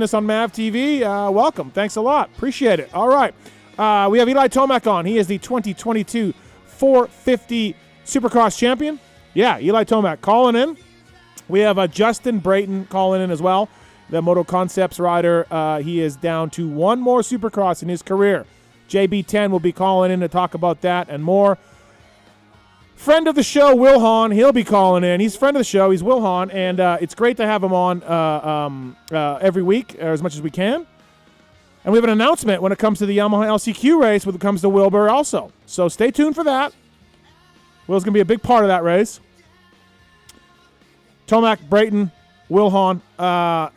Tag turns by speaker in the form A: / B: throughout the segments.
A: This on Mav TV. Welcome. Thanks a lot. Appreciate it. All right. We have Eli Tomac on. He is the 2022 450 Supercross champion. Yeah, Eli Tomac calling in. We have Justin Brayton calling in as well, the Moto Concepts rider. He is down to one more Supercross in his career. JB10 will be calling in to talk about that and more. Friend of the show, Wil Hahn, he'll be calling in. He's a friend of the show. He's Wil Hahn, and it's great to have him on every week, or as much as we can. And we have an announcement when it comes to the Yamaha LCQ race when it comes to Wilbur also. So stay tuned for that. Will's going to be a big part of that race. Tomac, Brayton, Wil Hahn,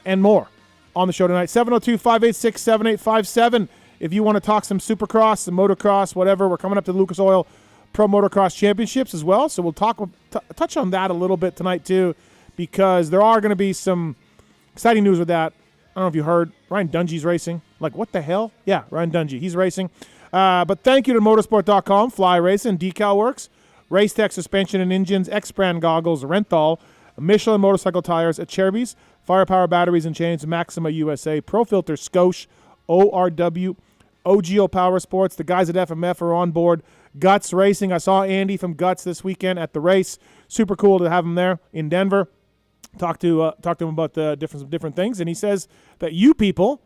A: and more on the show tonight. 702-586-7857. If you want to talk some Supercross, some motocross, whatever, we're coming up to Lucas Oil Pro Motocross Championships as well, so we'll touch on that a little bit tonight too, because there are going to be some exciting news with that. I don't know if you heard, Ryan Dungey's racing. Like, what the hell? Yeah, Ryan Dungey, he's racing. But thank you to motorsport.com, Fly Racing, Decal Works, Race Tech Suspension and Engines, X-Brand Goggles, Renthal, Michelin Motorcycle Tires at Cherby's, Firepower Batteries and Chains, Maxima USA, Pro Filter, Scoche, ORW, OGO Power Sports. The guys at FMF are on board. Guts Racing. I saw Andy from Guts this weekend at the race. Super cool to have him there in Denver. Talk to him about the different things, and he says that you people,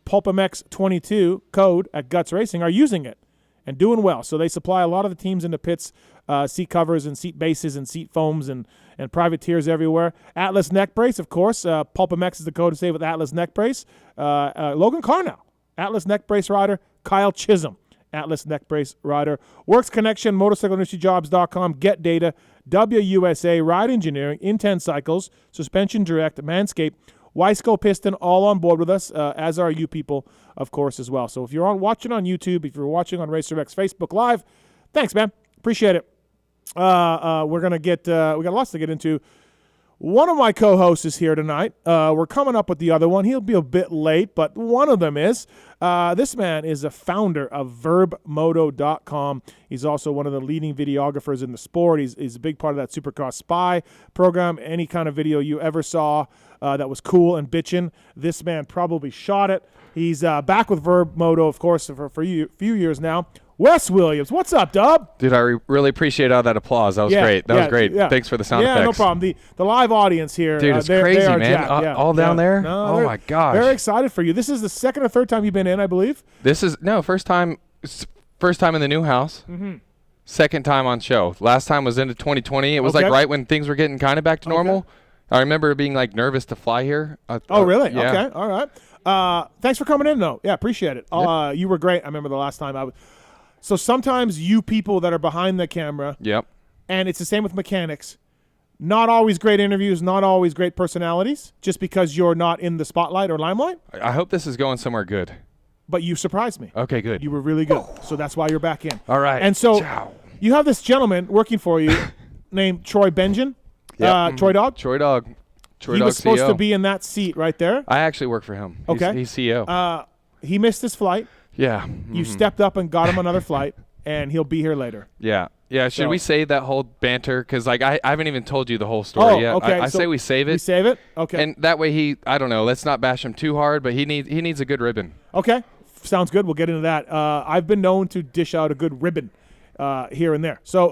A: PulpMX 22 code at Guts Racing, are using it and doing well. So they supply a lot of the teams in the pits, seat covers and seat bases and seat foams and privateers everywhere. Atlas neck brace, of course. PulpMX is the code to save with Atlas neck brace. Logan Carnow, Atlas neck brace rider. Kyle Chisholm, Atlas neck brace rider. Works Connection, motorcycleindustryjobs.com, Get Data, WUSA, Ride Engineering, Inten Cycles, Suspension Direct, Manscaped, Wiseco Piston, all on board with us, as are you people, of course, as well. So if you're watching on YouTube, if you're watching on RacerX Facebook Live, thanks, man. Appreciate it. We're going to get, we got lots to get into. One of my co-hosts is here tonight. We're coming up with the other one. He'll be a bit late, but one of them is. This man is a founder of Vurbmoto.com. He's also one of the leading videographers in the sport. He's a big part of that Supercross Spy program. Any kind of video you ever saw that was cool and bitchin', this man probably shot it. He's back with Vurbmoto, of course, for a few years now. Wes Williams, what's up, Dub?
B: Dude, I really appreciate all that applause. That was great. That was great. Yeah. Thanks for the sound effects.
A: Yeah, no problem. The live audience here.
B: Dude, it's crazy, man. All down there?
A: No,
B: oh, my gosh.
A: Very excited for you. This is the second or third time you've been in, I believe.
B: This is, first time in the new house. Mm-hmm. Second time on show. Last time was into 2020. It was like right when things were getting kind of back to normal. I remember being like nervous to fly here.
A: Oh, really?
B: Yeah.
A: Okay. All right. Thanks for coming in, though. Yeah, appreciate it. You were great. I remember the last time I was. So sometimes you people that are behind the camera, and it's the same with mechanics, not always great interviews, not always great personalities, just because you're not in the spotlight or limelight.
B: I hope this is going somewhere good.
A: But you surprised me.
B: Okay, good.
A: You were really good. So that's why you're back in.
B: All right.
A: And so you have this gentleman working for you named Troy Bendgen, Troy Dog.
B: Troy Dog.
A: He was supposed to be in that seat right there.
B: I actually work for him.
A: Okay.
B: He's CEO.
A: He missed his flight.
B: Yeah.
A: You stepped up and got him another flight, and he'll be here later.
B: Yeah. Yeah. Should we save that whole banter? Because like I haven't even told you the whole story yet.
A: Okay.
B: I say we save it.
A: We save it? Okay.
B: And that way I don't know, let's not bash him too hard, but he needs a good ribbon.
A: Okay. Sounds good. We'll get into that. I've been known to dish out a good ribbon here and there. So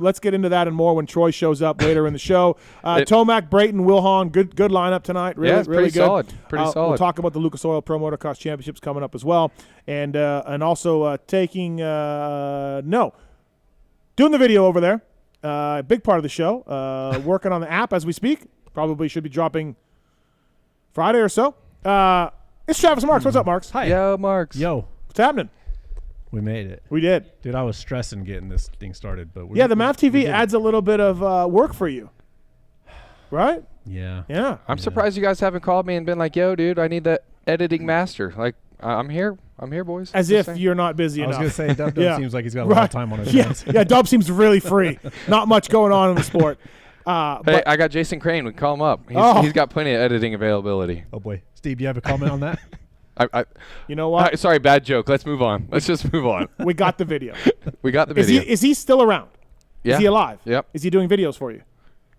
A: let's get into that and more when Troy shows up later in the show. Tomac, Brayton, Wil Hahn, good lineup tonight. Really,
B: it's
A: really
B: pretty
A: good.
B: Solid. Pretty solid.
A: We'll talk about the Lucas Oil Pro Motocross Championships coming up as well, and also doing the video over there. Big part of the show. Working on the app as we speak. Probably should be dropping Friday or so. It's Travis and Marks. What's up, Marks?
C: Hi.
B: Yo, Marks.
C: Yo.
A: What's happening?
C: We made it.
A: We did.
C: Dude, I was stressing getting this thing started. But
A: the Mav TV adds a little bit of work for you. Right?
C: Yeah.
A: Yeah.
B: I'm surprised you guys haven't called me and been like, yo, dude, I need that editing master. Like, I'm here. I'm here, boys.
A: As if you're not busy enough.
C: I was going to say, Dub seems like he's got a lot of time on his hands.
A: Yeah, Dub seems really free. Not much going on in the sport.
B: Hey, I got Jason Crane. We call him up. He's got plenty of editing availability.
C: Oh, boy. Steve, do you have a comment on that?
A: You know what?
B: Sorry, bad joke. Let's move on. Let's just move on.
A: We got the video.
B: We got the video.
A: Is he still around?
B: Yeah.
A: Is he alive?
B: Yep.
A: Is he doing videos for you?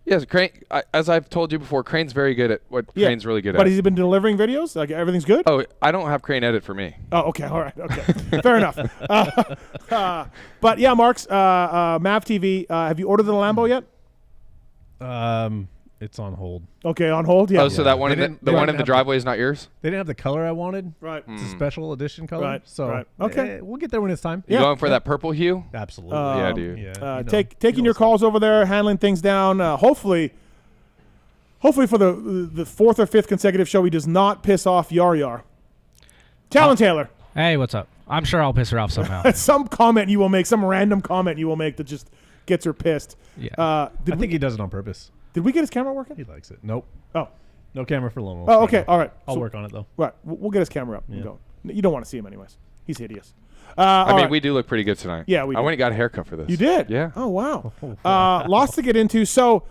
B: Yes, Crane. As I've told you before, Crane's very good at what Crane's really good at.
A: But has he been delivering videos? Like everything's good?
B: Oh, I don't have Crane edit for me.
A: Oh, okay. All right. Okay. Fair enough. But yeah, Marks, Mav TV, have you ordered the Lambo yet?
C: It's on hold.
A: Okay, on hold. Yeah.
B: Oh, so that one in the one in the driveway is not yours?
C: They didn't have the color I wanted.
A: Right.
C: It's a special edition color.
A: Right.
C: So
A: Right. Okay.
C: we'll get there when it's time.
B: You going for that purple hue?
C: Absolutely.
B: Yeah, dude.
C: Yeah,
A: Taking your calls over there, handling things down. Hopefully for the fourth or fifth consecutive show, he does not piss off Yar. Tallon Taylor.
D: Hey, what's up? I'm sure I'll piss her off somehow.
A: Some comment you will make, some random comment you will make that just gets her pissed.
D: Yeah.
C: I think he does it on purpose.
A: Did we get his camera working?
C: He likes it. Nope.
A: Oh.
C: No camera for Lone Wolf.
A: Oh, okay. All right.
C: I'll work on it, though.
A: Right. We'll get his camera up and go. You don't want to see him anyways. He's hideous.
B: I mean, we do look pretty good tonight.
A: Yeah,
B: I
A: do.
B: went and got a haircut for this.
A: You did?
B: Yeah.
A: Oh, wow. Lots to get into. So,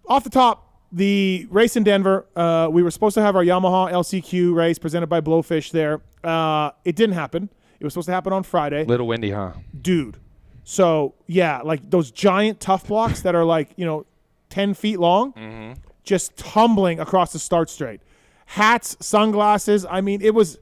A: off the top, the race in Denver, we were supposed to have our Yamaha LCQ race presented by Blowfish there. It didn't happen. It was supposed to happen on Friday.
B: Little windy, huh?
A: Dude. So, yeah, like those giant tough blocks that are like, 10 feet long, just tumbling across the start straight. Hats, sunglasses. I mean, it was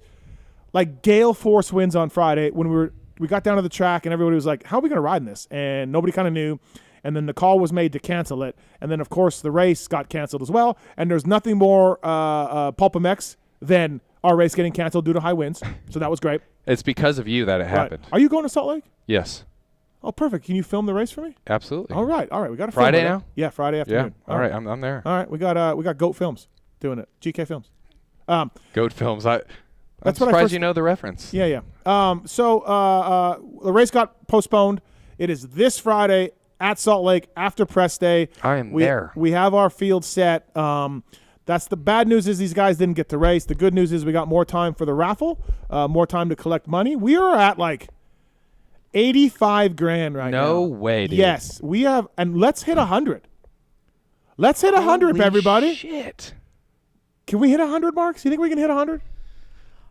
A: like gale force winds on Friday when we got down to the track and everybody was like, how are we going to ride in this? And nobody kind of knew. And then the call was made to cancel it. And then, of course, the race got canceled as well. And there's nothing more PulpMX than our race getting canceled due to high winds. So that was great.
B: It's because of you that it happened.
A: Are you going to Salt Lake?
B: Yes.
A: Oh, perfect. Can you film the race for me?
B: Absolutely.
A: All right. We got to
B: Friday now?
A: Yeah, Friday afternoon.
B: Yeah. All right. I'm there.
A: All right. We got Goat Films doing it. GK Films.
B: Goat Films. I'm
A: That's
B: surprised
A: what I first,
B: you know the reference.
A: Yeah. So the race got postponed. It is this Friday at Salt Lake after press day.
B: I am there.
A: We have our field set. That's the bad news is these guys didn't get to race. The good news is we got more time for the raffle, more time to collect money. We are at like $85,000 right now.
B: No way, dude.
A: Yes, we have, and let's hit 100. Let's hit 100, everybody.
B: Shit.
A: Can we hit 100, Marks? You think we can hit 100?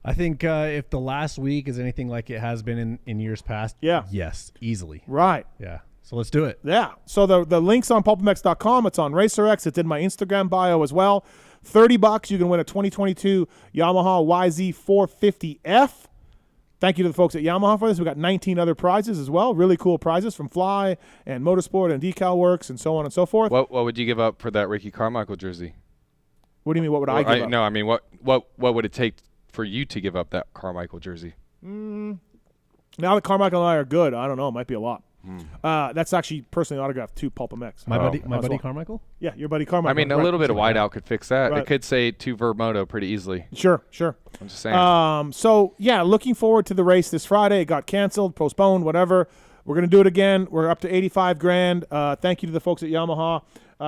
C: I think if the last week is anything like it has been in years past, yes, easily.
A: Right.
C: Yeah. So let's do it.
A: Yeah. So the link's on PulpMX.com. It's on RacerX. It's in my Instagram bio as well. $30. You can win a 2022 Yamaha YZ450F. Thank you to the folks at Yamaha for this. We got 19 other prizes as well. Really cool prizes from Fly and Motorsport and Decal Works and so on and so forth.
B: What would you give up for that Ricky Carmichael jersey?
A: What do you mean? What would I give up?
B: No, I mean what would it take for you to give up that Carmichael jersey?
A: Now that Carmichael and I are good, I don't know. It might be a lot. That's actually personally autographed to PulpMX.
C: My buddy Carmichael?
A: Yeah, your buddy Carmichael.
B: I mean, a little bit of whiteout could fix that.
A: Right.
B: It could say to Vurbmoto pretty easily.
A: Sure.
B: I'm just saying.
A: So, yeah, looking forward to the race this Friday. It got canceled, postponed, whatever. We're going to do it again. We're up to $85,000. Thank you to the folks at Yamaha.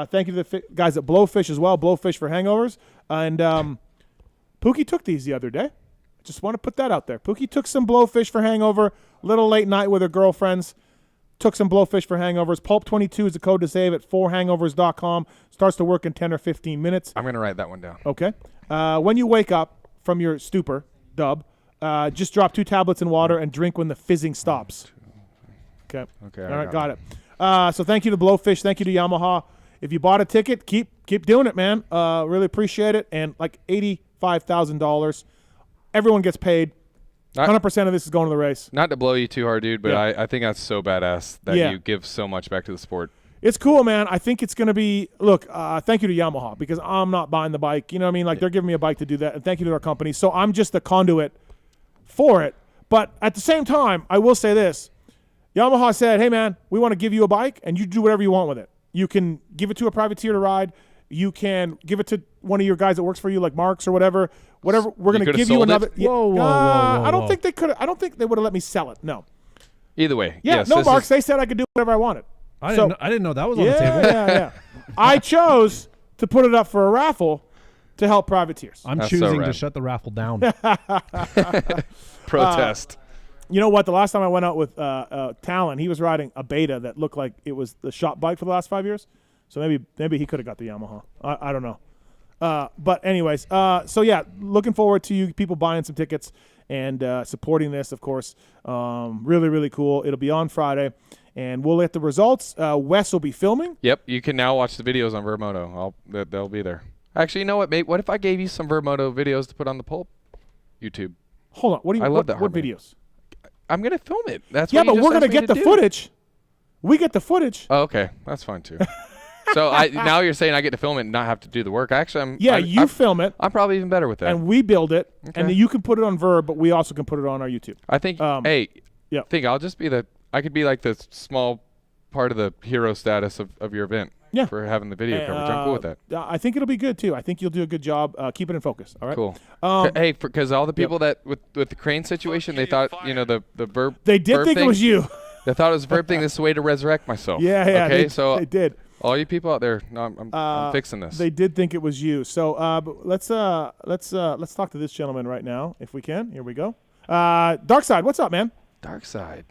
A: Thank you to the guys at Blowfish as well, Blowfish for hangovers. And Pookie took these the other day. Just want to put that out there. Pookie took some Blowfish for hangover, little late night with her girlfriends. Took some Blowfish for hangovers. Pulp22 is the code to save at 4hangovers.com. Starts to work in 10 or 15 minutes.
B: I'm going to write that one down.
A: Okay. When you wake up from your stupor, Dub, just drop 2 tablets in water and drink when the fizzing stops. Okay. All right, got it. So thank you to Blowfish. Thank you to Yamaha. If you bought a ticket, keep doing it, man. Really appreciate it. And like $85,000. Everyone gets paid. 100% of this is going to the race.
B: Not to blow you too hard, dude, but I think that's so badass that you give so much back to the sport.
A: It's cool, man. I think it's going to be – look, thank you to Yamaha because I'm not buying the bike. You know what I mean? Like they're giving me a bike to do that. And thank you to our company. So I'm just the conduit for it. But at the same time, I will say this. Yamaha said, hey, man, we want to give you a bike, and you do whatever you want with it. You can give it to a privateer to ride. You can give it to one of your guys that works for you, like Marks or whatever. Whatever, we're going to give you another.
C: Whoa.
A: I don't think they could. I don't think they would have let me sell it. No.
B: Either way.
A: Yeah.
B: Yes,
A: No, Marks. They said I could do whatever I wanted.
C: I didn't know that was on the table.
A: Yeah. I chose to put it up for a raffle to help privateers.
C: I'm
B: That's
C: choosing
B: so
C: to shut the raffle down.
B: Protest.
A: You know what? The last time I went out with Tallon, he was riding a Beta that looked like it was the shop bike for the last 5 years. So maybe he could have got the Yamaha. I don't know. But anyways, so yeah, looking forward to you people buying some tickets and supporting this, of course. Really, really cool. It'll be on Friday. and we'll get the results. Wes will be filming.
B: Yep, you can now watch the videos on Vurbmoto. They'll be there. Actually, you know what, mate? What if I gave you some Vurbmoto videos to put on the Pulp YouTube?
A: Hold on. What do you?
B: I love that.
A: What videos?
B: I'm gonna film it. That's
A: yeah,
B: what
A: but
B: you
A: we're
B: just
A: gonna
B: asked me
A: get
B: to
A: the
B: do.
A: footage. We get the footage.
B: Oh, okay, that's fine too. So now you're saying I get to film it and not have to do the work. Actually,
A: you film it.
B: I'm probably even better with that.
A: And we build it,
B: Okay.
A: and then you can put it on Verb, but we also can put it on our YouTube.
B: I think.
A: Yeah.
B: Think I'll just be I could be like the small part of the hero status of your event.
A: Yeah.
B: For having the video coverage, I'm cool with that.
A: I think it'll be good too. I think you'll do a good job. Keep it in focus. All right.
B: Cool.
A: Hey,
B: because all the people that with the crane situation, they thought the Verb.
A: They did
B: Verb
A: think
B: thing,
A: it was you.
B: They thought it was a Verb thing. This is a way to resurrect myself.
A: Yeah.
B: Okay, so
A: they did.
B: All you people out there, no, I'm fixing this.
A: They did think it was you. So but let's talk to this gentleman right now, if we can. Here we go. Darkside, what's up, man?
B: Darkside.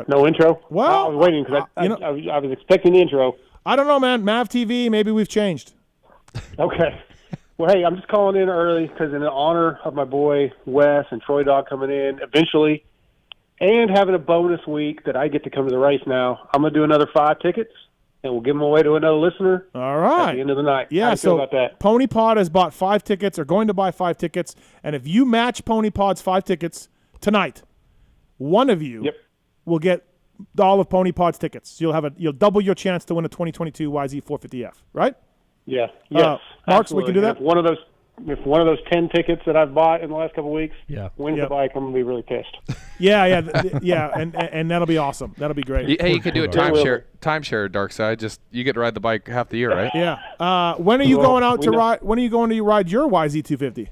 E: No intro.
A: Well,
E: I was waiting because I was expecting the intro.
A: I don't know, man. Mav TV, maybe we've changed.
E: Okay. Well, hey, I'm just calling in early because in honor of my boy Wes and Troy Dog coming in eventually, and having a bonus week that I get to come to the race now, I'm going to do another 5 tickets, and we'll give them away to another listener.
A: All right.
E: At the end of the night.
A: Yeah,
E: How do you feel about that?
A: Pony Pod has bought 5 tickets, or going to buy 5 tickets, and if you match Pony Pod's 5 tickets tonight, one of you will get all of Pony Pod's tickets. You'll double your chance to win a 2022 YZ450F, right?
E: Yeah. Yes.
A: Marks, we can do that.
E: If one of those 10 tickets that I've bought in the last couple of weeks wins the bike, I'm gonna be really pissed.
A: Yeah, and that'll be awesome. That'll be great.
B: Hey, you could do a timeshare, Darkside. Just you get to ride the bike half the year, right?
A: Yeah. When are you going out to ride? When are you going to ride your YZ250?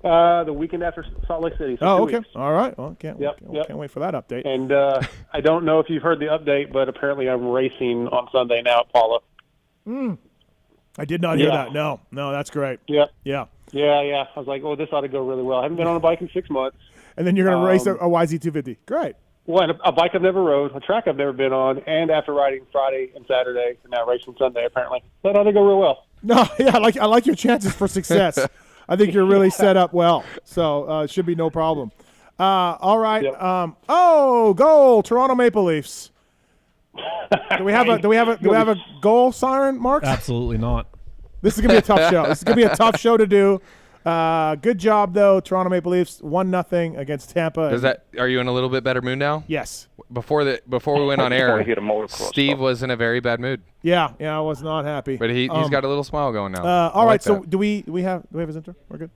E: The weekend after Salt Lake City. So 2
A: okay.
E: weeks.
A: All right. Well, can't wait for that update.
E: And I don't know if you've heard the update, but apparently I'm racing on Sunday now at Paula.
A: I did not hear that. No, that's great.
E: Yeah.
A: Yeah.
E: I was like, oh, this ought to go really well. I haven't been on a bike in 6 months.
A: And then you're going to race a YZ250. Great.
E: Well, and a bike I've never rode, a track I've never been on, and after riding Friday and Saturday, and now racing Sunday, apparently. That ought to go real well.
A: No, yeah, I like your chances for success. I think you're really set up well, so it should be no problem. All right.
E: Yep.
A: Goal, Toronto Maple Leafs. Do we have a goal siren, Marks?
C: Absolutely not.
A: This is gonna be a tough show. This is gonna be a tough show to do. Good job though, Toronto Maple Leafs 1-0 against Tampa.
B: Are you in a little bit better mood now?
A: Yes.
B: Before we went on air, Steve was in a very bad mood.
A: Yeah, I was not happy.
B: But he's got a little smile going now.
A: All right, so do we have his intro? We're good.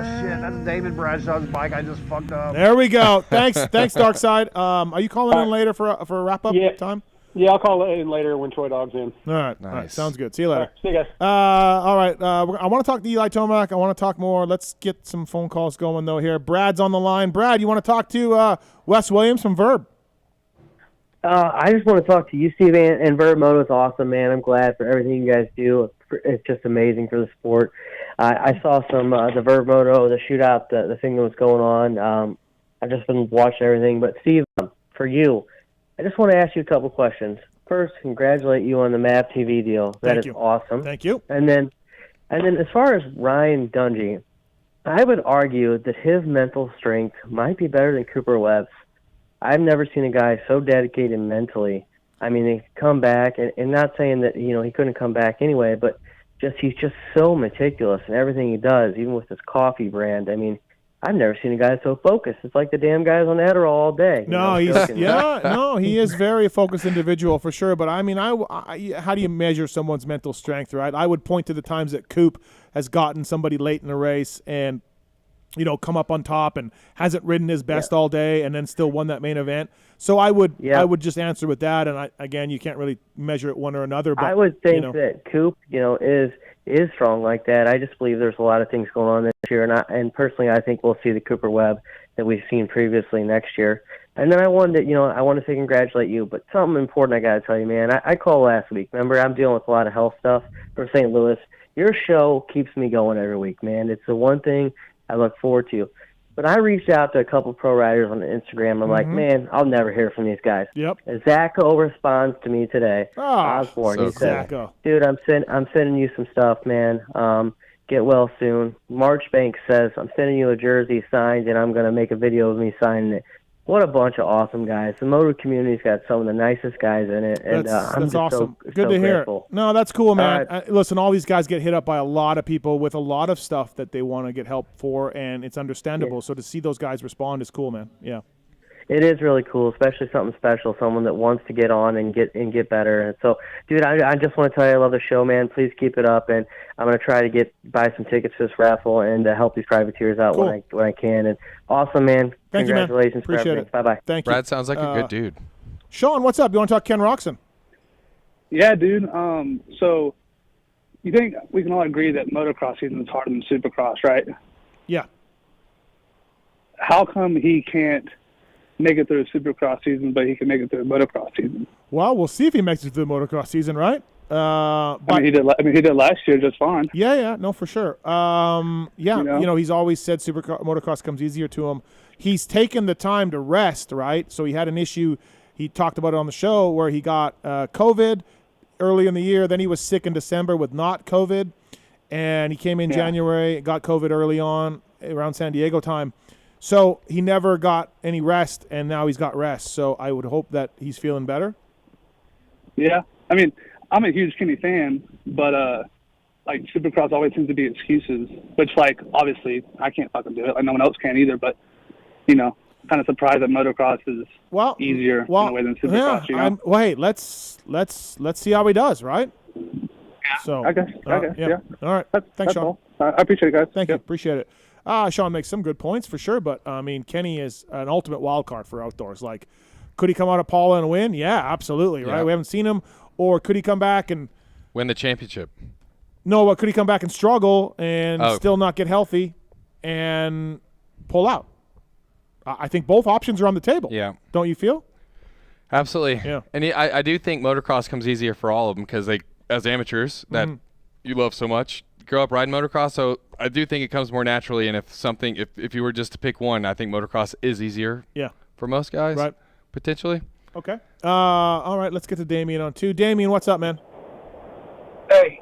F: Shit, that's David Bradshaw's bike. I just fucked up.
A: There we go. Thanks, Darkside. Are you calling in later for a wrap up time?
E: Yeah, I'll call in later when Troy Dog's in.
A: All right.
B: Nice.
A: All right. Sounds good. See you later.
E: All right, see you guys.
A: All right. I want to talk to Eli Tomac. I want to talk more. Let's get some phone calls going, though, here. Brad's on the line. Brad, you want to talk to Wes Williams from Verb?
G: I just want to talk to you, Steve, and Vurbmoto is awesome, man. I'm glad for everything you guys do. It's just amazing for the sport. I saw some the Vurbmoto, the shootout, the thing that was going on. I've just been watching everything. But, Steve, for you, I just want to ask you a couple questions. First, congratulate you on the MAP TV deal. That is awesome.
A: Thank you.
G: And then as far as Ryan Dungey, I would argue that his mental strength might be better than Cooper Webb's. I've never seen a guy so dedicated mentally. I mean, he come back, and not saying that he couldn't come back anyway, but he's just so meticulous in everything he does, even with his coffee brand. I mean, I've never seen a guy so focused. It's like the damn guy's on Adderall all day.
A: No, he is very focused individual for sure. But I mean, how do you measure someone's mental strength, right? I would point to the times that Coop has gotten somebody late in the race and come up on top and hasn't ridden his best all day and then still won that main event. So I would just answer with that. And again, you can't really measure it one or another. But
G: I would think that Coop, is strong like that. I just believe there's a lot of things going on this year, and personally, I think we'll see the Cooper Webb that we've seen previously next year. And then I wanted to say congratulate you, but something important I got to tell you, man. I called last week. Remember, I'm dealing with a lot of health stuff for St. Louis. Your show keeps me going every week, man. It's the one thing I look forward to. But I reached out to a couple pro riders on Instagram. I'm like, man, I'll never hear from these guys.
A: Yep.
G: Zacho responds to me today. Osborne, he said, dude, I'm sending you some stuff, man. get well soon. Marchbank says, I'm sending you a jersey signed, and I'm going to make a video of me signing it. What a bunch of awesome guys. The motor community's got some of the nicest guys in it, and I'm just
A: awesome.
G: so
A: Good to
G: grateful.
A: hear. No, that's cool, man. Listen, all these guys get hit up by a lot of people with a lot of stuff that they want to get help for, and it's understandable. So to see those guys respond is cool, man. Yeah.
G: It is really cool, especially something special, someone that wants to get on and get better. And so, dude, I just want to tell you I love the show, man. Please keep it up, and I'm going to try to buy some tickets to this raffle and help these privateers out when I can. And awesome, man.
A: Thank you, man.
G: Congratulations.
A: Appreciate it.
G: Bye-bye.
A: Thank you.
B: Brad sounds like a good dude.
A: Sean, what's up? You want to talk Ken Roxon?
H: Yeah, dude. So you think we can all agree that motocross season is harder than supercross, right?
A: Yeah.
H: How come he can't make it through a supercross season, but he can make it through a motocross season?
A: Well, we'll see if he makes it through the motocross season, right?
H: But he did last year just fine.
A: Yeah, no, for sure. He's always said motocross comes easier to him. He's taken the time to rest, right? So he had an issue. He talked about it on the show where he got COVID early in the year. Then he was sick in December with not COVID, and he came in January, got COVID early on around San Diego time. So he never got any rest, and now he's got rest. So I would hope that he's feeling better.
H: Yeah. I mean, I'm a huge Kenny fan, but like supercross always seems to be excuses, which like obviously I can't fucking do it. Like no one else can either, but kind of surprised that motocross is easier in a way than supercross.
A: Hey, let's see how he does, right?
H: Yeah.
A: So
H: I guess. Yeah.
A: All right. Thanks, Sean.
H: All. I appreciate it, guys.
A: Thank you. Appreciate it. Sean makes some good points for sure, but I mean, Kenny is an ultimate wild card for outdoors. Like, could he come out of Paula and win? Yeah, absolutely. Right. We haven't seen him. Or could he come back and
B: win the championship?
A: No, but could he come back and struggle and still not get healthy and pull out? I think both options are on the table.
B: Yeah.
A: Don't you feel?
B: Absolutely.
A: Yeah.
B: And I do think motocross comes easier for all of them because they, as amateurs that you love so much, grow up riding motocross. So I do think it comes more naturally. And if you were just to pick one, I think motocross is easier.
A: Yeah.
B: For most guys.
A: Right.
B: Potentially.
A: Okay. All right. Let's get to Damien on two. Damien, what's up, man?
I: Hey,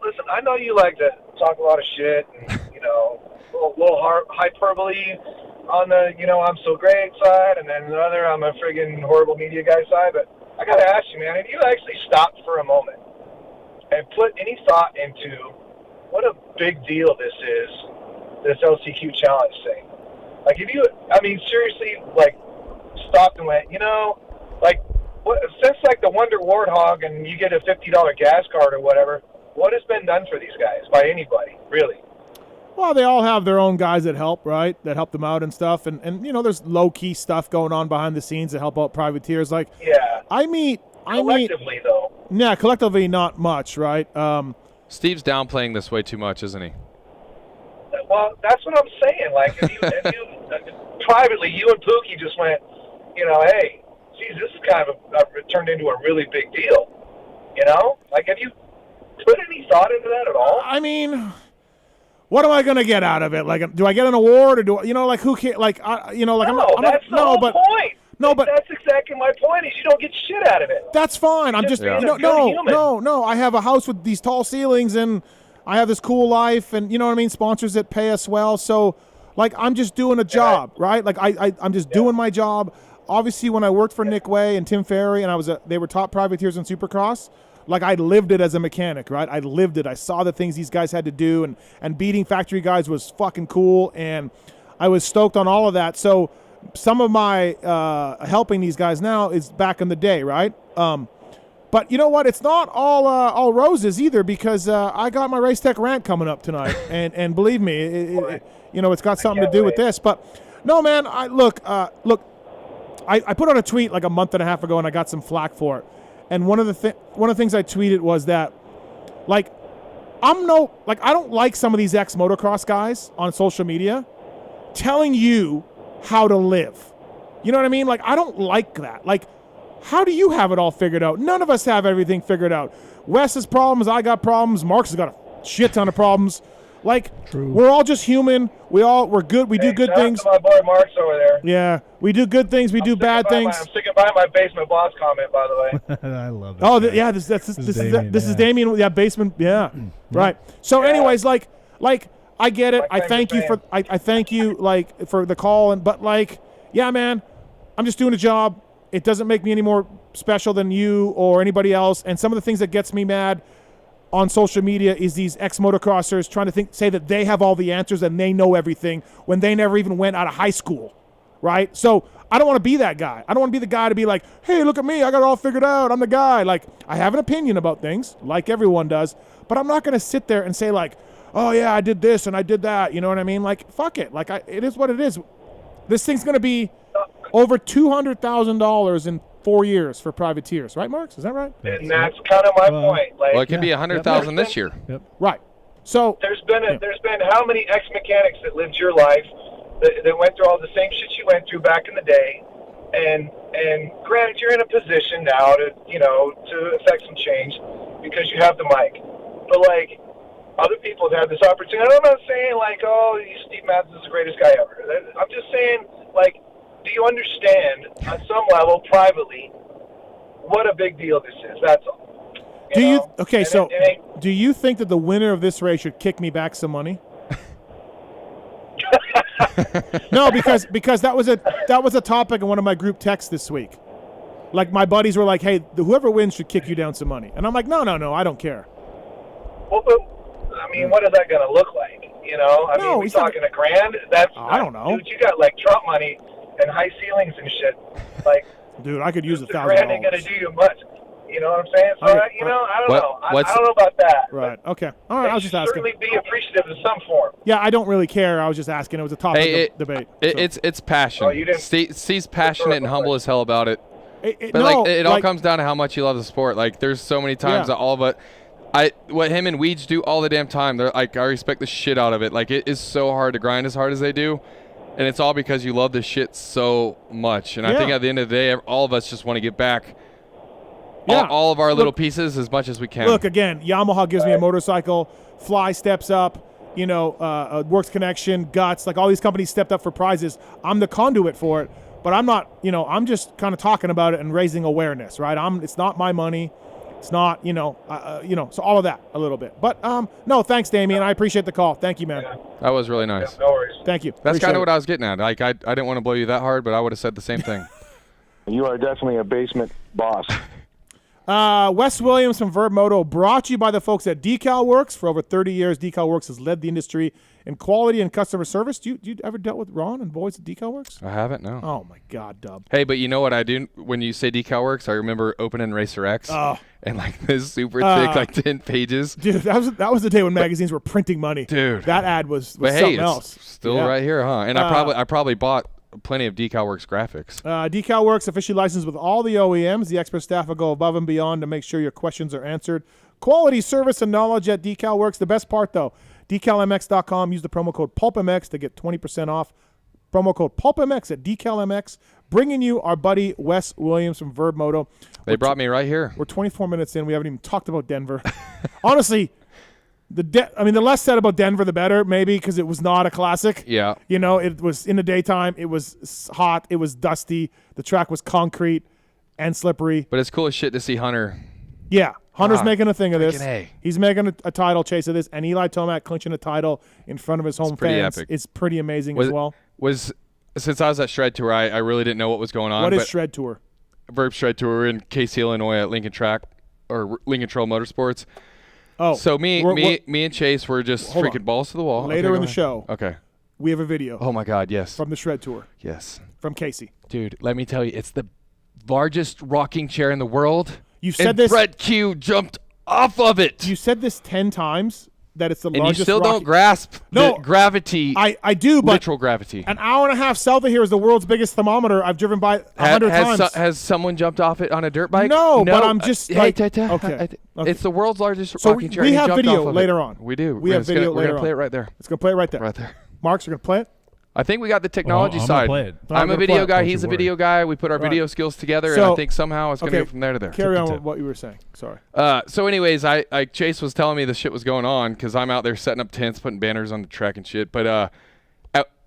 I: listen, I know you like to talk a lot of shit and, a little hyperbole on the, I'm so great side, and then another, I'm a friggin' horrible media guy side. But I got to ask you, man, if you actually stopped for a moment and put any thought into what a big deal this is, this LCQ challenge thing. Like, seriously, like, stopped and went, since like the Wonder Warthog and you get a $50 gas card or whatever, what has been done for these guys by anybody, really?
A: Well, they all have their own guys that help, right? That help them out and stuff. And there's low-key stuff going on behind the scenes to help out privateers. Like,
I: collectively, though.
A: Yeah, collectively not much, right?
B: Steve's downplaying this way too much, isn't he?
I: Well, that's what I'm saying. Like, if you privately, you and Pookie just went, hey, geez, this is kind of turned into a really big deal. Like, have you put any thought into that at all?
A: I mean, what am I going to get out of it? Like, do I get an award or do I, who can't, like, I'm not,
I: that's the whole point.
A: No, but
I: that's exactly my point. Is you don't get shit out of it.
A: That's fine. I'm just no. I have a house with these tall ceilings, and I have this cool life, and sponsors that pay us well. So, like, I'm just doing a job, right? Like, I'm just doing my job. Obviously, when I worked for Nick Way and Tim Ferry, and they were top privateers in Supercross. Like, I lived it as a mechanic, right? I lived it. I saw the things these guys had to do, and beating factory guys was fucking cool, and I was stoked on all of that. So some of my helping these guys now is back in the day, right? But you know what? It's not all roses either, because I got my Race Tech Rant coming up tonight, and believe me, it's got something to do with this. But no, man, I put out a tweet like a month and a half ago, and I got some flack for it. And one of the things I tweeted was that, like, I don't like some of these ex-motocross guys on social media telling you how to live. You know what I mean? Like, I don't like that. Like, how do you have it all figured out? None of us have everything figured out. Wes has problems. I got problems. Mark's has got a shit ton of problems. Like,
C: True.
A: We're all just human. We're good. We do good things.
I: My boy Mark's over there.
A: Yeah, we do good things. We do bad things.
I: I'm sticking by my basement boss comment, by the way.
C: I love it.
A: Oh, this is Damien. Yeah, basement. Yeah, right. So, anyways, like Like, I get it.
I: My
A: I thank you for I thank you like for the call, but like, yeah, man, I'm just doing a job. It doesn't make me any more special than you or anybody else. And some of the things that gets me mad on social media is these ex-motocrossers trying to say that they have all the answers and they know everything when they never even went out of high school, right? So I don't want to be that guy. I don't want to be the guy to be like, hey, look at me. I got it all figured out. I'm the guy. Like, I have an opinion about things, like everyone does, but I'm not going to sit there and say like, oh, yeah, I did this and I did that. You know what I mean? Like, fuck it. Like, it is what it is. This thing's going to be over $200,000 in 4 years for privateers, right, Marks? Is that right?
I: And that's kind of my point. Like,
B: well, it could be 100,000 this year.
C: Yep.
A: Right. So
I: there's been how many ex-mechanics that lived your life that went through all the same shit you went through back in the day, and granted, you're in a position now to affect some change because you have the mic, but like other people have had this opportunity. And I'm not saying like, oh, Steve Madden is the greatest guy ever. I'm just saying, like, do you understand on some level privately what a big deal this is? That's all.
A: Do you think that the winner of this race should kick me back some money? No, because that was a topic in one of my group texts this week. Like, my buddies were like, hey, whoever wins should kick you down some money. And I'm like, no, I don't care.
I: Well, but, I mean, what is that going to look like? You know, I mean, we talking $1,000? That's
A: I don't know.
I: Dude, you got like Trump money and high ceilings and shit. Like,
A: dude, I could use $1,000.
I: $1,000 ain't going to do you much. You know what I'm saying? So, I don't know. I don't know about that.
A: Right. Okay. All right. I was just asking.
I: Certainly be appreciative in some form.
A: Yeah, I don't really care. I was just asking. It was a topic of debate.
B: It's passion. Steve's passionate and humble as hell about it. It all comes down to how much you love the sport. Like, there's so many times that all of it. What him and Weege do all the damn time, they're like, I respect the shit out of it. Like, it is so hard to grind as hard as they do, and it's all because you love this shit so much. And I think at the end of the day, all of us just want to get back all of our little pieces as much as we can.
A: Look, again, Yamaha gives me a motorcycle. Fly steps up. Works Connection, Guts, like all these companies stepped up for prizes. I'm the conduit for it, but I'm not. I'm just kind of talking about it and raising awareness, right? It's not my money. It's not, so all of that a little bit. But, no, thanks, Damien. I appreciate the call. Thank you, man.
B: That was really nice.
I: No worries.
A: Thank you.
B: That's kind of what I was getting at. Like, I didn't want to blow you that hard, but I would have said the same thing.
J: You are definitely a basement boss.
A: Wes Williams from Vurbmoto, brought to you by the folks at Decal Works. For over 30 years, Decal Works has led the industry in quality and customer service. Do you ever dealt with Ron and boys at Decal Works?
B: I haven't, no.
A: Oh, my God, Dub.
B: Hey, but you know what I do when you say Decal Works? I remember opening Racer X and like this super thick, like 10 pages.
A: Dude, that was the day when magazines were printing money.
B: Dude.
A: That ad was something else.
B: Still right here, huh? And I probably bought plenty of Decal Works graphics.
A: Decal Works, officially licensed with all the OEMs. The expert staff will go above and beyond to make sure your questions are answered. Quality service and knowledge at Decal Works. The best part, though, decalmx.com. Use the promo code PulpMX to get 20% off. Promo code PulpMX at DecalMX. Bringing you our buddy Wes Williams from Vurbmoto.
B: They brought me right here.
A: We're 24 minutes in. We haven't even talked about Denver. Honestly, the less said about Denver, the better, maybe, because it was not a classic.
B: Yeah.
A: It was in the daytime. It was hot. It was dusty. The track was concrete and slippery.
B: But it's cool as shit to see Hunter.
A: Yeah. Hunter's making a thing of this.
B: A.
A: He's making a title chase of this, and Eli Tomac clinching a title in front of his home fans.
B: Epic.
A: It's pretty amazing as well.
B: Since I was at Shred Tour, I really didn't know what was going on.
A: What is Shred Tour?
B: Verb Shred Tour in Casey, Illinois at Lincoln Trail Motorsports.
A: Oh,
B: so me and Chase were just freaking balls to the wall.
A: Later in the show,
B: okay,
A: we have a video.
B: Oh my God, yes,
A: from the Shred Tour.
B: Yes,
A: from Casey.
B: Dude, let me tell you, it's the largest rocking chair in the world.
A: You said this.
B: Brett Q jumped off of it.
A: You said this 10 times. That it's the
B: and
A: largest.
B: You still don't grasp the gravity.
A: I do, but
B: literal gravity.
A: An hour and a half south of here is the world's biggest thermometer. I've driven by 100 times.
B: Has someone jumped off it on a dirt bike?
A: No, but I'm just okay.
B: It's the world's largest
A: so
B: rocking chair.
A: We have video later on.
B: We do.
A: We have video later on.
B: We're gonna play it right there.
A: It's gonna play it right there.
B: Right there.
A: Mark's gonna play it.
B: I think we got the technology side. I'm a video guy. He's a video guy. We put our video skills together, and I think somehow it's going to go from there to there.
A: Carry on with what you were saying. Sorry.
B: So anyways, Chase was telling me the shit was going on because I'm out there setting up tents, putting banners on the track and shit. But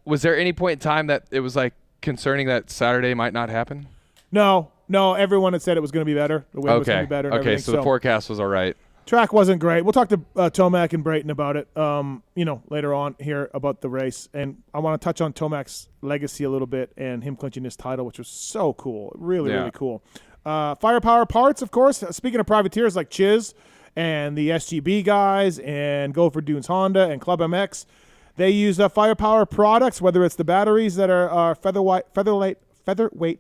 B: was there any point in time that it was like concerning that Saturday might not happen?
A: No. Everyone had said it was going to be better. The wind was going to be better.
B: Okay, so the forecast was all right.
A: Track wasn't great. We'll talk to Tomac and Brayton about it, later on here about the race. And I want to touch on Tomac's legacy a little bit and him clinching his title, which was so cool. Really, really cool. Firepower Parts, of course. Speaking of privateers like Chiz and the SGB guys and Go for Dunes Honda and PulpMX, they use Firepower products, whether it's the batteries that are featherweight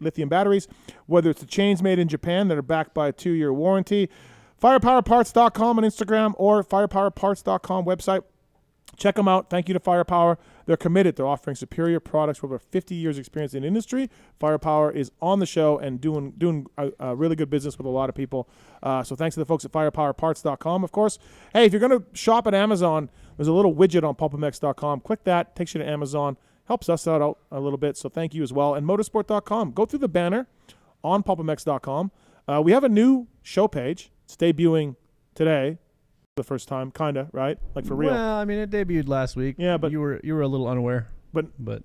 A: lithium batteries, whether it's the chains made in Japan that are backed by a 2-year warranty. Firepowerparts.com on Instagram or firepowerparts.com website. Check them out. Thank you to Firepower. They're committed. They're offering superior products with over 50 years experience in the industry. Firepower is on the show and doing a really good business with a lot of people. So thanks to the folks at firepowerparts.com, of course. Hey, if you're going to shop at Amazon, there's a little widget on pulpmx.com. Click that. Takes you to Amazon. Helps us out a little bit, so thank you as well. And motorsport.com. Go through the banner on pulpmx.com. We have a new show page. It's debuting today for the first time, kind of, right? Like for real.
C: Well, I mean, it debuted last week.
A: Yeah, but
C: you were a little unaware.
A: But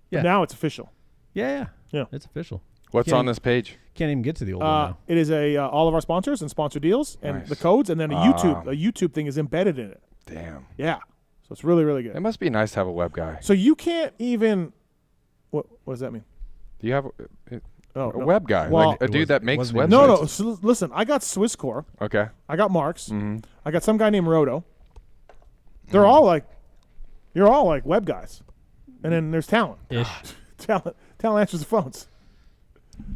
C: yeah,
A: now it's official.
C: Yeah,
A: Yeah.
C: it's official.
B: What's on this page?
C: Can't even get to the old one now.
A: It is all of our sponsors and sponsor deals and
B: Nice.
A: the codes, and then a YouTube thing is embedded in it.
B: Damn.
A: Yeah, so it's really, really good.
B: It must be nice to have a web guy.
A: So you can't even. What does that mean?
B: Do you have
A: Oh,
B: a
A: no.
B: web guy,
A: Well,
B: like a dude that makes websites?
A: No. So listen, I got Swisscore.
B: Okay.
A: I got Marks.
B: Mm-hmm.
A: I got some guy named Roto. They're all like, you're all like web guys, and then there's Tallon. Tallon answers the phones.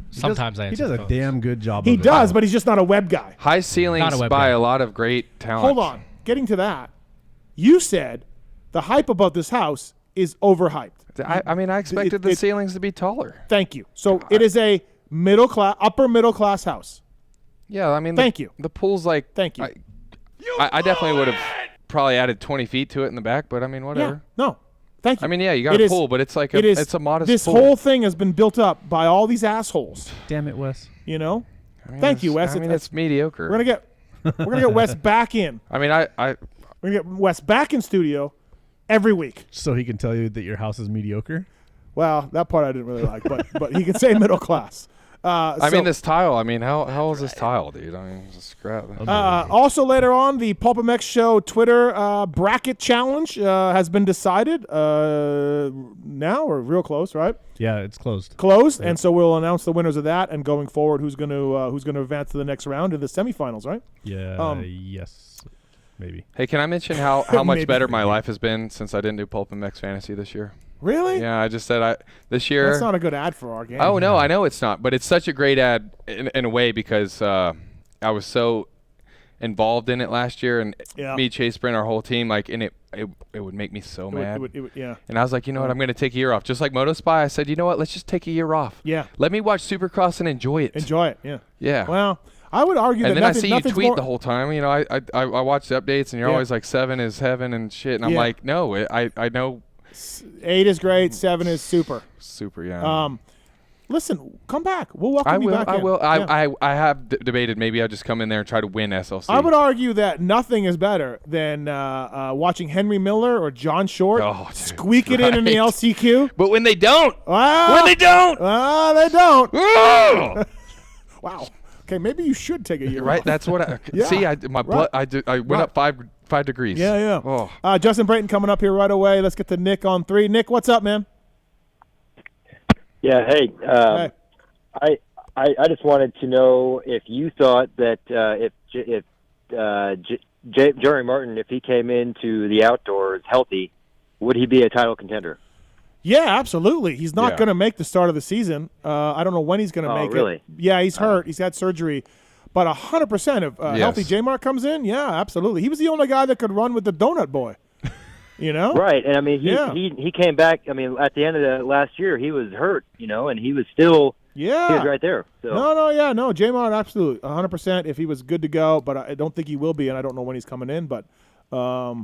D: Sometimes I answer
C: He does
D: the
C: a
D: phones.
C: damn good job.
A: He
C: of it.
A: does, but he's just not a web guy.
B: High ceilings
D: Not a web
B: by
D: guy.
B: a lot of great talent.
A: Hold on. Getting to that, you said the hype about this house is overhyped.
B: I expected the ceilings to be taller.
A: Thank you. So it is a upper middle class house.
B: Yeah, I mean,
A: Thank you.
B: The pool's like.
A: Thank you.
B: I definitely would have probably added 20 feet to it in the back, but I mean, whatever.
A: Yeah. No. Thank you.
B: I mean, yeah, you got a pool, but it's like it's a modest
A: This
B: pool.
A: whole thing has been built up by all these assholes.
C: Damn it, Wes.
A: You know.
B: I mean,
A: Thank you, Wes.
B: I mean, it's mediocre.
A: We're gonna get Wes back in.
B: I mean,
A: We're gonna get Wes back in studio every week.
C: So he can tell you that your house is mediocre.
A: Well, that part I didn't really like, but he can say middle class.
B: I mean, this tile. I mean, how old is this tile, dude? I mean, it's scrap.
A: Also, later on, the PulpMX Show Twitter bracket challenge has been decided now, or real close, right?
C: Yeah, it's closed.
A: Yeah. And so we'll announce the winners of that, and going forward, who's going to advance to the next round in the semifinals, right?
C: Yeah. Yes. Maybe.
B: Hey, can I mention how much better my life has been since I didn't do PulpMX Fantasy this year?
A: Really?
B: Yeah, I just said this year.
A: That's not a good ad for our game.
B: Oh no, I know it's not, but it's such a great ad in a way because I was so involved in it last year, and me, Chase, Brent, our whole team, like, and it would make me so mad.
A: It would, yeah.
B: And I was like, you know what, I'm going to take a year off, just like MotoSpy. I said, you know what, let's just take a year off.
A: Yeah.
B: Let me watch Supercross and enjoy it.
A: Yeah.
B: Yeah.
A: Well, I would argue
B: and
A: that
B: then I see you tweet
A: more
B: the whole time. You know, I watch the updates, and you're always like 7 is heaven and shit, and I'm like, no, I know.
A: 8 is great. 7 is super.
B: Super, yeah.
A: Listen, come back. We'll welcome you back.
B: I will.
A: Yeah.
B: I have debated maybe I'll just come in there and try to win SLC.
A: I would argue that nothing is better than watching Henry Miller or John Short squeak it in the LCQ.
B: But when they don't.
A: They don't. Wow. Okay, maybe you should take a year
B: right?
A: off.
B: That's what I see. I went up 5 degrees.
A: Yeah.
B: Oh.
A: Justin Brayton coming up here right away. Let's get to Nick on 3. Nick, what's up, man?
K: Yeah, hey. I just wanted to know if you thought that if Jerry Martin, if he came into the outdoors healthy, would he be a title contender?
A: Yeah, absolutely. He's not going to make the start of the season. I don't know when he's going to make
K: really?
A: it. Yeah, he's hurt. He's had surgery. But 100% if healthy J-Mark comes in, yeah, absolutely. He was the only guy that could run with the donut boy. You know?
K: Right. And, I mean, he came back. I mean, at the end of the last year, he was hurt, you know, and he was still he was right there. So.
A: No, J-Mark, absolutely, 100% if he was good to go. But I don't think he will be, and I don't know when he's coming in. But, I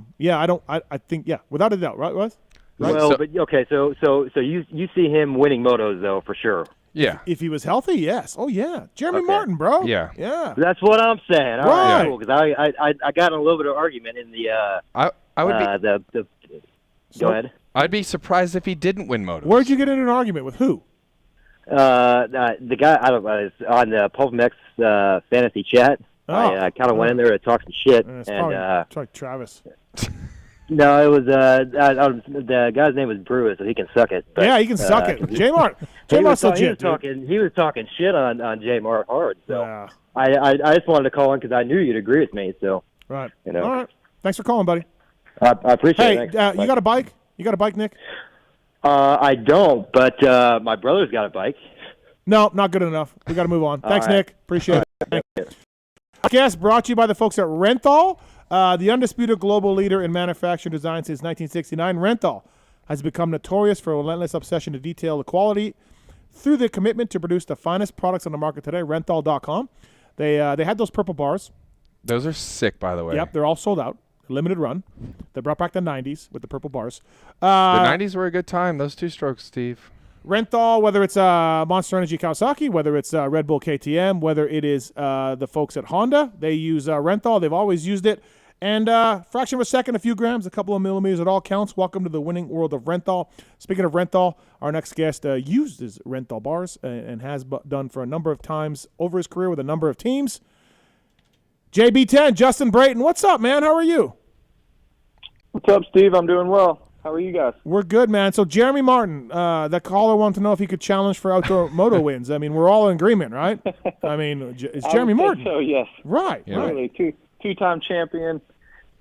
A: think, without a doubt. Right, Wes? Right?
K: Well, so you see him winning motos, though, for sure.
B: Yeah.
A: If he was healthy, yes. Oh, yeah. Jeremy Martin, bro.
B: Yeah.
A: Yeah.
K: That's what I'm saying. All
A: right.
K: Cool, because I got in a little bit of argument in the
B: I would be
K: go ahead.
B: I'd be surprised if he didn't win motos.
A: Where'd you get in an argument with who?
K: The guy on the PulpMX fantasy chat. I kind of went in there to talk some shit,
A: It's probably Travis.
K: No, it was the guy's name was Brewis, so he can suck it. But,
A: yeah, he can suck it. J-Mart.
K: He
A: was
K: talking shit on J-Mart hard. So I just wanted to call in because I knew you'd agree with me. So
A: right.
K: You know.
A: All right. Thanks for calling, buddy.
K: I appreciate it.
A: Hey, you got a bike? You got a bike, Nick?
K: I don't, but my brother's got a bike.
A: No, not good enough. We got to move on. Thanks,
K: right.
A: Nick. Appreciate it. Podcast brought to you by the folks at Renthal, the undisputed global leader in manufacturing design since 1969. Renthal has become notorious for a relentless obsession to detail the quality through their commitment to produce the finest products on the market today. Renthal.com. They had those purple bars.
B: Those are sick, by the way.
A: Yep, they're all sold out. Limited run. They brought back the 90s with the purple bars.
B: The 90s were a good time. Those two-strokes, Steve.
A: Renthal, whether it's Monster Energy Kawasaki, whether it's Red Bull KTM, whether it is the folks at Honda, they use Renthal. They've always used it. And fraction of a second, a few grams, a couple of millimeters, it all counts. Welcome to the winning world of Renthal. Speaking of Renthal, our next guest uses Renthal bars and has done for a number of times over his career with a number of teams. JB10, Justin Brayton, what's up, man? How are you?
L: What's up, Steve? I'm doing well. How are you guys?
A: We're good, man. So Jeremy Martin, that caller wanted to know if he could challenge for outdoor moto wins. I mean, we're all in agreement, right? I mean, it's Jeremy Martin.
L: So yes,
A: right,
B: yeah.
A: right.
L: Really, two-time champion.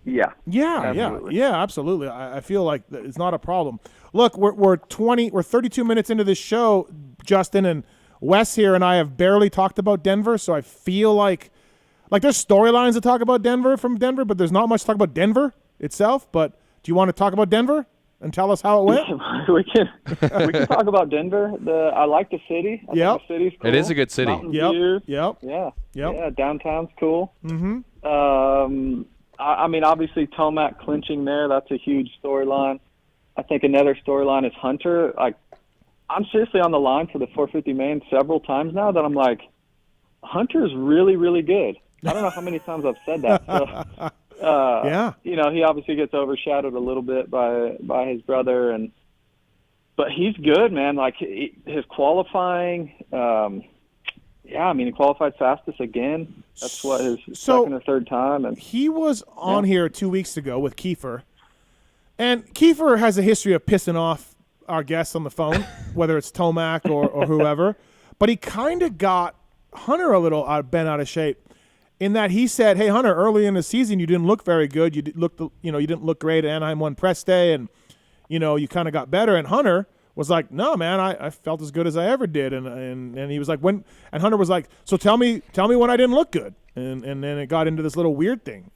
L: Yeah,
A: absolutely. I feel like it's not a problem. Look, we're 32 minutes into this show. Justin and Wes here and I have barely talked about Denver, so I feel like there's storylines to talk about from Denver, but there's not much to talk about Denver itself. But do you want to talk about Denver and tell us how it went?
L: we can talk about Denver. I like the city. I think the city's cool.
B: It is a good city.
L: Views. Yeah, downtown's cool.
A: Mm-hmm.
L: I mean, obviously Tomac clinching there. That's a huge storyline. I think another storyline is Hunter. I'm seriously on the line for the 450 main several times now that I'm like, Hunter's really, really good. I don't know how many times I've said that. So, you know, he obviously gets overshadowed a little bit by his brother, but he's good, man. Like his qualifying, I mean, he qualified fastest again. That's what his second or third time. And
A: he was on here 2 weeks ago with Kiefer, and Kiefer has a history of pissing off our guests on the phone, whether it's Tomac or whoever. But he kind of got Hunter a little bent out of shape. In that he said, "Hey Hunter, early in the season you didn't look very good. You didn't look great at Anaheim 1 press day, and you kind of got better." And Hunter was like, "No, man, I felt as good as I ever did." And he was like, "When?" And Hunter was like, "So tell me when I didn't look good." And then it got into this little weird thing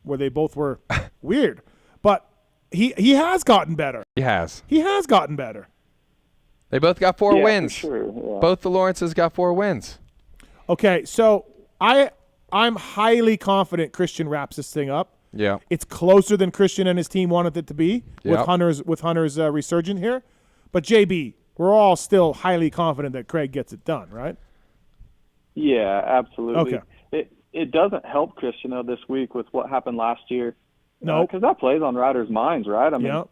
A: where they both were weird. But he has gotten better. He has gotten better.
B: They both got 4 wins.
L: For sure, yeah.
B: Both the Lawrences got 4 wins.
A: Okay, so I'm highly confident Christian wraps this thing up.
B: Yeah.
A: It's closer than Christian and his team wanted it to be with Hunter's resurgence here. But JB, we're all still highly confident that Craig gets it done, right?
L: Yeah, absolutely.
A: Okay.
L: It doesn't help Christian though this week with what happened last year.
A: No,
L: because that plays on riders' minds, right? I mean,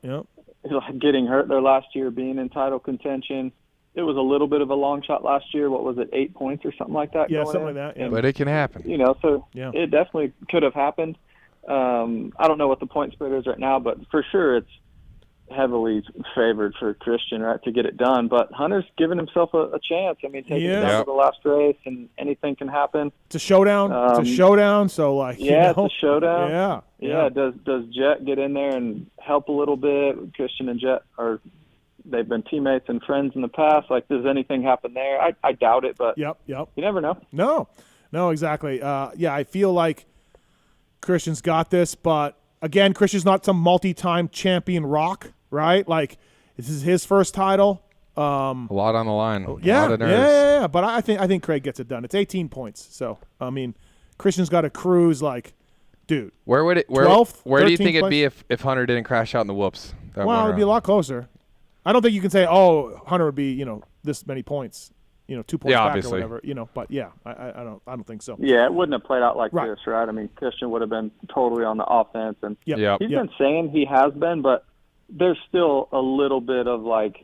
L: getting hurt there last year, being in title contention. It was a little bit of a long shot last year. What was it, 8 points or something like that?
A: Yeah, something like that. Yeah.
B: But it can happen.
L: So it definitely could have happened. I don't know what the point spread is right now, but for sure it's heavily favored for Christian, right, to get it done. But Hunter's given himself a chance. I mean, taking it down to the last race, and anything can happen.
A: It's a showdown.
L: So
A: it's
L: a showdown.
A: Yeah.
L: Does Jet get in there and help a little bit? Christian and Jet they've been teammates and friends in the past. Like, does anything happen there? I doubt it, but
A: you
L: never know.
A: No, exactly. I feel like Christian's got this, but again, Christian's not some multi-time champion rock, right? Like, this is his first title.
B: A lot on the line. A lot of nerves.
A: Yeah. But I think Craig gets it done. It's 18 points. So, I mean, Christian's got a cruise like, dude.
B: Where do you think it'd be if Hunter didn't crash out in the whoops?
A: It'd be a lot closer. I don't think you can say, oh, Hunter would be, this many points, 2 points back
B: obviously.
A: or whatever, but I don't think so.
L: Yeah, it wouldn't have played out like this, right? I mean, Christian would have been totally on the offense, and he's been saying he has been, but there's still a little bit of like,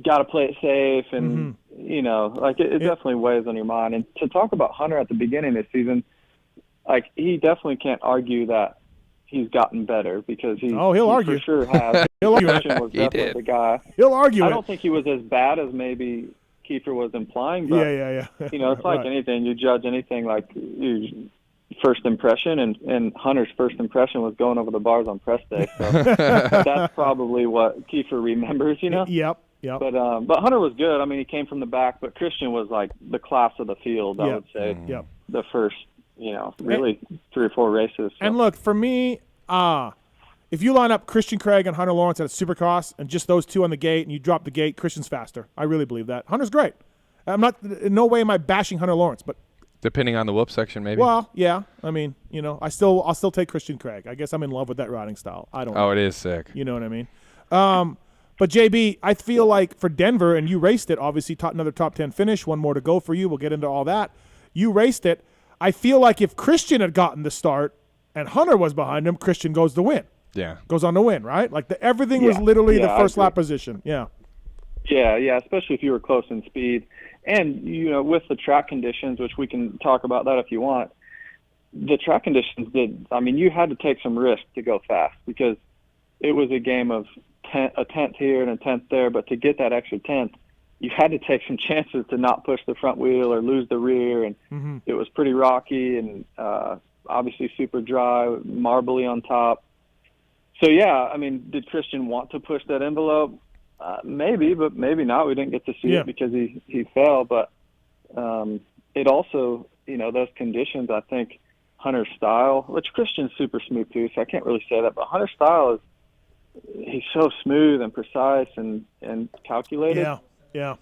L: got to play it safe, and it definitely weighs on your mind. And to talk about Hunter at the beginning of the season, like he definitely can't argue that he's gotten better because he
A: he'll argue.
L: for sure has.
A: He'll argue.
L: Christian was definitely the guy.
A: He'll argue.
L: I don't think he was as bad as maybe Kiefer was implying, but
A: yeah.
L: You know, it's like
A: Right.
L: anything. You judge anything like you first impression, and Hunter's first impression was going over the bars on press day. So that's probably what Kiefer remembers, you know.
A: Yep.
L: But Hunter was good. I mean, he came from the back, but Christian was like the class of the field. I would say.
A: Yep.
L: The first, really 3 or 4 races. So.
A: And look, for me, if you line up Christian Craig and Hunter Lawrence at a Supercross and just those two on the gate and you drop the gate, Christian's faster. I really believe that. Hunter's great. I'm not in no way am I bashing Hunter Lawrence, but
B: depending on the whoop section, maybe.
A: Well, yeah. I mean, I'll still take Christian Craig. I guess I'm in love with that riding style. I don't.
B: Oh, it is sick.
A: You know what I mean? But JB, I feel like for Denver, and you raced it. Obviously, another top 10 finish. One more to go for you. We'll get into all that. You raced it. I feel like if Christian had gotten the start and Hunter was behind him, Christian goes to win.
B: Yeah.
A: Goes on to win, right? Like everything was literally the first lap position. Yeah.
L: Yeah, especially if you were close in speed. And, with the track conditions, which we can talk about that if you want, the track conditions you had to take some risk to go fast because it was a game of a tenth here and a tenth there, but to get that extra tenth, you had to take some chances to not push the front wheel or lose the rear, and it was pretty rocky and obviously super dry, marbly on top. So, did Christian want to push that envelope? Maybe, but maybe not. We didn't get to see it because he fell. But it also, those conditions, I think Hunter's style, which Christian's super smooth too, so I can't really say that. But Hunter's style he's so smooth and precise and calculated.
A: Yeah.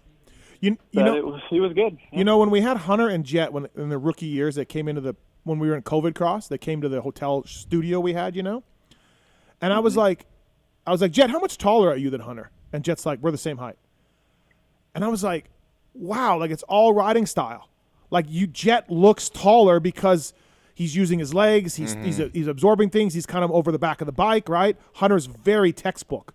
L: He was good. Yeah.
A: When we had Hunter and Jet in the rookie years, they came when we were in COVID Cross, they came to the hotel studio we had, and I was like, Jet, how much taller are you than Hunter? And Jet's like, we're the same height. And I was like, wow, like it's all riding style. Like Jet looks taller because he's using his legs, he's absorbing things, he's kind of over the back of the bike, right? Hunter's very textbook.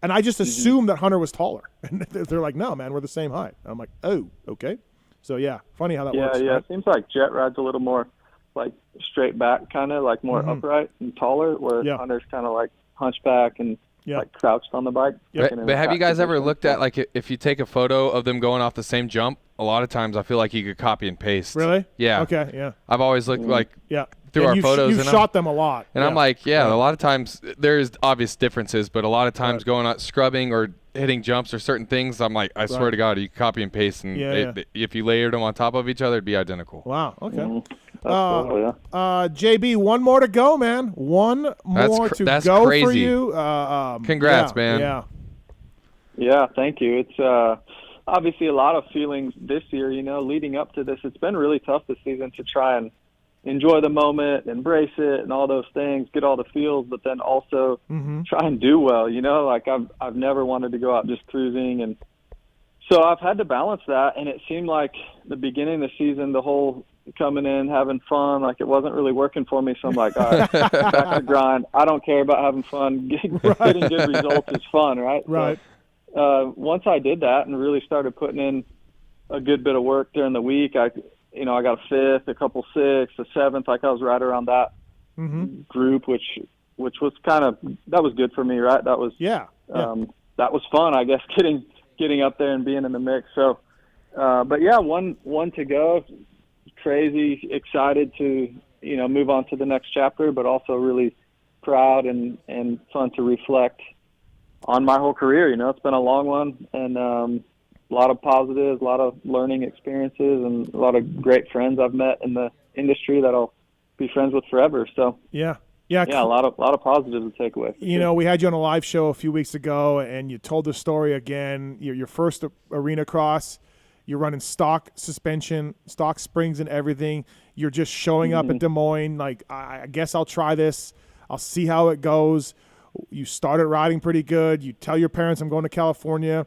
A: And I just assumed that Hunter was taller. And they're like, no, man, we're the same height. And I'm like, oh, okay. So, yeah, funny how that works.
L: Yeah,
A: right?
L: It seems like Jet rides a little more like straight back, kind of like more upright and taller, where Hunter's kind of like hunchback and like crouched on the bike.
B: But have you guys ever looked at, like, if you take a photo of them going off the same jump, a lot of times I feel like you could copy and paste.
A: Really?
B: Yeah.
A: Okay, yeah.
B: I've always looked through our photos.
A: You've shot them a lot.
B: And I'm like, a lot of times there's obvious differences, but a lot of times going out scrubbing or hitting jumps or certain things, I'm like, I swear to God, you copy and paste, and if you layered them on top of each other, it'd be identical.
A: Wow, okay.
L: Cool,
A: JB, one more to go, man. One more to go
B: crazy.
A: for you.
B: Congrats, man.
L: Yeah, thank you. It's obviously a lot of feelings this year, leading up to this. It's been really tough this season to try and enjoy the moment, embrace it, and all those things, get all the feels, but then also try and do well. Like I've never wanted to go out just cruising, and so I've had to balance that. And it seemed like the beginning of the season, the whole coming in, having fun, like it wasn't really working for me. So I'm like, all right, back to grind. I don't care about having fun. Getting good results is fun, right?
A: Right.
L: So, once I did that and really started putting in a good bit of work during the week, I got a 5th, a couple 6th, a 7th. Like I was right around that group, which was that was good for me, right? That was that was fun, I guess, getting up there and being in the mix. So, but yeah, one to go. Crazy, excited to move on to the next chapter, but also really proud and fun to reflect on my whole career. It's been a long one, and a lot of positives, a lot of learning experiences, and a lot of great friends I've met in the industry that I'll be friends with forever. So
A: yeah,
L: a lot of positives to take away.
A: We had you on a live show a few weeks ago, and you told the story again. Your first arena cross. You're running stock suspension, stock springs and everything. You're just showing up at Des Moines. Like, I guess I'll try this. I'll see how it goes. You started riding pretty good. You tell your parents I'm going to California,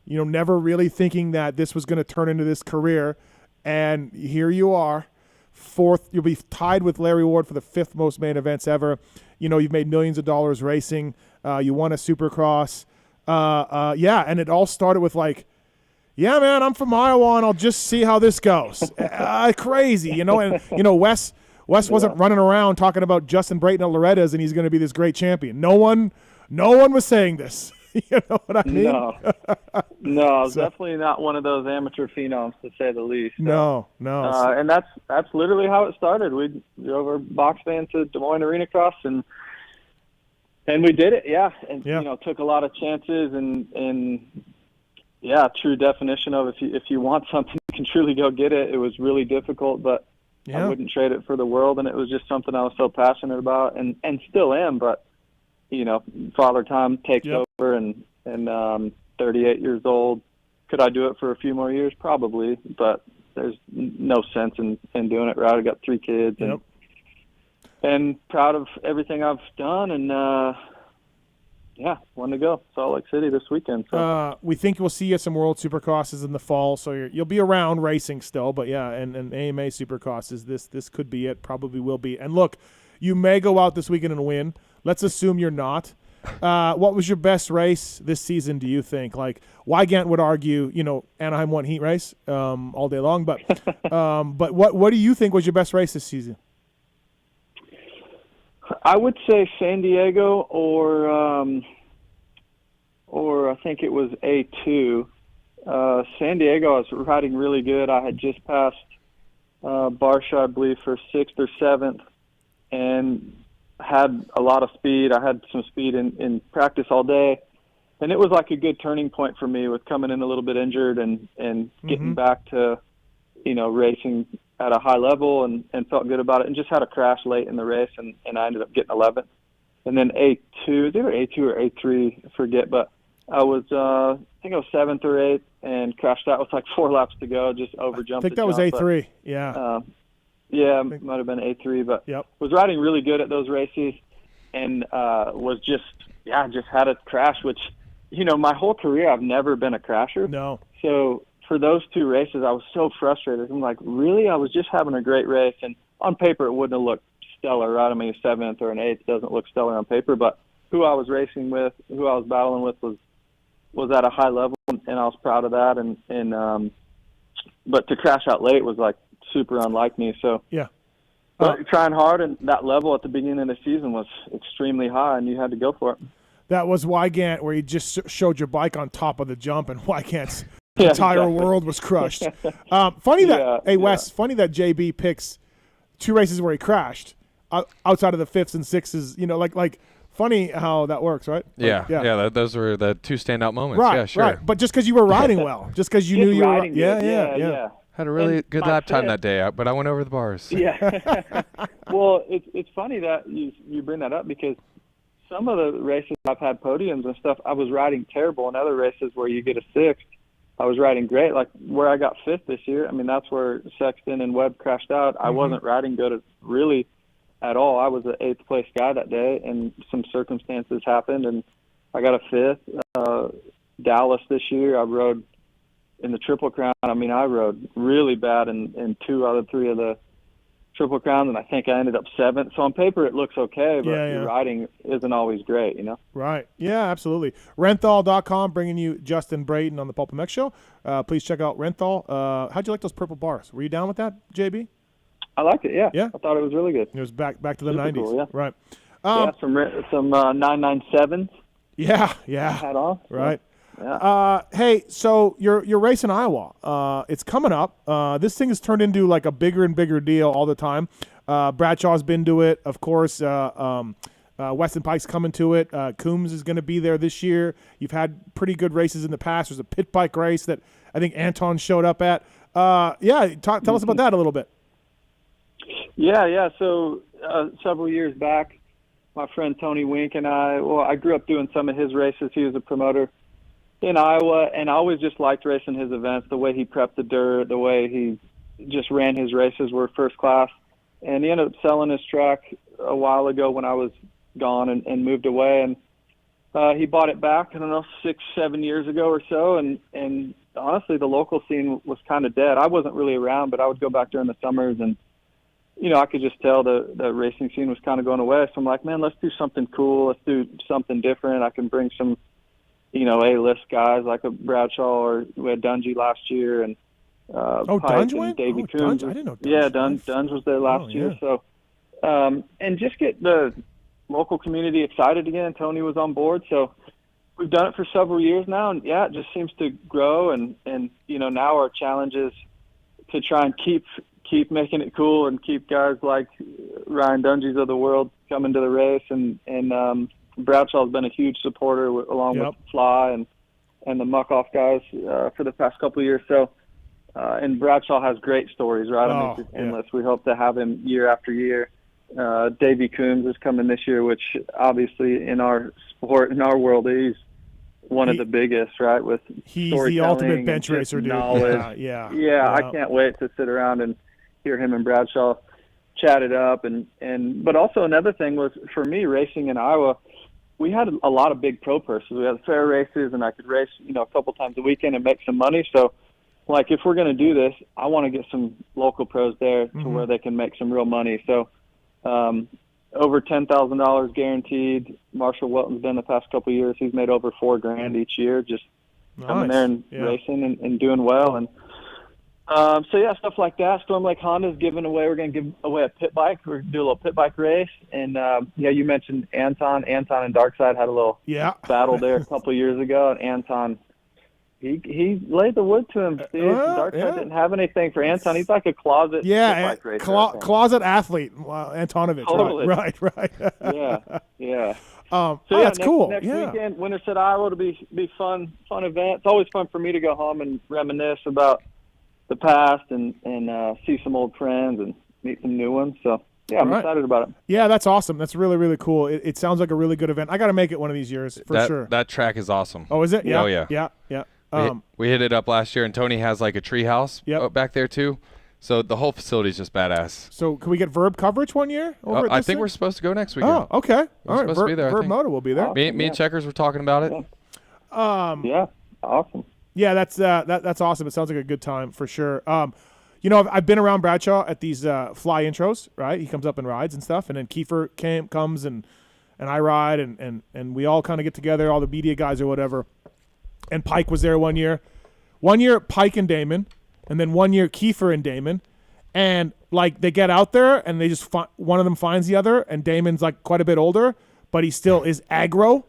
A: never really thinking that this was going to turn into this career. And here you are, 4th. You'll be tied with Larry Ward for the 5th most main events ever. You've made millions of dollars racing. You won a Supercross. And it all started with like, yeah, man, I'm from Iowa, and I'll just see how this goes. Crazy, and Wes Wes wasn't running around talking about Justin Brayton at Loretta's and he's going to be this great champion. No one was saying this. You know what I mean?
L: No, I was definitely not one of those amateur phenoms, to say the least.
A: No.
L: And that's literally how it started. We drove our box van to Des Moines Arena Cross, and we did it, and you know, took a lot of chances, and true definition of if you want something, you can truly go get it. It was really difficult, but I wouldn't trade it for the world, and it was just something I was so passionate about, and still am. But you know, Father Time takes over, and 38 years old. Could I do it for a few more years? Probably, but there's no sense in doing it right. I got 3 kids, and proud of everything I've done, and wanted to go Salt Lake City this weekend. So.
A: We think we'll see you at some World Supercrosses in the fall, so you'll be around racing still. But and AMA Supercrosses, this could be it. Probably will be. And look, you may go out this weekend and win. Let's assume you're not. What was your best race this season, do you think? Like, Wygant would argue, you know, Anaheim won heat race all day long. But what do you think was your best race this season?
L: I would say San Diego or I think it was A2. San Diego, I was riding really good. I had just passed Barsha, I believe, for 6th or 7th, and had a lot of speed. I had some speed in practice all day, and it was like a good turning point for me with coming in a little bit injured and getting back to, you know, racing at a high level, and felt good about it, and just had a crash late in the race, and I ended up getting 11th. And then A2, it was either A2 or A3, I forget, but I was, I think I was 7th or 8th and crashed out with like 4 laps to go, just overjumped.
A: I think that was A3,
L: it might have been A3, but was riding really good at those races, and was just had a crash, which, you know, my whole career I've never been a crasher.
A: No.
L: So for those 2 races, I was so frustrated. I'm like, really? I was just having a great race, and on paper it wouldn't have looked stellar, right? I mean, a 7th or an 8th doesn't look stellar on paper, but who I was racing with, who I was battling with was at a high level, and I was proud of that. And but to crash out late was like super unlike me. So but trying hard, and that level at the beginning of the season was extremely high, and you had to go for it.
A: That was Wygant, where you just showed your bike on top of the jump, and Wygant's entire world was crushed. Funny that Wes, funny that JB picks 2 races where he crashed outside of the 5th and 6s. You know, like funny how that works, right?
B: Those were the 2 standout moments.
A: Right,
B: yeah, sure.
A: Right. But just because you were riding well, just because you knew you were, yeah.
B: Had a really good lap time that day, but I went over the bars.
L: Yeah. Well, it's funny that you bring that up, because some of the races I've had podiums and stuff, I was riding terrible. In other races where you get a 6th, I was riding great. Like where I got 5th this year, I mean, that's where Sexton and Webb crashed out. I wasn't riding good really at all. I was an 8th place guy that day, and some circumstances happened, and I got a 5th. Dallas this year, I rode in the Triple Crown. I mean, I rode really bad in 2 out of 3 of the Triple Crown, and I think I ended up 7th. So on paper, it looks okay, but your riding isn't always great, you know?
A: Right. Yeah, absolutely. Renthal.com bringing you Justin Brayton on the PulpMX show. Please check out Renthal. How'd you like those purple bars? Were you down with that, JB?
L: I liked it, yeah. I thought it was really good.
A: It was back to the
L: Super
A: 90s.
L: cool,
A: Right.
L: Some 997s.
A: Yeah.
L: Had on.
A: Right. Yeah. Hey, so you're racing Iowa. It's coming up. This thing has turned into like a bigger and bigger deal all the time. Bradshaw's been to it, of course. Weston Pike's coming to it. Coombs is going to be there this year. You've had pretty good races in the past. There's a pit bike race that I think Anton showed up at. Tell us about that a little bit.
L: Yeah. So several years back, my friend Tony Wink and I grew up doing some of his races. He was a promoter in Iowa, and I always just liked racing his events, the way he prepped the dirt, the way he just ran his races were first class. And he ended up selling his track a while ago when I was gone and moved away. And he bought it back, I don't know, 6-7 years ago or so. And honestly, the local scene was kind of dead. I wasn't really around, but I would go back during the summers, and, you know, I could just tell the racing scene was kind of going away. So I'm like, man, let's do something cool. Let's do something different. I can bring some, you know, A-list guys like a Bradshaw, or we had Dungy last year, and Pike
A: Dunge
L: and
A: went?
L: Davey
A: Oh,
L: Coombs.
A: Dunge, I didn't know Dunge.
L: Yeah, Dunge was there last year. So and just get the local community excited again. Tony was on board, so we've done it for several years now, and yeah, it just seems to grow. And now our challenge is to try and keep making it cool and keep guys like Ryan Dungy's of the world coming to the race. And Bradshaw's been a huge supporter along with Fly and the Muck Off guys for the past couple of years. So, and Bradshaw has great stories, right? I mean, it's endless. We hope to have him year after year. Davey Coombs is coming this year, which obviously in our sport, in our world, he's one of the biggest, right?
A: He's the ultimate bench racer, dude.
L: Yeah. I can't wait to sit around and hear him and Bradshaw chat it up. But also another thing was, for me, racing in Iowa, we had a lot of big pro purses. We had fair races, and I could race, a couple times a weekend and make some money. So, like, if we're going to do this, I want to get some local pros there to where they can make some real money. So, over $10,000 guaranteed. Marshall Welton's been the past couple of years. He's made over $4,000 each year, just coming there and racing and doing well. And stuff like that. Storm Lake Honda's giving away. We're going to give away a pit bike. We're going to do a little pit bike race. And you mentioned Anton. Anton and Darkside had a little battle there a couple of years ago. And Anton, he laid the wood to him, Steve. Darkside didn't have anything for Anton. He's like a closet pit bike racer.
A: Closet athlete, Antonovich.
L: Totally.
A: Right.
L: Yeah.
A: That's cool.
L: Next weekend, Winterset, Iowa, will be fun event. It's always fun for me to go home and reminisce about the past and see some old friends and meet some new ones. So, yeah, I'm excited about it.
A: Yeah, that's awesome. That's really, really cool. It sounds like a really good event. I got to make it one of these years for sure.
B: That track is awesome.
A: Oh, is it? Yeah.
B: Oh, yeah.
A: Yeah.
B: We hit it up last year, and Tony has like a tree house back there too. So the whole facility is just badass.
A: So can we get Verb coverage one year?
B: I think we're supposed to go next weekend.
A: Oh, okay.
B: All right. Supposed to be there.
A: Vurbmoto will be there.
B: Me and Checkers were talking about it.
L: Awesome.
A: Yeah, that's awesome. It sounds like a good time for sure. I've been around Bradshaw at these fly intros, right? He comes up and rides and stuff, and then Kiefer comes and I ride, and we all kind of get together, all the media guys or whatever. And Pike was there one year. One year, Pike and Damon, and then one year, Kiefer and Damon. And, like, they get out there, and they just one of them finds the other, and Damon's, like, quite a bit older, but he still is aggro.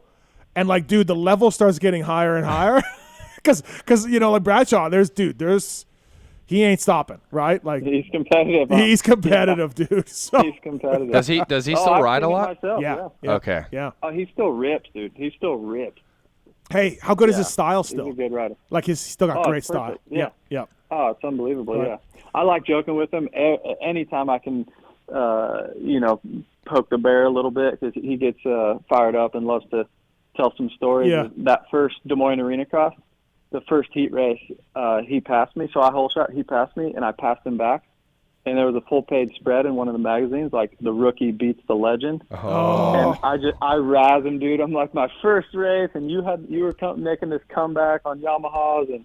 A: And, like, dude, the level starts getting higher and higher. Because like Bradshaw, he ain't stopping, right? Like,
L: he's competitive.
A: He's competitive, dude. So.
L: He's competitive.
B: Does he still ride a lot?
L: Myself,
A: yeah.
B: Okay.
A: Yeah.
L: Oh, he's still ripped, dude. He's still ripped.
A: Hey, how good is his style still?
L: He's a good rider.
A: Like, he's still got great style.
L: Yeah. Oh, it's unbelievable.
A: Right.
L: Yeah. I like joking with him anytime I can, poke the bear a little bit, because he gets fired up and loves to tell some stories.
A: Yeah.
L: That first Des Moines Arena Cross, the first heat race, he passed me. So I hole shot, he passed me, and I passed him back. And there was a full-page spread in one of the magazines, like the rookie beats the legend.
A: Oh.
L: And I razz him, dude. I'm like, my first race, and you were making this comeback on Yamahas, and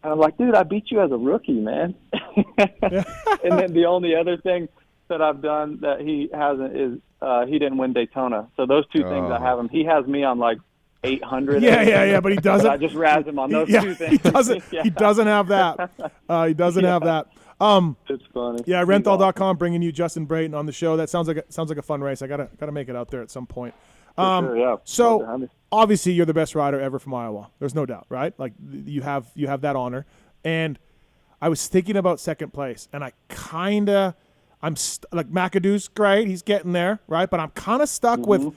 L: I'm like, dude, I beat you as a rookie, man. And then the only other thing that I've done that he hasn't is he didn't win Daytona. So those two things I have him. He has me on like 800.
A: Yeah, but he doesn't.
L: But I just razz him on those two things.
A: He doesn't. He doesn't have that. He doesn't have that.
L: It's funny.
A: Yeah, Renthal.com bringing you Justin Brayton on the show. That sounds like a fun race. I gotta make it out there at some point.
L: Sure, yeah.
A: So obviously you're the best rider ever from Iowa. There's no doubt, right? Like you have that honor. And I was thinking about second place, and like McAdoo's great. He's getting there, right? But I'm kind of stuck with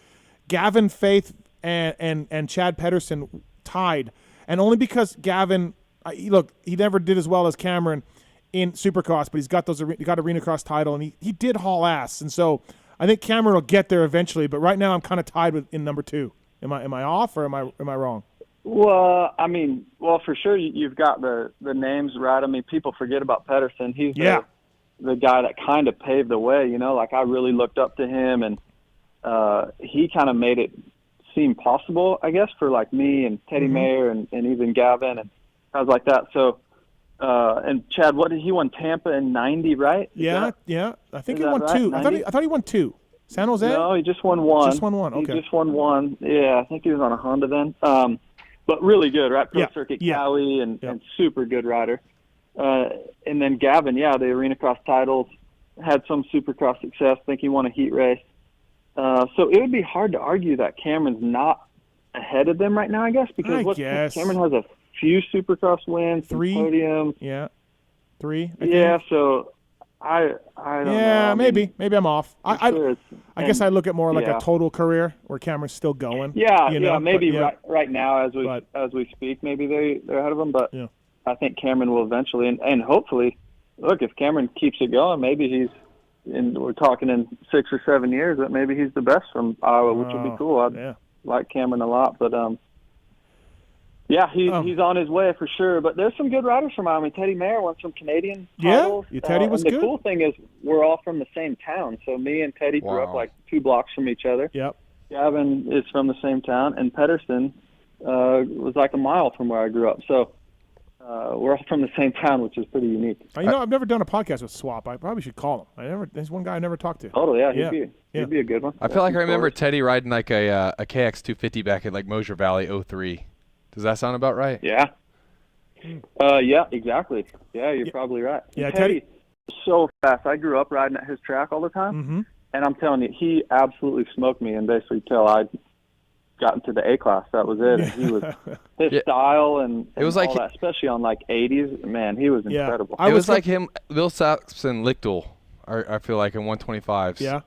A: Gavin Faith and Chad Pedersen tied, and only because Gavin, he never did as well as Cameron in Supercross, but he's got Arena Cross title, and he did haul ass, and so I think Cameron will get there eventually. But right now I'm kind of tied in number 2. Am I off, or am I wrong?
L: Well, I mean, for sure you've got the names right. I mean, people forget about Pedersen. He's the guy that kind of paved the way. Like I really looked up to him, and he kind of made it seem possible, I guess, for like me and Teddy Mayer and even Gavin and guys like that. So. And Chad, what did he won Tampa in 90, right?
A: Yeah. I think he won 2. I thought he won 2. San Jose?
L: No, he just won 1.
A: Just won 1. Okay.
L: He just won 1. Yeah, I think he was on a Honda then. But really good, right? Pro Circuit Cali and super good rider. And then Gavin, the Arena Cross titles. had some Supercross success. I think he won a heat race. So it would be hard to argue that Cameron's not ahead of them right now, I guess, because Cameron has a few Supercross wins,
A: 3
L: podiums.
A: Yeah, 3.
L: So I don't know.
A: Yeah, maybe I'm off. I guess
L: and,
A: I look at more like a total career where Cameron's still going.
L: Maybe right now as we speak, maybe they're ahead of him. But I think Cameron will eventually, and hopefully, look, if Cameron keeps it going, maybe we're talking in 6 or 7 years that maybe he's the best from Iowa, which would be cool. I like Cameron a lot, but he's on his way for sure. But there's some good riders from Iowa. Teddy Mayer won some Canadian titles.
A: Yeah, Teddy was
L: and
A: good.
L: The cool thing is we're all from the same town. So me and Teddy grew up like 2 blocks from each other.
A: Yep.
L: Gavin is from the same town, and Pedersen was like a mile from where I grew up. So we're all from the same town, which is pretty unique.
A: I've never done a podcast with Swap. I probably should call him. There's one guy I never talked to.
L: Totally, he'd be a good one.
B: I feel like I remember Teddy riding like a KX 250 back at like Mosier Valley 03. Does that sound about right?
L: Yeah. Yeah, exactly. Yeah, you're probably right.
A: Yeah,
L: Teddy so fast. I grew up riding at his track all the time, and I'm telling you, he absolutely smoked me, and basically till I got into the A class, that was it. And he was his style and
B: it was like
L: all that, especially on like 80s. Man, he was incredible.
B: It was like him, Will Saxon, Lichtel. I feel like in 125s.
A: Yeah.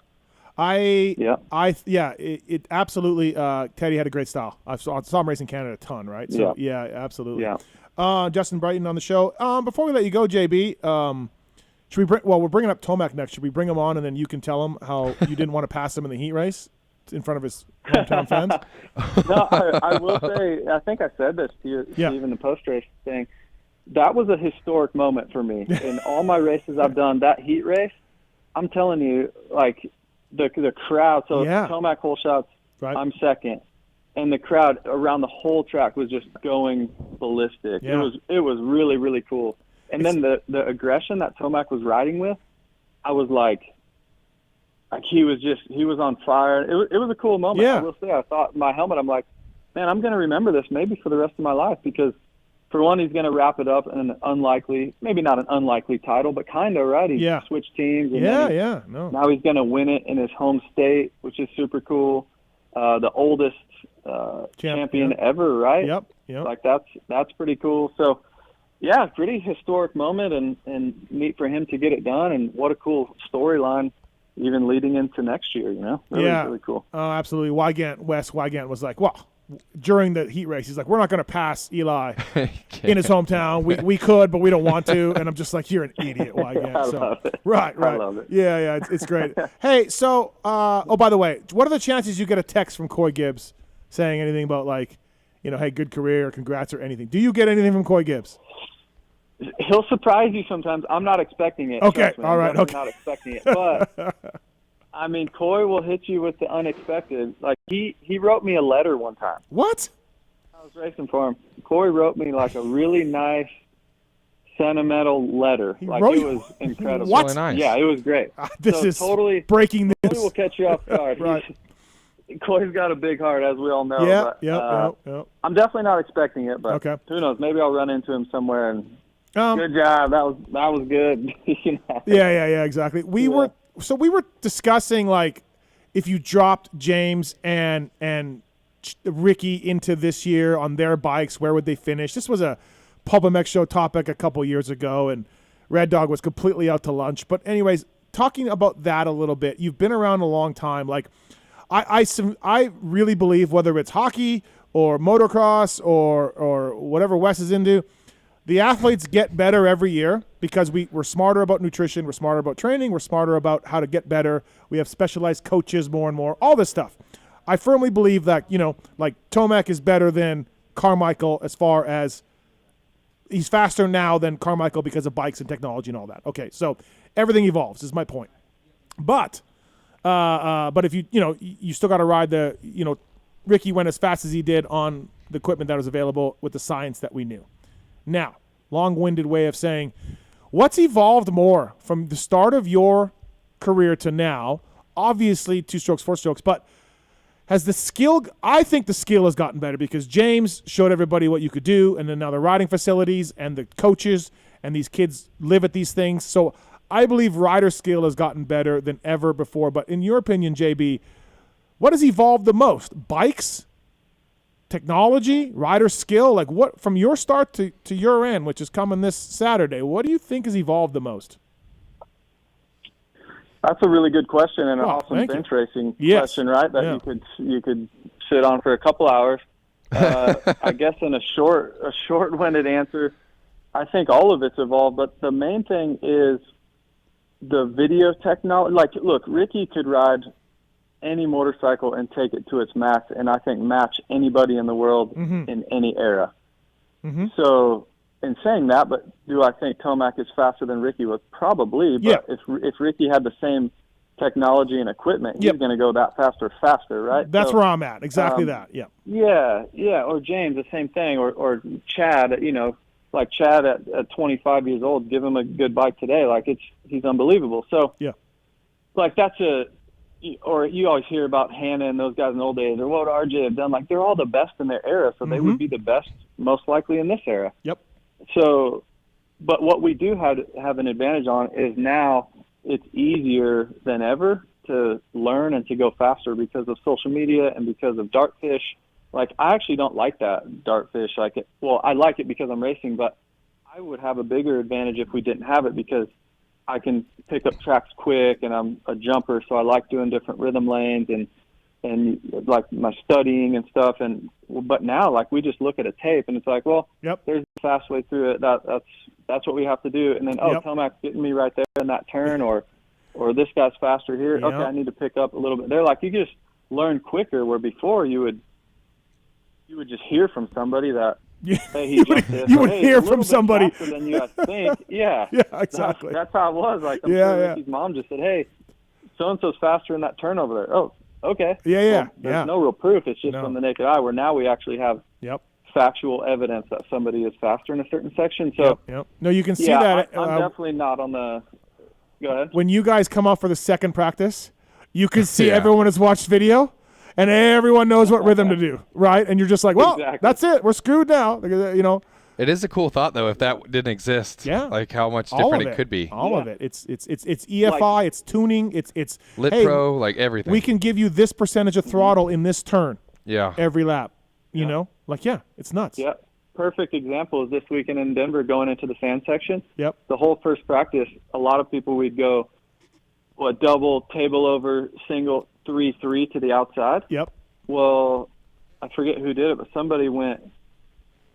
A: It absolutely. Teddy had a great style. I saw him racing Canada a ton, right? So yeah absolutely.
L: Yeah.
A: Justin Brayton on the show. Before we let you go, JB, should we bring? Well, we're bringing up Tomac next. Should we bring him on and then you can tell him how you didn't want to pass him in the heat race in front of his hometown fans?
L: No, I will say. I think I said this to you, even the post race thing. That was a historic moment for me. In all my races I've done, that heat race, I'm telling you, like. The crowd, so Tomac whole shots, I'm second, and the crowd around the whole track was just going ballistic.
A: Yeah.
L: It was really, really cool. And then the aggression that Tomac was riding with, I was like he was on fire. It was a cool moment.
A: Yeah.
L: I will say, I thought my helmet, I'm like, man, I'm going to remember this maybe for the rest of my life, because for one, he's going to wrap it up in an unlikely, maybe not an unlikely title, but kind of, right? He switched teams. And now he's going to win it in his home state, which is super cool. The oldest champion ever, right?
A: Yep.
L: Like that's pretty cool. So, yeah, pretty historic moment and neat for him to get it done. And what a cool storyline even leading into next year, really cool.
A: Absolutely. Wes Wygant was like, well, during the heat race, he's like, we're not going to pass Eli in his hometown. We could, but we don't want to. And I'm just like, you're an idiot, Wygant.
L: I love it.
A: Right.
L: I love it.
A: Yeah, it's great. Hey, so, by the way, what are the chances you get a text from Coy Gibbs saying anything about like, hey, good career, or congrats, or anything? Do you get anything from Coy Gibbs?
L: He'll surprise you sometimes. I'm not expecting it.
A: Okay, all right. Okay.
L: I'm not expecting it, but I mean, Coy will hit you with the unexpected. Like he wrote me a letter one time.
A: What?
L: I was racing for him. Coy wrote me like a really nice, sentimental letter. It was incredible.
A: What?
B: Really nice.
L: Yeah, it was great.
A: This is
L: totally
A: breaking news.
L: Coy will catch you off guard.
A: Right.
L: Coy's got a big heart, as we all know.
A: Yeah.
L: I'm definitely not expecting it, but
A: okay.
L: Who knows? Maybe I'll run into him somewhere and. Good job. That was good.
A: Yeah, exactly. We were discussing like if you dropped James and Ricky into this year on their bikes, where would they finish? This was a PulpMX show topic a couple years ago, and Red Dog was completely out to lunch. But anyways, talking about that a little bit, you've been around a long time. Like I really believe, whether it's hockey or motocross or whatever Wes is into, the athletes get better every year because we're smarter about nutrition, we're smarter about training, we're smarter about how to get better. We have specialized coaches more and more, all this stuff. I firmly believe that, like Tomac is better than Carmichael as far as he's faster now than Carmichael because of bikes and technology and all that. Okay, so everything evolves is my point. But if you still got to ride Ricky went as fast as he did on the equipment that was available with the science that we knew. Now, long-winded way of saying, what's evolved more from the start of your career to now? Obviously, 2 strokes, 4 strokes, but has the skill – I think the skill has gotten better because James showed everybody what you could do, and then now the riding facilities and the coaches and these kids live at these things. So I believe rider skill has gotten better than ever before. But in your opinion, JB, what has evolved the most? Bikes, technology, rider skill? Like what from your start to your end, which is coming this Saturday, what do you think has evolved the most?
L: That's a really good question and an awesome bench racing question, right? That you could sit on for a couple hours. I guess in a short-winded answer, I think all of it's evolved, but the main thing is the video technology. Like, look, Ricky could ride any motorcycle and take it to its max, and I think match anybody in the world in any era. So, in saying that, but do I think Tomac is faster than Ricky was? Probably, but if Ricky had the same technology and equipment, he's going to go that faster, right?
A: That's where I'm at. Exactly that.
L: Yeah. Or James, the same thing. Or Chad, like Chad at 25 years old, give him a good bike today. Like he's unbelievable. So like or you always hear about Hannah and those guys in the old days, or what would RJ have done? Like they're all the best in their era, so they would be the best most likely in this era. So, but what we do have an advantage on is now it's easier than ever to learn and to go faster because of social media and because of Dartfish. Like, I actually don't like that Dartfish. I like it because I'm racing, but I would have a bigger advantage if we didn't have it because I can pick up tracks quick and I'm a jumper, so I like doing different rhythm lanes and like my studying and stuff. But now, like, we just look at a tape and it's like, well, there's a fast way through it. That's what we have to do. And then, Tomac's getting me right there in that turn, or this guy's faster here. Okay, I need to pick up a little bit. They're like, you just learn quicker, where before you would just hear from somebody that, hey, he jumped this.
A: You would hear from somebody.
L: Faster than you, I think. Yeah.
A: Exactly.
L: That's how it was. Like, I'm sure Ricky's mom just said, hey, so-and-so's faster in that turn over there. Oh, okay. Well, there's no real proof. It's just from the naked eye, where now we actually have factual evidence that somebody is faster in a certain section. So,
A: no, you can see that.
L: I'm definitely not on the – go ahead.
A: When you guys come up for the second practice, you can see everyone has watched video, and everyone knows what rhythm to do, right? And you're just like, well, that's it. We're screwed now.
B: It is a cool thought, though, if that didn't exist. Like how much different it could be.
A: All of it. It's EFI, it's tuning, it's
B: Lit Pro, like everything.
A: We can give you this percentage of throttle in this turn. Every lap. You know? Like, it's nuts.
L: Perfect example is this weekend in Denver going into the sand section.
A: The
L: whole first practice, a lot of people would go double, table over, single, 3-3 to the outside. Well, I forget who did it, but somebody went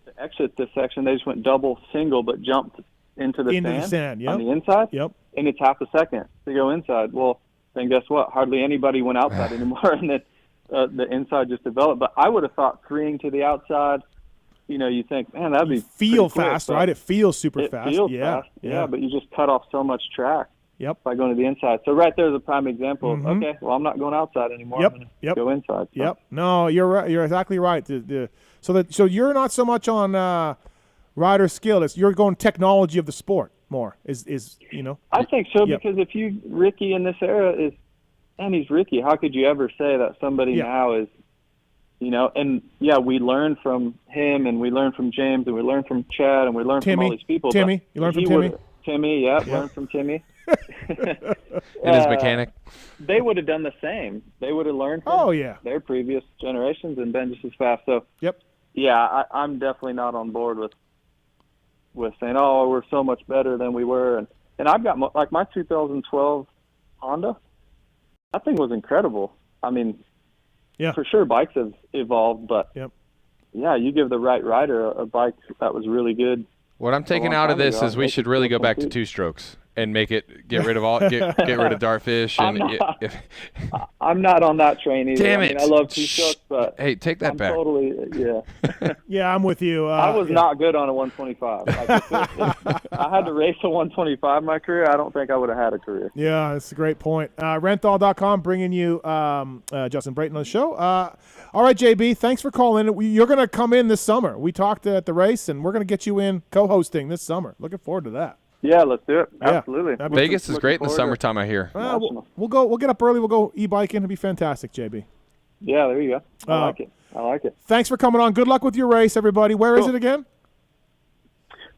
L: to exit this section. They just went double, single, but jumped into the sand on the inside. And it's half a second to go inside. Well, then guess what? Hardly anybody went outside anymore, and then the inside just developed. But I would have thought freeing to the outside, you think, man, that'd be
A: feel fast, quick, right? It feels super fast.
L: Feels fast. But you just cut off so much track. By going to the inside. So right there's a prime example of, okay, well, I'm not going outside anymore. I'm going to go inside. So.
A: No, you're right. You're exactly right. So you're not so much on rider skill. You're going technology of the sport more.
L: I think so because if Ricky in this era he's Ricky. How could you ever say that somebody now is, and we learn from him and we learn from James and we learn from Chad and we learn from all these people.
A: You learn from Timmy.
L: Timmy, learn from Timmy.
B: And his mechanic.
L: They would have done the same. They would have learned from their previous generations and been just as fast. So, I'm definitely not on board with saying, oh, we're so much better than we were. And I've got, my 2012 Honda, that thing was incredible. I mean, for sure bikes have evolved, but, you give the right rider a bike that was really good.
B: What I'm taking out of this is we should really go back to two-strokes and get rid of Dartfish.
L: I'm not on that train either.
B: Damn it!
L: I love two-strokes, but
B: hey, take that back.
L: Totally,
A: I'm with you.
L: I was not good on a 125. I had to race a 125 in my career. I don't think I would have had a career.
A: Yeah, that's a great point. Rentall.com bringing you Justin Brayton on the show. All right, JB, thanks for calling in. You're going to come in this summer. We talked at the race, and we're going to get you in co-hosting this summer. Looking forward to that.
L: Yeah, let's do it. Absolutely.
B: Vegas is great in the summertime, I hear.
A: We'll get up early. We'll go e-biking. It'll be fantastic, JB.
L: Yeah, there you go. I like it.
A: Thanks for coming on. Good luck with your race, everybody. Where is it again?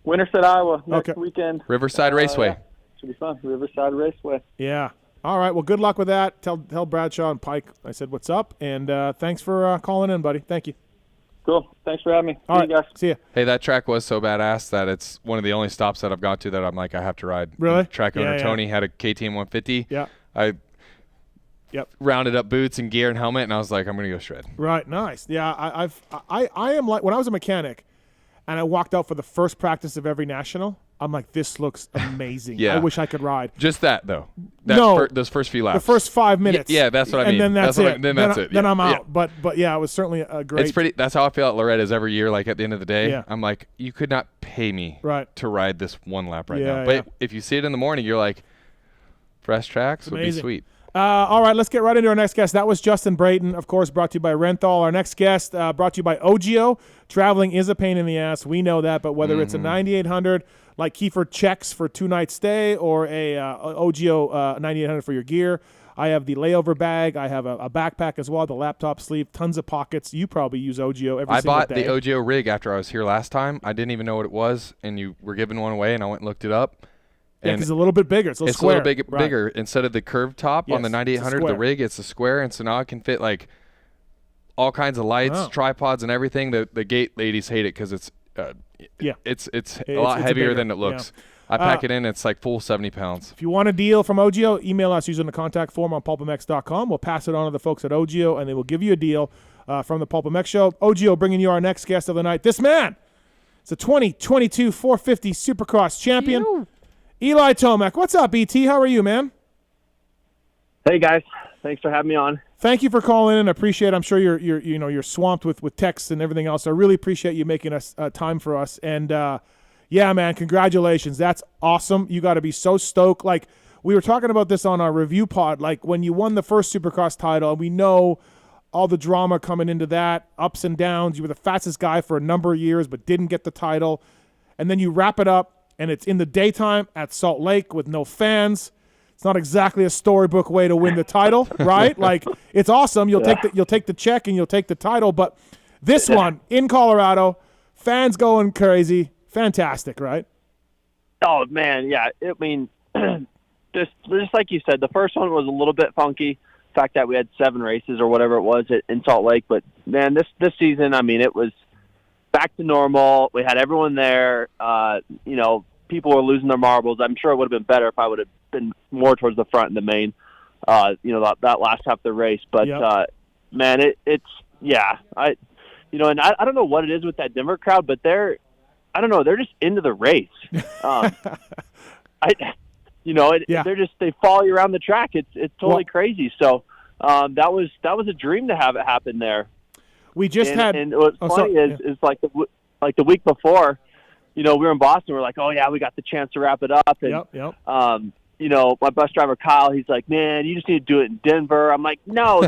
L: Winterset, Iowa, next weekend.
B: Riverside Raceway.
L: Should be fun. Riverside Raceway.
A: Yeah. All right. Well, good luck with that. Tell Bradshaw and Pike I said what's up, and thanks for calling in, buddy. Thank you.
L: Cool. Thanks for having me.
A: All right,
L: you guys.
A: See ya.
B: Hey, that track was so badass that it's one of the only stops that I've got to that I'm like, I have to ride.
A: Really?
B: Track owner Tony had a KTM 150.
A: Yeah.
B: I rounded up boots and gear and helmet, and I was like, I'm gonna go shred.
A: Right. Nice. Yeah. I am like when I was a mechanic, and I walked out for the first practice of every national. I'm like, this looks amazing.
B: Yeah.
A: I wish I could ride.
B: Just that though. Those first few laps.
A: The first 5 minutes.
B: Yeah, that's what I mean.
A: And then that's it.
B: That's it.
A: Then
B: Yeah.
A: I'm out.
B: Yeah.
A: But yeah, it was certainly a great.
B: It's pretty. That's how I feel at Loretta's every year. Like at the end of the day,
A: Yeah.
B: I'm like, you could not pay me
A: to
B: ride this one lap right
A: Yeah,
B: now. But
A: yeah.
B: if you see it in the morning, you're like, fresh tracks would be
A: amazing.
B: sweet.
A: All right, let's get right into our next guest. That was Justin Brayton, of course, brought to you by Renthal. Our next guest brought to you by OGIO. Traveling is a pain in the ass. We know that, but whether it's a 9800 like Kiefer checks for 2-night stay or a OGIO 9800 for your gear, I have the layover bag. I have a backpack as well, the laptop sleeve, tons of pockets. You probably use OGIO every single day.
B: I bought the OGIO rig after I was here last time. I didn't even know what it was, and you were giving one away, and I went and looked it up.
A: Yeah, because it's a little bit bigger. It's a
B: little bigger. Instead of the curved top on the
A: Yes,
B: 9800, the rig, it's a square, and so now I can fit like all kinds of lights,
A: Wow.
B: tripods, and everything. The gate ladies hate it because it's a lot heavier
A: bigger.
B: than it looks.
A: Yeah.
B: I pack it in, it's like full 70 pounds.
A: If you want a deal from OGIO, email us using the contact form on PulpMX.com. We'll pass it on to the folks at OGIO, and they will give you a deal from the PulpMX show. OGIO bringing you our next guest of the night. This man is a 2022 450 Supercross champion. Eli Tomac. What's up, ET? How are you, man?
M: Hey, guys. Thanks for having me on.
A: Thank you for calling in. I appreciate it. I'm sure you're swamped with texts and everything else. I really appreciate you making us time for us. And yeah, man, congratulations. That's awesome. You got to be so stoked. Like we were talking about this on our review pod. Like when you won the first Supercross title, and we know all the drama coming into that, ups and downs. You were the fastest guy for a number of years, but didn't get the title. And then you wrap it up. And it's in the daytime at Salt Lake with no fans. It's not exactly a storybook way to win the title, right? Like it's awesome. You'll take the check and you'll take the title. But this one in Colorado, fans going crazy, fantastic, right?
M: Oh man, yeah. I mean, just like you said, the first one was a little bit funky. The fact that we had 7 races or whatever it was in Salt Lake, but man, this season, I mean, it was back to normal. We had everyone there. People were losing their marbles. I'm sure it would have been better if I would have been more towards the front in the main, that last half of the race. But, man, it's I don't know what it is with that Denver crowd, but they're just into the race. They follow you around the track. It's totally crazy. So that was a dream to have it happen there.
A: We just had,
M: and what's funny is like the week before, we were in Boston. We're like, oh yeah, we got the chance to wrap it up. And my bus driver Kyle, he's like, man, you just need to do it in Denver. I'm like, no,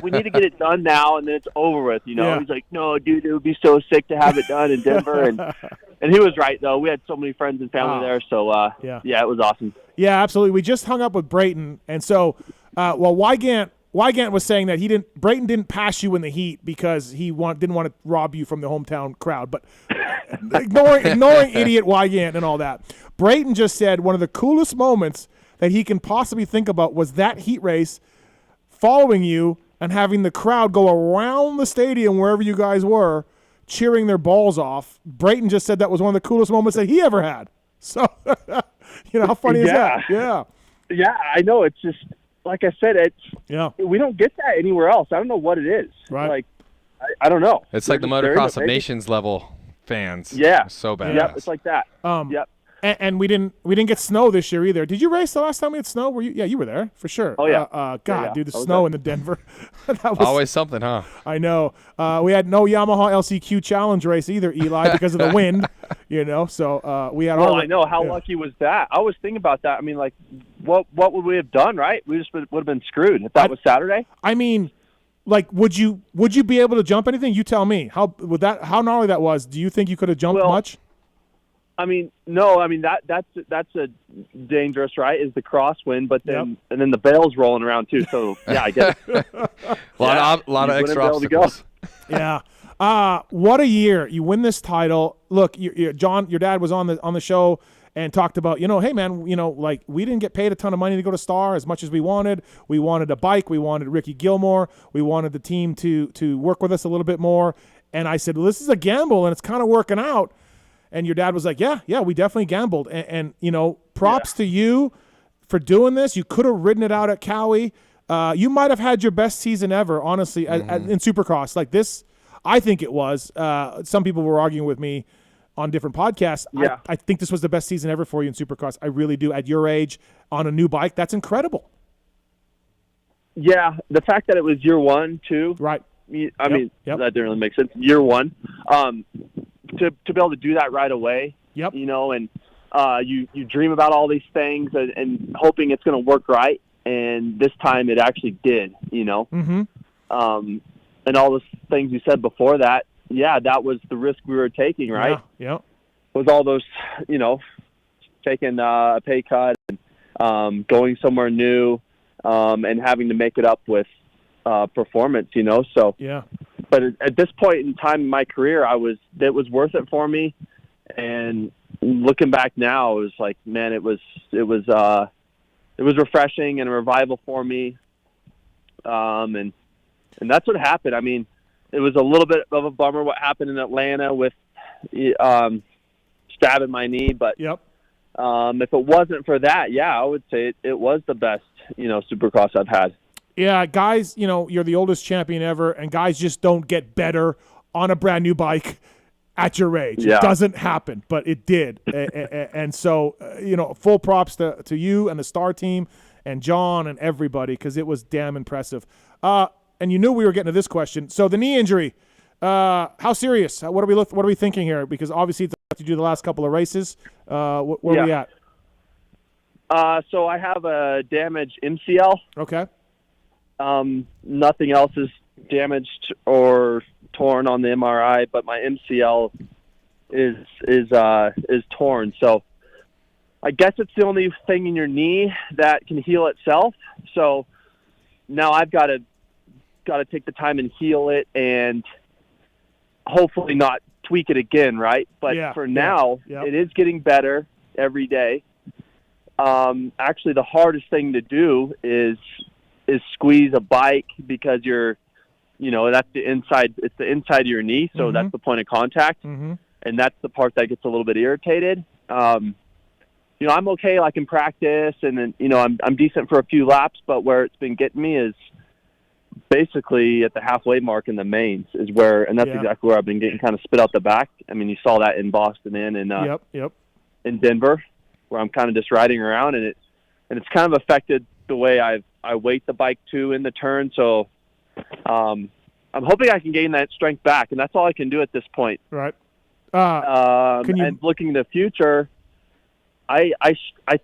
M: we need to get it done now, and then it's over with. He's like, no, dude, it would be so sick to have it done in Denver. And he was right though. We had so many friends and family there, so it was awesome.
A: Yeah, absolutely. We just hung up with Brayton, and so Wygant was saying that Brayton didn't pass you in the heat because he didn't want to rob you from the hometown crowd. But ignoring idiot Wygant and all that, Brayton just said one of the coolest moments that he can possibly think about was that heat race, following you and having the crowd go around the stadium wherever you guys were, cheering their balls off. Brayton just said that was one of the coolest moments that he ever had. So, how funny is that? Yeah.
M: Yeah, I know. It's just, like I said, we don't get that anywhere else. I don't know what it is.
A: Right.
M: Like, I don't know.
B: It's like the Motocross of Nations level fans.
M: Yeah.
B: So badass.
M: Yeah, it's like that. Yep.
A: And we didn't get snow this year either. Did you race the last time we had snow? Were you? Yeah, you were there for sure.
M: Oh yeah.
A: Dude, the snow in the Denver. That was
B: always something, huh?
A: I know. We had no Yamaha LCQ Challenge race either, Eli, because of the wind. So we had.
M: Well, I know. How lucky was that? I was thinking about that. I mean, like, what would we have done? Right? We just would have been screwed if that was Saturday.
A: I mean, like, would you be able to jump anything? You tell me. How gnarly that was? Do you think you could have jumped much?
M: I mean, no. I mean that's a dangerous, right? Is the crosswind, but then and then the bale's rolling around too. So yeah, I guess
B: a lot of extra obstacles.
A: Yeah. What a year! You win this title. Look, John, your dad was on the show, and talked about, hey, man, like we didn't get paid a ton of money to go to Star as much as we wanted. We wanted a bike. We wanted Ricky Gilmore. We wanted the team to work with us a little bit more. And I said, well, this is a gamble, and it's kind of working out. And your dad was like, yeah, we definitely gambled. And props to you for doing this. You could have ridden it out at Cowie. You might have had your best season ever, honestly, in Supercross. Like this, I think it was. Some people were arguing with me on different podcasts.
M: Yeah.
A: I think this was the best season ever for you in Supercross. I really do. At your age, on a new bike, that's incredible.
M: Yeah, the fact that it was year one, too.
A: Right.
M: I mean, that didn't really make sense. Year one. To be able to do that right away,
A: and
M: you dream about all these things and hoping it's going to work right, and this time it actually did,
A: Mm-hmm.
M: And all those things you said before that, that was the risk we were taking, right?
A: Yeah.
M: Was all those, taking a pay cut and going somewhere new and having to make it up with performance, so.
A: Yeah.
M: But at this point in time in my career, it was worth it for me. And looking back now, it was like, man, it was refreshing and a revival for me. And that's what happened. I mean, it was a little bit of a bummer what happened in Atlanta with stabbing my knee, but if it wasn't for that, I would say it was the best, Supercross I've had.
A: Yeah, guys, you're the oldest champion ever, and guys just don't get better on a brand new bike at your age.
M: Yeah.
A: It doesn't happen, but it did. And so, full props to you and the Star team and John and everybody, because it was damn impressive. And you knew we were getting to this question. So the knee injury, how serious? What are we thinking here? Because obviously it's to do the last couple of races. Where are we at?
M: So I have a damaged MCL.
A: Okay.
M: Nothing else is damaged or torn on the MRI, but my MCL is torn. So I guess it's the only thing in your knee that can heal itself. So now I've got to take the time and heal it and hopefully not tweak it again, right? But for now, it is getting better every day. Actually, the hardest thing to do is squeeze a bike because that's the inside. It's the inside of your knee, so that's the point of contact, and that's the part that gets a little bit irritated. I'm okay, like in practice, and then I'm decent for a few laps, but where it's been getting me is basically at the halfway mark in the mains is where, and that's exactly where I've been getting kind of spit out the back. I mean, you saw that in Boston and in Denver, where I'm kind of just riding around, and it's kind of affected the way I weight the bike too in the turn. So I'm hoping I can gain that strength back, and that's all I can do at this point.
A: Right.
M: And looking to the future, I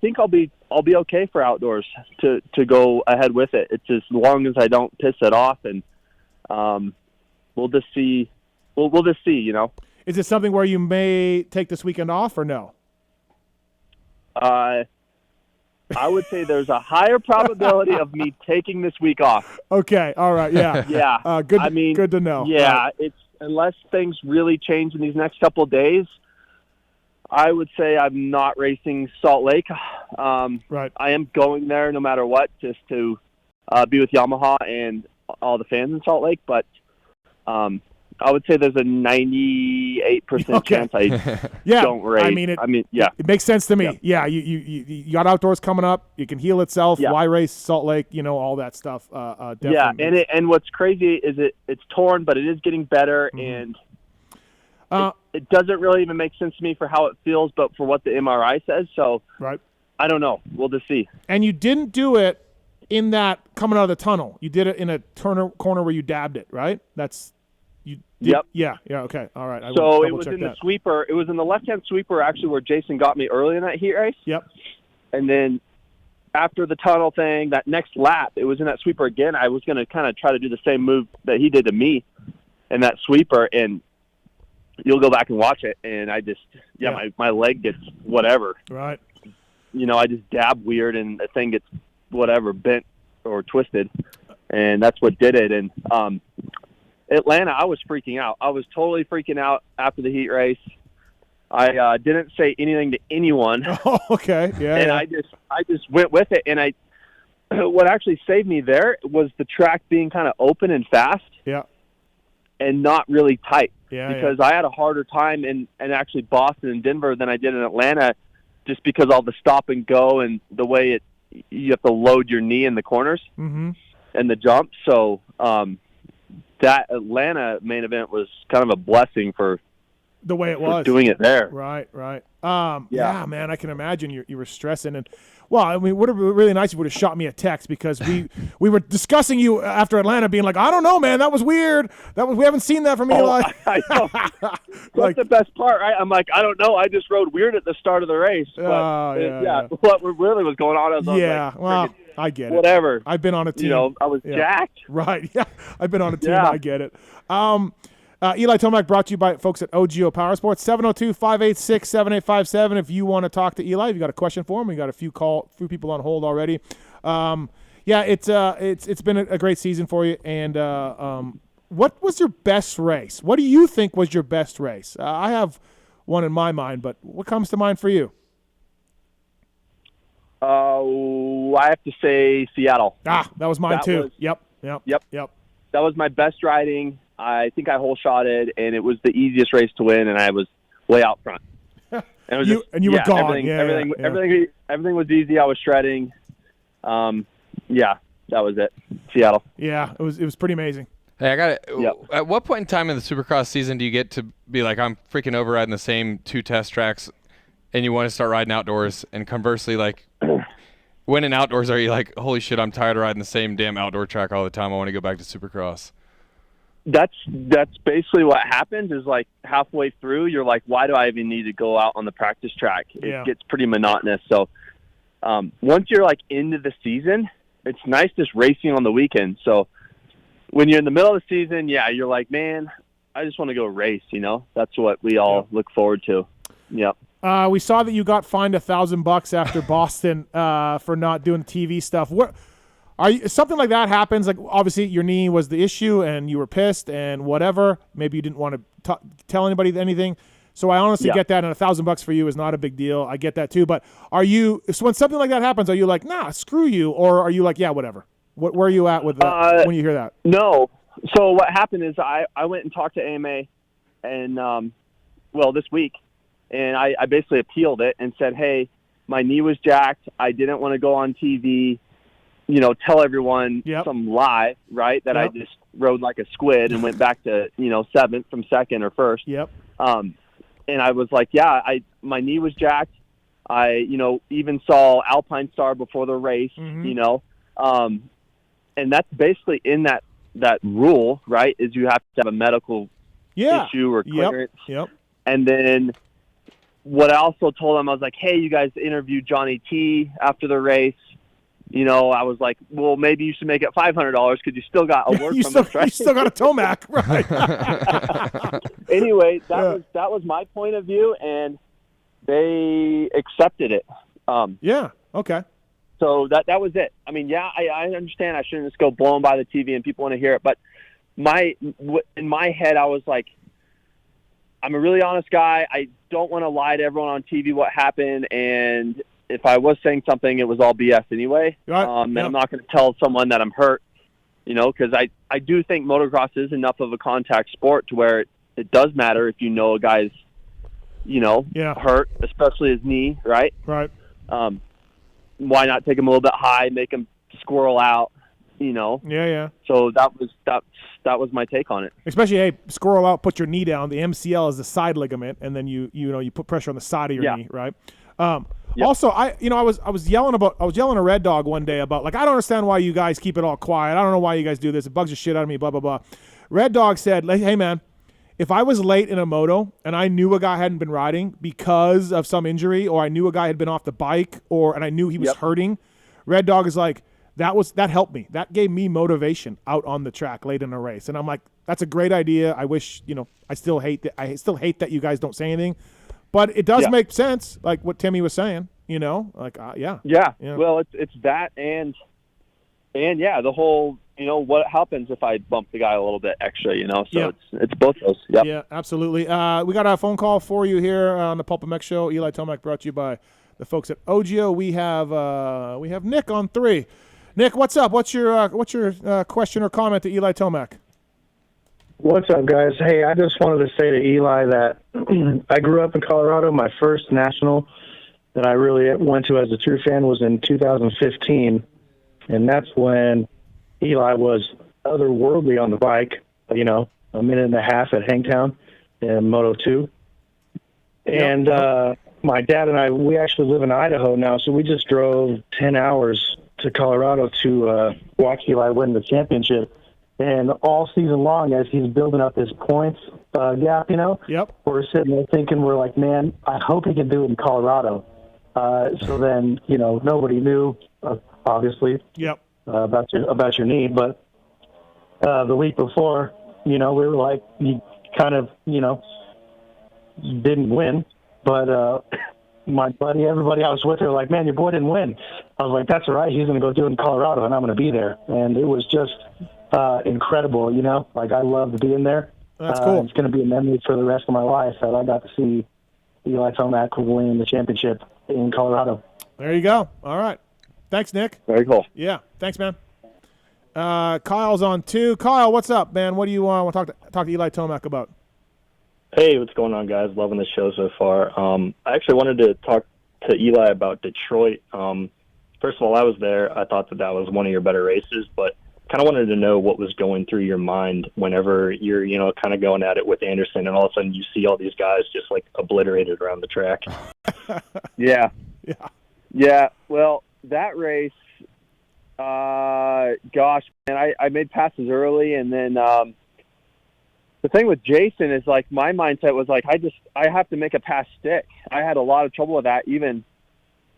M: think I'll be okay for outdoors to go ahead with it. It's as long as I don't piss it off, and we'll just see. We'll just see.
A: Is it something where you may take this weekend off or no?
M: I would say there's a higher probability of me taking this week off.
A: Okay. All right. Yeah.
M: Yeah.
A: Good. Good to know.
M: Yeah.
A: Right.
M: It's unless things really change in these next couple of days, I would say I'm not racing Salt Lake.
A: Right.
M: I am going there no matter what, just to be with Yamaha and all the fans in Salt Lake. But I would say there's a 98% chance I don't race.
A: I mean, it makes sense to me. Yeah, you got outdoors coming up. You can heal itself.
M: Yeah.
A: Why race Salt Lake? All that stuff. Definitely.
M: Yeah, and what's crazy is it's torn, but it is getting better, and it doesn't really even make sense to me for how it feels, but for what the MRI says. So
A: right.
M: I don't know. We'll just see.
A: And you didn't do it in that coming out of the tunnel. You did it in a corner where you dabbed it, right? Yep. Yeah. Okay. All right.
M: So it was in the sweeper. It was in the left-hand sweeper, actually, where Jason got me early in that heat race.
A: Yep.
M: And then after the tunnel thing, that next lap, it was in that sweeper again. I was going to kind of try to do the same move that he did to me in that sweeper, and you'll go back and watch it. And I just, my leg gets whatever.
A: Right.
M: I just dab weird, and the thing gets whatever, bent or twisted. And that's what did it. And, Atlanta, I was freaking out. I was totally freaking out after the heat race. I didn't say anything to anyone.
A: Oh, okay. Yeah.
M: And
A: yeah.
M: I just went with it. And what actually saved me there was the track being kind of open and fast.
A: Yeah.
M: And not really tight.
A: Yeah.
M: Because I had a harder time in actually Boston and Denver than I did in Atlanta, just because all the stop and go and the way you have to load your knee in the corners and the jump. So that Atlanta main event was kind of a blessing for
A: the way it was
M: doing it there.
A: Right. Yeah, man, I can imagine you were stressing. And well, I mean, it would have been really nice if you would have shot me a text, because we were discussing you after Atlanta, being like, I don't know, man, that was weird. We haven't seen that from Eli.
M: I know. That's the best part, right? I'm like, I don't know. I just rode weird at the start of the race. But what really was going on?
A: I get it.
M: Whatever.
A: I've been on a team.
M: I was jacked.
A: Right. Yeah. I've been on a team. I get it. Eli Tomac brought to you by folks at OGO Power Sports. 702-586-7857. If you want to talk to Eli, if you got a question for him, we got a few people on hold already. It's been a great season for you. And what was your best race? What do you think was your best race? I have one in my mind, but what comes to mind for you?
M: I have to say Seattle.
A: That was mine too. Yep.
M: That was my best riding. I think I hole shotted, and it was the easiest race to win, and I was way out front. And
A: you were gone.
M: Everything was easy. I was shredding. That was it. Seattle.
A: Yeah, it was pretty amazing.
B: Hey, I got it. Yep. At what point in time in the Supercross season do you get to be like, I'm freaking overriding the same 2 test tracks, and you want to start riding outdoors? And conversely, like, when in outdoors are you like, holy shit, I'm tired of riding the same damn outdoor track all the time. I want to go back to Supercross.
M: That's basically what happens. Is like halfway through, you're like, why do I even need to go out on the practice track? It gets pretty monotonous. So once you're like into the season, it's nice just racing on the weekend. So when you're in the middle of the season, you're like, man, I just want to go race. That's what we all look forward to. Yep.
A: We saw that you got fined $1,000 after Boston for not doing TV stuff. What? Something like that happens, like obviously your knee was the issue and you were pissed and whatever. Maybe you didn't want to tell anybody anything. So I honestly get that, and $1,000 for you is not a big deal. I get that too. But so when something like that happens, are you like, nah, screw you, or are you like, yeah, whatever? Where are you at with that when you hear that?
M: No. So what happened is I went and talked to AMA, and this week, and I basically appealed it and said, hey, my knee was jacked. I didn't want to go on TV. Tell everyone some lie, right? That I just rode like a squid and went back to, 7th from 2nd or 1st.
A: Yep.
M: And I was like, my knee was jacked. I, even saw Alpine Star before the race, and that's basically in that rule, right? Is you have to have a medical issue or clearance.
A: Yep.
M: And then what I also told them, I was like, hey, you guys interviewed Johnny T after the race. I was like, well, maybe you should make it $500 because you still got a word from us, right?
A: You still got a Tomac, right?
M: Anyway, that was my point of view, and they accepted it.
A: Okay.
M: So that was it. I mean, I understand I shouldn't just go blowing by the TV and people want to hear it, but in my head, I was like, I'm a really honest guy. I don't want to lie to everyone on TV what happened, and if I was saying something, it was all BS anyway. And I'm not going to tell someone that I'm hurt, because I do think motocross is enough of a contact sport to where it does matter if a guy's, hurt, especially his knee, right?
A: Right.
M: Why not take him a little bit high, make him squirrel out,
A: Yeah.
M: So that was my take on it.
A: Especially, hey, squirrel out, put your knee down. The MCL is the side ligament, and then you put pressure on the side of your knee, right? Also, I was yelling at Red Dog one day about, like, I don't understand why you guys keep it all quiet. I don't know why you guys do this. It bugs the shit out of me, blah, blah, blah. Red Dog said, hey, man, if I was late in a moto and I knew a guy hadn't been riding because of some injury, or I knew a guy had been off the bike, and I knew he was hurting, Red Dog is like, that helped me. That gave me motivation out on the track late in a race. And I'm like, that's a great idea. I wish, I still hate that you guys don't say anything. But it does make sense, like what Timmy was saying,
M: Well, it's that, and the whole, you know, what happens if I bump the guy a little bit extra, you know? So it's both those. Yep.
A: Yeah, absolutely. We got a phone call for you here on the PulpMX show. Eli Tomac brought to you by the folks at Ogio. We have Nick on 3. Nick, what's up? What's your question or comment to Eli Tomac?
N: What's up, guys? Hey, I just wanted to say to Eli that I grew up in Colorado. My first national that I really went to as a true fan was in 2015, and that's when Eli was otherworldly on the bike, you know, a minute and a half at Hangtown in Moto 2. And my dad and I, we actually live in Idaho now, so we just drove 10 hours to Colorado to watch Eli win the championship. And all season long, as he's building up his points gap, you know, we're sitting there thinking, we're like, man, I hope he can do it in Colorado. So then, you know, nobody knew, obviously, about your knee. But the week before, you know, we were like, he kind of, you know, didn't win. But my buddy, everybody I was with, were like, man, your boy didn't win. I was like, that's all right. He's going to go do it in Colorado, and I'm going to be there. And it was just incredible, you know. Like, I loved being there.
A: That's cool.
N: It's going to be a memory for the rest of my life that I got to see Eli Tomac win the championship in Colorado.
A: There you go. All right. Thanks, Nick.
M: Very cool.
A: Yeah. Thanks, man. Kyle's on 2. Kyle, what's up, man? What do you want to talk to Eli Tomac about?
O: Hey, what's going on, guys? Loving the show so far. I actually wanted to talk to Eli about Detroit. First of all, I was there. I thought that was one of your better races, but kind of wanted to know what was going through your mind whenever you're, you know, kind of going at it with Anderson, and all of a sudden you see all these guys just like obliterated around the track.
M: Yeah.
A: Yeah.
M: Well, that race, gosh, man, I made passes early, and then the thing with Jason is, like, my mindset was like, I have to make a pass stick. I had a lot of trouble with that, even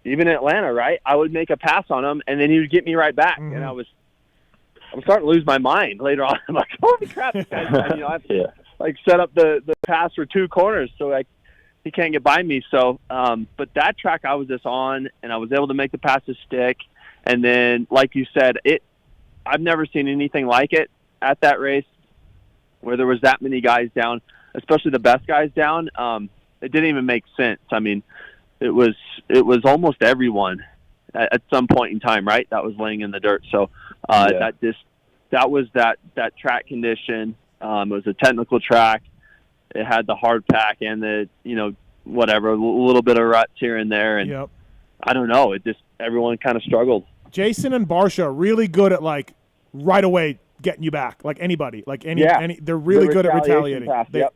M: in Atlanta, right? I would make a pass on him, and then he would get me right back, and I'm starting to lose my mind later on. I'm like, holy crap, this guy's, you know, I have to like set up the pass for 2 corners so like he can't get by me. So, but that track I was just on, and I was able to make the passes stick. And then, like you said, I've never seen anything like it at that race where there was that many guys down, especially the best guys down. It didn't even make sense. I mean, it was almost everyone at some point in time, right? That was laying in the dirt. So that was that track condition. It was a technical track. It had the hard pack and the, you know, whatever, a little bit of ruts here and there. And I don't know. It just, everyone kind of struggled.
A: Jason and Barsha are really good at, like, right away getting you back, like anybody. Like any they're really good at retaliating.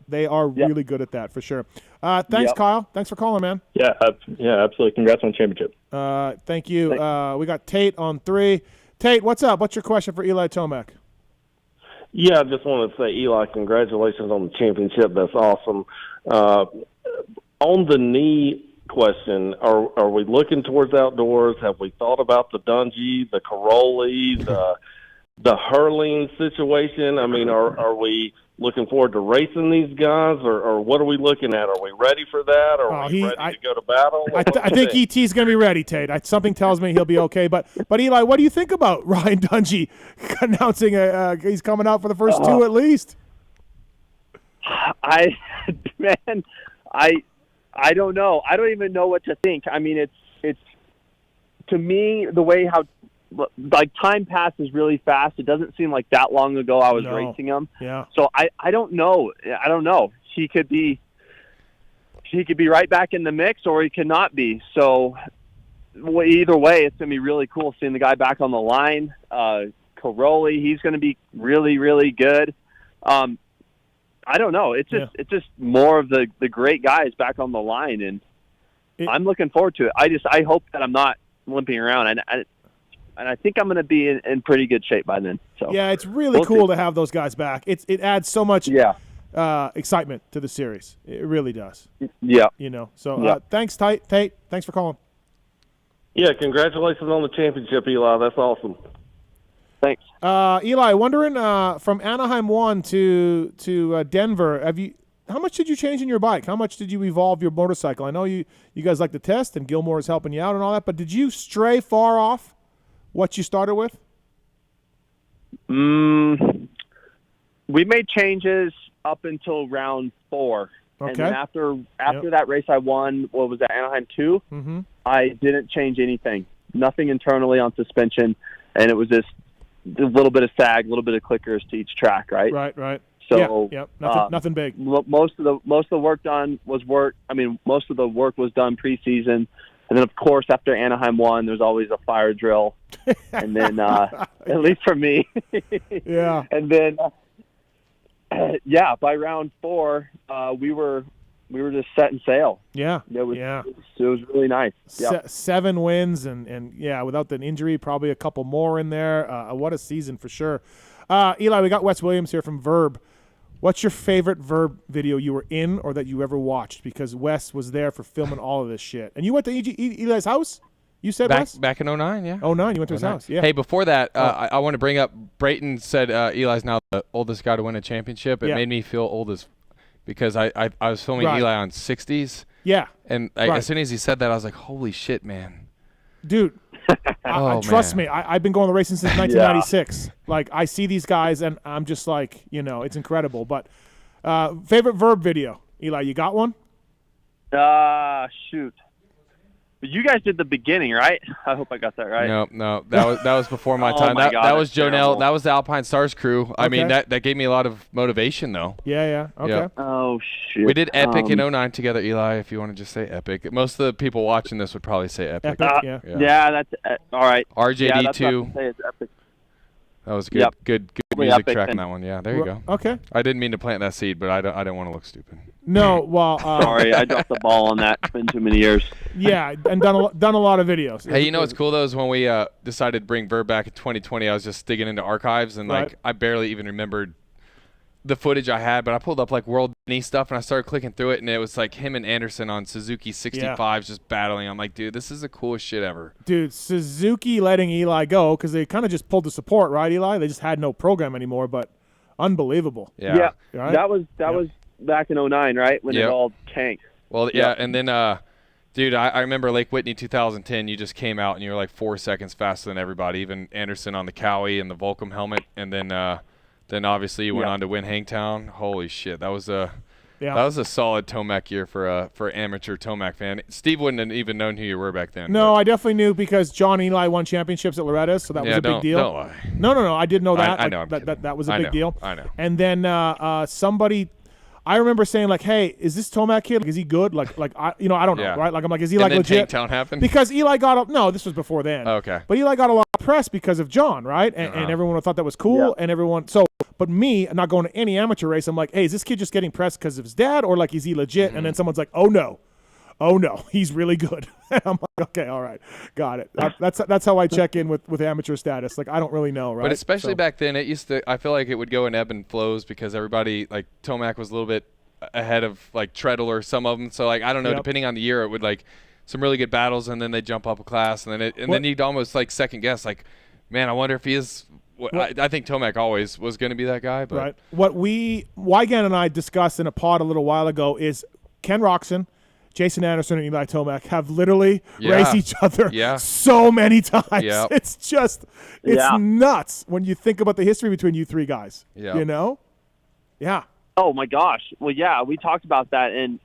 A: They are really good at that, for sure. Thanks, Kyle. Thanks for calling, man.
O: Yeah, absolutely. Congrats on the championship.
A: Thank you. We got Tate on 3. Tate, what's up? What's your question for Eli Tomac?
P: Yeah, I just want to say, Eli, congratulations on the championship. That's awesome. On the knee question, are we looking towards outdoors? Have we thought about the Dungey, the Caroli, the hurling situation? I mean, are we looking forward to racing these guys, or what are we looking at? Are we ready for that? Are we ready to go to battle?
A: I think ET's going to be ready, Tate. Something tells me he'll be okay. But Eli, what do you think about Ryan Dungey announcing he's coming out for the first 2 at least?
M: I don't know. I don't even know what to think. I mean, it's to me, the way how, like, time passes really fast. It doesn't seem like that long ago I was racing him.
A: Yeah.
M: So I don't know. I don't know. He could be right back in the mix, or he could not be. So either way, it's going to be really cool seeing the guy back on the line. Caroli, he's going to be really, really good. I don't know. It's just more of the great guys back on the line, and I'm looking forward to it. I hope that I'm not limping around, and I think I'm going to be in pretty good shape by then. So
A: yeah, it's really cool to have those guys back. It adds so much excitement to the series. It really does.
M: Yeah.
A: You know. So thanks, Tate. Thanks for calling.
P: Yeah, congratulations on the championship, Eli. That's awesome.
M: Thanks.
A: Eli, wondering from Anaheim 1 to Denver, how much did you change in your bike? How much did you evolve your motorcycle? I know you guys like to test, and Gilmore is helping you out and all that, but did you stray far off what you started with?
M: We made changes up until round 4.
A: Okay.
M: And then after that race I won, what was that, Anaheim 2?
A: Mm-hmm.
M: I didn't change anything. Nothing internally on suspension, and it was just a little bit of sag, a little bit of clickers to each track, right?
A: Right.
M: So
A: nothing big.
M: Most of the work done was work. I mean, most of the work was done preseason, and then of course after Anaheim 1, there's always a fire drill, and then at least for me,
A: yeah.
M: And then by round 4, we were just setting sail.
A: Yeah.
M: It was really nice. Yeah.
A: 7 wins and without the injury, probably a couple more in there. What a season for sure. Eli, we got Wes Williams here from Vurb. What's your favorite Vurb video you were in or that you ever watched? Because Wes was there for filming all of this shit. And you went to Eli's house? You said, Wes?
B: Back in 09, yeah.
A: 09, you went to his house, yeah.
B: Hey, before that, I want to bring up, Brayton said Eli's now the oldest guy to win a championship. It made me feel old as because I was filming Eli on 60s.
A: Yeah.
B: And as soon as he said that, I was like, holy shit, man.
A: Dude, trust me, I've been going to racing since 1996. Yeah. Like, I see these guys, and I'm just like, it's incredible. But favorite Vurb video, Eli, you got one?
M: Shoot. But you guys did the beginning, right? I hope I got that right.
B: No, that was before my time. That was Jonelle. That was the Alpine Stars crew. Okay. I mean, that gave me a lot of motivation, though.
A: Yeah. Okay.
B: Yeah.
M: Oh shit.
B: We did Epic in 09 together, Eli. If you want to just say Epic, most of the people watching this would probably say Epic.
M: Yeah, that's all right.
B: RJD2.
M: Yeah, it's Epic.
B: That was good.
M: Yep.
B: Good music track on that one. Yeah, there you go.
A: Okay.
B: I didn't mean to plant that seed, but I don't want to look stupid.
A: No, well,
M: sorry, I dropped the ball on that. It's been too many years.
A: Yeah, and done a lot of videos.
B: Hey, you know what's cool though is when we decided to bring Vurb back in 2020, I was just digging into archives and I barely even remembered the footage I had, but I pulled up like World Denny stuff and I started clicking through it, and it was like him and Anderson on Suzuki 65s just battling. I'm like, dude, this is the coolest shit ever.
A: Dude, Suzuki letting Eli go because they kind of just pulled the support, right, Eli? They just had no program anymore, but unbelievable.
M: Yeah.
A: Right?
M: That was back in 09, right? When it all tanked.
B: Well, yeah, and then, dude, I remember Lake Whitney 2010, you just came out and you were like 4 seconds faster than everybody, even Anderson on the Cowie and the Volcom helmet, and then obviously you went on to win Hangtown. Holy shit, that was a solid Tomac year for amateur Tomac fan. Steve wouldn't have even known who you were back then.
A: No, I definitely knew because John and Eli won championships at Loretta's, so that was a big deal.
B: Don't lie.
A: No, I did know that.
B: I know.
A: That was a big deal.
B: I know.
A: And then somebody, I remember saying like, "Hey, is this Tomac kid? Like, is he good? Like I don't know, right? Like I'm like, is he like legit?"
B: Hangtown happened
A: because Eli got no, this was before then.
B: Okay.
A: But Eli got a lot of press because of John, right? And everyone thought that was cool, and everyone But me, not going to any amateur race, I'm like, hey, is this kid just getting pressed because of his dad, or like is he legit? And then someone's like, oh no, he's really good. I'm like, okay, all right, got it. That's how I check in with amateur status. Like I don't really know, right?
B: But especially back then, it used to. I feel like it would go in ebb and flows because everybody like Tomac was a little bit ahead of like Treadle or some of them. So like I don't know, depending on the year, it would like some really good battles, and then they jump up a class, and then you'd almost like second guess, like, man, I wonder if he is. I think Tomac always was going to be that guy. But.
A: Right. What Wygan and I discussed in a pod a little while ago is Ken Roxon, Jason Anderson, and Eli Tomac have literally raced each other so many times.
B: Yep.
A: It's just nuts when you think about the history between you three guys.
B: Yep.
A: You know? Yeah.
M: Oh, my gosh. Well, yeah, we talked about that. And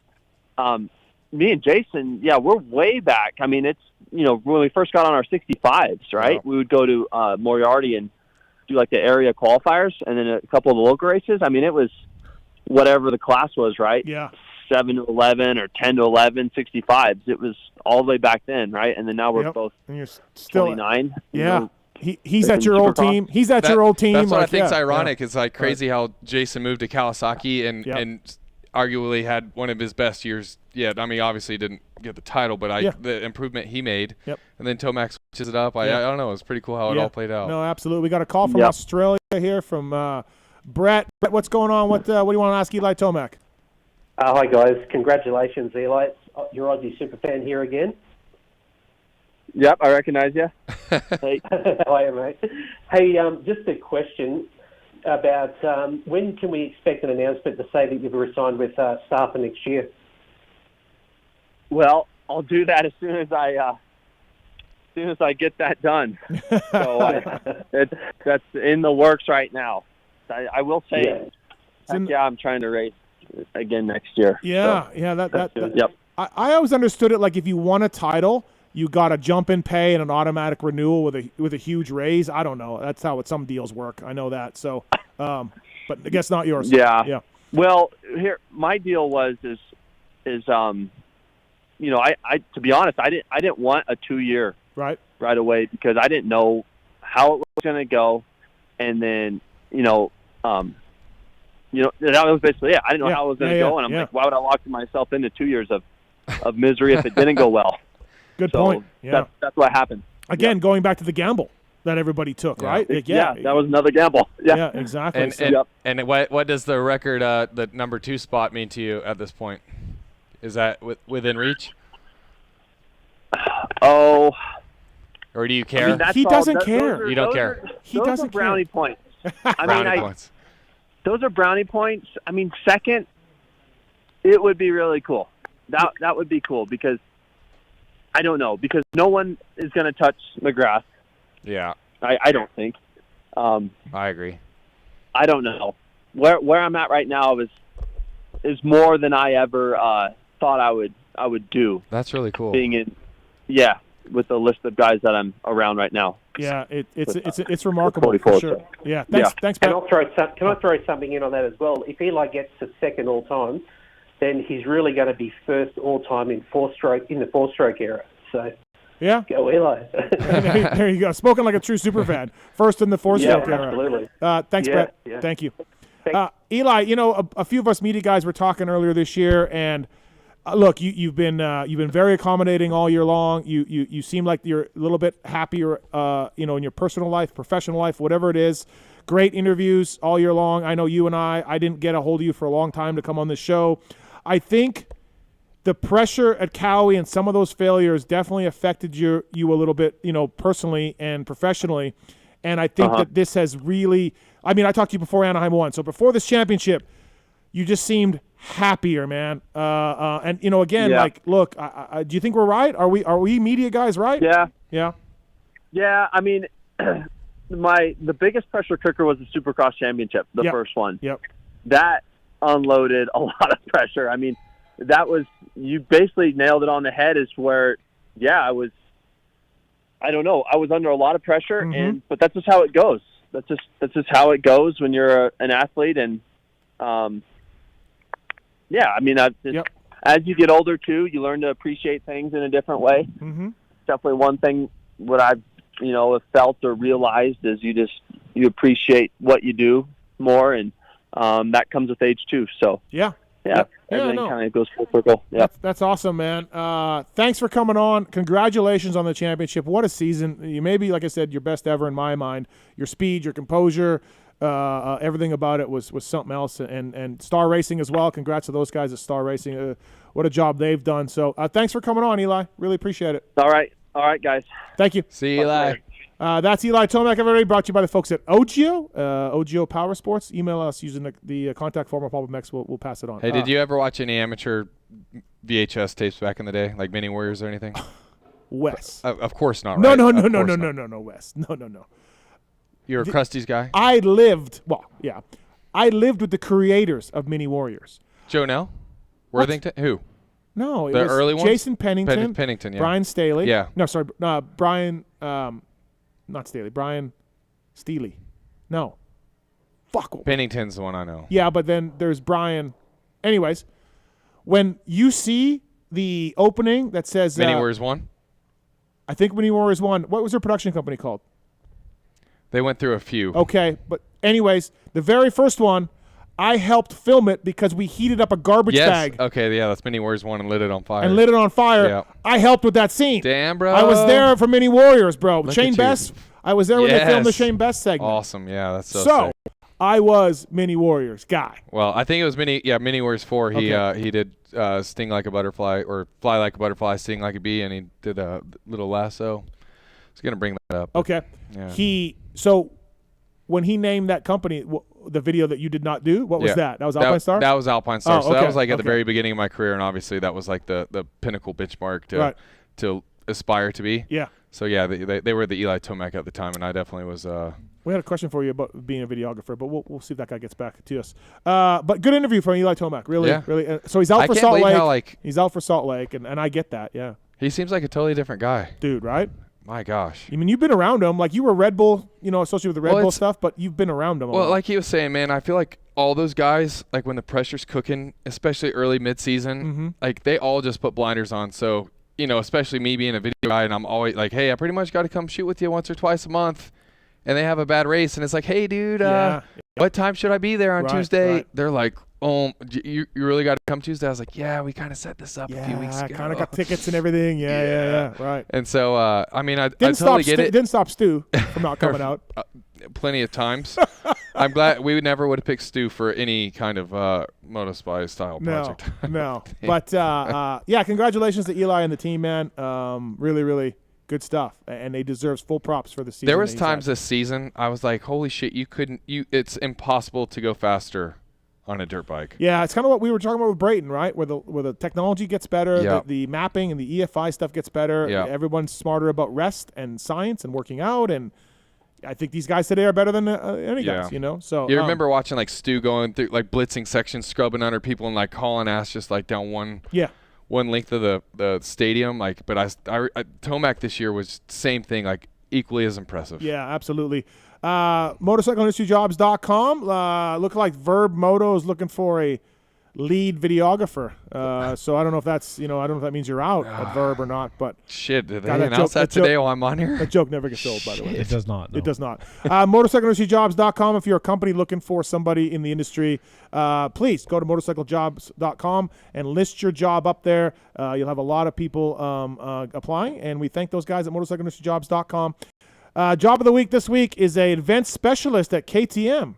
M: me and Jason, we're way back. I mean, it's, when we first got on our 65s, right? We would go to Moriarty and do like the area qualifiers and then a couple of the local races. I mean, it was whatever the class was, right?
A: Yeah.
M: 7 to 11 or 10 to 11, 65s. It was all the way back then, right? And then now we're both
A: and you're still
M: 29.
A: Yeah. He's at your old team. He's at your old team.
B: That's what I think's ironic. It's like crazy how Jason moved to Kawasaki and arguably had one of his best years yet. I mean, obviously didn't get the title, but the improvement he made.
A: Yep.
B: And then Tomac switches it up. I don't know. It's pretty cool how it all played out.
A: No, absolutely. We got a call from Australia here from Brett. Brett, what's going on? What do you want to ask Eli Tomac?
Q: Hi, guys. Congratulations, Eli. Your Aussie superfan here again.
M: Yep, I recognize you.
Q: Hey. How are you, mate? Hey, just a question about when can we expect an announcement to say that you've resigned with Staff for next year?
M: Well, I'll do that as soon as I soon as I get that done. So that's in the works right now. I will say, I'm trying to race again next year.
A: Yeah,
M: so,
A: Yep. I always understood it like if you won a title, you got a jump in pay and an automatic renewal with a huge raise. I don't know. That's how some deals work. I know that. So, but I guess not yours.
M: Yeah. Well, here my deal was you know, I to be honest, I didn't want a 2-year right away because I didn't know how it was going to go, and then that was basically it. I didn't know how it was going to go, and I'm like, why would I lock myself into 2 years of misery if it didn't go well?
A: Good point. Yeah,
M: that's what happened.
A: Again, going back to the gamble that everybody took, right? Like,
M: that was another gamble. Yeah,
A: exactly.
B: And what does the record, the number 2 spot mean to you at this point? Is that within reach?
M: Oh.
B: Or do you care?
A: I mean, he doesn't care.
B: You don't care.
A: He doesn't care.
M: Brownie points. Those are brownie points. I mean, second, it would be really cool. That would be cool because I don't know, because no one is going to touch McGrath.
B: Yeah.
M: I don't think.
B: I agree.
M: I don't know. Where I'm at right now is more than I ever thought I would do.
B: That's really cool.
M: Being in, with the list of guys that I'm around right now.
A: Yeah, it's remarkable for sure. So. Yeah, thanks, Pat.
Q: Can I throw something in on that as well? If Eli gets to second all time, then he's really going to be first all time in the 4-stroke era. So
A: yeah,
Q: go Eli.
A: there you go. Spoken like a true super fan. First in the 4-stroke era.
Q: Absolutely.
A: Thanks, Brett. Yeah. Thank you. Eli, you know, a few of us media guys were talking earlier this year, and look, you've been very accommodating all year long. You seem like you're a little bit happier, in your personal life, professional life, whatever it is. Great interviews all year long. I know you and I didn't get a hold of you for a long time to come on this show. I think the pressure at Cowie and some of those failures definitely affected you a little bit, personally and professionally. And I think that this has really – I mean, I talked to you before Anaheim won. So before this championship, you just seemed happier, man. And, again, look, do you think we're right? Are we media guys right?
M: Yeah.
A: Yeah.
M: Yeah, I mean, the biggest pressure cooker was the Supercross Championship, the first one.
A: Yep.
M: That unloaded a lot of pressure. I mean, you basically nailed it on the head is where, I was under a lot of pressure, but that's just how it goes. That's just how it goes when you're an athlete. And, I mean, as you get older too, you learn to appreciate things in a different way.
A: Mm-hmm.
M: Definitely one thing what I've, have felt or realized is you appreciate what you do more, and that comes with age too. So everything kind of goes full circle. Yeah,
A: that's awesome, man. Thanks for coming on. Congratulations on the championship. What a season! You maybe, like I said, your best ever in my mind. Your speed, your composure, everything about it was something else. And Star Racing as well. Congrats to those guys at Star Racing. What a job they've done. So thanks for coming on, Eli. Really appreciate it.
M: All right, guys.
A: Thank you.
B: See you, Eli.
A: That's Eli Tomac, everybody, brought to you by the folks at OGIO Power Sports. Email us using the contact form of PulpMX. We'll pass it on.
B: Hey, did you ever watch any amateur VHS tapes back in the day, like Mini Warriors or anything?
A: Wes.
B: Of course not,
A: No,
B: right?
A: no, Wes. No.
B: You're a Krusty's guy?
A: I lived with the creators of Mini Warriors.
B: Joe Nell? Worthington? Who?
A: No, it
B: the
A: was
B: early ones?
A: Jason Pennington.
B: Pennington, yeah.
A: Brian Staley.
B: Yeah.
A: No, sorry, Brian. Not Staley. Brian Steely. No. Fuck.
B: Pennington's the one I know.
A: Yeah, but then there's Brian. Anyways, when you see the opening that says
B: Mini Warriors 1?
A: I think Mini Warriors 1. What was their production company called?
B: They went through a few.
A: Okay, but anyways, the very first one, I helped film it because we heated up a garbage bag.
B: Okay, yeah, that's Mini Warriors 1 and lit it on fire.
A: Yeah. I helped with that scene.
B: Damn, bro.
A: I was there for Mini Warriors, bro.
B: Look
A: Shane Best. I was there when they filmed the Shane Best segment.
B: Awesome, yeah, that's so sick.
A: I was Mini Warriors guy.
B: Well, I think it was Mini Warriors 4. He did sting like a butterfly or fly like a butterfly, sting like a bee, and he did a little lasso. I was going to bring that up.
A: Okay.
B: Yeah.
A: So when he named that company, the video that you did not do, what was that? That was Alpine Star?
B: That was Alpine Star.
A: Oh,
B: so that was like at the very beginning of my career, and obviously that was like the pinnacle benchmark to aspire to be.
A: Yeah.
B: So yeah, they were the Eli Tomac at the time, and I definitely was.
A: We had a question for you about being a videographer, but we'll see if that guy gets back to us. But good interview from Eli Tomac, really. So he's out for Salt Lake. He's out for Salt Lake, and I get that, yeah.
B: He seems like a totally different guy.
A: Dude, right?
B: My gosh.
A: I mean, you've been around him. Like, you were Red Bull, associated with the Red Bull stuff, but you've been around him a lot.
B: Well, like he was saying, man, I feel like all those guys, like when the pressure's cooking, especially early mid-season, like they all just put blinders on. So, especially me being a video guy, and I'm always like, hey, I pretty much got to come shoot with you once or twice a month. And they have a bad race, and it's like, hey, dude, what time should I be there on Tuesday? Right. They're like, oh, you really got to come Tuesday? I was like, yeah, we kind of set this up a few weeks ago.
A: I kind of got tickets and everything. Yeah, right.
B: And so, I mean, I totally get it.
A: Didn't stop Stu from not coming out.
B: Plenty of times. I'm glad we never would have picked Stu for any kind of Motospy style project.
A: No. But, congratulations to Eli and the team, man. Really, really good stuff, and they deserves full props for the season.
B: There was times this season I was like, holy shit, it's impossible to go faster on a dirt bike.
A: Yeah, it's kind of what we were talking about with Brayton, right? Where the technology gets better, the mapping and the EFI stuff gets better.
B: Yeah.
A: Everyone's smarter about rest and science and working out, and I think these guys today are better than any guys, So
B: you remember watching like Stu going through like blitzing sections, scrubbing under people, and like hauling ass just like down one length of the stadium. Like, but I Tomac this year was same thing, like equally as impressive.
A: Yeah, absolutely. MotorcycleIndustryJobs.com. Look like Vurbmoto is looking for a lead videographer. So I don't know if that's, I don't know if that means you're out at Verb or not, but
B: shit, did they announce that today while I'm on here?
A: That joke never gets old, by the way.
C: It does not. No.
A: It does not. MotorcycleIndustryJobs.com. If you're a company looking for somebody in the industry, please go to MotorcycleJobs.com and list your job up there. You'll have a lot of people applying, and we thank those guys at MotorcycleIndustryJobs.com. Job of the week this week is a event specialist at KTM.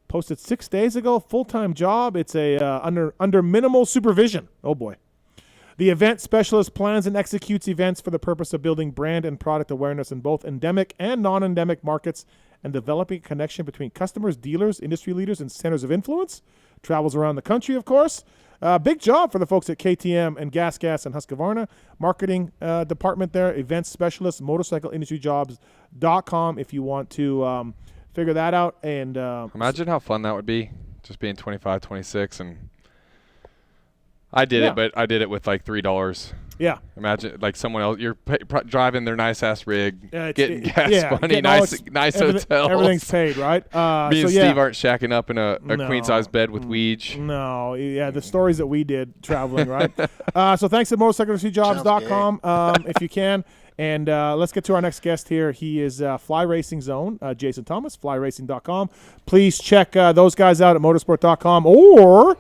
A: Posted 6 days ago, full-time job. It's a under minimal supervision. Oh boy. The event specialist plans and executes events for the purpose of building brand and product awareness in both endemic and non-endemic markets and developing a connection between customers, dealers, industry leaders, and centers of influence. Travels around the country, of course. Big job for the folks at KTM and Gas and Husqvarna. Marketing department there, events specialist, motorcycleindustryjobs.com if you want to figure that out. And
B: imagine how fun that would be, just being 25, 26. And I did it, but I did it with like $3.
A: Yeah.
B: Imagine like someone else, you're driving their nice ass rig, getting gas money, nice hotels.
A: Everything's paid, right?
B: Me and Steve aren't shacking up in a queen size bed with Weege.
A: No, the stories that we did traveling, right? So thanks to motorcycleindustryjobs.com if you can. And let's get to our next guest here. He is Fly Racing Zone, Jason Thomas, flyracing.com. Please check those guys out at motorsport.com or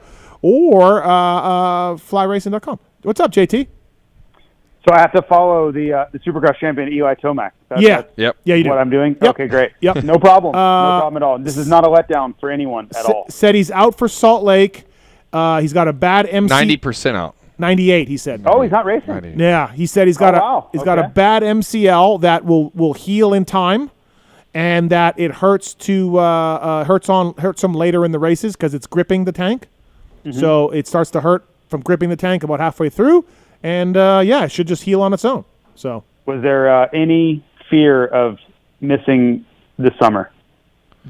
A: flyracing.com. What's up, JT?
R: So I have to follow the Supercross champion Eli Tomac.
A: Yep.
R: Yeah,
A: you do.
R: What I'm doing?
A: Yep.
R: Okay, great.
A: Yep.
R: No problem. No problem at all. This is not a letdown for anyone at all.
A: Said he's out for Salt Lake. He's got a bad MC.
B: 90% out.
A: 98, he said.
R: Oh, he's not racing?
B: 90.
A: Yeah, he said he's got got a bad MCL that will heal in time, and that it hurts him later in the races because it's gripping the tank. Mm-hmm. So it starts to hurt from gripping the tank about halfway through, and it should just heal on its own. So
R: was there any fear of missing the summer?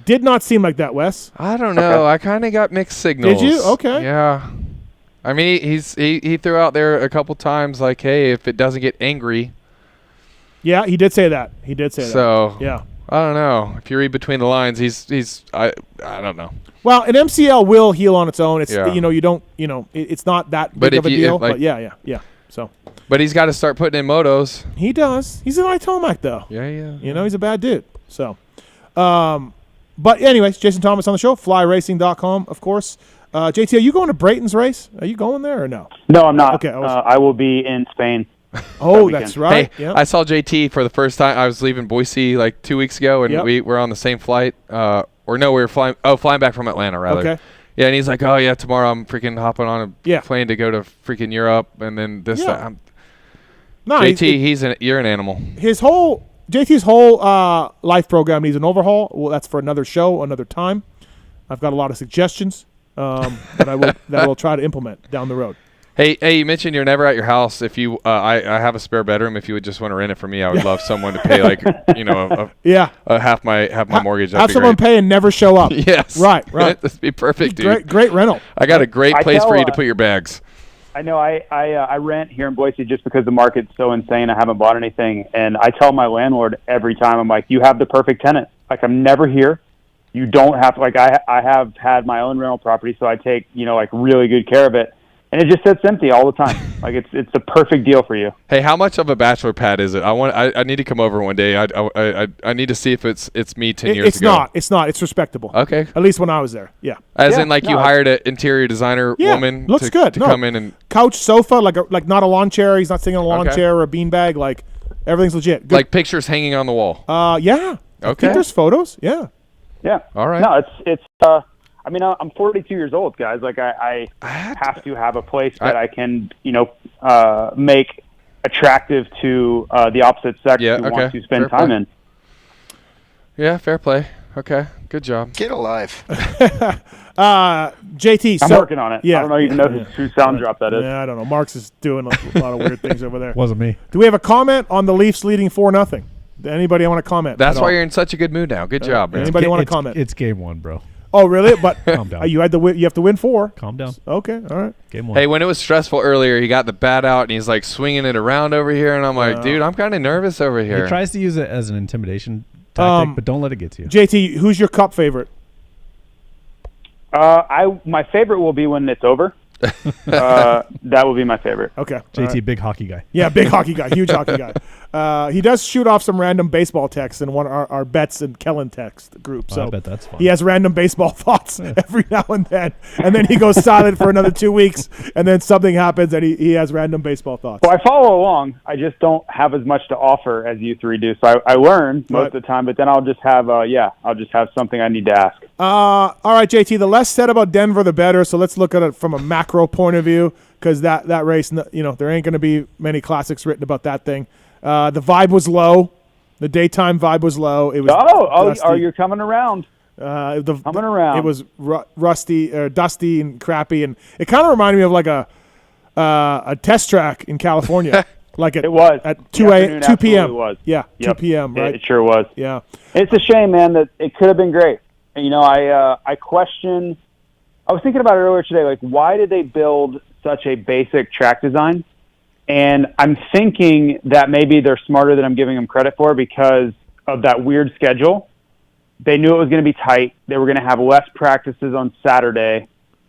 A: Did not seem like that, Wes.
B: I don't know. Okay. I kind of got mixed signals.
A: Did you? Okay.
B: Yeah. I mean, he threw out there a couple times like, hey, if it doesn't get angry.
A: Yeah, he did say that.
B: So
A: yeah.
B: I don't know. If you read between the lines, I don't know.
A: Well, an MCL will heal on its own. It's it's not that big of a deal. But yeah. So.
B: But he's got to start putting in motos.
A: He does. He's an Eli Tomac though.
B: Yeah.
A: He's a bad dude. So, but anyways, Jason Thomas on the show. Flyracing.com, of course. JT, are you going to Brayton's race? Are you going there or no?
R: No, I'm not.
A: Okay.
R: I will be in Spain.
A: Oh, that's right.
B: Hey, I saw JT for the first time. I was leaving Boise like 2 weeks ago, and we were on the same flight. We were flying back from Atlanta, rather.
A: Okay.
B: Yeah, and he's like, oh, yeah, tomorrow I'm freaking hopping on a plane to go to freaking Europe, and then this, that.
A: No,
B: JT, you're an animal.
A: JT's whole life program needs an overhaul. Well, that's for another show, another time. I've got a lot of suggestions that I will try to implement down the road.
B: Hey, you mentioned you're never at your house. If you, I have a spare bedroom. If you would just want to rent it for me, I would love someone to pay half my mortgage.
A: Have someone pay and never show up.
B: Yes.
A: Right.
B: That'd be perfect, dude.
A: Great rental.
B: I got a great place for you to put your bags.
R: I know I rent here in Boise just because the market's so insane. I haven't bought anything, and I tell my landlord every time, I'm like, you have the perfect tenant. Like, I'm never here. You don't have to, like, I have had my own rental property, so I take, really good care of it. And it just sits empty all the time. Like, it's the perfect deal for you.
B: Hey, how much of a bachelor pad is it? I need to come over one day. I need to see if it's me 10 years ago.
A: It's not. It's respectable.
B: Okay.
A: At least when I was there. Yeah.
B: You hired an interior designer woman
A: looks
B: to,
A: good.
B: to come in and
A: couch, sofa, like not a lawn chair. He's not sitting on a lawn chair or a beanbag. Like, everything's legit. Good.
B: Like pictures hanging on the wall.
A: Yeah.
B: Okay.
A: I think there's photos. Yeah.
R: Yeah.
B: All right.
R: No, it's I mean, I'm 42 years old, guys. Like, I have to have a place that I can, make attractive to the opposite sex who want to spend time in.
B: Yeah, fair play. Okay, good job.
S: Get alive.
A: JT,
R: I'm working on it.
A: Yeah,
R: I don't even know whose sound drop that is.
A: Yeah, I don't know. Mark's is doing a lot of weird things over there.
C: Wasn't me.
A: Do we have a comment on the Leafs leading 4-0? Anybody want to comment?
B: That's why you're in such a good mood now. Good job, man.
A: Anybody want to comment?
C: It's game one, bro.
A: Oh, really? But
C: calm down.
A: You have to win 4.
C: Calm down.
A: Okay, all right.
C: Game 1.
B: Hey, when it was stressful earlier, he got the bat out and he's like swinging it around over here, and I'm like, dude, I'm kind of nervous over here.
C: He tries to use it as an intimidation tactic, but don't let it get to you.
A: JT, who's your Cup favorite?
R: My favorite will be when it's over. That will be my favorite.
A: Okay.
C: JT, big hockey guy.
A: Yeah, big hockey guy, huge hockey guy. He does shoot off some random baseball texts in one of our Bets and Kellen text group. So
C: I bet that's fun.
A: He has random baseball thoughts every now and then he goes silent for another 2 weeks, and then something happens and he has random baseball thoughts.
R: Well, I follow along. I just don't have as much to offer as you three do. So I learn most of the time, but then I'll just have something I need to ask.
A: All right, JT, the less said about Denver, the better. So let's look at it from a macro point of view, because that race, there ain't going to be many classics written about that thing. The vibe was low. The daytime vibe was low. It was
R: you're coming around. Coming around.
A: It was dusty and crappy, and it kind of reminded me of like a test track in California. Like it
R: was
A: at 2 p.m.
R: Was.
A: Yeah,
R: yep.
A: 2 p.m. Right?
R: It sure was.
A: Yeah.
R: It's a shame, man, that it could have been great. And, I question. I was thinking about it earlier today. Like, why did they build such a basic track design? And I'm thinking that maybe they're smarter than I'm giving them credit for because of that weird schedule. They knew it was going to be tight. They were going to have less practices on Saturday.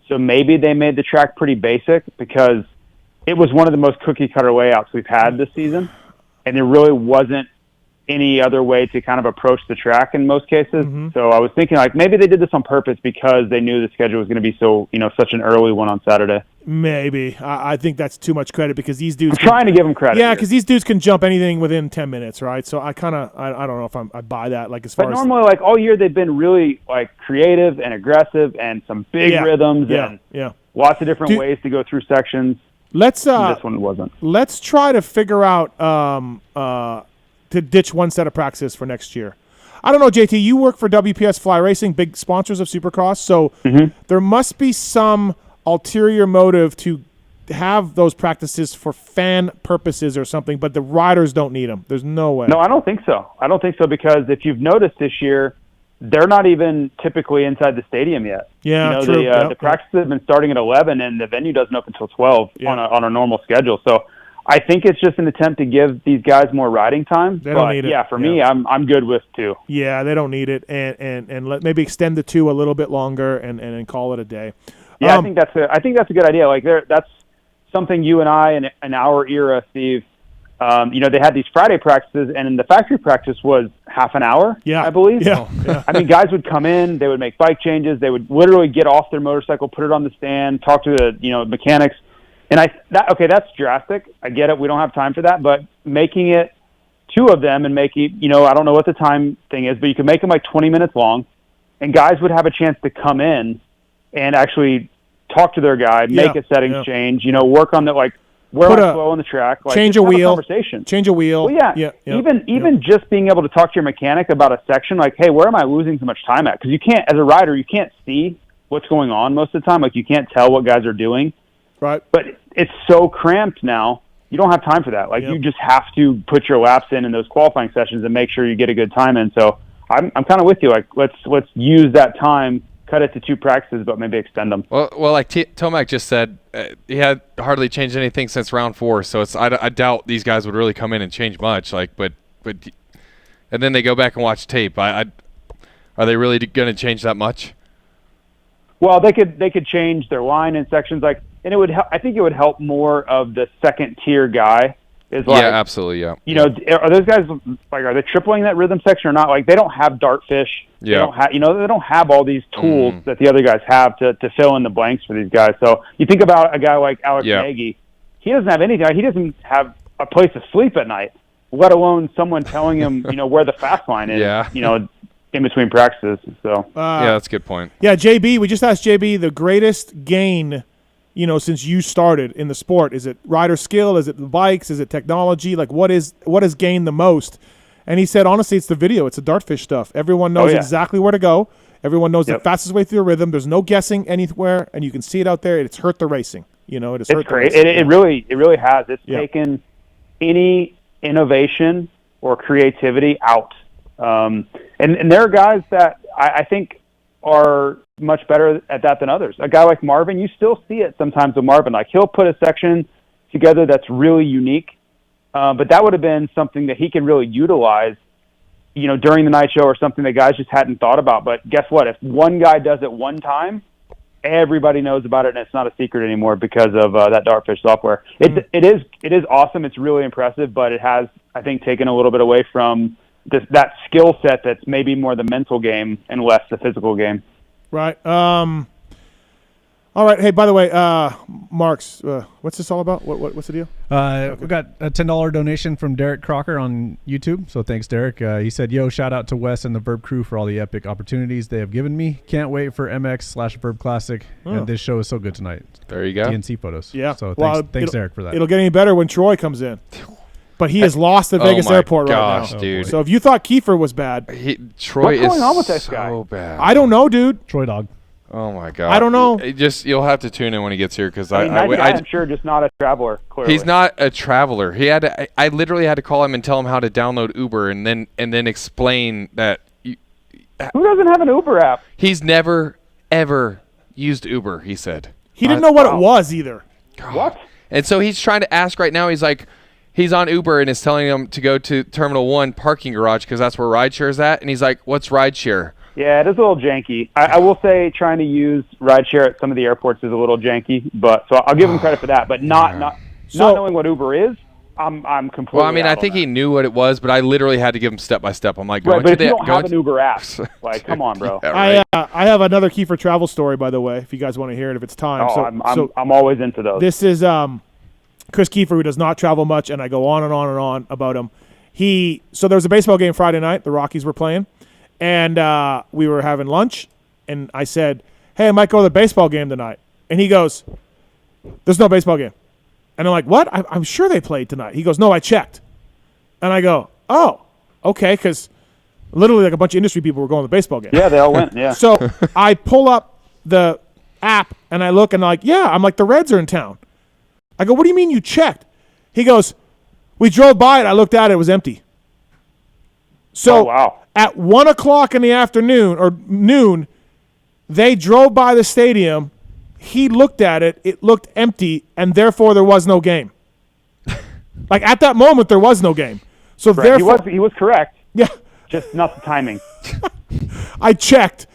R: So maybe they made the track pretty basic because it was one of the most cookie-cutter layouts we've had this season. And there really wasn't any other way to kind of approach the track in most cases. Mm-hmm. So I was thinking like maybe they did this on purpose because they knew the schedule was going to be so, such an early one on Saturday.
A: Maybe. I think that's too much credit because these dudes...
R: I'm trying to give them credit.
A: Yeah, because these dudes can jump anything within 10 minutes, right? So I don't know if I buy that. Like,
R: but normally, like, all year they've been really, like, creative and aggressive and some big rhythms and lots of different ways to go through sections.
A: This
R: one wasn't.
A: Let's try to figure out to ditch one set of practices for next year. I don't know, JT, you work for WPS Fly Racing, big sponsors of Supercross, so there must be some ulterior motive to have those practices for fan purposes or something, but the riders don't need them. There's no way.
R: No, I don't think so. Because if you've noticed this year, they're not even typically inside the stadium yet.
A: Yeah, true.
R: The practices have been starting at 11, and the venue doesn't open until 12 on a normal schedule. So I think it's just an attempt to give these guys more riding time.
A: They don't need it.
R: Yeah, for me, I'm good with 2.
A: Yeah, they don't need it, and maybe extend the 2 a little bit longer and call it a day.
R: Yeah, I think that's a good idea. Like that's something you and I in our era, Steve. They had these Friday practices, and in the factory practice was half an hour. Yeah, I believe.
A: Yeah.
R: I mean, guys would come in, they would make bike changes, they would literally get off their motorcycle, put it on the stand, talk to the mechanics. And that's drastic. I get it. We don't have time for that. But making it 2 of them and making, I don't know what the time thing is, but you can make them like 20 minutes long, and guys would have a chance to come in and actually talk to their guy, make a settings change, work on the where I flow on the track,
A: change a wheel,
R: conversation.
A: Change a wheel.
R: Well, even just being able to talk to your mechanic about a section, like, hey, where am I losing so much time at? Because you can't, as a rider, you can't see what's going on most of the time. Like, you can't tell what guys are doing.
A: Right.
R: But it's so cramped now. You don't have time for that. Like you just have to put your laps in those qualifying sessions and make sure you get a good time in. So I'm kind of with you. Like let's use that time, cut it to 2 practices, but maybe extend them.
B: Well, like Tomac just said, he had hardly changed anything since round 4. So I doubt these guys would really come in and change much. But and then they go back and watch tape. Are they really going to change that much?
R: Well, they could change their line in sections, like, and it would. I think it would help more of the second tier guy. Is like,
B: yeah, absolutely, yeah.
R: You know, are those guys like, are they tripling that rhythm section or not? Like, they don't have dartfish.
B: Yeah.
R: They don't have, they don't have all these tools that the other guys have to fill in the blanks for these guys. So you think about a guy like Alex Nagy. He doesn't have anything. He doesn't have a place to sleep at night, let alone someone telling him, where the fast line is.
B: Yeah.
R: In between practices. So
B: yeah, that's a good point.
A: Yeah, JB, we just asked JB the greatest gain, since you started in the sport. Is it rider skill? Is it the bikes? Is it technology? Like what has gained the most? And he said, honestly, it's the video. It's the dartfish stuff. Everyone knows exactly where to go. Everyone knows the fastest way through the rhythm. There's no guessing anywhere, and you can see it out there. It's hurt the racing. It has hurt the racing.
R: It really has. It's taken any innovation or creativity out. And there are guys that I think are much better at that than others. A guy like Marvin, you still see it sometimes with Marvin. Like he'll put a section together that's really unique, but that would have been something that he can really utilize, during the night show or something that guys just hadn't thought about. But guess what? If one guy does it one time, everybody knows about it, and it's not a secret anymore because of that Dartfish software. It is awesome. It's really impressive, but it has, I think, taken a little bit away from that skill set that's maybe more the mental game and less the physical game.
A: Right. All right. Hey, by the way, Marks, what's this all about? What's the deal?
C: We got a $10 donation from Derek Crocker on YouTube. So thanks, Derek. He said, yo, shout out to Wes and the Verb crew for all the epic opportunities they have given me. Can't wait for MX/Verb Classic. And this show is so good tonight.
B: There you go.
C: DNC photos.
A: Yeah.
C: So thanks Derek, for that.
A: It'll get any better when Troy comes in. But he is lost at Vegas Airport right now.
B: Dude.
A: So if you thought Kiefer was bad,
B: Troy
R: what's going on with
B: is
R: this guy?
B: so bad.
A: I don't know, dude.
C: Troy Dog.
B: Oh my God.
A: I don't know.
B: You'll have to tune in when he gets here because
R: I'm sure just not a traveler. Clearly.
B: He's not a traveler. I literally had to call him and tell him how to download Uber and then explain that.
R: Who doesn't have an Uber app?
B: He's never ever used Uber. He said
A: he didn't know what it was either.
B: God.
R: What?
B: And so he's trying to ask right now. He's like. He's on Uber and is telling him to go to Terminal 1 parking garage because that's where rideshare is at. And he's like, what's rideshare?
R: Yeah, it is a little janky. I will say trying to use rideshare at some of the airports is a little janky, so I'll give him credit for that. But not knowing what Uber is, I'm completely.
B: Well, I mean, I think he knew what it was, but I literally had to give him step by step. I'm like,
R: but if you don't have an Uber app, like, come on, bro.
A: Yeah, right. I have another Kiefer travel story, by the way, if you guys want to hear it, if it's time.
R: I'm always into those.
A: This is Chris Kiefer, who does not travel much, and I go on and on and on about him. So there was a baseball game Friday night. The Rockies were playing, and we were having lunch, and I said, hey, I might go to the baseball game tonight. And he goes, there's no baseball game. And I'm like, what? I'm sure they played tonight. He goes, no, I checked. And I go, oh, okay, because literally like a bunch of industry people were going to the baseball game.
R: Yeah, they all went, yeah.
A: So I pull up the app, and I look, and I'm like, yeah, I'm like, the Reds are in town. I go, what do you mean you checked? He goes, we drove by it. I looked at it. It was empty. So at 1 o'clock in the afternoon or noon, they drove by the stadium. He looked at it. It looked empty, and therefore there was no game. Like at that moment, there was no game. So therefore,
R: he was correct.
A: Yeah.
R: Just not the timing.
A: I checked.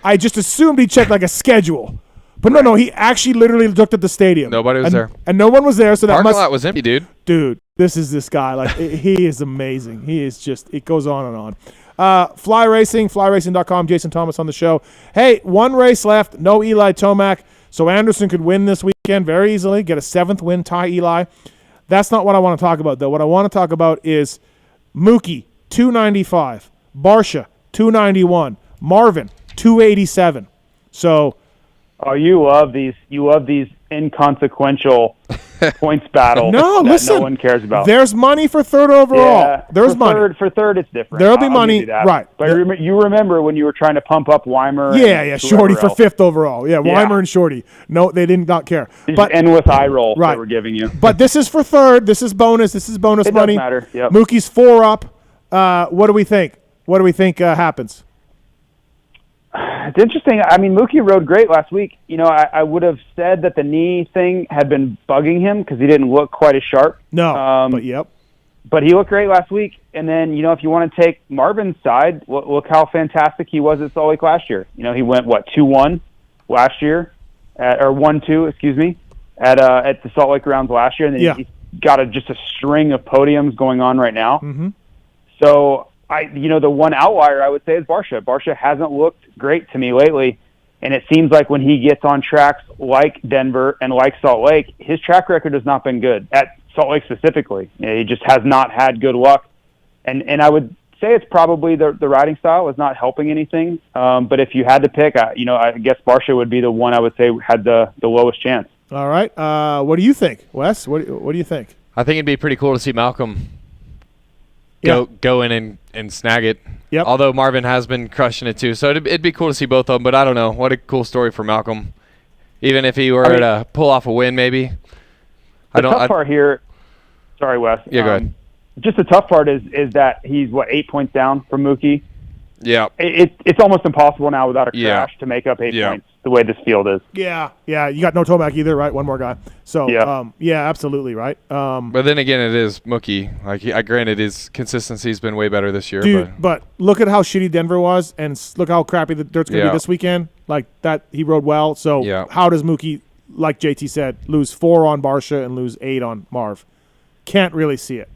A: I just assumed he checked like a schedule. But no, he actually literally looked at the stadium.
B: Nobody was there.
A: And no one was there, so that
B: parking lot was empty, dude.
A: Dude, this guy. Like, he is amazing. He is just, it goes on and on. Fly Racing, flyracing.com, Jason Thomas on the show. Hey, one race left, no Eli Tomac, so Anderson could win this weekend very easily, get a 7th win, tie Eli. That's not what I want to talk about, though. What I want to talk about is Mookie, 295, Barsha, 291, Marvin, 287. So...
R: Oh, you love these inconsequential points battle
A: No,
R: that
A: listen.
R: no one cares about.
A: There's money for third overall.
R: Yeah,
A: There's money.
R: For third, it's different.
A: There'll be
R: I'll
A: money,
R: give you that.
A: right.
R: But you remember when you were trying to pump up Weimer?
A: Yeah, Shorty for fifth overall. Yeah, Weimer and Shorty. No, they did not care.
R: But endless eye roll
A: right.
R: that we're giving you.
A: But this is for third. This is bonus. This is bonus
R: it
A: money.
R: Does matter. Yep.
A: Mookie's 4 up. What do we think? What do we think happens?
R: It's interesting. I mean, Mookie rode great last week. You know, I would have said that the knee thing had been bugging him because he didn't look quite as sharp.
A: No, but yep.
R: But he looked great last week. And then, you know, if you want to take Marvin's side, look how fantastic he was at Salt Lake last year. You know, he went, 2-1 last year, or 1-2, excuse me, at the Salt Lake rounds last year. And then he's got just a string of podiums going on right now.
A: Mm-hmm.
R: So, the one outlier I would say is Barcia. Barcia hasn't looked great to me lately, and it seems like when he gets on tracks like Denver and like Salt Lake, his track record has not been good, at Salt Lake specifically. He just has not had good luck, and I would say it's probably the riding style is not helping anything, but if you had to pick, I guess Barcia would be the one I would say had the lowest chance.
A: All right. What do you think, Wes? What do you think?
B: I think it'd be pretty cool to see Malcolm go in and snag it.
A: Yep.
B: Although Marvin has been crushing it too, so it'd be cool to see both of them. But I don't know. What a cool story for Malcolm. Even if he were to pull off a win, maybe.
R: The tough part here. Sorry, Wes.
B: Yeah, go ahead.
R: Just the tough part is that he's 8 points down from Mookie.
B: Yeah.
R: It's almost impossible now without a crash to make up 8 points the way this field is.
A: Yeah. You got no Tomac either, right? One more guy. So, absolutely, right?
B: But then again, it is Mookie. Like, granted, his consistency's been way better this year.
A: Dude, but look at how shitty Denver was, and look how crappy the dirt's going to be this weekend. Like, that, he rode well. So, how does Mookie, like JT said, lose 4 on Barcia and lose 8 on Marv? Can't really see it.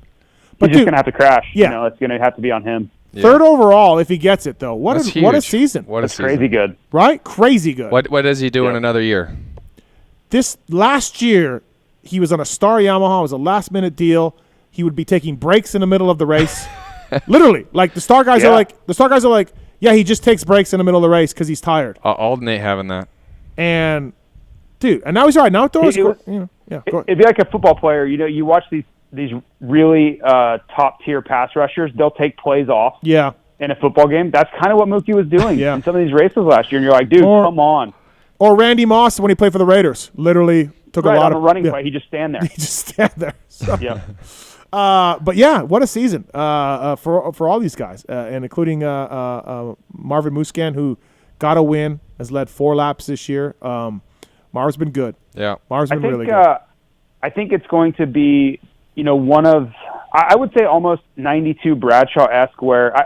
A: But
R: he's just going to have to crash.
A: Yeah.
R: It's going to have to be on him.
A: Third overall, if he gets it, though. What a season.
R: That's crazy good.
A: Right? Crazy good.
B: What does he do in another year?
A: This last year, he was on a Star Yamaha. It was a last-minute deal. He would be taking breaks in the middle of the race. Literally. Like, the Star guys are like, yeah, he just takes breaks in the middle of the race because he's tired.
B: Alden ain't having that.
A: And, dude, and now he's all right. Now
R: it'd be like a football player. You know, you watch these really top-tier pass rushers, they'll take plays off in a football game. That's kind of what Mookie was doing in some of these races last year. And you're like, dude, come on.
A: Or Randy Moss when he played for the Raiders. Literally took a lot of –
R: running play. He just stand there.
A: He just stand there. So, but, yeah, what a season for all these guys, and including Marvin Musquin, who got a win, has led 4 laps this year. Marv's been good.
B: Yeah.
A: Marv's been really good.
R: I think it's going to be – one of, I would say almost 92 Bradshaw-esque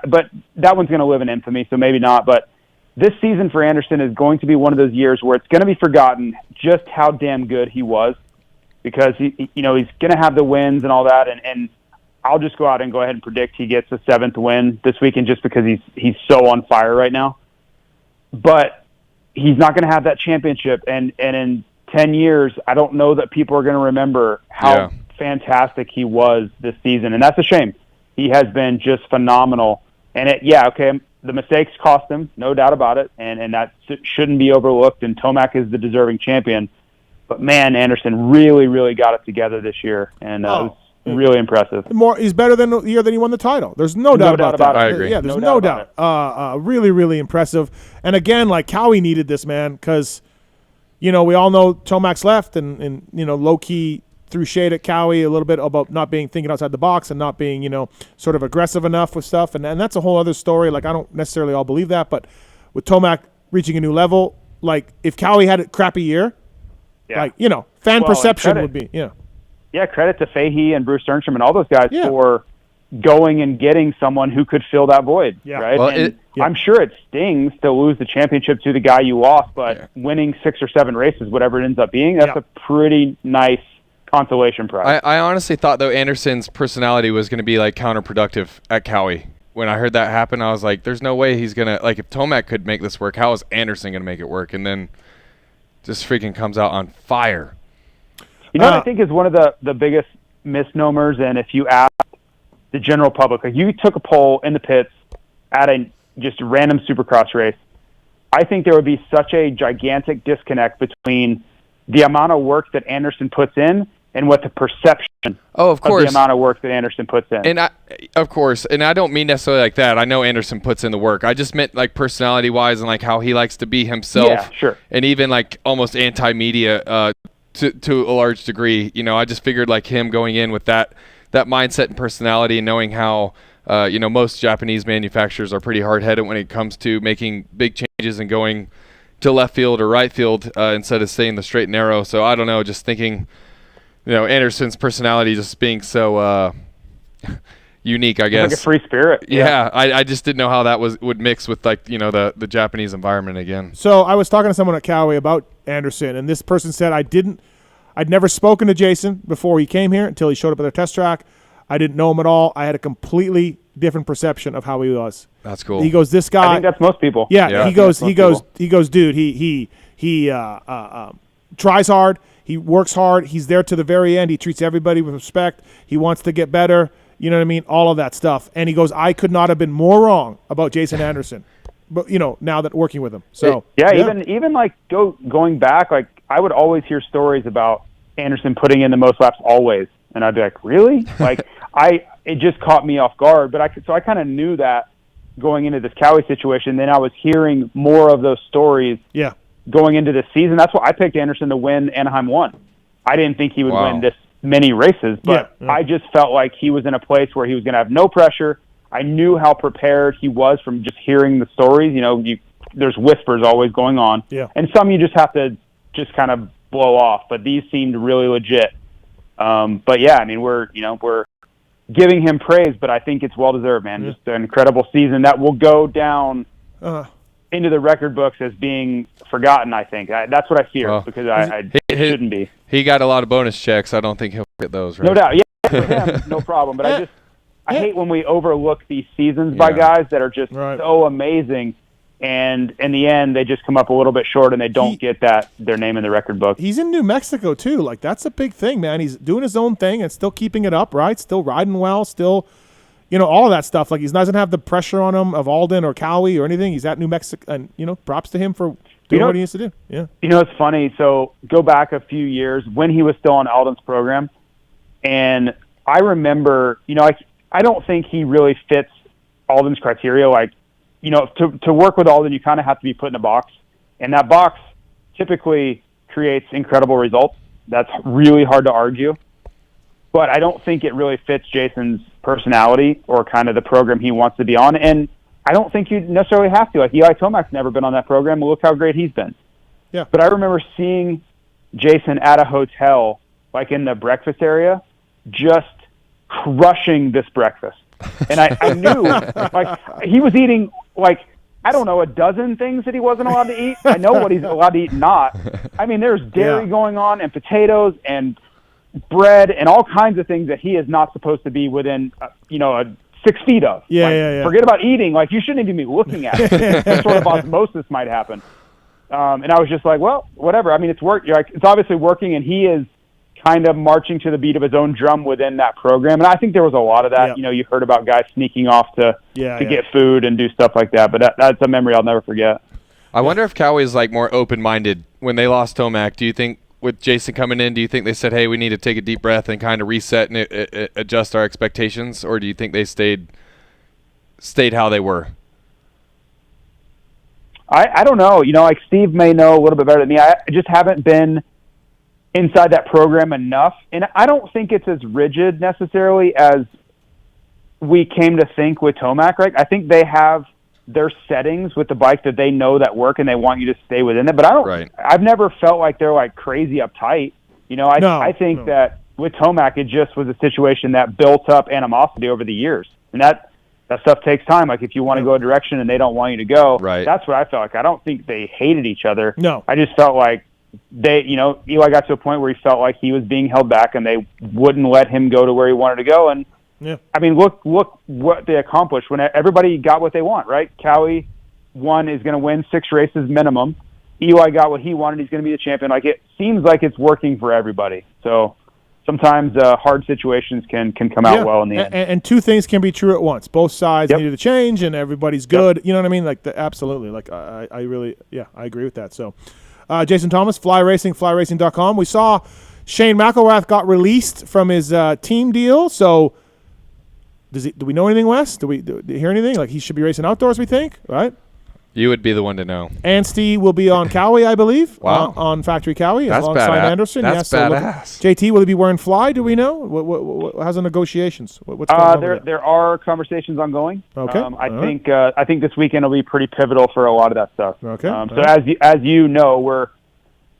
R: but that one's going to live in infamy, so maybe not. But this season for Anderson is going to be one of those years where it's going to be forgotten just how damn good he was, because he's going to have the wins and all that. And I'll just go out and go ahead and predict he gets a 7th win this weekend just because he's so on fire right now. But he's not going to have that championship. And in 10 years, I don't know that people are going to remember how fantastic he was this season, and that's a shame. He has been just phenomenal, and the mistakes cost him, no doubt about it, and that shouldn't be overlooked, and Tomac is the deserving champion. But man, Anderson really, really got it together this year, and it was really impressive.
A: He's better than the year that he won the title. There's no doubt about that.
B: I agree.
A: Yeah, there's no doubt. Really, really impressive. And again, like Cowie needed this, man, because we all know Tomac's left, and low-key threw shade at Cowie a little bit about not thinking outside the box and not being, sort of aggressive enough with stuff. And that's a whole other story. Like, I don't necessarily all believe that. But with Tomac reaching a new level, like, if Cowie had a crappy year, fan perception would be,
R: Yeah, credit to Fahey and Bruce Sternstrom and all those guys for going and getting someone who could fill that void, right?
B: Well,
R: I'm sure it stings to lose the championship to the guy you lost, but winning 6 or 7 races, whatever it ends up being, that's a pretty nice consolation prize.
B: I honestly thought, though, Anderson's personality was going to be, like, counterproductive at Cowie. When I heard that happen, I was like, there's no way he's going to – like, if Tomac could make this work, how is Anderson going to make it work? And then just freaking comes out on fire.
R: You know what I think is one of the biggest misnomers, and if you ask the general public, like you took a poll in the pits at a just random Supercross race, I think there would be such a gigantic disconnect between the amount of work that Anderson puts in and what the perception
B: of course,
R: the amount of work that Anderson puts in.
B: And I don't mean necessarily like that. I know Anderson puts in the work. I just meant like personality-wise and like how he likes to be himself.
R: Yeah, sure.
B: And even like almost anti-media to a large degree. You know, I just figured like him going in with that mindset and personality and knowing how most Japanese manufacturers are pretty hard-headed when it comes to making big changes and going to left field or right field instead of staying the straight and narrow. So I don't know, just thinking, Anderson's personality just being so unique, I guess.
R: Like a free spirit.
B: Yeah, I just didn't know how that would mix with like the Japanese environment again.
A: So I was talking to someone at Callaway about Anderson, and this person said I'd never spoken to Jason before he came here until he showed up at their test track. I didn't know him at all. I had a completely different perception of how he was.
B: That's cool.
A: He goes, this guy.
R: I think that's most people.
A: Yeah. He goes, dude. He tries hard. He works hard. He's there to the very end. He treats everybody with respect. He wants to get better. You know what I mean? All of that stuff. And he goes, I could not have been more wrong about Jason Anderson. But now that working with him. So
R: even like going back, like I would always hear stories about Anderson putting in the most laps always. And I'd be like, really? Like it just caught me off guard. But I kind of knew that going into this Cowie situation. Then I was hearing more of those stories.
A: Yeah.
R: Going into this season. That's why I picked Anderson to win Anaheim 1. I didn't think he would win this many races, but I just felt like he was in a place where he was going to have no pressure. I knew how prepared he was from just hearing the stories. There's whispers always going on.
A: Yeah.
R: And some you just have to just kind of blow off, but these seemed really legit. But yeah, I mean, we're giving him praise, but I think it's well deserved, man. Just an incredible season that will go down into the record books as being forgotten. I think that's what I fear because it shouldn't be.
B: He got a lot of bonus checks. I don't think he'll get those. Right?
R: No doubt. Yeah, for him, no problem. But I hate when we overlook these seasons by guys that are just so amazing. And in the end, they just come up a little bit short, and they don't get their name in the record book.
A: He's in New Mexico too. Like that's a big thing, man. He's doing his own thing and still keeping it up, right? Still riding well, still, all of that stuff. Like he doesn't have the pressure on him of Alden or Cowie or anything. He's at New Mexico, and props to him for doing what he needs to do. Yeah.
R: It's funny. So go back a few years when he was still on Alden's program, and I remember, I don't think he really fits Alden's criteria. Like, to work with Alden, you kind of have to be put in a box. And that box typically creates incredible results. That's really hard to argue. But I don't think it really fits Jason's personality or kind of the program he wants to be on. And I don't think you necessarily have to. Like, Eli Tomac's never been on that program. Look how great he's been.
A: Yeah.
R: But I remember seeing Jason at a hotel, like in the breakfast area, just crushing this breakfast. And I knew, like, he was eating, like, I don't know, a dozen things that he wasn't allowed to eat. I know what he's allowed to eat and not. I mean, there's dairy going on and potatoes and bread and all kinds of things that he is not supposed to be within, 6 feet of.
A: Yeah.
R: Forget about eating. Like, you shouldn't even be looking at it. Some sort of osmosis might happen. And I was just like, well, whatever. I mean, it's obviously working, and he is kind of marching to the beat of his own drum within that program. And I think there was a lot of that. You heard about guys sneaking off to get food and do stuff like that. But that's a memory I'll never forget.
B: I wonder if Cowie is like more open-minded when they lost Tomac. Do you think with Jason coming in, do you think they said, hey, we need to take a deep breath and kind of reset and adjust our expectations? Or do you think they stayed how they were?
R: I don't know. Like Steve may know a little bit better than me. I just haven't been inside that program enough. And I don't think it's as rigid necessarily as we came to think with Tomac, right? I think they have their settings with the bike that they know that work and they want you to stay within it. But I've never felt like they're like crazy uptight. I think that with Tomac, it just was a situation that built up animosity over the years. And that stuff takes time. Like if you want to go a direction and they don't want you to go, that's what I felt like. I don't think they hated each other.
A: No.
R: I just felt like Eli got to a point where he felt like he was being held back and they wouldn't let him go to where he wanted to go. And I mean, look what they accomplished when everybody got what they want, right? Cowie is going to win 6 races minimum. Eli got what he wanted. He's going to be the champion. Like it seems like it's working for everybody. So sometimes hard situations can come out well in the end.
A: And two things can be true at once. Both sides needed a change and everybody's good. You know what I mean? Like absolutely. Like I really, I agree with that. So Jason Thomas, Fly Racing, flyracing.com. We saw Shane McElrath got released from his team deal. So do we know anything, Wes? Do we hear anything? Like he should be racing outdoors, we think, right?
B: You would be the one to know.
A: Anstey will be on Cowie, I believe.
B: Wow.
A: On Factory Cowie alongside
B: badass.
A: Anderson.
B: That's badass.
A: JT, will he be wearing fly? Do we know? How's the negotiations? What's going on with that?
R: There are conversations ongoing.
A: Okay.
R: I think this weekend will be pretty pivotal for a lot of that stuff.
A: Okay.
R: As you know,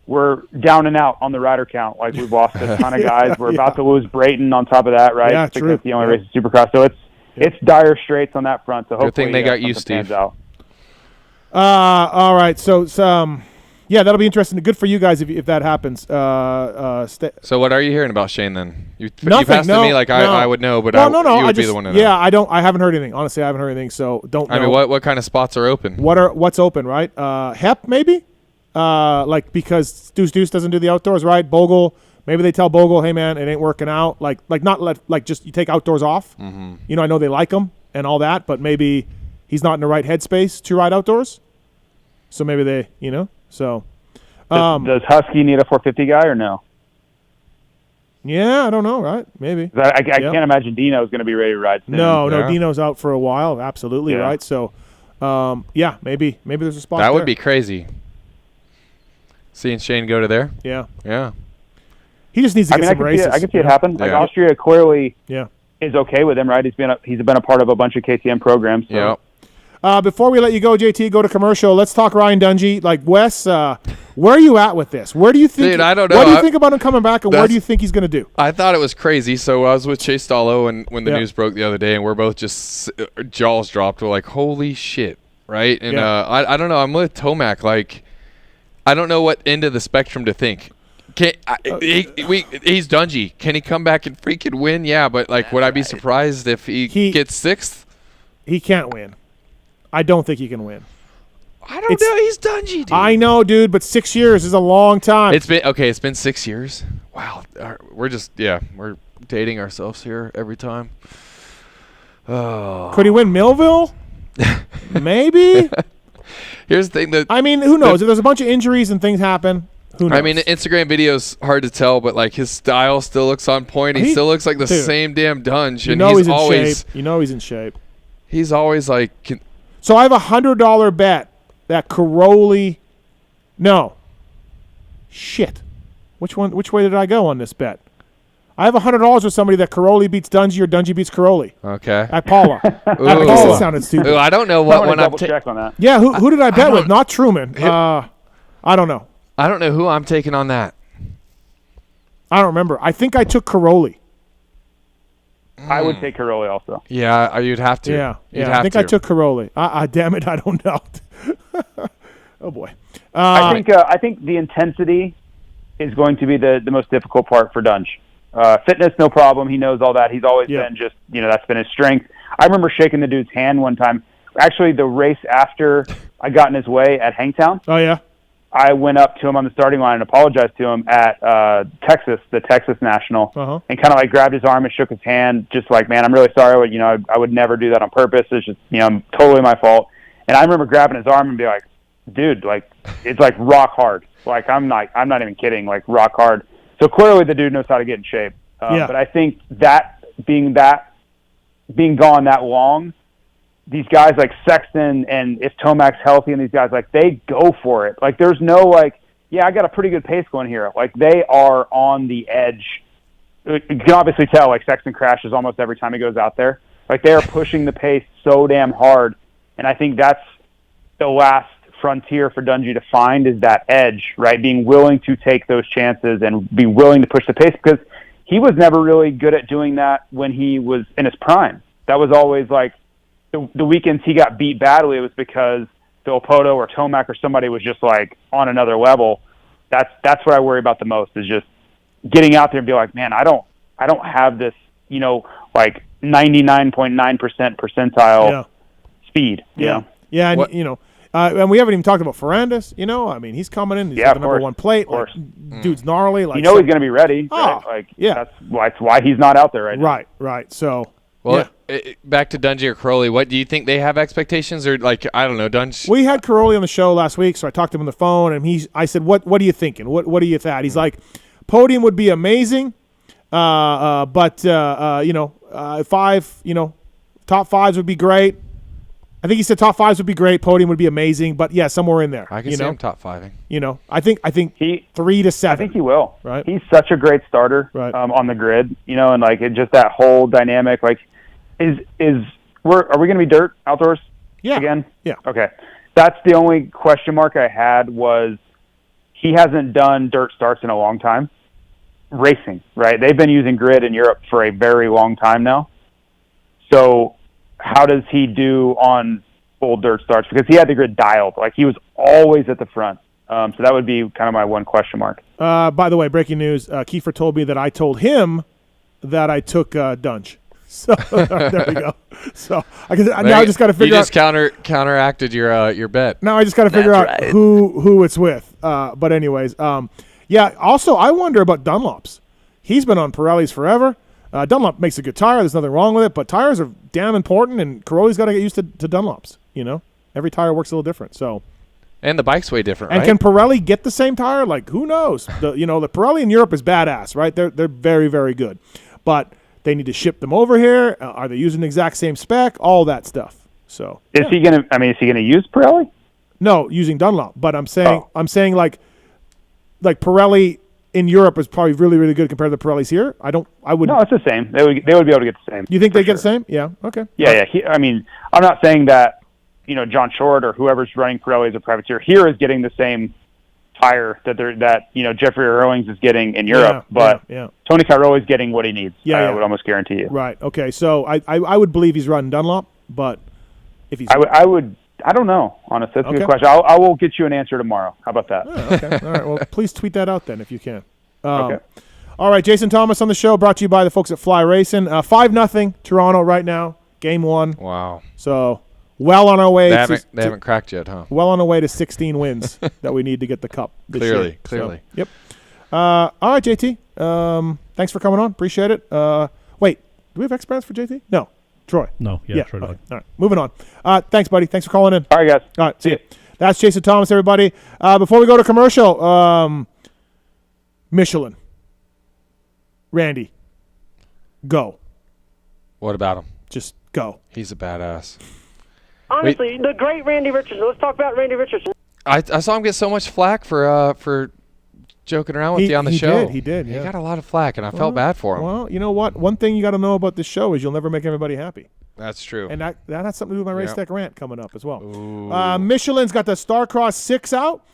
R: we're down and out on the rider count. Like we've lost a ton of guys. We're about to lose Brayton on top of that, right?
A: Yeah,
R: because
A: true.
R: it's the only race in Supercross. So it's dire straits on that front. So hopefully
B: Good thing they got you,
R: something
B: Steve.
R: pans out.
A: All right. So yeah, that'll be interesting. Good for you guys if that happens.
B: So what are you hearing about Shane then? You
A: Nothing.
B: passed to me like I would know, but you would be the one to know.
A: Yeah, I haven't heard anything. Honestly, I haven't heard anything. So don't know.
B: I mean, what kind of spots are open?
A: What's open, right? Hep maybe. Like because Deuce doesn't do the outdoors, right? Bogle. Maybe they tell Bogle, hey man, it ain't working out. Like just you take outdoors off.
B: Mm-hmm.
A: You know, I know they like him and all that, but maybe he's not in the right headspace to ride outdoors. So maybe they, so.
R: Does Husky need a 450 guy or no?
A: Yeah, I don't know, right? Maybe.
R: I can't imagine Dino is going to be ready to ride soon.
A: No, Dino's out for a while. Absolutely,
R: Yeah.
A: right? So, maybe there's a spot
B: That
A: there.
B: would be crazy. Seeing Shane go to there.
A: Yeah.
B: Yeah.
A: He just needs to get some races.
R: I can see it happen. Like Austria clearly is okay with him, right? He's been a part of a bunch of KTM programs. So.
B: Yeah.
A: Before we let you go, JT, go to commercial. Let's talk Ryan Dungey. Like Wes, where are you at with this? Where do you think?
B: Dude, I don't know.
A: What do you think about him coming back, and where do you think he's going to do?
B: I thought it was crazy. So I was with Chase Stallo when the news broke the other day, and we're both just jaws dropped. We're like, holy shit, right? And I don't know. I'm with Tomac. Like, I don't know what end of the spectrum to think. He's Dungey. Can he come back and freaking win? Yeah, but like, would I be surprised if he gets sixth?
A: He can't win. I don't think he can win.
B: I don't know. He's Dungey, dude.
A: I know, dude, but 6 years is a long time.
B: It's been 6 years. Wow. We're we're dating ourselves here every time. Oh.
A: Could he win Millville? Maybe.
B: Here's the thing
A: I mean, who knows? If there's a bunch of injuries and things happen, who knows?
B: I mean, Instagram video's hard to tell, but like his style still looks on point. He still looks like the same damn Dunge.
A: You
B: And
A: know
B: he's
A: in
B: always
A: shape. You know he's in shape.
B: He's always like.
A: So I have $100 bet that Caroli. No. Shit. Which way did I go on this bet? I have $100 with somebody that Caroli beats Dungey or Dungey beats Caroli.
B: Okay.
A: At Paula. That sounded stupid.
B: Ooh, I don't know what one I'm
R: check on that.
A: Yeah, who did I bet with? Not Truman. I don't know.
B: I don't know who I'm taking on that.
A: I don't remember. I think I took Caroli.
R: I would take Caroli also.
B: Yeah, you'd have to.
A: Yeah.
B: You'd
A: I think I took Caroli. Damn it, I don't know. Oh boy.
R: I think the intensity is going to be the most difficult part for Dunge. Fitness, no problem. He knows all that. He's always been just, that's been his strength. I remember shaking the dude's hand one time. Actually, the race after I got in his way at Hangtown.
A: Oh, yeah?
R: I went up to him on the starting line and apologized to him at the Texas National, and kind of like grabbed his arm and shook his hand, just like, man, I'm really sorry. I would never do that on purpose. It's just, totally my fault. And I remember grabbing his arm and be like, dude, like, it's like rock hard. Like, I'm not even kidding, like rock hard. So clearly the dude knows how to get in shape. But I think that being gone that long, these guys like Sexton and if Tomac's healthy and these guys, like, they go for it. Like, there's no like, yeah, I got a pretty good pace going here. Like, they are on the edge. You can obviously tell, like, Sexton crashes almost every time he goes out there. Like, they are pushing the pace so damn hard. And I think that's the last frontier for Dungey to find, is that edge, right? Being willing to take those chances and be willing to push the pace, because he was never really good at doing that when he was in his prime. That was always like the weekends he got beat badly, it was because Vurbmoto or Tomac or somebody was just like on another level. That's what I worry about the most, is just getting out there and be like, man, I don't have this, like 99.9% percentile speed.
A: Yeah. Yeah. And, and we haven't even talked about Ferrandis. I mean, he's coming in. He's got the number one plate. Like, dude's gnarly. Like,
R: he's going to be ready. Right? Like, that's why he's not out there right now.
A: Right. So,
B: back to Dungey or Caroli, what do you think they have expectations, or like, I don't know, Dunge?
A: We had Caroli on the show last week, so I talked to him on the phone, and I said, what are you thinking? What are you at? He's like, Podium would be amazing. But top fives would be great. I think he said top fives would be great. Podium would be amazing. But yeah, somewhere in there.
B: I can see him top fiving.
A: I think
R: he
A: 3 to 7.
R: I think he will.
A: Right.
R: He's such a great starter.
A: Right.
R: On the grid. And like just that whole dynamic. Like, are we going to be dirt outdoors?
A: Yeah.
R: Again?
A: Yeah.
R: Okay. That's the only question mark I had was he hasn't done dirt starts in a long time. Racing, right? They've been using grid in Europe for a very long time now. So how does he do on full dirt starts? Because he had the grid dialed. Like, he was always at the front. So that would be kind of my one question mark.
A: By the way, breaking news, Kiefer told me that I told him that I took Dunge. So there we go. So now I just got to figure out.
B: You just counteracted your bet.
A: Now I just got to figure out who it's with. But anyways, yeah. Also, I wonder about Dunlops. He's been on Pirellis forever. Dunlop makes a good tire. There's nothing wrong with it. But tires are damn important, and Caroli's got to get used to Dunlops. Every tire works a little different. So.
B: And the bike's way different,
A: and
B: right?
A: can Pirelli get the same tire? Like, who knows? The Pirelli in Europe is badass, right? They're very, very good. But they need to ship them over here. Are they using the exact same spec? All that stuff. So
R: is he gonna use Pirelli?
A: No, using Dunlop. But I'm saying like Pirelli in Europe is probably really, really good compared to the Pirellis here. I would.
R: No, it's the same. They would be able to get the same.
A: You think they get the same? Yeah. Okay.
R: Yeah. I'm not saying that John Short or whoever's running Pirelli as a privateer here is getting the same tire that Jeffrey Erlings is getting in Europe, but Tony Cairoli's getting what he needs. I would almost guarantee you.
A: Right. Okay. So I would believe he's running Dunlop, but if he's
R: I don't know. Honestly, that's a good question. I will get you an answer tomorrow. How about that?
A: Okay. All right. Well, please tweet that out then if you can.
R: Okay.
A: All right. Jason Thomas on the show, brought to you by the folks at Fly Racing. 5-0 Toronto right now. Game 1.
B: Wow.
A: So. Well on our way.
B: They haven't cracked yet, huh?
A: Well on our way to 16 wins that we need to get the cup this year.
B: Clearly.
A: So, yep. All right, JT. Thanks for coming on. Appreciate it. Wait, do we have X-Brands for JT? No. Troy.
C: No. Yeah. Troy
A: okay. All right. Moving on. Thanks, buddy. Thanks for calling in.
R: All right, guys.
A: All right. See you. That's Jason Thomas, everybody. Before we go to commercial, Michelin. Randy. Go.
B: What about him?
A: Just go.
B: He's a badass.
S: Honestly, the great Randy Richardson. Let's talk about Randy Richardson.
B: I saw him get so much flack for joking around with you on the show.
A: He did. Yeah.
B: He got a lot of flack, and I felt bad for him.
A: Well, you know what? One thing you got to know about this show is you'll never make everybody happy.
B: That's true.
A: And that has something to do with my Race Tech rant coming up as well. Michelin's got the Starcross 6 out,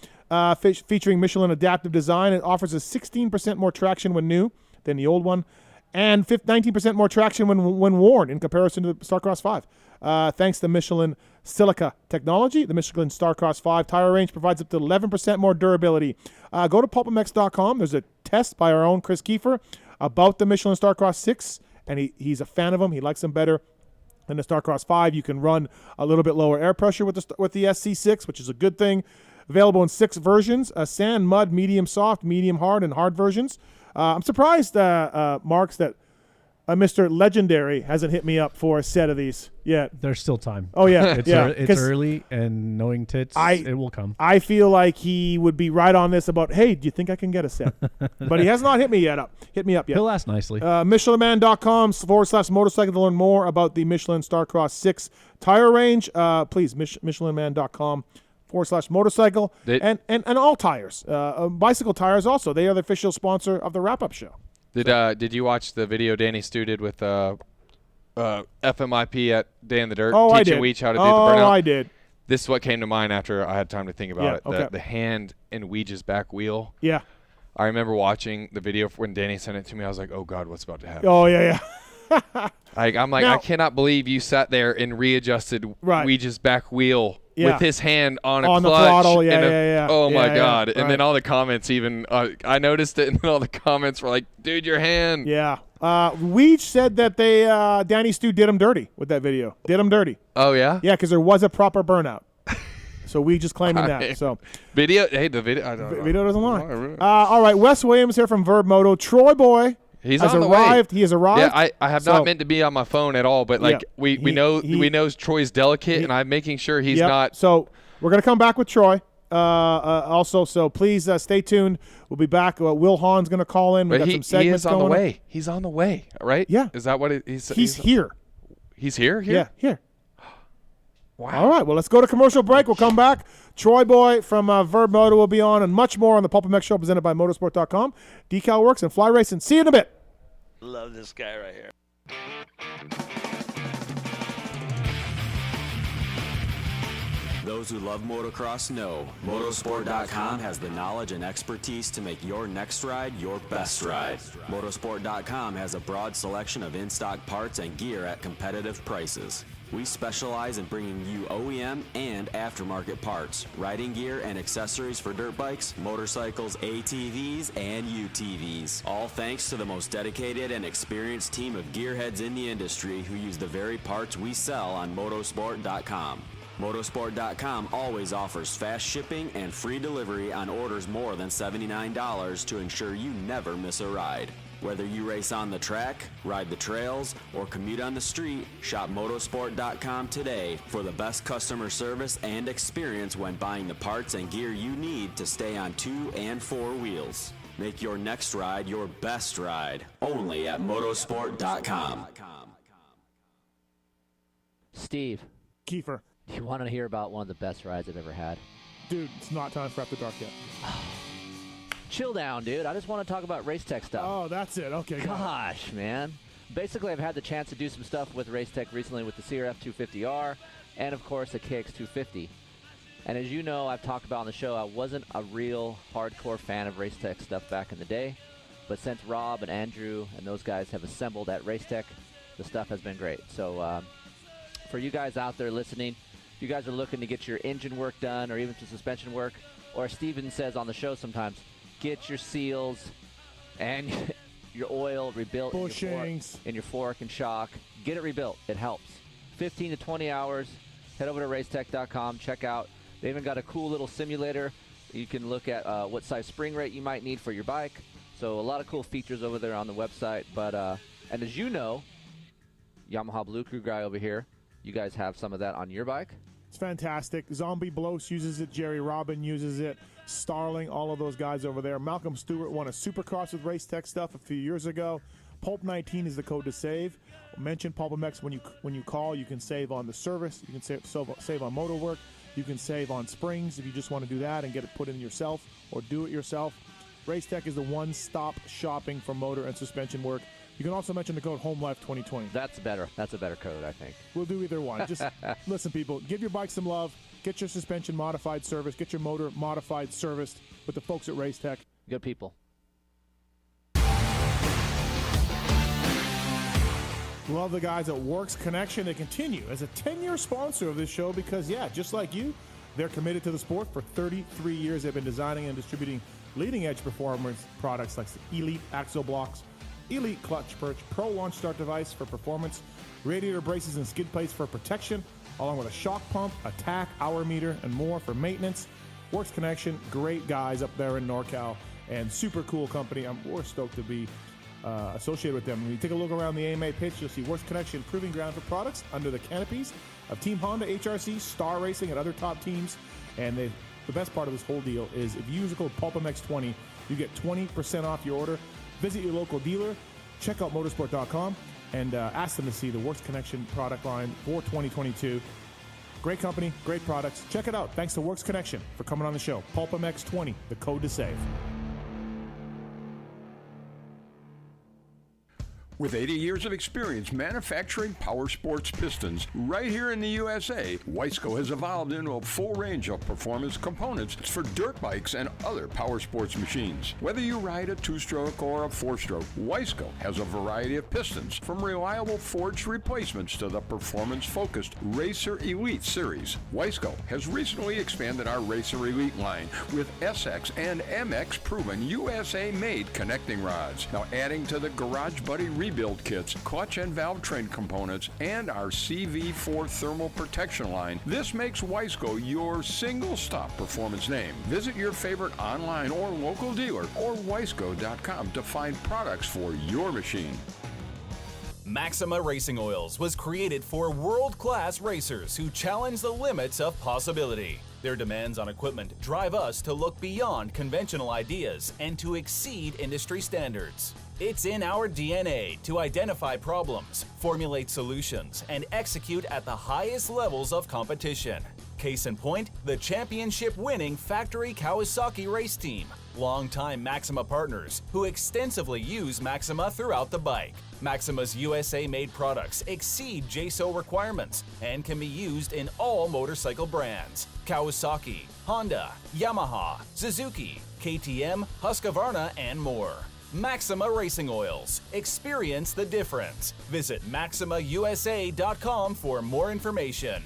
A: featuring Michelin adaptive design. It offers a 16% more traction when new than the old one, and 19% more traction when worn in comparison to the Starcross 5. Thanks to Michelin Silica technology, the Michelin Starcross 5 tire range provides up to 11% more durability. Go to PulpMX.com. There's a test by our own Chris Kiefer about the Michelin Starcross 6, and he's a fan of them. He likes them better than the Starcross 5. You can run a little bit lower air pressure with the SC6, which is a good thing. Available in 6 versions, sand, mud, medium soft, medium hard, and hard versions. I'm surprised, Marks, that Mr. Legendary hasn't hit me up for a set of these yet.
C: There's still time.
A: Oh, yeah.
C: It's early, and knowing tits, it will come.
A: I feel like he would be right on this about, hey, do you think I can get a set? But he has not hit me up yet.
C: He'll ask nicely.
A: MichelinMan.com/motorcycle to learn more about the Michelin Starcross 6 tire range. Please, MichelinMan.com/motorcycle. And all tires. Bicycle tires also. They are the official sponsor of the wrap-up show.
B: Did you watch the video Danny Stu did with FMIP at Day in the Dirt?
A: Oh, I did.
B: Teaching Weech how to do the burnout?
A: Oh, I did.
B: This is what came to mind after I had time to think about it.
A: Okay.
B: The hand in Weech's back wheel.
A: Yeah.
B: I remember watching the video when Danny sent it to me. I was like, oh, God, what's about to happen?
A: Oh, yeah.
B: I'm like, I cannot believe you sat there and readjusted Weech's back wheel with his hand on a clutch.
A: The throttle,
B: Oh, my God.
A: Right.
B: And then all the comments even, I noticed it, and then all the comments were like, dude, your hand.
A: Yeah. Weech said that Danny Stu did him dirty with that video. Did him dirty.
B: Oh, yeah?
A: Yeah, because there was a proper burnout. So we just claiming that. So
B: the video, I don't know.
A: Video doesn't lie. All right, Wes Williams here from Vurbmoto. Troy Boy.
B: He has
A: arrived. He has arrived.
B: Yeah, I have not meant to be on my phone at all, but we know Troy's delicate, and I'm making sure he's not.
A: So we're gonna come back with Troy. also. So please stay tuned. We'll be back. Wil Hahn's going to call in. We got some segments
B: he is on the
A: going.
B: way. He's on the way, right?
A: Yeah.
B: Is that what he's
A: here?
B: He's here?
A: Yeah, here.
B: Wow.
A: All right, well, let's go to commercial break. We'll come back. Troy Boy from Vurbmoto will be on, and much more on the PulpMX show presented by Motorsport.com, Decal Works, and Fly Racing. See you in a bit.
T: Love this guy right here.
U: Those who love motocross know Motorsport.com has the knowledge and expertise to make your next ride your best ride. Motorsport.com has a broad selection of in-stock parts and gear at competitive prices. We specialize in bringing you OEM and aftermarket parts, riding gear and accessories for dirt bikes, motorcycles, ATVs, and UTVs. All thanks to the most dedicated and experienced team of gearheads in the industry who use the very parts we sell on Motorsport.com. Motorsport.com always offers fast shipping and free delivery on orders more than $79 to ensure you never miss a ride. Whether you race on the track, ride the trails, or commute on the street, shop Motorsport.com today for the best customer service and experience when buying the parts and gear you need to stay on 2 and 4 wheels. Make your next ride your best ride, only at Motorsport.com.
V: Steve.
A: Kiefer.
V: Do you want to hear about one of the best rides I've ever had?
A: Dude, it's not time for After Dark yet.
V: Chill down, dude. I just want to talk about race tech stuff.
A: Oh, that's it. Okay.
V: Gosh, man. Basically, I've had the chance to do some stuff with race tech recently with the CRF 250R and, of course, the KX 250. And as you know, I've talked about on the show, I wasn't a real hardcore fan of race tech stuff back in the day. But since Rob and Andrew and those guys have assembled at race tech, the stuff has been great. So for you guys out there listening, if you guys are looking to get your engine work done or even some suspension work, or as Steven says on the show sometimes, get your seals and your oil rebuilt in your fork and shock. Get it rebuilt. It helps. 15 to 20 hours. Head over to racetech.com. Check out. They even got a cool little simulator. You can look at what size spring rate you might need for your bike. So a lot of cool features over there on the website. But and as you know, Yamaha Blue Crew guy over here, you guys have some of that on your bike?
A: It's fantastic. Zombie Blows uses it. Jerry Robin uses it. Starling, all of those guys over there. Malcolm Stewart won a Supercross with Race Tech stuff a few years ago. Pulp19 is the code to save. Mention PulpMX when you call. You can save on the service. You can save on motor work. You can save on springs if you just want to do that and get it put in yourself or do it yourself. Race Tech is the one-stop shopping for motor and suspension work. You can also mention the code HOMELIFE2020.
V: That's better. That's a better code, I think.
A: We'll do either one. Just listen, people. Give your bike some love. Get your suspension modified service. Get your motor modified serviced with the folks at Race Tech.
V: Good people.
A: Love the guys at Works Connection. They continue as a 10-year sponsor of this show because, yeah, just like you, they're committed to the sport. For 33 years, they've been designing and distributing leading-edge performance products like Elite Axle Blocks, Elite Clutch Perch, Pro Launch Start Device for performance, radiator braces and skid plates for protection, along with a shock pump, a tack, hour meter, and more for maintenance. Works Connection, great guys up there in NorCal, and super cool company. We're stoked to be associated with them. When you take a look around the AMA pitch, you'll see Works Connection proving ground for products under the canopies of Team Honda, HRC, Star Racing, and other top teams. And the best part of this whole deal is if you use the code PulpMX20, you get 20% off your order. Visit your local dealer, check out motorsport.com, and ask them to see the Works Connection product line for 2022. Great company, great products. Check it out. Thanks to Works Connection for coming on the show. PulpMX20, the code to save.
W: With 80 years of experience manufacturing power sports pistons right here in the USA, Wiseco has evolved into a full range of performance components for dirt bikes and other power sports machines. Whether you ride a 2-stroke or a 4-stroke, Wiseco has a variety of pistons, from reliable forged replacements to the performance-focused Racer Elite series. Wiseco has recently expanded our Racer Elite line with SX and MX proven USA-made connecting rods. Now adding to the Garage Buddy rebuild kits, clutch and valve train components, and our CV4 thermal protection line, this makes Wiseco your single-stop performance name. Visit your favorite online or local dealer or Wiseco.com to find products for your machine.
X: Maxima Racing Oils was created for world-class racers who challenge the limits of possibility.
E: Their demands on equipment drive us to look beyond conventional ideas and to exceed industry standards. It's in our DNA to identify problems, formulate solutions, and execute at the highest levels of competition. Case in point, the championship-winning Factory Kawasaki race team, longtime Maxima partners who extensively use Maxima throughout the bike. Maxima's USA-made products exceed JSO requirements and can be used in all motorcycle brands: Kawasaki, Honda, Yamaha, Suzuki, KTM, Husqvarna, and more. Maxima Racing Oils. Experience the difference. Visit MaximaUSA.com for more information.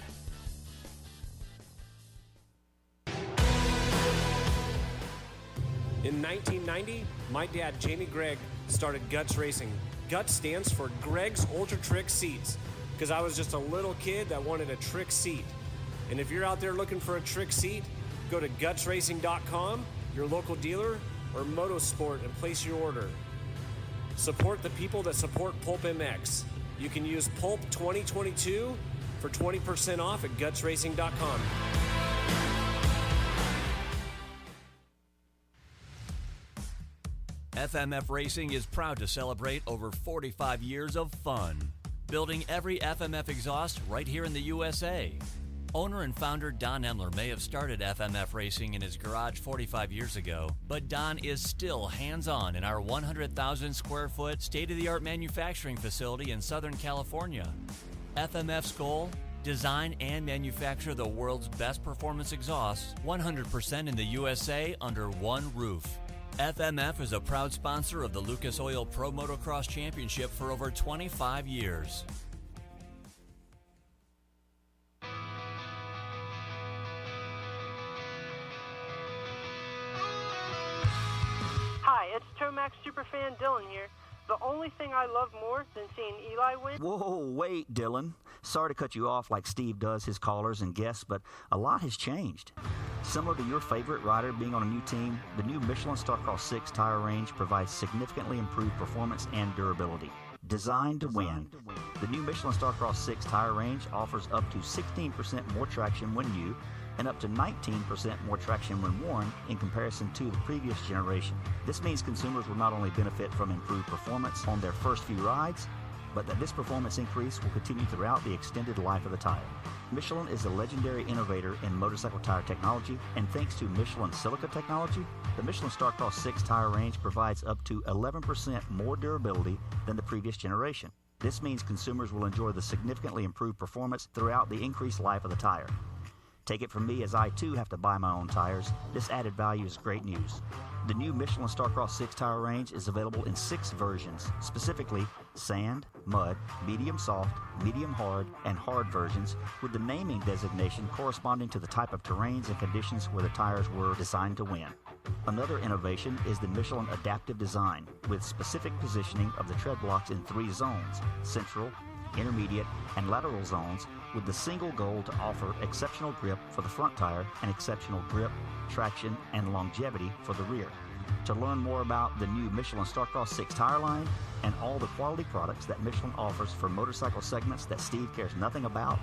F: In 1990, my dad, Jamie Gregg, started Guts Racing. Guts stands for Greg's Ultra Trick Seats, because I was just a little kid that wanted a trick seat. And if you're out there looking for a trick seat, go to gutsracing.com, your local dealer, or Motosport, and place your order. Support the people that support PulpMX. You can use Pulp 2022 for 20% off at gutsracing.com.
G: FMF Racing is proud to celebrate over 45 years of fun, building every FMF exhaust right here in the USA. Owner and founder Don Emler may have started FMF Racing in his garage 45 years ago, but Don is still hands-on in our 100,000 square foot state-of-the-art manufacturing facility in Southern California. FMF's goal? Design and manufacture the world's best performance exhausts 100% in the USA under one roof. FMF is a proud sponsor of the Lucas Oil Pro Motocross Championship for over 25 years.
S: Hi, it's Tomac superfan Dylan here. The only thing I love more than seeing Eli win...
H: Whoa, wait, Dylan. Sorry to cut you off like Steve does his callers and guests, but a lot has changed. Similar to your favorite rider being on a new team, the new Michelin Starcross 6 tire range provides significantly improved performance and durability. Designed to win, the new Michelin Starcross 6 tire range offers up to 16% more traction when new and up to 19% more traction when worn in comparison to the previous generation. This means consumers will not only benefit from improved performance on their first few rides, but that this performance increase will continue throughout the extended life of the tire. Michelin is a legendary innovator in motorcycle tire technology, and thanks to Michelin silica technology, the Michelin Starcross 6 tire range provides up to 11% more durability than the previous generation. This means consumers will enjoy the significantly improved performance throughout the increased life of the tire. Take it from me, as I too have to buy my own tires, this added value is great news. The new Michelin Starcross 6 tire range is available in 6 versions, specifically sand, mud, medium soft, medium hard, and hard versions, with the naming designation corresponding to the type of terrains and conditions where the tires were designed to win. Another innovation is the Michelin adaptive design, with specific positioning of the tread blocks in 3 zones: central, intermediate, and lateral zones, with the single goal to offer exceptional grip for the front tire and exceptional grip, traction, and longevity for the rear. To learn more about the new Michelin Starcross 6 tire line and all the quality products that Michelin offers for motorcycle segments that Steve cares nothing about,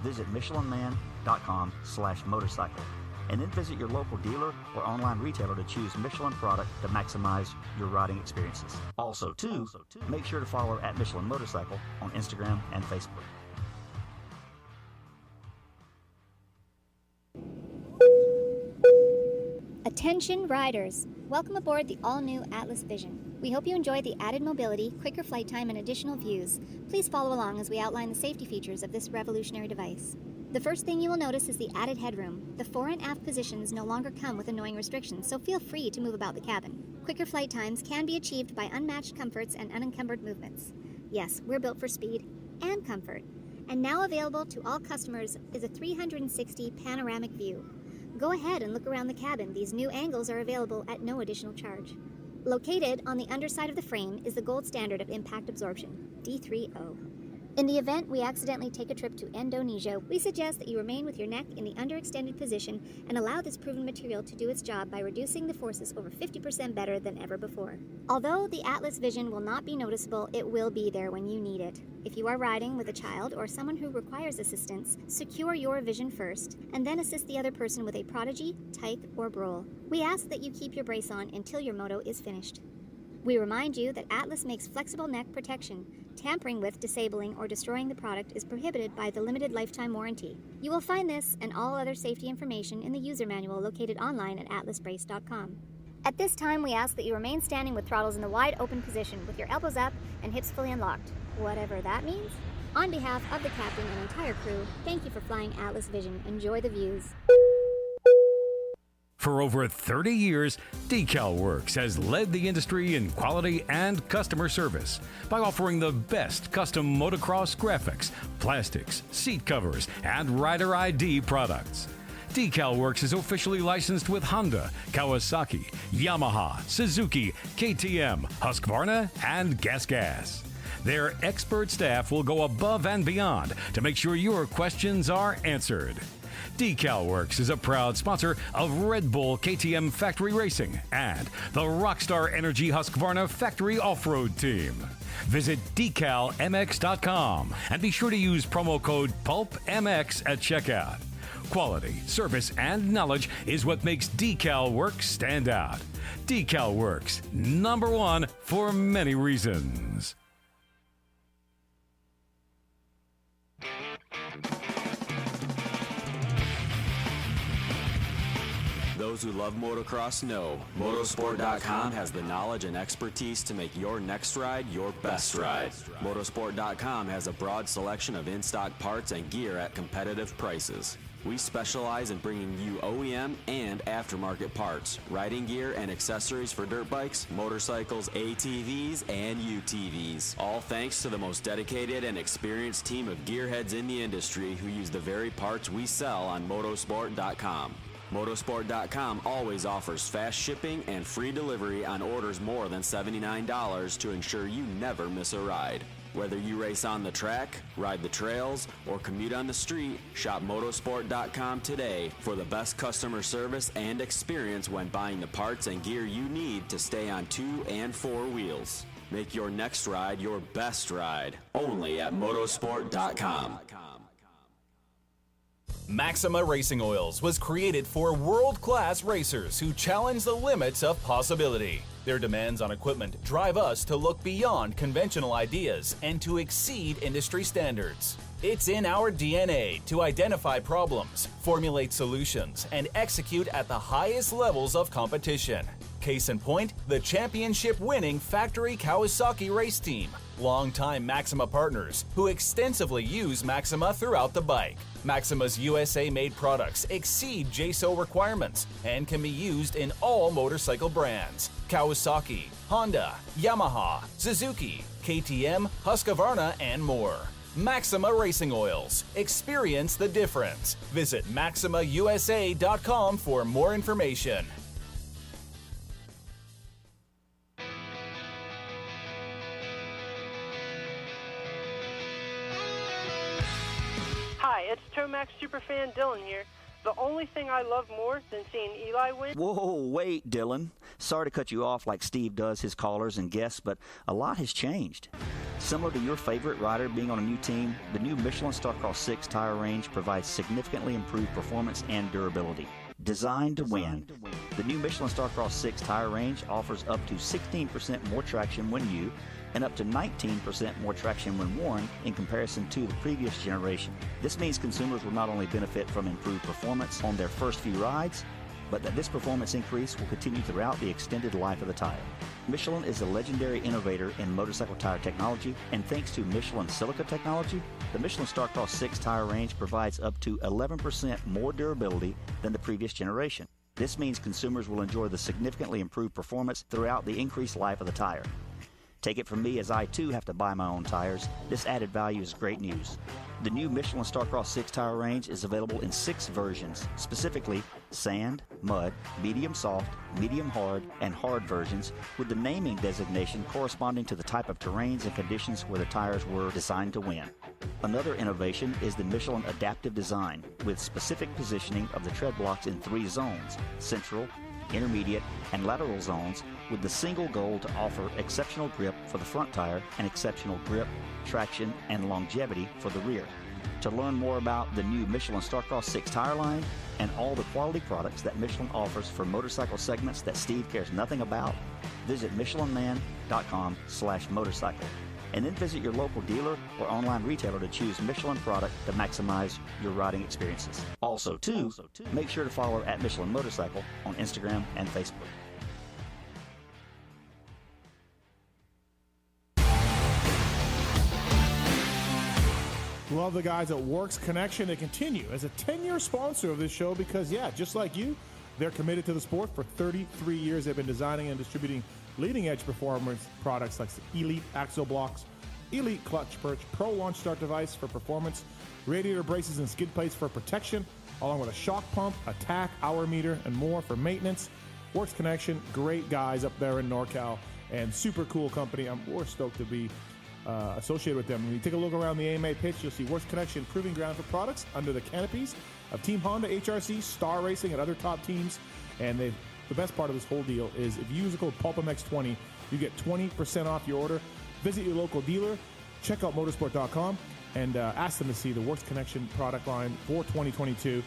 H: visit michelinman.com/motorcycle, and then visit your local dealer or online retailer to choose Michelin product to maximize your riding experiences. Also, make sure to follow at Michelin Motorcycle on Instagram and Facebook.
Y: Attention riders! Welcome aboard the all-new Atlas Vision. We hope you enjoy the added mobility, quicker flight time, and additional views. Please follow along as we outline the safety features of this revolutionary device. The first thing you will notice is the added headroom. The fore and aft positions no longer come with annoying restrictions, so feel free to move about the cabin. Quicker flight times can be achieved by unmatched comforts and unencumbered movements. Yes, we're built for speed and comfort. And now available to all customers is a 360 panoramic view. Go ahead and look around the cabin. These new angles are available at no additional charge. Located on the underside of the frame is the gold standard of impact absorption, D3O. In the event we accidentally take a trip to Indonesia, we suggest that you remain with your neck in the underextended position and allow this proven material to do its job by reducing the forces over 50% better than ever before. Although the Atlas Vision will not be noticeable, it will be there when you need it. If you are riding with a child or someone who requires assistance, secure your vision first, and then assist the other person with a Prodigy, Tyke, or Brole. We ask that you keep your brace on until your moto is finished. We remind you that Atlas makes flexible neck protection. Tampering with, disabling, or destroying the product is prohibited by the limited lifetime warranty. You will find this and all other safety information in the user manual located online at atlasbrace.com. At this time, we ask that you remain standing with throttles in the wide open position with your elbows up and hips fully unlocked, whatever that means. On behalf of the captain and entire crew, thank you for flying Atlas Vision. Enjoy the views.
D: For over 30 years, DecalWorks has led the industry in quality and customer service by offering the best custom motocross graphics, plastics, seat covers, and rider ID products. DecalWorks is officially licensed with Honda, Kawasaki, Yamaha, Suzuki, KTM, Husqvarna, and GasGas. Their expert staff will go above and beyond to make sure your questions are answered. DecalWorks is a proud sponsor of Red Bull KTM Factory Racing and the Rockstar Energy Husqvarna Factory Off-Road Team. Visit decalmx.com and be sure to use promo code PulpMX at checkout. Quality, service, and knowledge is what makes DecalWorks stand out. DecalWorks, #1 for many reasons.
U: Those who love motocross know Motorsport.com has the knowledge and expertise to make your next ride your best ride. Motorsport.com has a broad selection of in-stock parts and gear at competitive prices. We specialize in bringing you OEM and aftermarket parts, riding gear, and accessories for dirt bikes, motorcycles, ATVs, and UTVs. All thanks to the most dedicated and experienced team of gearheads in the industry who use the very parts we sell on Motorsport.com. Motorsport.com always offers fast shipping and free delivery on orders more than $79 to ensure you never miss a ride. Whether you race on the track, ride the trails, or commute on the street, shop Motorsport.com today for the best customer service and experience when buying the parts and gear you need to stay on 2 and 4 wheels. Make your next ride your best ride, only at Motorsport.com.
E: Maxima Racing Oils was created for world-class racers who challenge the limits of possibility. Their demands on equipment drive us to look beyond conventional ideas and to exceed industry standards. It's in our DNA to identify problems, formulate solutions, and execute at the highest levels of competition. Case in point, the championship-winning factory Kawasaki race team, longtime Maxima partners who extensively use Maxima throughout the bike. Maxima's USA-made products exceed JSO requirements and can be used in all motorcycle brands: Kawasaki, Honda, Yamaha, Suzuki, KTM, Husqvarna, and more. Maxima Racing Oils. Experience the difference. Visit MaximaUSA.com for more information.
S: Hi, it's Tomac superfan Dylan here. The only thing I love more than seeing Eli win...
H: Whoa, wait, Dylan. Sorry to cut you off like Steve does his callers and guests, but a lot has changed. Similar to your favorite rider being on a new team, the new Michelin Starcross 6 tire range provides significantly improved performance and durability. Designed to win. The new Michelin Starcross 6 tire range offers up to 16% more traction when new and up to 19% more traction when worn in comparison to the previous generation. This means consumers will not only benefit from improved performance on their first few rides, but that this performance increase will continue throughout the extended life of the tire. Michelin is a legendary innovator in motorcycle tire technology, and thanks to Michelin silica technology, the Michelin Starcross 6 tire range provides up to 11% more durability than the previous generation. This means consumers will enjoy the significantly improved performance throughout the increased life of the tire. Take it from me, as I too have to buy my own tires, this added value is great news. The new Michelin Starcross 6 tire range is available in 6 versions, specifically sand, mud, medium soft, medium hard, and hard versions, with the naming designation corresponding to the type of terrains and conditions where the tires were designed to win. Another innovation is the Michelin adaptive design, with specific positioning of the tread blocks in 3 zones: central, intermediate, and lateral zones, with the single goal to offer exceptional grip for the front tire and exceptional grip, traction, and longevity for the rear. To learn more about the new Michelin Starcross 6 tire line and all the quality products that Michelin offers for motorcycle segments that Steve cares nothing about, visit michelinman.com/motorcycle. And then visit your local dealer or online retailer to choose Michelin product to maximize your riding experiences. Also, make sure to follow at Michelin Motorcycle on Instagram and Facebook.
A: Love the guys at Works Connection. They continue as a 10-year sponsor of this show because, yeah, just like you, they're committed to the sport. For 33 years, they've been designing and distributing leading-edge performance products like Elite Axle Blocks, Elite Clutch Perch, Pro Launch Start Device for performance, radiator braces and skid plates for protection, along with a shock pump, a tack, hour meter, and more for maintenance. Works Connection, great guys up there in NorCal, and super cool company. We're stoked to be associated with them. When you take a look around the AMA pitch, you'll see Works Connection proving ground for products under the canopies of Team Honda, HRC, Star Racing, and other top teams. And the best part of this whole deal is if you use the code PulpMX20, you get 20% off your order. Visit your local dealer, check out motorsport.com, and ask them to see the Works Connection product line for 2022.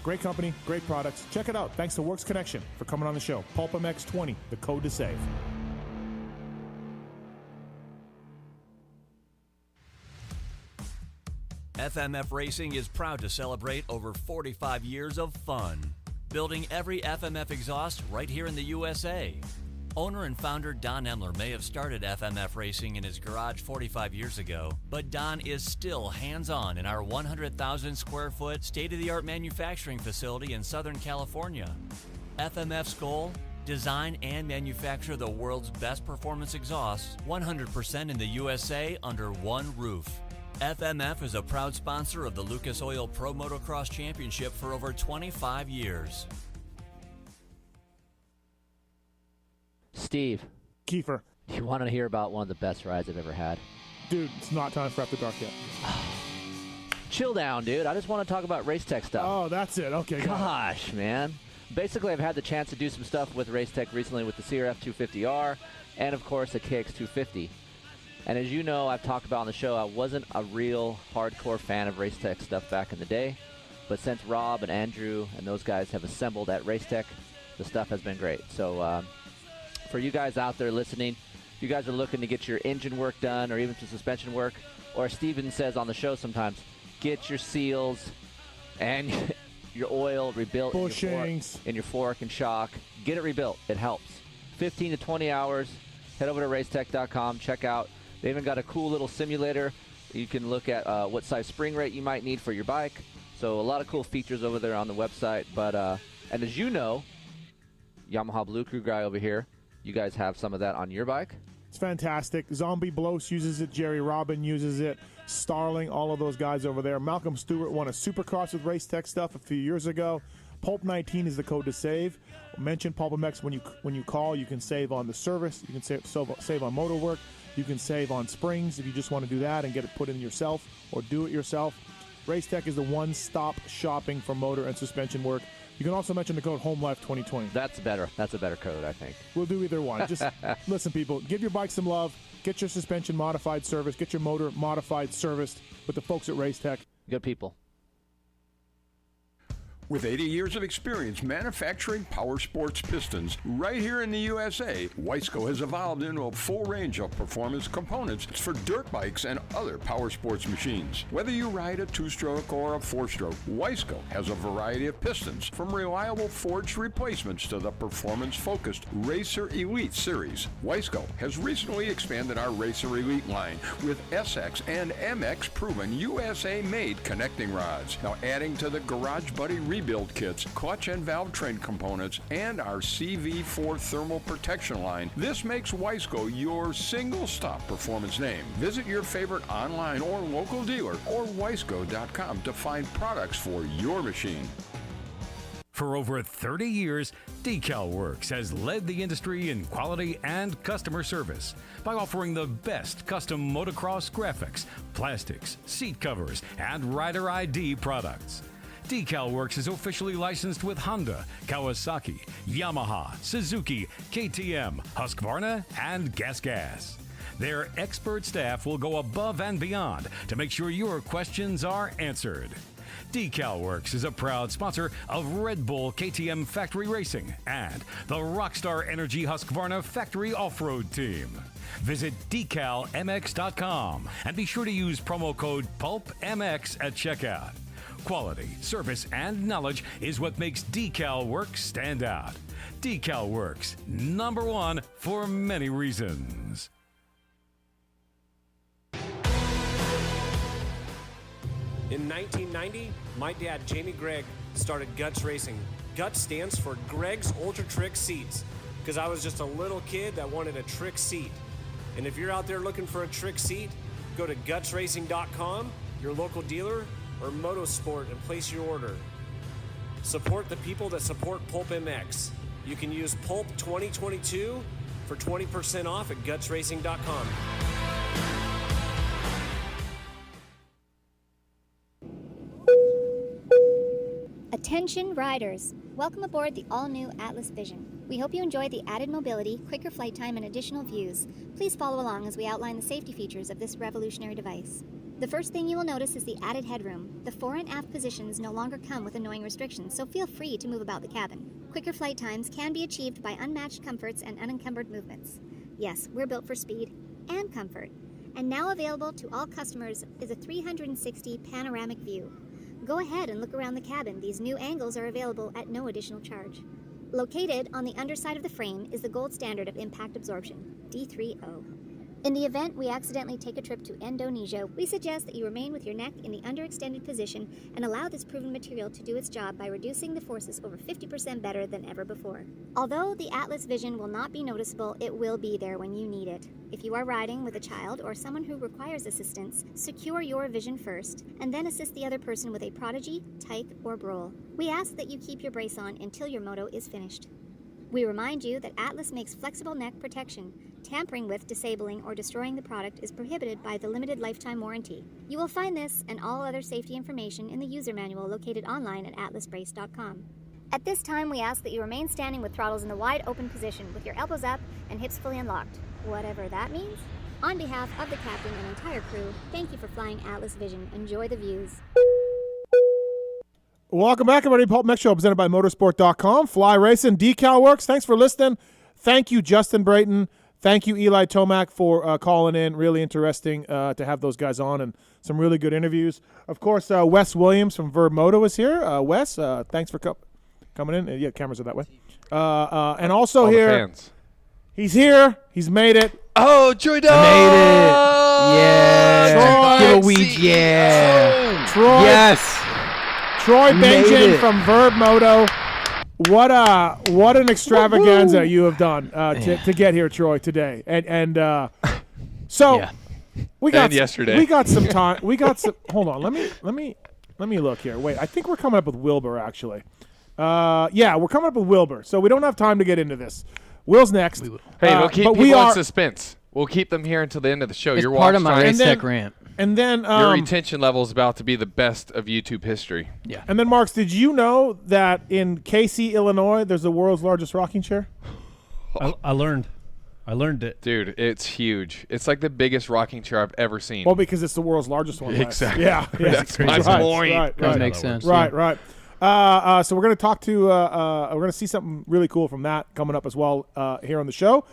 A: Great company, great products. Check it out. Thanks to Works Connection for coming on the show. PulpMX20, the code to save.
G: FMF Racing is proud to celebrate over 45 years of fun, building every FMF exhaust right here in the USA. Owner and founder Don Emler may have started FMF Racing in his garage 45 years ago, but Don is still hands-on in our 100,000 square foot state-of-the-art manufacturing facility in Southern California. FMF's goal? Design and manufacture the world's best performance exhausts 100% in the USA under one roof. FMF is a proud sponsor of the Lucas Oil Pro Motocross Championship for over 25 years.
V: Steve.
A: Kiefer.
V: You want to hear about one of the best rides I've ever had?
A: Dude, it's not time for After Dark yet.
V: Chill down, dude. I just want to talk about race tech stuff.
A: Oh, that's it. Okay.
V: Gosh, man. Basically, I've had the chance to do some stuff with race tech recently with the CRF 250R and, of course, the KX 250. And as you know, I've talked about on the show, I wasn't a real hardcore fan of Racetech stuff back in the day. But since Rob and Andrew and those guys have assembled at Racetech, the stuff has been great. So for you guys out there listening, if you guys are looking to get your engine work done or even some suspension work, or as Steven says on the show sometimes, get your seals and your oil rebuilt
A: bushings
V: in your fork and shock. Get it rebuilt. It helps. 15 to 20 hours. Head over to racetech.com. Check out. They even got a cool little simulator. You can look at what size spring rate you might need for your bike. So a lot of cool features over there on the website. But and as you know, Yamaha Blue Crew guy over here, you guys have some of that on your bike.
A: It's fantastic. Zombie Blows uses it. Jerry Robin uses it. Starling, all of those guys over there. Malcolm Stewart won a Supercross with Racetech stuff a few years ago. Pulp19 is the code to save. Mention PulpMX when you call. You can save on the service. You can save on motor work. You can save on springs if you just want to do that and get it put in yourself or do it yourself. Racetech is the one-stop shopping for motor and suspension work. You can also mention the code HOMELIFE2020.
V: That's better. That's a better code, I think.
A: We'll do either one. Just listen, people. Give your bike some love. Get your suspension modified service. Get your motor modified serviced with the folks at Racetech.
V: Good people.
W: With 80 years of experience manufacturing power sports pistons right here in the USA, Wiseco has evolved into a full range of performance components for dirt bikes and other power sports machines. Whether you ride a 2-stroke or a 4-stroke, Wiseco has a variety of pistons, from reliable forged replacements to the performance-focused Racer Elite series. Wiseco has recently expanded our Racer Elite line with SX and MX proven USA-made connecting rods. Now adding to the Garage Buddy rebuild kits, clutch and valve train components, and our CV4 thermal protection line, this makes Wiseco your single-stop performance name. Visit your favorite online or local dealer or wiseco.com to find products for your machine.
D: For over 30 years, DecalWorks has led the industry in quality and customer service by offering the best custom motocross graphics, plastics, seat covers, and rider ID products. DecalWorks is officially licensed with Honda, Kawasaki, Yamaha, Suzuki, KTM, Husqvarna, and Gas. Their expert staff will go above and beyond to make sure your questions are answered. DecalWorks is a proud sponsor of Red Bull KTM Factory Racing and the Rockstar Energy Husqvarna Factory Off-Road Team. Visit decalmx.com and be sure to use promo code PulpMX at checkout. Quality, service, and knowledge is what makes DecalWorks stand out. DecalWorks, #1 for many reasons.
F: In 1990, my dad, Jamie Gregg, started Guts Racing. Guts stands for Greg's Ultra Trick Seats, because I was just a little kid that wanted a trick seat. And if you're out there looking for a trick seat, go to gutsracing.com, your local dealer, or Motosport and place your order. Support the people that support PulpMX. You can use Pulp 2022 for 20% off at gutsracing.com.
Y: Attention riders! Welcome aboard the all-new Atlas Vision. We hope you enjoy the added mobility, quicker flight time, and additional views. Please follow along as we outline the safety features of this revolutionary device. The first thing you will notice is the added headroom. The fore and aft positions no longer come with annoying restrictions, so feel free to move about the cabin. Quicker flight times can be achieved by unmatched comforts and unencumbered movements. Yes, we're built for speed and comfort. And now available to all customers is a 360 panoramic view. Go ahead and look around the cabin. These new angles are available at no additional charge. Located on the underside of the frame is the gold standard of impact absorption, D3O. In the event we accidentally take a trip to Indonesia, we suggest that you remain with your neck in the underextended position and allow this proven material to do its job by reducing the forces over 50% better than ever before. Although the Atlas Vision will not be noticeable, it will be there when you need it. If you are riding with a child or someone who requires assistance, secure your vision first, and then assist the other person with a prodigy, tyke, or brole. We ask that you keep your brace on until your moto is finished. We remind you that Atlas makes flexible neck protection. Tampering with, disabling, or destroying the product is prohibited by the limited lifetime warranty. You will find this and all other safety information in the user manual located online at atlasbrace.com. At this time, we ask that you remain standing with throttles in the wide open position with your elbows up and hips fully unlocked, whatever that means. On behalf of the captain and entire crew, thank you for flying Atlas Vision. Enjoy the views.
A: Welcome back, everybody. PulpMX Show presented by Motorsport.com. Fly Racing, DecalWorks. Thanks for listening. Thank you, Justin Brayton. Thank you, Eli Tomac, for calling in. Really interesting to have those guys on and some really good interviews. Of course, Wes Williams from Vurbmoto is here. Wes, thanks for coming in. Yeah, cameras are that way. And also
B: all
A: here,
B: the fans.
A: He's here. He's made it.
B: Oh, Troy Dog!
I: I made it. Yeah. Give a weed. Yeah.
A: Troy.
I: Yes.
A: Troy Bendgen from Vurbmoto. What an extravaganza you have done to get here, Troy, today. And so
I: yeah.
A: we got
B: yesterday.
A: We got some time. We got some. Hold on. Let me look here. Wait, I think we're coming up with Wilbur actually. Yeah, we're coming up with Wilbur. So we don't have time to get into this. Will's next.
B: Hey, we'll keep people in suspense. We'll keep them here until the end of the show.
I: It's
B: Your
I: part of
B: watch
I: my
B: time.
I: race tech rant.
A: And then
B: your retention level is about to be the best of YouTube history.
I: Yeah.
A: And then, Marks, did you know that in Casey, Illinois, there's the world's largest rocking chair?
C: I learned it.
B: Dude, it's huge. It's like the biggest rocking chair I've ever seen.
A: Well, because it's the world's largest one.
B: Exactly.
A: Yeah.
B: That's my point.
A: Right.
I: That makes sense.
A: Right. So we're going to talk to we're going to see something really cool from that coming up as well here on the show.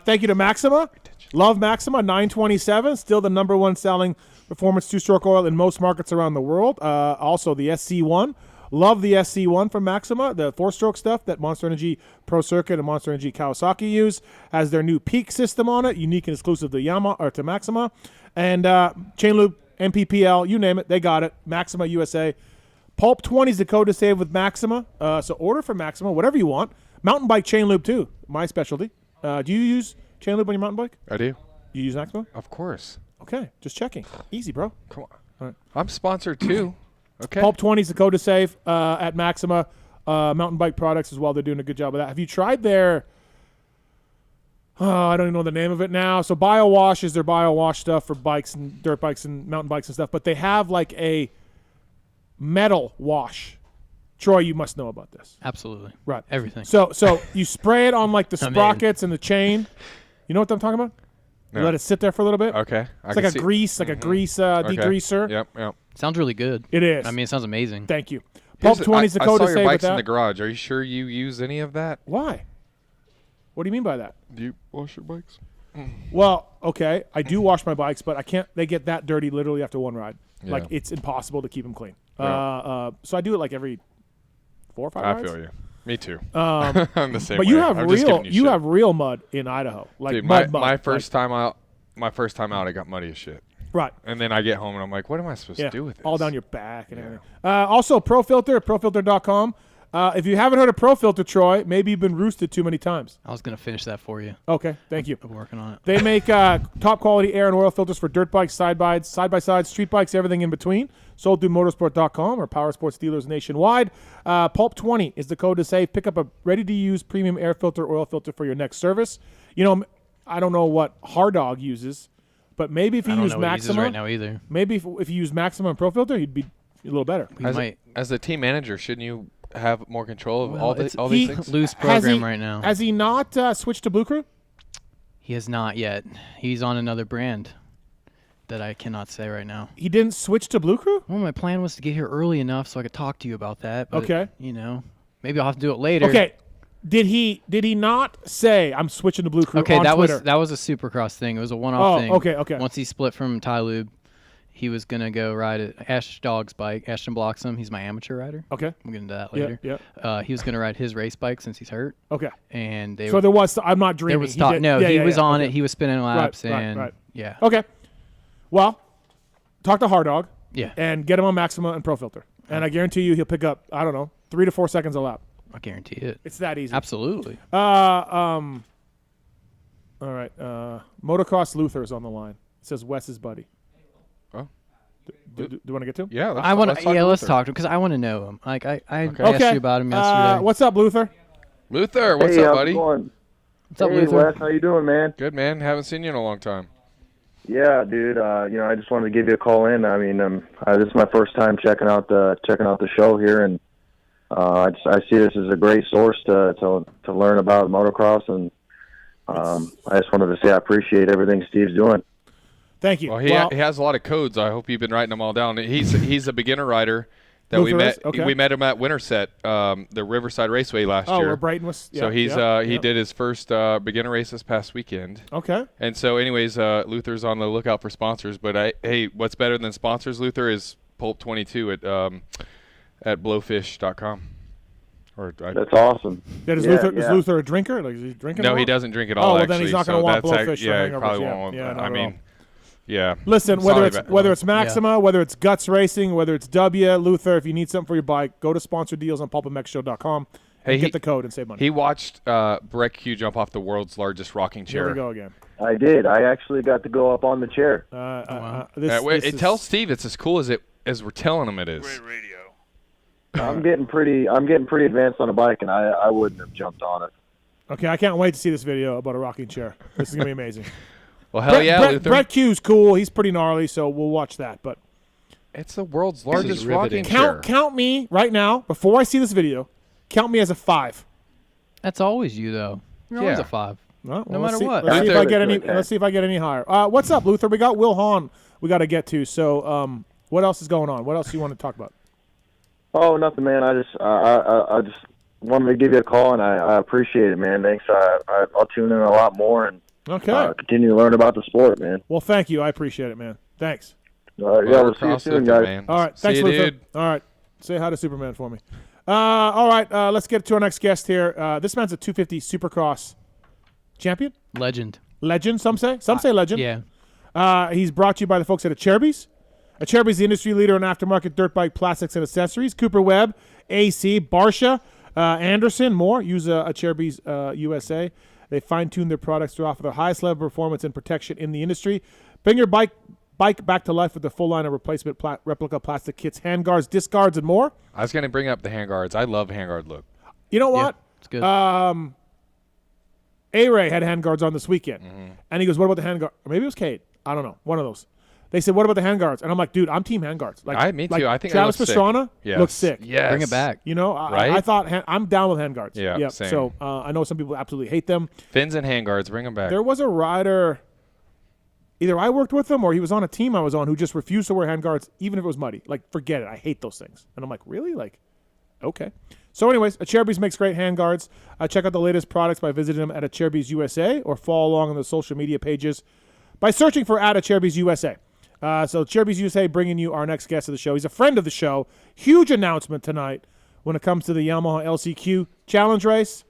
A: Thank you to Maxima. Love Maxima 927, still the #1 selling performance two-stroke oil in most markets around the world. Also the SC1. Love the SC1 from Maxima. The four-stroke stuff that Monster Energy Pro Circuit and Monster Energy Kawasaki use has their new Peak system on it, unique and exclusive to Yamaha or to Maxima. And chain loop, MPPL, you name it, they got it. Maxima USA. Pulp 20 is the code to save with Maxima. So order from Maxima, whatever you want. Mountain bike chain loop too, my specialty. Do you use chain loop on your mountain bike?
B: I do.
A: You use Maxima?
B: Of course.
A: Okay, just checking. Easy, bro.
B: Come on.
A: All right.
B: I'm sponsored too. Okay.
A: Pulp 20 is the code to save at Maxima. mountain bike products as well. They're doing a good job of that. Have you tried their I don't even know the name of it now. So BioWash is their BioWash stuff for bikes and dirt bikes and mountain bikes and stuff. But they have like a metal wash. Troy, you must know about this.
J: Absolutely.
A: Right.
J: Everything.
A: So you spray it on like the sprockets and the chain. You know what I'm talking about? You let it sit there for a little bit.
B: Okay.
A: It's like a grease, degreaser.
B: Yep.
J: Sounds really good.
A: It is.
J: I mean, it sounds amazing.
A: Thank you. Pulp 20 is the code to save with that.
B: I saw your bikes in the garage. Are you sure you use any of that?
A: Why? What do you mean by that?
B: Do you wash your bikes?
A: Well, okay, I do wash my bikes, but I can't. They get that dirty literally after one ride.
B: Yeah.
A: Like it's impossible to keep them clean.
B: Yeah.
A: So I do it like every 4 or 5 rides.
B: I feel you. Me too.
A: I'm
B: the same
A: but
B: way.
A: you have
B: I'm just giving
A: you
B: shit.
A: have real mud in Idaho, like
B: Dude,
A: mud.
B: my first time out, I got muddy as shit.
A: Right.
B: And then I get home and I'm like, what am I supposed to do with this?
A: All down your back and everything. Also, ProFilter, ProFilter.com. If you haven't heard of ProFilter, Troy, maybe you've been roosted too many times.
J: I was going to finish that for you.
A: Okay, thank you.
J: I'm working on it.
A: They make top quality air and oil filters for dirt bikes, side-by-sides, street bikes, everything in between. Sold through motorsport.com or power sports dealers nationwide. Pulp 20 is the code to save. Pick up a ready-to-use premium air filter, oil filter for your next service. You know, I don't know what Hard Dog uses, but maybe if you use Maxima
J: right now either.
A: Maybe if you use Maxima and ProFilter, you'd be a little better.
B: As a team manager, shouldn't you have more control of all these things?
J: Loose program right now.
A: Has he not switched to Blue Crew?
J: He has not yet. He's on another brand that I cannot say right now.
A: He didn't switch to Blue Crew?
J: Well, my plan was to get here early enough so I could talk to you about that. But,
A: okay.
J: You know, maybe I'll have to do it later.
A: Okay. Did he not say I'm switching to Blue Crew?
J: Okay,
A: on Twitter?
J: that was a Supercross thing. It was a one-off thing.
A: Okay.
J: Once he split from Ty Lube, he was gonna go ride at Ash Dog's bike. Ashton Bloxham, he's my amateur rider.
A: Okay,
J: we'll get into that later.
A: Yeah.
J: He was gonna ride his race bike since he's hurt.
A: Okay.
J: And
A: there was. I'm not dreaming.
J: There was he was on it. He was spinning laps
A: right.
J: Yeah.
A: Okay. Well, talk to Hard Dog.
J: Yeah.
A: And get him on Maxima and ProFilter, and I guarantee you he'll pick up 3 to 4 seconds a lap.
J: I guarantee it.
A: It's that easy.
J: Absolutely.
A: All right. Motocross Luther is on the line. It says Wes's buddy.
B: Oh.
A: Do you want to get to him?
B: Yeah.
J: Let's talk to him because I want to know him. Like I asked you about him yesterday.
A: What's up, Luther?
B: Luther, what's up, buddy?
J: What's up, Luther?
K: Wes, how you doing, man?
B: Good, man. Haven't seen you in a long time.
K: Yeah, dude. I just wanted to give you a call in. I mean, this is my first time checking out the show here, and I see this as a great source to learn about motocross, and I just wanted to say I appreciate everything Steve's doing.
A: Thank you.
B: Well, he has a lot of codes. I hope you've been writing them all down. He's a beginner rider that we met.
A: Okay.
B: We met him at Winterset, the Riverside Raceway last year.
A: Oh, where Brayton was.
B: So he did his first beginner race this past weekend.
A: Okay.
B: And so, anyways, Luther's on the lookout for sponsors. But hey, what's better than sponsors? Luther is Pulp 22 at blowfish.com.
K: That's awesome.
A: Is Luther a drinker? Like, is he drinking?
B: No, he doesn't drink at all.
A: Well, then he's not going to want Blowfish.
B: Yeah, he probably won't. Yeah.
A: Listen, whether it's Maxima, whether it's Guts Racing, whether it's W, Luther, if you need something for your bike, go to sponsor deals on PulpMXShow.com. Get the code and save money.
B: He watched Breck Q jump off the world's largest rocking chair.
A: Here we go again.
K: I did. I actually got to go up on the chair.
B: Tell Steve it's as cool as we're telling him it is.
K: Great radio. I'm getting pretty advanced on a bike, and I wouldn't have jumped on it.
A: Okay, I can't wait to see this video about a rocking chair. This is gonna be amazing.
B: Well, hell yeah, Luther.
A: Brett Q's cool. He's pretty gnarly, so we'll watch that. But
B: it's the world's largest rocking chair.
A: Count me right now before I see this video. Count me as a 5.
J: That's always you, though. You're always a 5.
A: Well,
J: no matter what.
A: Let's see if I get any higher. What's up, Luther? We got Wil Hahn. We got to get to. So, what else is going on? What else do you want to talk about?
K: Oh, nothing, man. I just wanted to give you a call, and I appreciate it, man. Thanks. I'll tune in a lot more and continue to learn about the sport, man.
A: Well, thank you. I appreciate it, man. Thanks.
K: We'll see you soon, guys.
B: Man.
A: All right. Thanks, Luther.
B: Dude.
A: All right. Say hi to Superman for me. All right. Let's get to our next guest here. This man's a 250 Supercross champion.
J: Legend.
A: Some say legend.
J: Yeah.
A: He's brought to you by the folks at Acherbys. Acherbys is the industry leader in aftermarket dirt bike plastics and accessories. Cooper Webb, AC, Barsha, Anderson, more. Use Acherbys USA. They fine-tune their products to offer the highest level of performance and protection in the industry. Bring your bike bike back to life with the full line of replacement replica plastic kits, handguards, disc guards, and more.
B: I was going to bring up the handguards. I love handguard look.
A: You know what?
J: It's good.
A: A-Ray had handguards on this weekend.
B: Mm-hmm.
A: And he goes, what about the handguard? Or maybe it was Kate. I don't know. One of those. They said, what about the handguards? And I'm like, dude, I'm team handguards. Like,
B: me too. I think
A: Travis
B: it looks
A: Pastrana
B: sick. Yes.
A: looks sick.
B: Yes.
J: Bring it back.
A: You know,
B: Right?
A: I thought I'm down with handguards.
B: Yeah,
A: Yep.
B: same.
A: So I know some people absolutely hate them.
B: Fins and handguards, bring them back.
A: There was a rider, either I worked with him or he was on a team I was on who just refused to wear handguards even if it was muddy. Like, forget it. I hate those things. And I'm like, really? Like, okay. So anyways, Acherbys makes great handguards. Check out the latest products by visiting them at Acherbys USA or follow along on the social media pages by searching for @Acherbys USA. So Acherbys USA bringing you our next guest of the show. He's a friend of the show. Huge announcement tonight when it comes to the Yamaha LCQ Challenge race.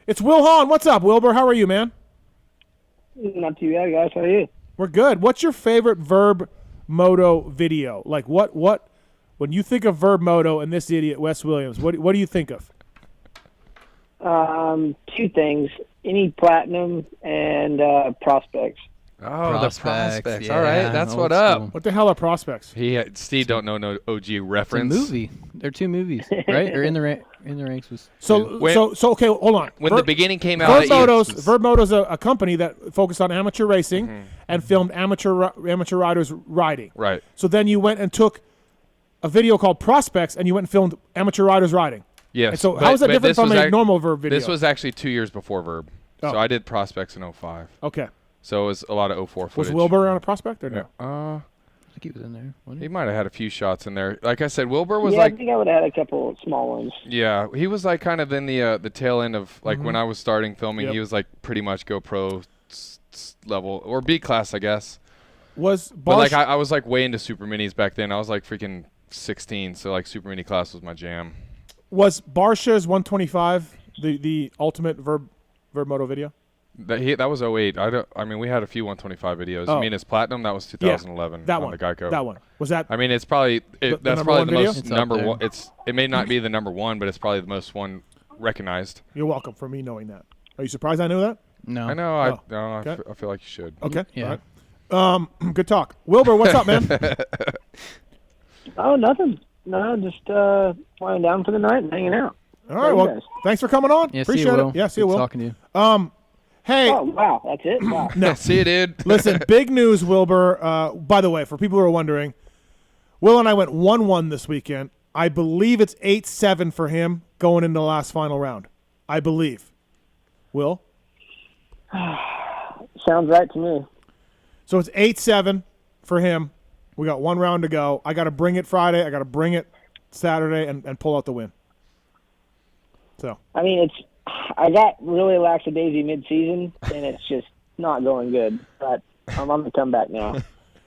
A: It's Wil Hahn. What's up, Wilbur? How are you, man?
L: Not too bad, guys. How are you?
A: We're good. What's your favorite Vurbmoto video? Like what when you think of Vurbmoto and this idiot Wes Williams, what do you think of?
L: Two things: any platinum and prospects.
B: Oh, the prospects.
J: Yeah,
B: All right, that's
J: old
B: what up.
J: school.
A: What the hell are prospects?
B: Steve don't know no OG reference.
J: It's a movie. They're two movies, right? Or in the ranks was.
A: So
B: When-
A: so okay, hold on.
B: When the beginning came out,
A: Vurbmoto's a company that focused on amateur racing and filmed amateur riders riding.
B: Right.
A: So then you went and took a video called Prospects and you went and filmed amateur riders riding.
B: Yes.
A: And so how is that different
B: this
A: from
B: was
A: a normal Verb video?
B: This was actually 2 years before Verb.
A: Oh.
B: So I did prospects in 05.
A: Okay.
B: So it was a lot of 04 footage.
A: Was Wilbur on a prospect or no?
B: I
J: think he was in there. Wasn't
B: he might have had a few shots in there. Like I said, Wilbur was
L: I
B: like,
L: think I would have had a couple of small ones.
B: yeah, he was like kind of in the tail end of like when I was starting filming.
A: Yep.
B: He was like pretty much GoPro level or B class, I guess.
A: Was
B: But like
A: Barsh-
B: I was like way into super minis back then. I was like freaking 16, so like super mini class was my jam.
A: Was Barsha's 125 the ultimate Vurbmoto video?
B: That was 08. I mean, we had a few 125 videos.
A: Oh.
B: You mean his platinum? That was 2011.
A: that
B: on
A: one.
B: the Geico.
A: That one. Was that?
B: I mean, it's probably
A: the
B: that's
A: number
B: probably
A: one
B: the
A: video?
B: most
J: It's up
B: number
J: there.
B: one. It may not be the number one, but it's probably the most one recognized.
A: You're welcome for me knowing that. Are you surprised I knew that?
J: No.
B: I know.
A: Oh.
B: I
A: Okay.
B: feel like you should.
A: Okay.
J: Yeah.
A: All right. Good talk. Wilbur, what's up, man?
L: Oh, nothing. No, just lying down for the night and hanging out.
A: All right. Well, thanks for coming on.
J: Yeah,
A: Appreciate
J: see you, Will.
A: it. Yeah, see you,
J: Good
A: Will.
J: talking to you.
A: Hey.
L: Oh, wow. That's it? Wow.
A: No.
B: See you, dude.
A: Listen, big news, Wilbur. By the way, for people who are wondering, Will and I went 1-1 this weekend. I believe it's 8-7 for him going into the last final round. I believe. Will?
L: Sounds right to me.
A: So it's 8-7 for him. We got one round to go. I got to bring it Friday. I got to bring it Saturday and pull out the win. So.
L: I mean, I got really lackadaisy mid-season, and it's just not going good. But I'm going to come back now.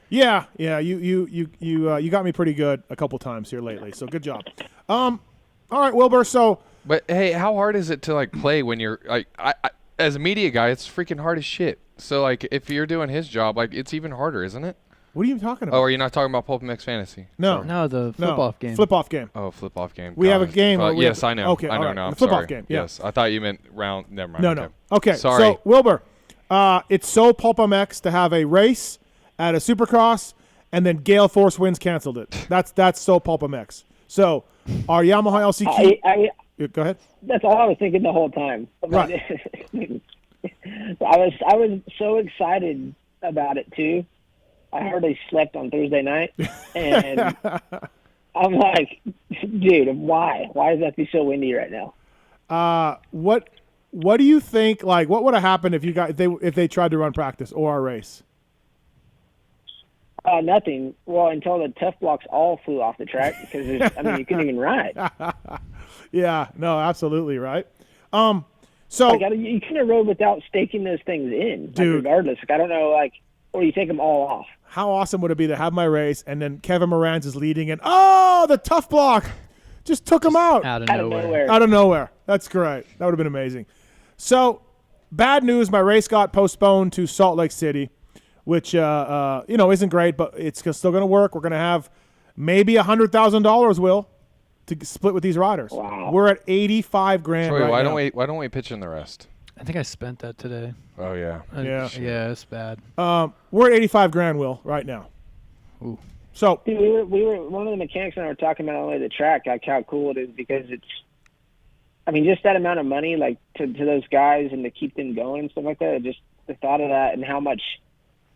A: Yeah. You got me pretty good a couple times here lately. So good job. All right, Wilbur. So.
B: But hey, how hard is it to like play when you're like I as a media guy? It's freaking hard as shit. So like if you're doing his job, like it's even harder, isn't it?
A: What are you talking about?
B: Oh, are you not talking about PulpMX Fantasy?
A: No.
B: Sorry.
J: No, the flip-off game.
A: Flip-off game.
B: Oh, flip-off game.
A: We have a game. where we
B: yes,
A: have-
B: I know.
A: Okay,
B: I know
A: all right.
B: now.
A: The
B: I'm
A: flip-off
B: sorry.
A: game. Yeah.
B: Yes, I thought you meant round. Never mind.
A: No. Okay.
B: Sorry.
A: So, Wilbur, it's so PulpMX to have a race at a Supercross, and then Gale Force Winds canceled it. That's so PulpMX. So, our Yamaha LCQ. Go ahead.
L: That's all I was thinking the whole time.
A: Right.
L: I was so excited about it too. I hardly slept on Thursday night, and I'm like, dude, why? Why does that be so windy right now?
A: What do you think? Like, what would have happened if they tried to run practice or a race?
L: Nothing. Well, until the tough blocks all flew off the track because you couldn't even ride.
A: Yeah. No. Absolutely right. So
L: you couldn't have rode without staking those things in,
A: dude.
L: regardless. I don't know, or you take them all off.
A: How awesome would it be to have my race and then Kevin Moranz is leading and the tough block just took him out.
J: Out of nowhere.
A: Out of nowhere. That's great. That would have been amazing. So, bad news, my race got postponed to Salt Lake City, which isn't great, but it's still going to work. We're going to have maybe $100,000, Will, to split with these riders.
L: Wow.
A: We're at $85,000
B: Troy,
A: right
B: why
A: now.
B: don't we pitch in the rest?
J: I think I spent that today.
B: Oh yeah.
J: Yeah, it's bad.
A: We're at 85 grand, Will, right now.
J: Ooh.
A: So
L: Dude, we were one of the mechanics and I were talking about only the track, like how cool it is because it's. I mean, just that amount of money, like to those guys, and to keep them going and stuff like that. Just the thought of that, and how much,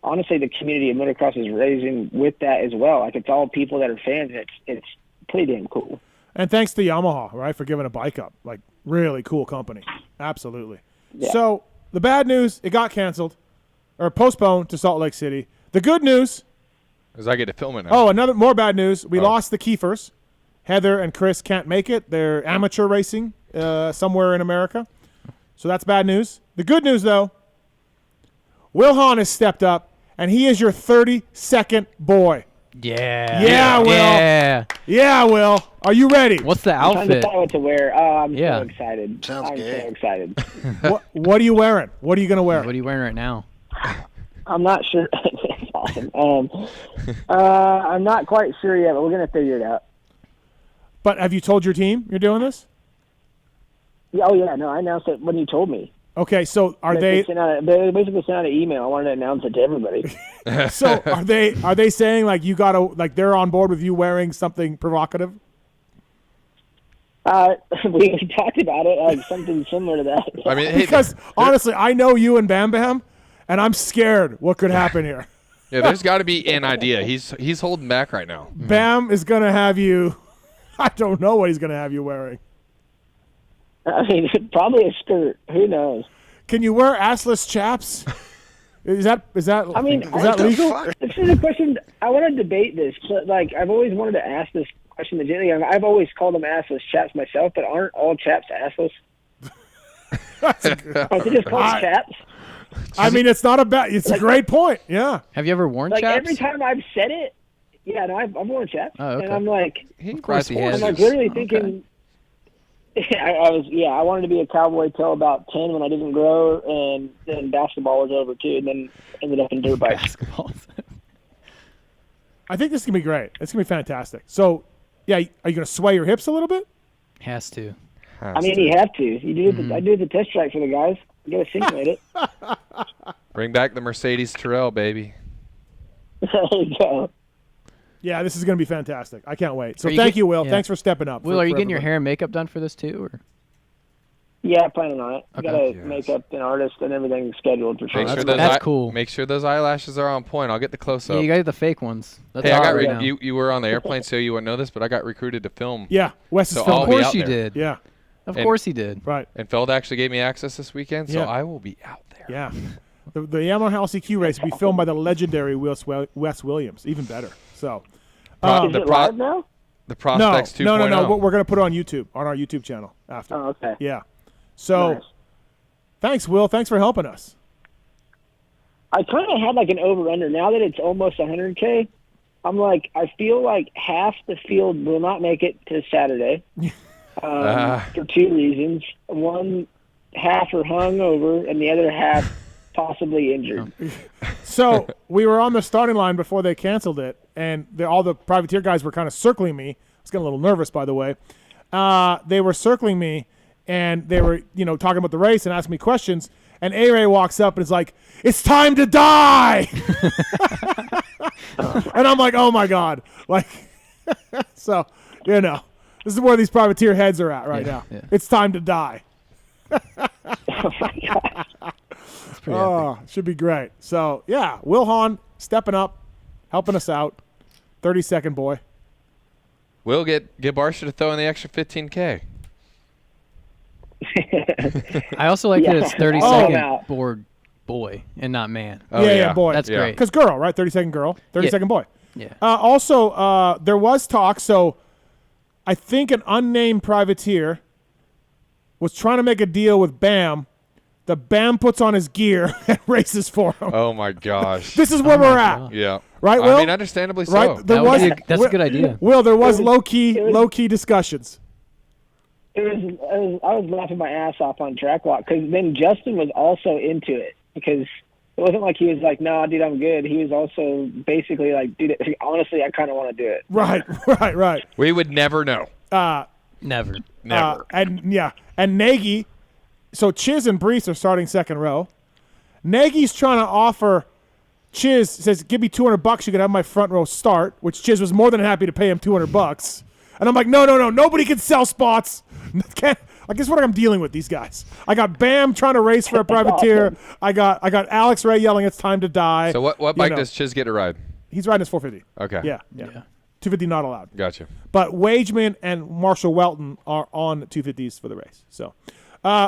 L: honestly, the community of motocross is raising with that as well. Like it's all people that are fans. It's pretty damn cool.
A: And thanks to Yamaha, right, for giving a bike up. Like really cool company, absolutely.
L: Yeah.
A: So the bad news, it got canceled or postponed to Salt Lake City. The good news
B: is I get to film it now.
A: Oh, another more bad news. We lost the Kiefers. Heather and Chris can't make it. They're amateur racing somewhere in America. So that's bad news. The good news, though, Wil Hahn has stepped up, and he is your 32nd boy.
J: Yeah.
A: Yeah, Will.
J: Yeah.
A: Yeah, Will. Are you ready?
J: What's the
L: I'm trying to
J: outfit?
L: decide what to wear. I'm
J: Yeah.
L: so excited.
T: Sounds
L: I'm
T: good.
L: so excited.
A: What are you wearing? What are you going to wear?
J: What are you wearing right now?
L: I'm not sure. That's awesome. I'm not quite sure yet, but we're going to figure it out.
A: But have you told your team you're doing this?
L: Yeah, oh, yeah. No, I announced it when you told me.
A: Okay, so are they
L: They basically sent out an email. I wanted to announce it to everybody.
A: so are they saying like you gotta like they're on board with you wearing something provocative?
L: We talked about it, like something similar to that.
B: I mean, hey,
A: Because honestly, I know you and Bam Bam, and I'm scared what could happen here.
B: yeah, there's got to be an idea. He's holding back right now.
A: Bam is gonna have you. I don't know what he's gonna have you wearing.
L: I mean, probably a skirt. Who knows?
A: Can you wear assless chaps? Is that
L: I mean,
A: is that legal?
L: This is a question. I want to debate this, but like I've always wanted to ask this question to Jenny. I've always called them assless chaps myself, but aren't all chaps assless? Aren't they just called chaps?
A: I mean, it's not a bad. It's a great point. Yeah.
J: Have you ever worn
L: Like
J: chaps?
L: every time I've said it, yeah, no, I've worn chaps,
J: Oh, okay.
L: and I'm like,
J: Of course he has.
L: I'm like literally thinking. I wanted to be a cowboy till about 10 when I didn't grow, and then basketball was over too, and then ended up in dirt bikes.
J: Basketball.
A: I think this is gonna be great. It's gonna be fantastic. So, yeah, are you gonna sway your hips a little bit?
J: Has to.
L: I mean, you have to. You do. I do the test track for the guys. You got to simulate it.
B: Bring back the Mercedes Terrell, baby.
L: There you go.
A: Yeah, this is gonna be fantastic. I can't wait. So
J: Are you
A: thank
J: get-
A: you, Will.
J: yeah.
A: Thanks for stepping up.
J: Will, are you getting your
A: everybody.
J: hair and makeup done for this too? Or?
L: Yeah, planning on it.
J: Okay.
L: Got a
B: Yes.
L: makeup and artist and everything scheduled for sure.
B: Make sure
J: that's
B: those
J: that's cool.
B: Make sure those eyelashes are on point. I'll get the close
J: Yeah,
B: up.
J: you got the fake ones. That's
B: Hey, I
J: hot
B: got
J: right now.
B: you were on the airplane, so you wouldn't know this, but I got recruited to film.
A: Yeah, Wes is
B: So
A: filming.
B: I'll
J: Of
B: be
J: course
B: out
J: you
B: there.
J: did.
A: Yeah,
J: Of
B: And-
J: course he did.
A: right.
B: And Feld actually gave me access this weekend, so
A: Yeah.
B: I will be out there.
A: Yeah. The Yamaha LCQ race will be filmed by the legendary Wes Williams. Even better. So,
B: Pro-
L: Is
B: the
L: it
B: pro-
L: live now?
B: The Prospects
A: no,
B: 2.0.
A: no. We're going to put it on YouTube, on our YouTube channel after.
L: Oh, okay.
A: Yeah. So,
L: Nice.
A: thanks, Will. Thanks for helping us.
L: I kind of had like an over-under. Now that it's almost 100K, I'm like, I feel like half the field will not make it to Saturday for two reasons. One, half are hung over, and the other half possibly injured.
A: So, we were on the starting line before they canceled it, and all the privateer guys were kind of circling me. I was getting a little nervous, by the way. They were circling me, and they were, talking about the race and asking me questions. And A-Ray walks up and is like, "It's time to die!" And I'm like, "Oh my god!" Like, so this is where these privateer heads are at right now.
J: Yeah.
A: It's time to die.
L: Oh my god!
A: Oh, should be great. So yeah, Wil Hahn stepping up, helping us out. 32nd boy.
B: We'll get Barsha to throw in the extra 15K.
J: I also like that it's
L: Yeah.
J: 30-second
L: Oh.
J: board boy and not man.
B: Oh,
A: yeah, boy.
J: That's great.
A: Because girl, right? 32nd girl, 32nd boy.
J: Yeah.
A: Also, there was talk. So I think an unnamed privateer was trying to make a deal with Bam. The Bam puts on his gear and races for him.
B: Oh my gosh.
A: This is where we're at.
B: Yeah.
A: Right, Will?
B: I mean, understandably so.
A: Right? There
J: That would
A: was,
J: be that's a good idea.
A: Will, there was
L: It was-
A: low key discussions.
L: I was laughing my ass off on track walk because then Justin was also into it because it wasn't like he was like, "No, dude, I'm good." He was also basically like, "Dude, honestly, I kind of want to do it."
A: Right.
B: We would never know.
J: Never.
B: Never.
A: And Nagy So Chiz and Brees are starting second row. Nagy's trying to offer. Chiz says, "Give me $200. You can have my front row start," which Chiz was more than happy to pay him $200. And I'm like, no, nobody can sell spots. I guess what I'm dealing with these guys. I got Bam trying to race for a privateer.
L: Awesome.
A: I got Alex Ray yelling, "It's time to die."
B: So what bike does Chiz get to ride?
A: He's riding his 450.
B: Okay.
A: Yeah. 250 not allowed.
B: Gotcha.
A: But Wageman and Marshall Welton are on 250s for the race. So,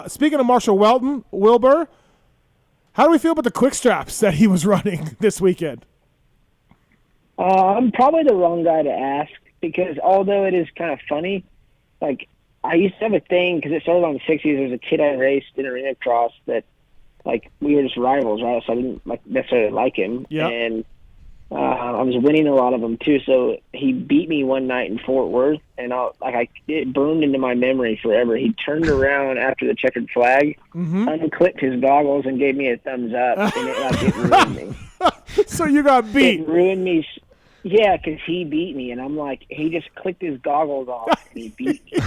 A: speaking of Marshall Welton, Wilbur, how do we feel about the quick straps that he was running this weekend?
L: I'm probably the wrong guy to ask because although it is kind of funny, like I used to have a thing because it started on the 60s. There was a kid I raced in arena cross that, like, we were just rivals, right? So I didn't necessarily like him.
A: Yeah.
L: And I was winning a lot of them too. So he beat me one night in Fort Worth, and it burned into my memory forever. He turned around after the checkered flag, unclipped his goggles, and gave me a thumbs up, and it ruined me.
A: So you got beat.
L: It ruined me. Yeah, because he beat me, and I'm like, he just clicked his goggles off, and he beat me.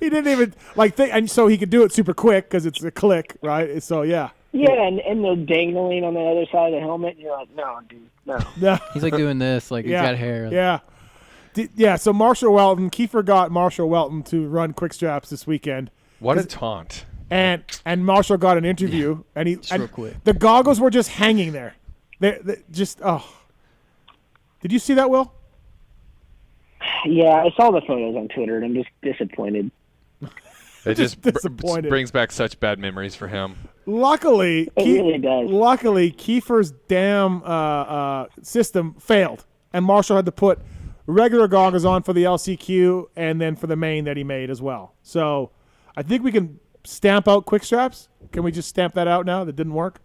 A: He didn't even think, and so he could do it super quick because it's a click, right? So yeah.
L: Yeah, and they're dangling on the other side of the helmet, and you're like, no, dude, no.
A: Yeah.
J: He's like doing this, like he's got hair.
A: Yeah. So Marshall Welton, Kiefer got Marshall Welton to run quick straps this weekend.
B: What a taunt!
A: And Marshall got an interview, and
J: real quick.
A: The goggles were just hanging there. They just Did you see that, Will?
L: Yeah, I saw the photos on Twitter, and I'm just disappointed.
B: It just
A: disappointed.
B: brings back such bad memories for him.
A: Luckily,
L: it really does.
A: Luckily, Kiefer's damn system failed, and Marshall had to put regular goggles on for the LCQ and then for the main that he made as well. So I think we can stamp out quick straps. Can we just stamp that out now? That didn't work.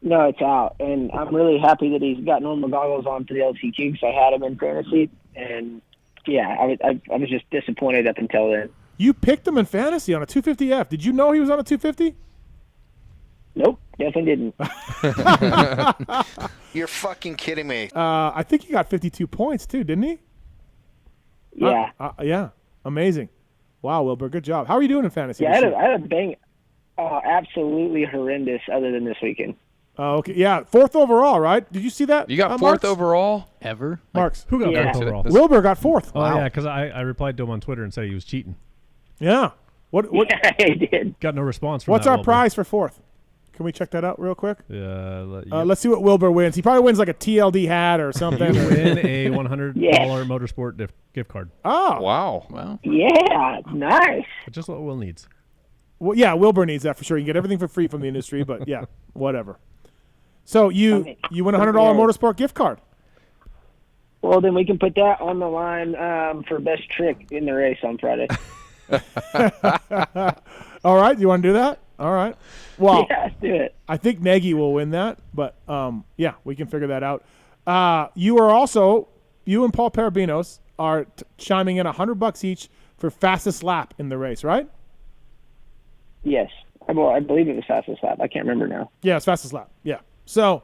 L: No, it's out, and I'm really happy that he's got normal goggles on for the LCQ because I had him in fantasy, and yeah, I was just disappointed up until then.
A: You picked him in fantasy on a 250F. Did you know he was on a 250?
L: Nope, definitely didn't.
M: You're fucking kidding me.
A: I think he got 52 points too, didn't he?
L: Yeah.
A: Yeah. Amazing. Wow, Wilbur, good job. How are you doing in fantasy?
L: Yeah, I had a bang. Absolutely horrendous other than this weekend.
A: Oh, okay. Yeah, 4th overall, right? Did you see that?
B: You got 4th
A: Marks?
B: overall?
J: Ever?
A: Marks.
C: Who got 4th overall?
A: Wilbur got 4th.
C: Oh,
A: Wow.
C: yeah, because I replied to him on Twitter and said he was cheating.
A: Yeah. What?
L: Yeah, I did.
C: Got no response from
A: What's
C: that,
A: our
C: Wilbur.
A: prize for 4th? Can we check that out real quick?
C: Yep.
A: Let's see what Wilbur wins. He probably wins like a TLD hat or something.
C: You win a $100 Motorsport gift card.
A: Oh.
B: Wow.
L: Yeah, nice.
C: Just what Will needs.
A: Well, yeah, Wilbur needs that for sure. You can get everything for free from the industry, but yeah, whatever. So you win a $100 Motorsport gift card.
L: Well, then we can put that on the line for best trick in the race on Friday.
A: All right, you want to do that? All right. Well,
L: yeah, let's do it.
A: I think Nagy will win that, but yeah, we can figure that out. You and Paul Parabinos are chiming in $100 each for fastest lap in the race, right?
L: Yes. I believe it was fastest lap. I can't remember now.
A: Yeah, it's fastest lap. Yeah. So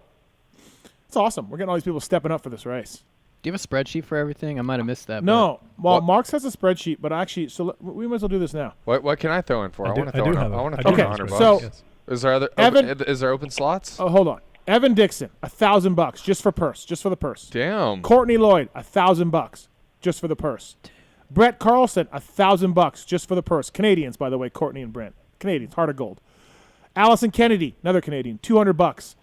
A: it's awesome. We're getting all these people stepping up for this race.
J: Do you have a spreadsheet for everything? I might have missed that.
A: No. Well, Marks has a spreadsheet, but actually, we might as well do this now.
B: What can I throw in for? I want to throw in $100.
A: So
B: is there is there open slots?
A: Oh, hold on. Evan Dixon, $1,000 just for the purse.
B: Damn.
A: Courtney Lloyd, $1,000 just for the purse. Brett Carlson, $1,000 just for the purse. Canadians, by the way, Courtney and Brent. Canadians, heart of gold. Allison Kennedy, another Canadian, $200.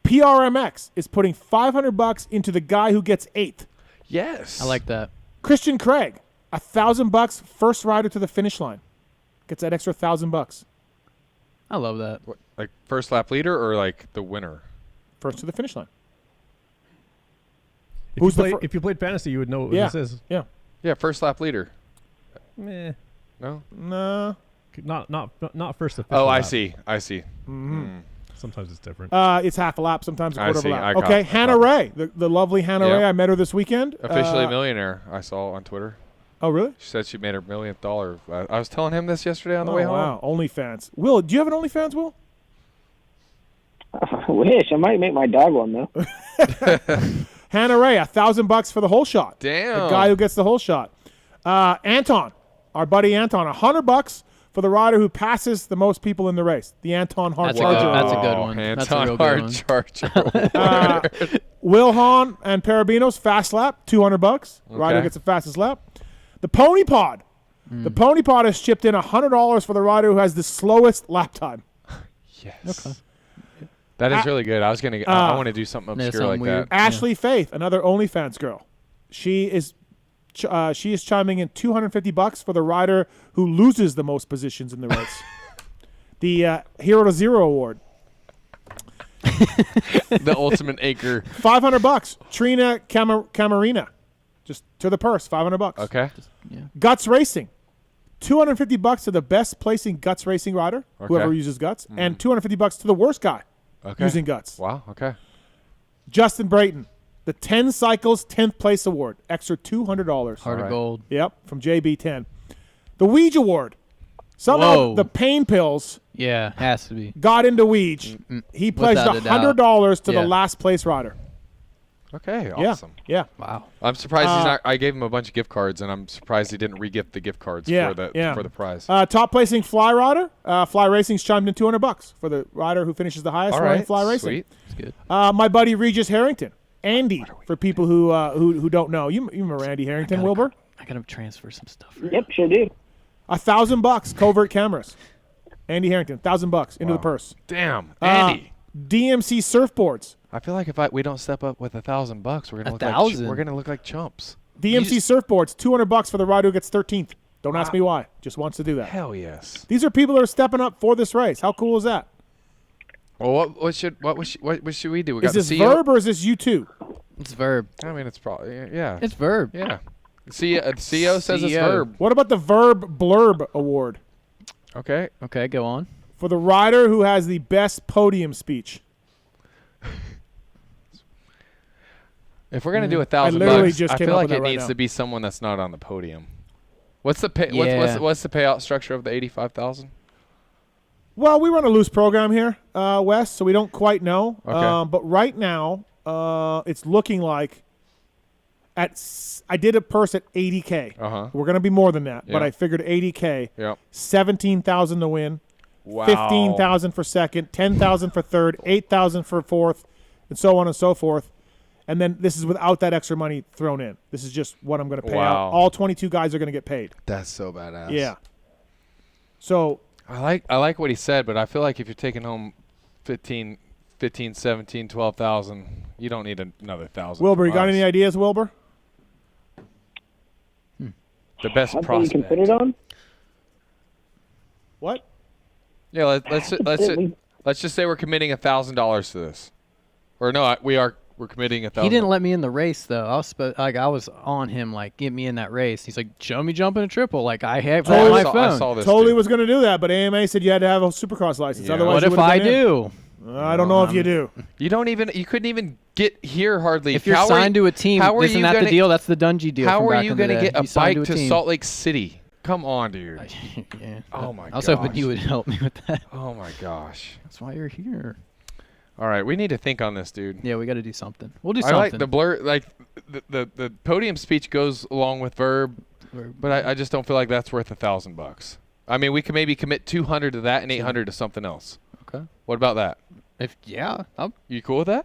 A: PRMX is putting $500 into the guy who gets 8th.
B: Yes.
J: I like that.
A: Christian Craig, $1,000, first rider to the finish line. Gets that extra $1,000.
J: I love that.
B: What, like first lap leader or like the winner?
A: First to the finish line.
C: If you played fantasy, you would know what this is.
A: Yeah.
B: Yeah, first lap leader.
C: Meh.
B: No?
A: No.
C: Not first official
B: Oh,
C: lap.
B: I see.
A: Mm-hmm.
C: Sometimes it's different.
A: It's half a lap, sometimes a quarter of a lap.
B: I
A: Okay, Hannah Ray, the lovely Hannah Ray. I met her this weekend.
B: Officially a millionaire, I saw on Twitter.
A: Oh, really?
B: She said she made her $1 million. I was telling him this yesterday on the way home.
A: Wow, OnlyFans. Will, do you have an OnlyFans, Will?
L: I wish. I might make my dog one, though.
A: Hannah Ray, $1,000 for the whole shot.
B: Damn.
A: The guy who gets the whole shot. Anton, our buddy Anton, $100 for the rider who passes the most people in the race. The Anton Hart Charger.
J: That's a good one. That's a real good one.
B: Charger.
A: Wil Hahn and Parabinos fast lap, $200. Rider gets the fastest lap. The Pony Pod. The Pony Pod has chipped in $100 for the rider who has the slowest lap time.
B: Yes. Okay. That is really good. I was gonna. I want to do something obscure like that.
A: Ashley Faith, another OnlyFans girl. She is chiming in $250 for the rider who loses the most positions in the race. The Hero to Zero Award.
B: The ultimate anchor.
A: $500. Trina Camarina. Just to the purse, $500.
B: Okay.
A: Guts Racing. $250 to the best placing Guts Racing rider, whoever uses Guts, and $250 to the worst guy using Guts.
B: Wow. Okay.
A: Justin Brayton, the 10 Cycles 10th Place Award, extra $200.
J: Heart of gold.
A: Yep, from JB10. The Weege Award. Somehow the pain pills
J: has to be.
A: got into Weege. He pledged $100 to the last place rider.
B: Okay, awesome.
A: Yeah.
J: Wow.
B: I'm surprised he's not. I gave him a bunch of gift cards, and I'm surprised he didn't re-gift the gift cards for the prize.
A: Top placing Fly rider. Fly Racing's chimed in $200 for the rider who finishes the highest in Fly Racing.
B: Sweet.
J: That's good.
A: My buddy Regis Harrington. Andy, for people who don't know. You remember Andy Harrington, Wilbur?
J: I got to transfer some stuff.
L: Yep, sure do.
A: $1,000 covert cameras. Andy Harrington, $1,000 into the purse.
B: Damn, Andy.
A: DMC surfboards.
B: I feel like if we don't step up with $1,000, we're gonna look like chumps.
A: DMC surfboards, $200 for the rider who gets 13th. Don't ask me why. Just wants to do that.
B: Hell yes.
A: These are people that are stepping up for this race. How cool is that?
B: Well, what should we do? We got
A: is this
B: CEO?
A: Verb or is this U2?
J: It's Verb.
B: I mean, it's probably
J: It's Verb.
B: Yeah. The CEO says it's Verb.
A: What about the Verb Blurb Award?
B: Okay.
J: Okay, go on.
A: For the rider who has the best podium speech.
B: If we're gonna do $1,000, I feel like it needs to be someone that's not on the podium. What's the pay? What's the payout structure of the $85,000?
A: Well, we run a loose program here, Wes, so we don't quite know.
B: Okay.
A: But right now, it's looking like I did a purse at $80K. We're gonna be more than that, but I figured $80K.
B: Yep.
A: 17,000 to win.
B: Wow.
A: 15,000 for second, 10,000 for third, 8,000 for fourth, and so on and so forth. And then this is without that extra money thrown in. This is just what I'm going to pay out. All 22 guys are going to get paid.
B: That's so badass.
A: Yeah. So
B: I like what he said, but I feel like if you're taking home 15, 17, 12,000, you don't need another 1,000.
A: Wilbur, you got any ideas, Wilbur?
B: The best
L: Something
B: prospect.
L: you can put it on?
A: What?
B: Yeah, let's just say we're committing $1,000 to this, or no, we're committing $1,000.
J: He didn't let me in the race though. I was on him like, get me in that race. He's like, show me jumping a triple. Like I have on my phone.
B: I saw this
A: totally was going to do that, but AMA said you had to have a Supercross license.
B: Yeah.
A: Otherwise,
J: what if I do?
A: I don't know if you do.
B: You couldn't even get here hardly.
J: If you're signed to a team, isn't that the deal? That's the Dungey deal.
B: How are you
J: going
B: to get a bike to Salt Lake City? Come on, dude.
J: Yeah.
B: Oh my gosh.
J: I was hoping you would help me with that.
B: Oh my gosh.
J: That's why you're here.
B: All right, we need to think on this, dude.
J: Yeah, we got to do something. We'll do something.
B: I like the blur, like the podium speech goes along with Verb, but I just don't feel like that's worth $1,000. I mean, we can maybe commit 200 to that and 800 to something else.
J: Okay.
B: What about that? You cool with that?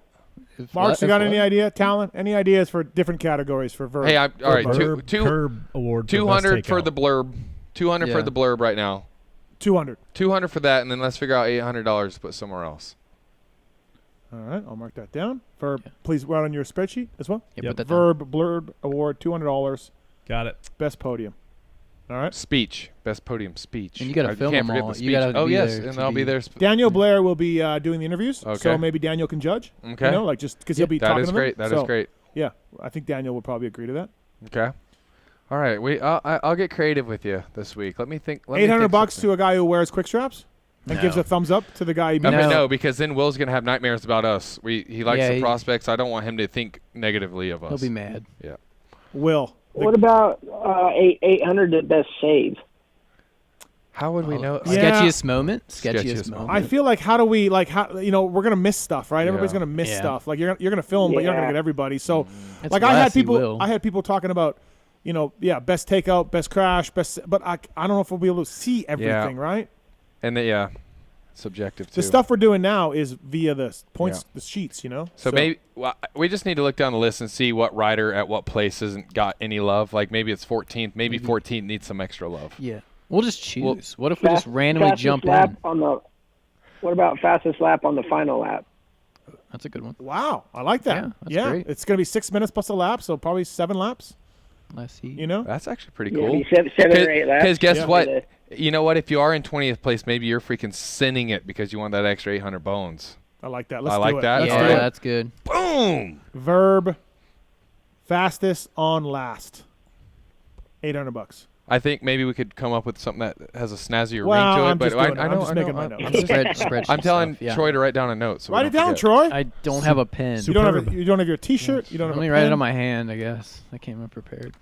A: Marks, you got any idea? Talent? Any ideas for different categories for Verb?
B: Hey, all right.
C: Curb award.
B: 200 for the blurb. 200 for the blurb right now.
A: 200.
B: 200 for that, and then let's figure out $800 to put somewhere else.
A: All right, I'll mark that down. Verb, please write on your spreadsheet as well.
J: Yeah, put that
A: Verb Blurb Award, $200.
C: Got it.
A: Best podium. All right.
B: Speech. Best podium speech.
J: And you got to film them all.
B: You gotta
J: be
B: yes,
J: there
B: and I'll be there.
A: Daniel Blair will be doing the interviews,
B: Okay.
A: so maybe Daniel can judge.
B: Okay.
A: You know, like just because he'll be talking to them.
B: That is great.
A: Yeah, I think Daniel will probably agree to that.
B: Okay. All right. I'll get creative with you this week. Let me think.
A: $800 to a guy who wears quick straps and gives a thumbs up to the guy he beats.
B: No, because then Will's gonna have nightmares about us. He likes the prospects. I don't want him to think negatively of us.
J: He'll be mad.
B: Yeah.
A: Will.
L: What about 800 to best save?
B: How would we know?
J: Sketchiest moment. Sketchiest moment.
A: I feel like how do we we're gonna miss stuff, right? Everybody's gonna miss stuff. Like you're gonna film, but you're not gonna get everybody. So
J: It's
A: like
J: less,
A: I had people talking about best takeout, best crash, but I don't know if we'll be able to see everything, right?
B: And subjective too.
A: The stuff we're doing now is via the points, the sheets,
B: So maybe we just need to look down the list and see what rider at what place hasn't got any love. Like maybe it's 14th, maybe 14th needs some extra love.
J: Yeah, we'll just choose. What if we just randomly jump
L: lap
J: in?
L: What about fastest lap on the final lap?
J: That's a good one.
A: Wow, I like that.
J: Yeah, that's great.
A: It's going to be 6 minutes plus a lap, so probably 7 laps.
J: Let's see.
B: That's actually pretty
L: Yeah,
B: cool.
L: 7 or 8 laps.
B: Because guess what? You know what? If you are in 20th place, maybe you're freaking sending it because you want that extra 800 bones.
A: I like that.
B: I like that.
J: Yeah, that's good.
B: Boom.
A: Verb, fastest on last. $800.
B: I think maybe we could come up with something that has a snazzier
A: Well,
B: ring to it.
A: I'm
B: but
A: just doing it.
B: I know.
A: I'm just making my notes.
B: I'm telling Troy to write down a note. So
A: write it down, Troy.
J: I don't have a pen.
A: You don't have your T-shirt. You don't have.
J: Let me write it on my hand. I guess I came unprepared.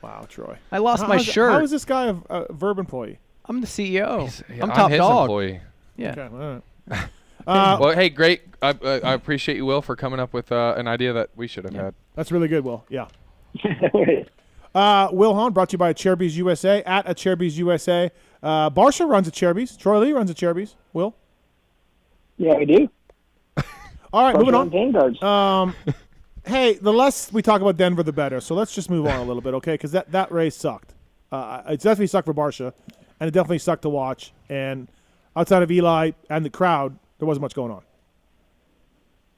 A: Wow, Troy.
J: I lost my shirt.
A: How is this guy a Verb employee?
J: I'm the CEO. I'm
B: I'm
J: top
B: his
J: dog.
B: Employee.
J: Yeah.
A: Okay, all right.
B: Well, hey, great. I appreciate you, Will, for coming up with an idea that we should have had.
A: That's really good, Will. Yeah. Wil Hahn, brought to you by Chairbees USA, at a Chairbees USA. Barsha runs a Chairbees. Troy Lee runs a Chairbees. Will?
L: Yeah, we do.
A: All right, moving on.
L: Vanguards.
A: Hey, the less we talk about Denver, the better. So let's just move on a little bit, okay? Because that race sucked. It definitely sucked for Barsha, and it definitely sucked to watch. And outside of Eli and the crowd, there wasn't much going on.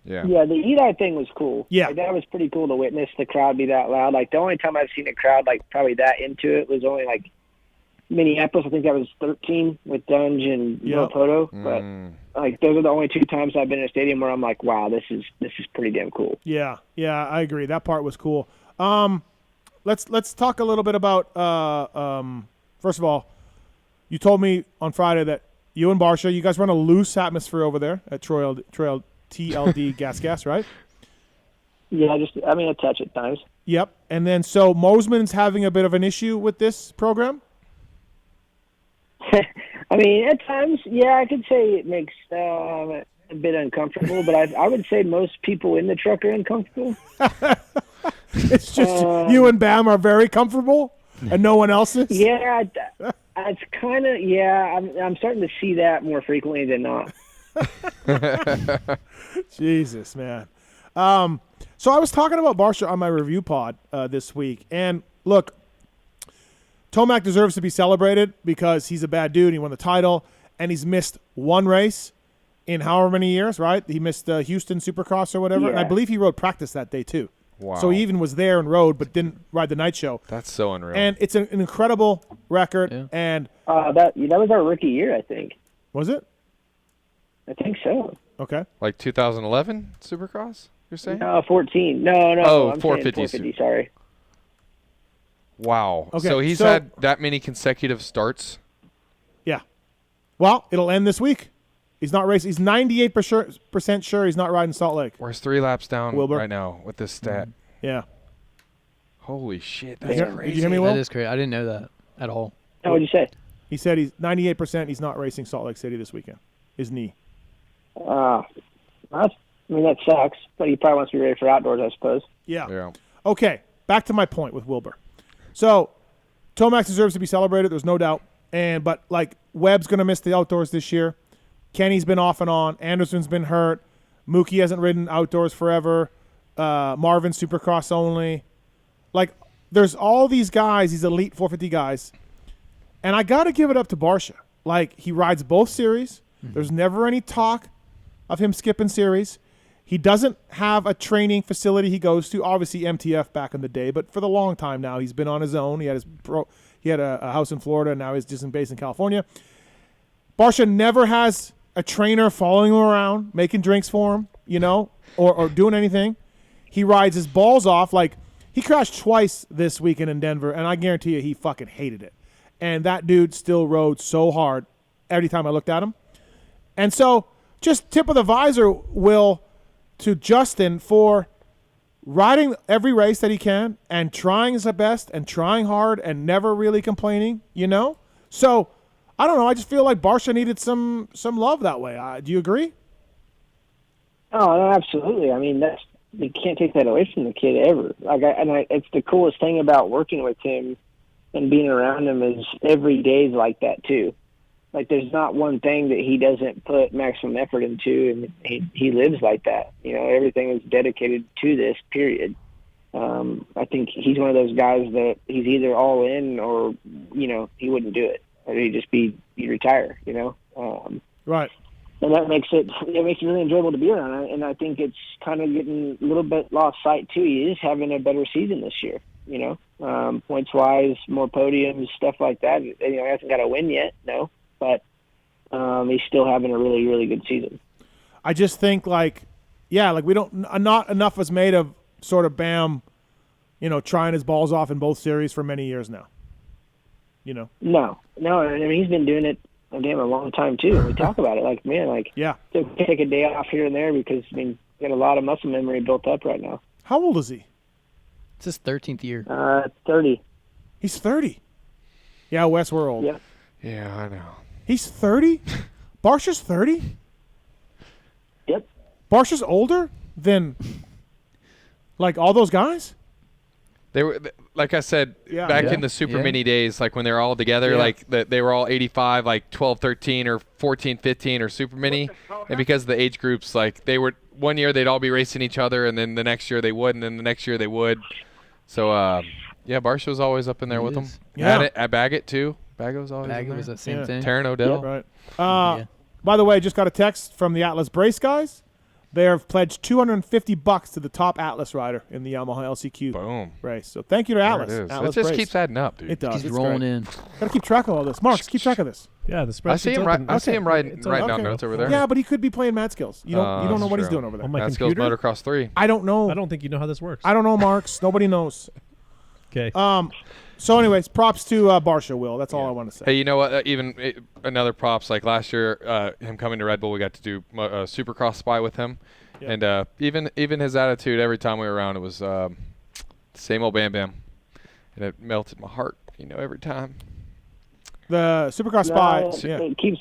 B: Yeah.
L: Yeah, the Eli thing was cool.
A: Yeah.
L: Like, that was pretty cool to witness the crowd be that loud. Like, the only time I've seen a crowd, like, probably that into it was only, like, Minneapolis. I think that was 13 with Dunge and Vurbmoto. But, like, those are the only 2 times I've been in a stadium where I'm like, wow, this is pretty damn cool.
A: Yeah, I agree. That part was cool. Let's talk a little bit about, first of all, you told me on Friday that you and Barsha, you guys run a loose atmosphere over there at Troy TLD Gas, right?
L: Yeah, a touch at times.
A: Yep. And then so Mosman's having a bit of an issue with this program?
L: I mean, at times, yeah, I could say it makes a bit uncomfortable, but I would say most people in the truck are uncomfortable.
A: It's just you and Bam are very comfortable and no one else is?
L: Yeah, it's kind of, I'm starting to see that more frequently than not.
A: Jesus, man. So I was talking about Barsha on my review pod this week, and look, Tomac deserves to be celebrated because he's a bad dude. He won the title, and he's missed one race in however many years, right? He missed Houston Supercross or whatever, and I believe he rode practice that day too.
B: Wow.
A: So he even was there and rode, but didn't ride the night show.
B: That's so unreal.
A: And it's an incredible record. And
L: that was our rookie year, I think.
A: Was it?
L: I think so.
A: Okay.
B: Like 2011 Supercross, you're saying?
L: 14. No.
B: Oh,
L: I'm
B: 450.
L: 450, sorry.
B: Wow.
A: Okay,
B: So he's had that many consecutive starts?
A: Yeah. Well, it'll end this week. He's not racing. He's 98% sure he's not riding Salt Lake.
B: Where's 3 laps down
A: Wilbur?
B: right now with this stat?
A: Yeah.
B: Holy shit, that's
A: Did
B: crazy.
A: you hear me, Will?
J: That is crazy. I didn't know that at all.
L: What'd you say?
A: He said he's 98% he's not racing Salt Lake City this weekend. His knee.
L: That sucks, but he probably wants to be ready for outdoors, I suppose.
A: Yeah. Okay, back to my point with Wilbur. So, Tomac deserves to be celebrated, there's no doubt. But like Webb's going to miss the outdoors this year. Kenny's been off and on. Anderson's been hurt. Mookie hasn't ridden outdoors forever. Marvin Supercross only. Like, there's all these guys, these elite 450 guys. And I got to give it up to Barsha. Like, he rides both series. Mm-hmm. There's never any talk of him skipping series. He doesn't have a training facility he goes to. Obviously, MTF back in the day, but for the long time now, he's been on his own. He had a house in Florida, and now he's just based in California. Barsha never has a trainer following him around, making drinks for him, or doing anything. He rides his balls off. Like, he crashed twice this weekend in Denver, and I guarantee you he fucking hated it. And that dude still rode so hard every time I looked at him. And so, just tip of the visor, Will, to Justin for riding every race that he can and trying his best and trying hard and never really complaining, So, I don't know. I just feel like Barsha needed some love that way. Do you agree?
L: Oh, no, absolutely. I mean, you can't take that away from the kid ever. It's the coolest thing about working with him and being around him is every day is like that too. Like there's not one thing that he doesn't put maximum effort into, and he lives like that. Everything is dedicated to this, period. I think he's one of those guys that he's either all in or, he wouldn't do it. Or he'd just he'd retire,
A: Right.
L: And that makes it really enjoyable to be around. And I think it's kind of getting a little bit lost sight too. He is having a better season this year, points wise, more podiums, stuff like that. He hasn't got a win yet, no, but he's still having a really, really good season.
A: I just think not enough was made of sort of Bam, trying his balls off in both series for many years now.
L: No. I mean, he's been doing it a long time too. We talk about it take a day off here and there because he's got a lot of muscle memory built up right now.
A: How old is he?
J: It's his 13th year.
L: 30.
A: He's 30. Yeah, Wes, we're old.
L: Yeah.
B: Yeah, I know.
A: He's 30? Barsha's 30?
L: Yep.
A: Barsha's older than all those guys?
B: They were, like I said, back in the Super Mini days, when they were all together, they were all 85, 12, 13, or 14, 15, or Super Mini. And because of the age groups, they were, one year they'd all be racing each other, and then the next year they would, and then the next year they would. So, Barsha was always up in there with them.
A: Yeah.
B: At Baggett, too. Baggett was always in
J: Baggett
B: there.
J: was that same thing.
B: Taryn O'Dell.
A: Right. By the way, I just got a text from the Atlas Brace guys. They have pledged $250 to the top Atlas rider in the Yamaha LCQ race. So thank you to Atlas.
B: There it is.
A: Atlas
B: It just
A: Brace.
B: keeps adding up, dude.
A: It does.
J: He's
A: It's
J: rolling
A: great.
J: in.
A: Got to keep track of all this. Marks, keep track of this.
C: Yeah, the
B: I see him. I see him writing down notes over there.
A: Yeah, but he could be playing Mad Skills. You don't know what he's doing over there.
C: On my
B: Mad Skills
C: computer?
B: Motocross 3.
A: I don't know.
C: I don't think you know how this works.
A: I don't know, Marks. Nobody knows.
C: Okay.
A: So, anyways, props to Barsha, Will. That's all I want to say.
B: Hey, you know what? Another props. Last year, him coming to Red Bull, we got to do Supercross Spy with him. Yeah. And even his attitude every time we were around, it was same old Bam Bam. And it melted my heart, every time.
A: The Supercross Spy.
L: It keeps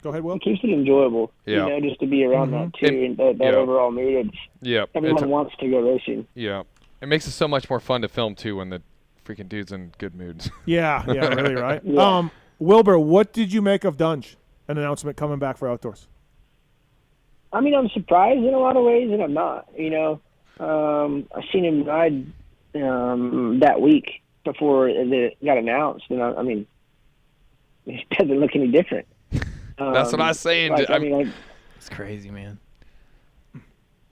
A: Go ahead, Will.
L: It keeps it enjoyable, just to be around that too, and that overall mood. Everyone wants to go racing.
B: Yeah. It makes it so much more fun to film, too, when the freaking dude's in good moods.
A: Yeah, really, right? Yeah. Wilbur, what did you make of Dunge? An announcement coming back for outdoors.
L: I mean, I'm surprised in a lot of ways, and I'm not. I seen him ride that week before it got announced, and I mean, it doesn't look any different.
B: That's what I was saying.
J: It's crazy, man.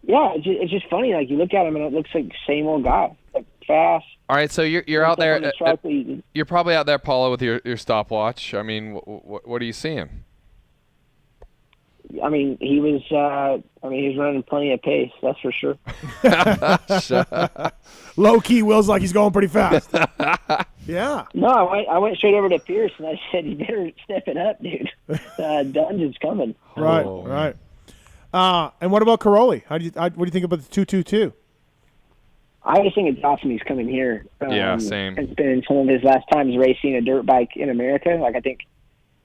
L: Yeah, it's just funny. You look at him, and it looks like the same old guy, fast.
B: All right, so you're out there. You're probably out there, Paula, with your stopwatch. I mean, what are you seeing?
L: I mean, he was running plenty of pace. That's for sure.
A: Low key, Will's like he's going pretty fast. Yeah.
L: No, I went straight over to Pierce and I said, "You better step it up, dude. Dungeon's coming."
A: Right. And what about Caroli? What do you think about the 222?
L: I just think it's awesome he's coming here.
B: Same.
L: And spending some of his last times racing a dirt bike in America. I think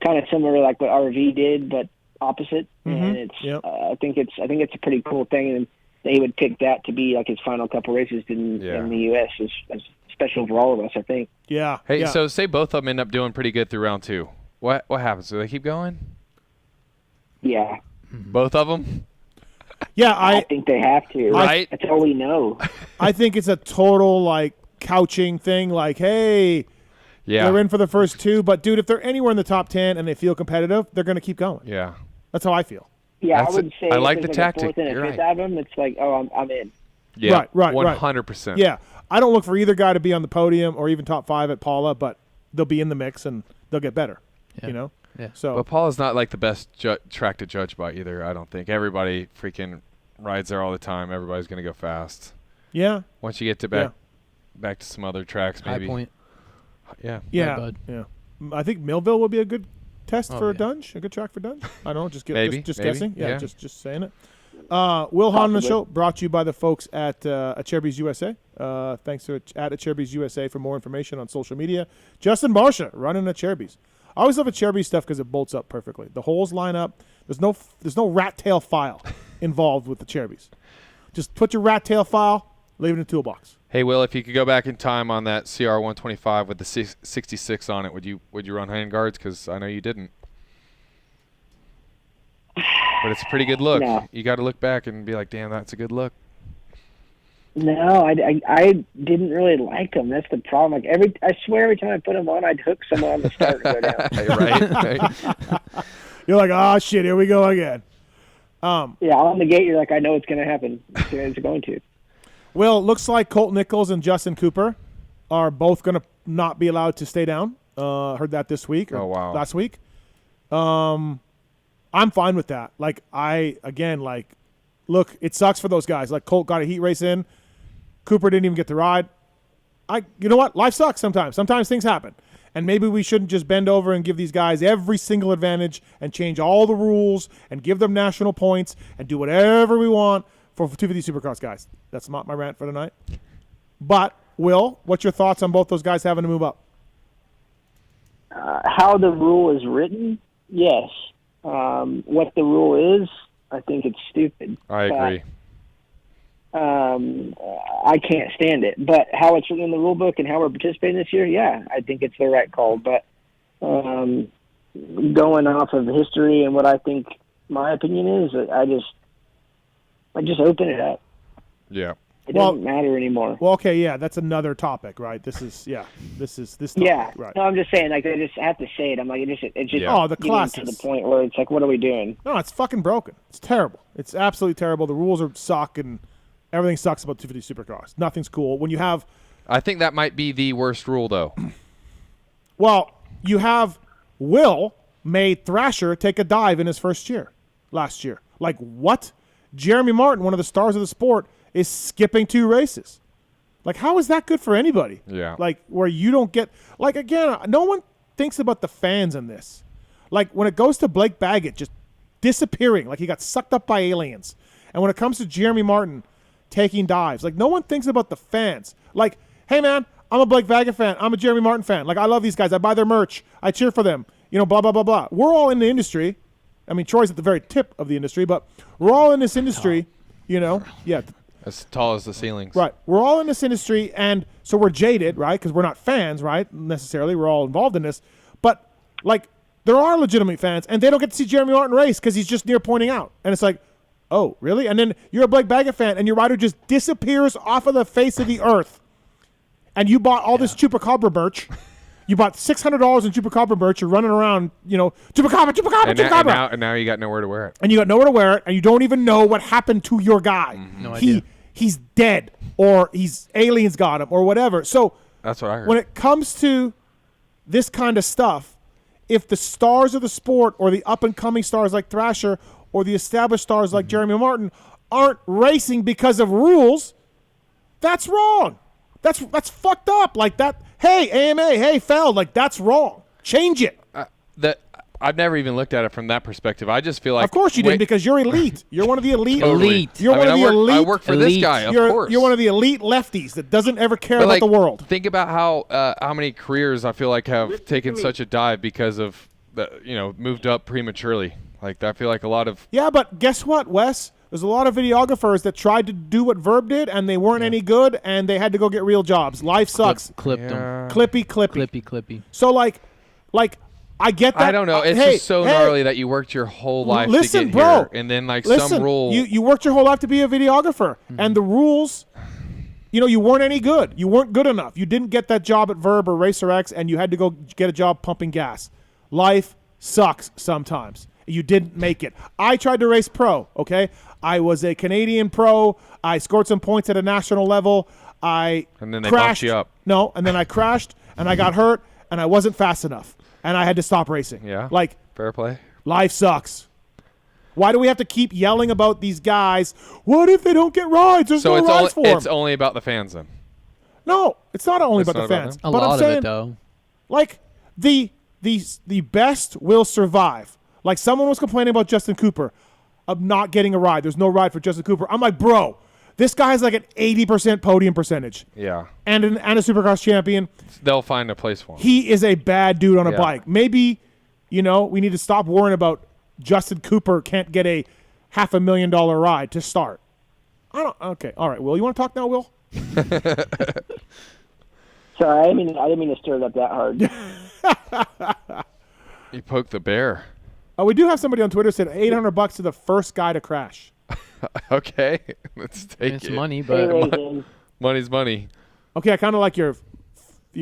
L: kind of similar to what RV did, but opposite.
A: Mm-hmm.
L: And it's I think it's a pretty cool thing, and they would pick that to be his final couple races in the U.S. is special for all of us, I think.
A: Yeah.
B: Hey, so say both of them end up doing pretty good through round 2. What happens? Do they keep going?
L: Yeah.
B: Both of them?
A: Yeah,
L: I think they have to.
B: Right?
L: That's all we know.
A: I think it's a total couching thing. Hey, they're in for the first 2, but dude, if they're anywhere in the top 10 and they feel competitive, they're going to keep going.
B: Yeah.
A: That's how I feel.
L: Yeah, I would say
B: I like
L: if
B: the
L: there's
B: tactic.
L: A fourth and a
B: You're
L: fifth
B: right.
L: out of them, it's I'm in.
B: Yeah,
A: right.
B: 100%.
A: Yeah, I don't look for either guy to be on the podium or even top 5 at Paula, but they'll be in the mix and they'll get better.
J: Yeah.
A: Yeah. So,
B: but Paula's not the best track to judge by either. I don't think everybody freaking rides there all the time. Everybody's gonna go fast.
A: Yeah.
B: Once you get to back to some other tracks, maybe.
J: High Point.
B: Yeah.
A: Yeah. I think Millville would be a good test for Dunge, a good track for Dunge. I don't know, just guessing. Yeah, just saying it. Wil Hahn on the show, brought to you by the folks at Acherbys USA. Thanks to at Acherbys USA for more information on social media. Justin Barsha running Acherbys. I always love Acherbys stuff because it bolts up perfectly. The holes line up. There's no rat tail file involved with the Acherbys. Just put your rat tail file, leave it in the toolbox.
B: Hey, Will, if you could go back in time on that CR125 with the 66 on it, would you run hand guards? Because I know you didn't. But it's a pretty good look.
L: No.
B: You got to look back and be like, damn, that's a good look.
L: No, I didn't really like them. That's the problem. Like I swear every time I put them on, I'd hook someone on the start and go down.
B: right.
A: You're like, oh shit, here we go again.
L: Yeah, on the gate, you're like, I know it's going to happen. It's going to.
A: Well, looks like Colt Nichols and Justin Cooper are both going to not be allowed to stay down. Heard that this week or last week. I'm fine with that. Like, look, it sucks for those guys. Like, Colt got a heat race in. Cooper didn't even get to ride. You know what? Life sucks sometimes. Sometimes things happen. And maybe we shouldn't just bend over and give these guys every single advantage and change all the rules and give them national points and do whatever we want for 250 Supercross guys. That's not my rant for tonight. But, Will, what's your thoughts on both those guys having to move up?
L: How the rule is written, yes. What the rule is, I think it's stupid.
B: I agree.
L: I can't stand it. But how it's written in the rule book and how we're participating this year, yeah, I think it's the right call. But going off of history and what I think my opinion is, I just open it up.
B: Yeah.
L: It doesn't matter anymore.
A: Well, okay, yeah, that's another topic, right? This topic,
L: yeah.
A: right.
L: No, I'm just saying, like, I just have to say it. I'm like, it's just
A: Oh, the
L: getting
A: classes.
L: to the point where it's like, what are we doing?
A: No, it's fucking broken. It's terrible. It's absolutely terrible. The rules suck, and everything sucks about 250 Supercross. Nothing's cool. When you have...
B: I think that might be the worst rule, though.
A: Well, you have Will made Thrasher take a dive in his first year, last year. Like, what? Jeremy Martin, one of the stars of the sport, is skipping 2 races. Like, how is that good for anybody?
B: Yeah.
A: Like, where you don't get... Like, again, no one thinks about the fans in this. Like, when it goes to Blake Baggett just disappearing, like he got sucked up by aliens. And when it comes to Jeremy Martin taking dives, like, no one thinks about the fans. Like, hey, man, I'm a Blake Baggett fan. I'm a Jeremy Martin fan. Like, I love these guys. I buy their merch. I cheer for them. You know, blah, blah, blah, blah. We're all in the industry. I mean, Troy's at the very tip of the industry, but we're all in this industry, you know. Yeah.
B: As tall as the ceilings.
A: Right. We're all in this industry, and so we're jaded, right, because we're not fans, right, necessarily. We're all involved in this. But, like, there are legitimate fans, and they don't get to see Jeremy Martin race because he's just near pointing out. And it's like, oh, really? And then you're a Blake Baggett fan, and your rider just disappears off of the face of the earth. And you bought all this Chupacabra merch. You bought $600 in Chupacabra merch. You're running around, you know, Chupacabra.
B: And now you got nowhere to wear it.
A: And you got nowhere to wear it, and you don't even know what happened to your guy.
B: Mm-hmm.
J: No idea.
A: He's dead, or aliens got him, or whatever. So
B: that's what I heard.
A: When it comes to this kind of stuff, if the stars of the sport or the up-and-coming stars like Thrasher or the established stars like Jeremy Martin aren't racing because of rules, that's wrong. That's fucked up. Like that. Hey, AMA. Hey, Feld. Like, that's wrong. Change it.
B: I've never even looked at it from that perspective. I just feel like...
A: Of course you didn't, because you're elite. You're one of the elite.
B: Totally.
A: You're one of the elite.
B: I work for this guy, of course.
A: You're one of the elite lefties that doesn't ever care about the world.
B: Think about how many careers I feel like have taken such a dive because of, moved up prematurely. Like, I feel like a lot of...
A: Yeah, but guess what, Wes? There's a lot of videographers that tried to do what Verb did, and they weren't any good, and they had to go get real jobs. Life sucks.
J: Clipped them.
A: Clippy. So, like, I get that.
B: I don't know. It's just so gnarly that you worked your whole life to get here, and then some rule.
A: You worked your whole life to be a videographer, and the rules, you weren't any good. You weren't good enough. You didn't get that job at Verb or Racer X, and you had to go get a job pumping gas. Life sucks sometimes. You didn't make it. I tried to race pro, okay? I was a Canadian pro. I scored some points at a national level.
B: And then they
A: crashed.
B: bumped you up.
A: No, and then I crashed, and I got hurt, and I wasn't fast enough. And I had to stop racing.
B: Yeah.
A: Like,
B: fair play.
A: Life sucks. Why do we have to keep yelling about these guys? What if they don't get rides? There's no rides for them.
B: It's only about the fans then.
A: No, it's not only about the fans.
J: A lot of it, though.
A: Like, the best will survive. Like, someone was complaining about Justin Cooper of not getting a ride. There's no ride for Justin Cooper. I'm like, bro, this guy's like an 80% podium percentage.
B: Yeah.
A: And a Supercross champion.
B: They'll find a place for him.
A: He is a bad dude on a bike. Maybe, we need to stop worrying about Justin Cooper can't get a $500,000 ride to start. I don't. Okay, all right. Will, you want to talk now, Will?
L: Sorry, I didn't mean to stir it up that hard.
B: You poked the bear.
A: Oh, we do have somebody on Twitter said $800 to the first guy to crash.
B: Okay, let's take
J: It's
B: it.
J: money, but
B: money's money.
A: Okay, I kind of like your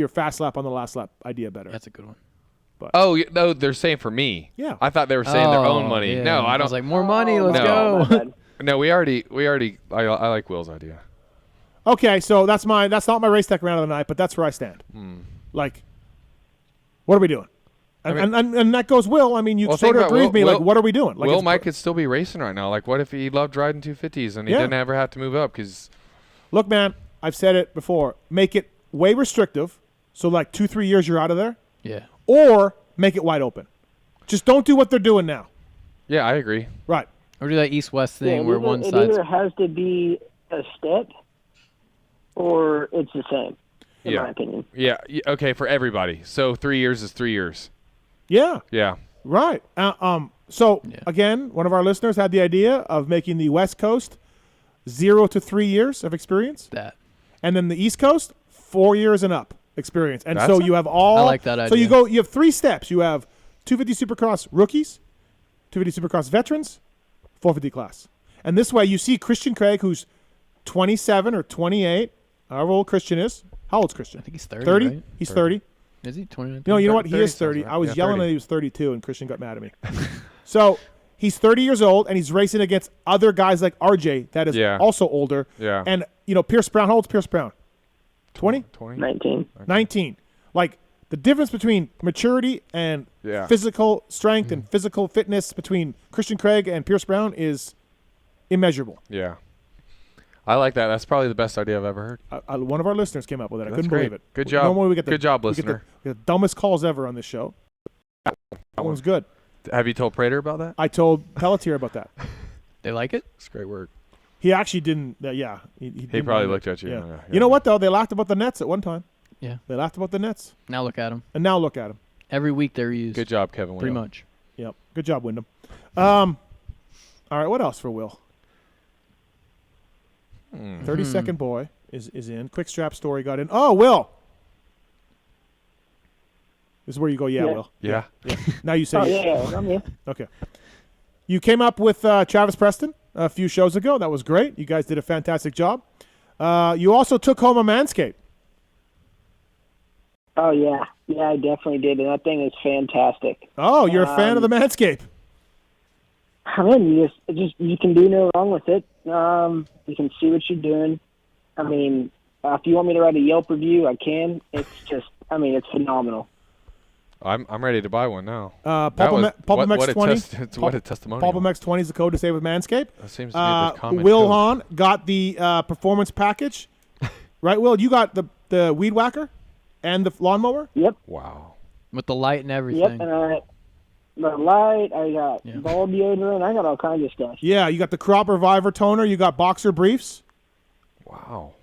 A: fast lap on the last lap idea better.
J: That's a good one.
A: But
B: Oh, no, they're saying for me.
A: Yeah.
B: I thought they were saying their own
J: Oh,
B: money.
J: yeah.
B: No, I
J: I
B: don't.
J: was like, more money, let's
B: No.
J: go.
B: No, we already. I like Will's idea.
A: Okay, so that's not my race tech round of the night, but that's where I stand. Like, what are we doing? And that goes Will. I mean, you sort of agree with me. Like, what are we doing? Like,
B: Will Mike could still be racing right now. Like, what if he loved riding 250s and he didn't ever have to move up? Because
A: look, man, I've said it before. Make it way restrictive, so like 2-3 years you're out of there.
J: Yeah.
A: Or make it wide open. Just don't do what they're doing now.
B: Yeah, I agree.
A: Right.
J: Or do that east-west thing
L: Yeah,
J: where
L: it
J: one
L: either,
J: side's...
L: It either has to be a step or it's the same, in my opinion.
B: Yeah. Okay, for everybody. So 3 years is 3 years.
A: Yeah.
B: Yeah.
A: Right. So again, one of our listeners had the idea of making the West Coast 0 to 3 years of experience.
J: That.
A: And then the East Coast 4 years and up experience. And
J: That's
A: so you have all.
J: I like that
A: So
J: idea.
A: you have 3 steps. You have 250 Supercross rookies, 250 Supercross veterans, 450 class. And this way you see Christian Craig, who's 27 or 28, however old Christian is. How old's Christian?
J: I think he's 30,
A: 30?
J: right?
A: He's 30.
J: Is he 29?
A: You know what? He is 30.
B: right.
A: I was
B: Yeah,
A: yelling
B: 30.
A: that he was 32, and Christian got mad at me. So he's 30 years old, and he's racing against other guys like RJ that is also older.
B: Yeah.
A: And, Pierce Brown, how old's Pierce Brown? 20?
L: 19.
A: 19. Like, the difference between maturity and physical strength and physical fitness between Christian Craig and Pierce Brown is immeasurable.
B: Yeah. I like that. That's probably the best idea I've ever heard.
A: One of our listeners came up with it. I
B: That's
A: couldn't
B: great.
A: believe it.
B: Good job.
A: Normally we get
B: Good job,
A: we get
B: listener.
A: the dumbest calls ever on this show. That one was good.
B: Have you told Prater about that?
A: I told Pelletier about that.
J: They like it?
B: It's great work.
A: He actually didn't. He didn't
B: probably
A: like
B: looked
A: it.
B: at you.
A: Yeah.
B: Yeah.
A: You know what though? They laughed about the nets at one time.
J: Yeah.
A: They laughed about the nets.
J: Now look at him.
A: And now look at him.
J: Every week they're used.
B: Good job, Kevin.
J: Pretty
B: Wheel.
J: much.
A: Yep. Good job, Wyndham. All right. What else for Will? 30-second boy is in. Quick strap story got in. Oh, Will. This is where you go. Yeah, Will.
B: Yeah.
A: Now you say.
L: I'm here.
A: Okay. You came up with Travis Preston a few shows ago. That was great. You guys did a fantastic job. You also took home a Manscaped.
L: Oh, yeah. Yeah, I definitely did, and that thing is fantastic.
A: Oh, you're a fan of the Manscaped.
L: I mean, you can do no wrong with it. You can see what you're doing. I mean, if you want me to write a Yelp review, I can. It's just, it's phenomenal.
B: I'm ready to buy one now.
A: PulpMX 20.
B: What a testimonial.
A: PulpMX 20 is the code to save with Manscaped.
B: That seems to be the common
A: Wil
B: code.
A: Hahn got the performance package. Right, Will? You got the weed whacker and the lawnmower?
L: Yep.
B: Wow.
J: With the light and
L: Yep,
J: everything.
L: and the light, I got ball deodorant, I got all kinds of stuff.
A: Yeah, you got the Crop Reviver toner. You got boxer briefs.
B: Wow.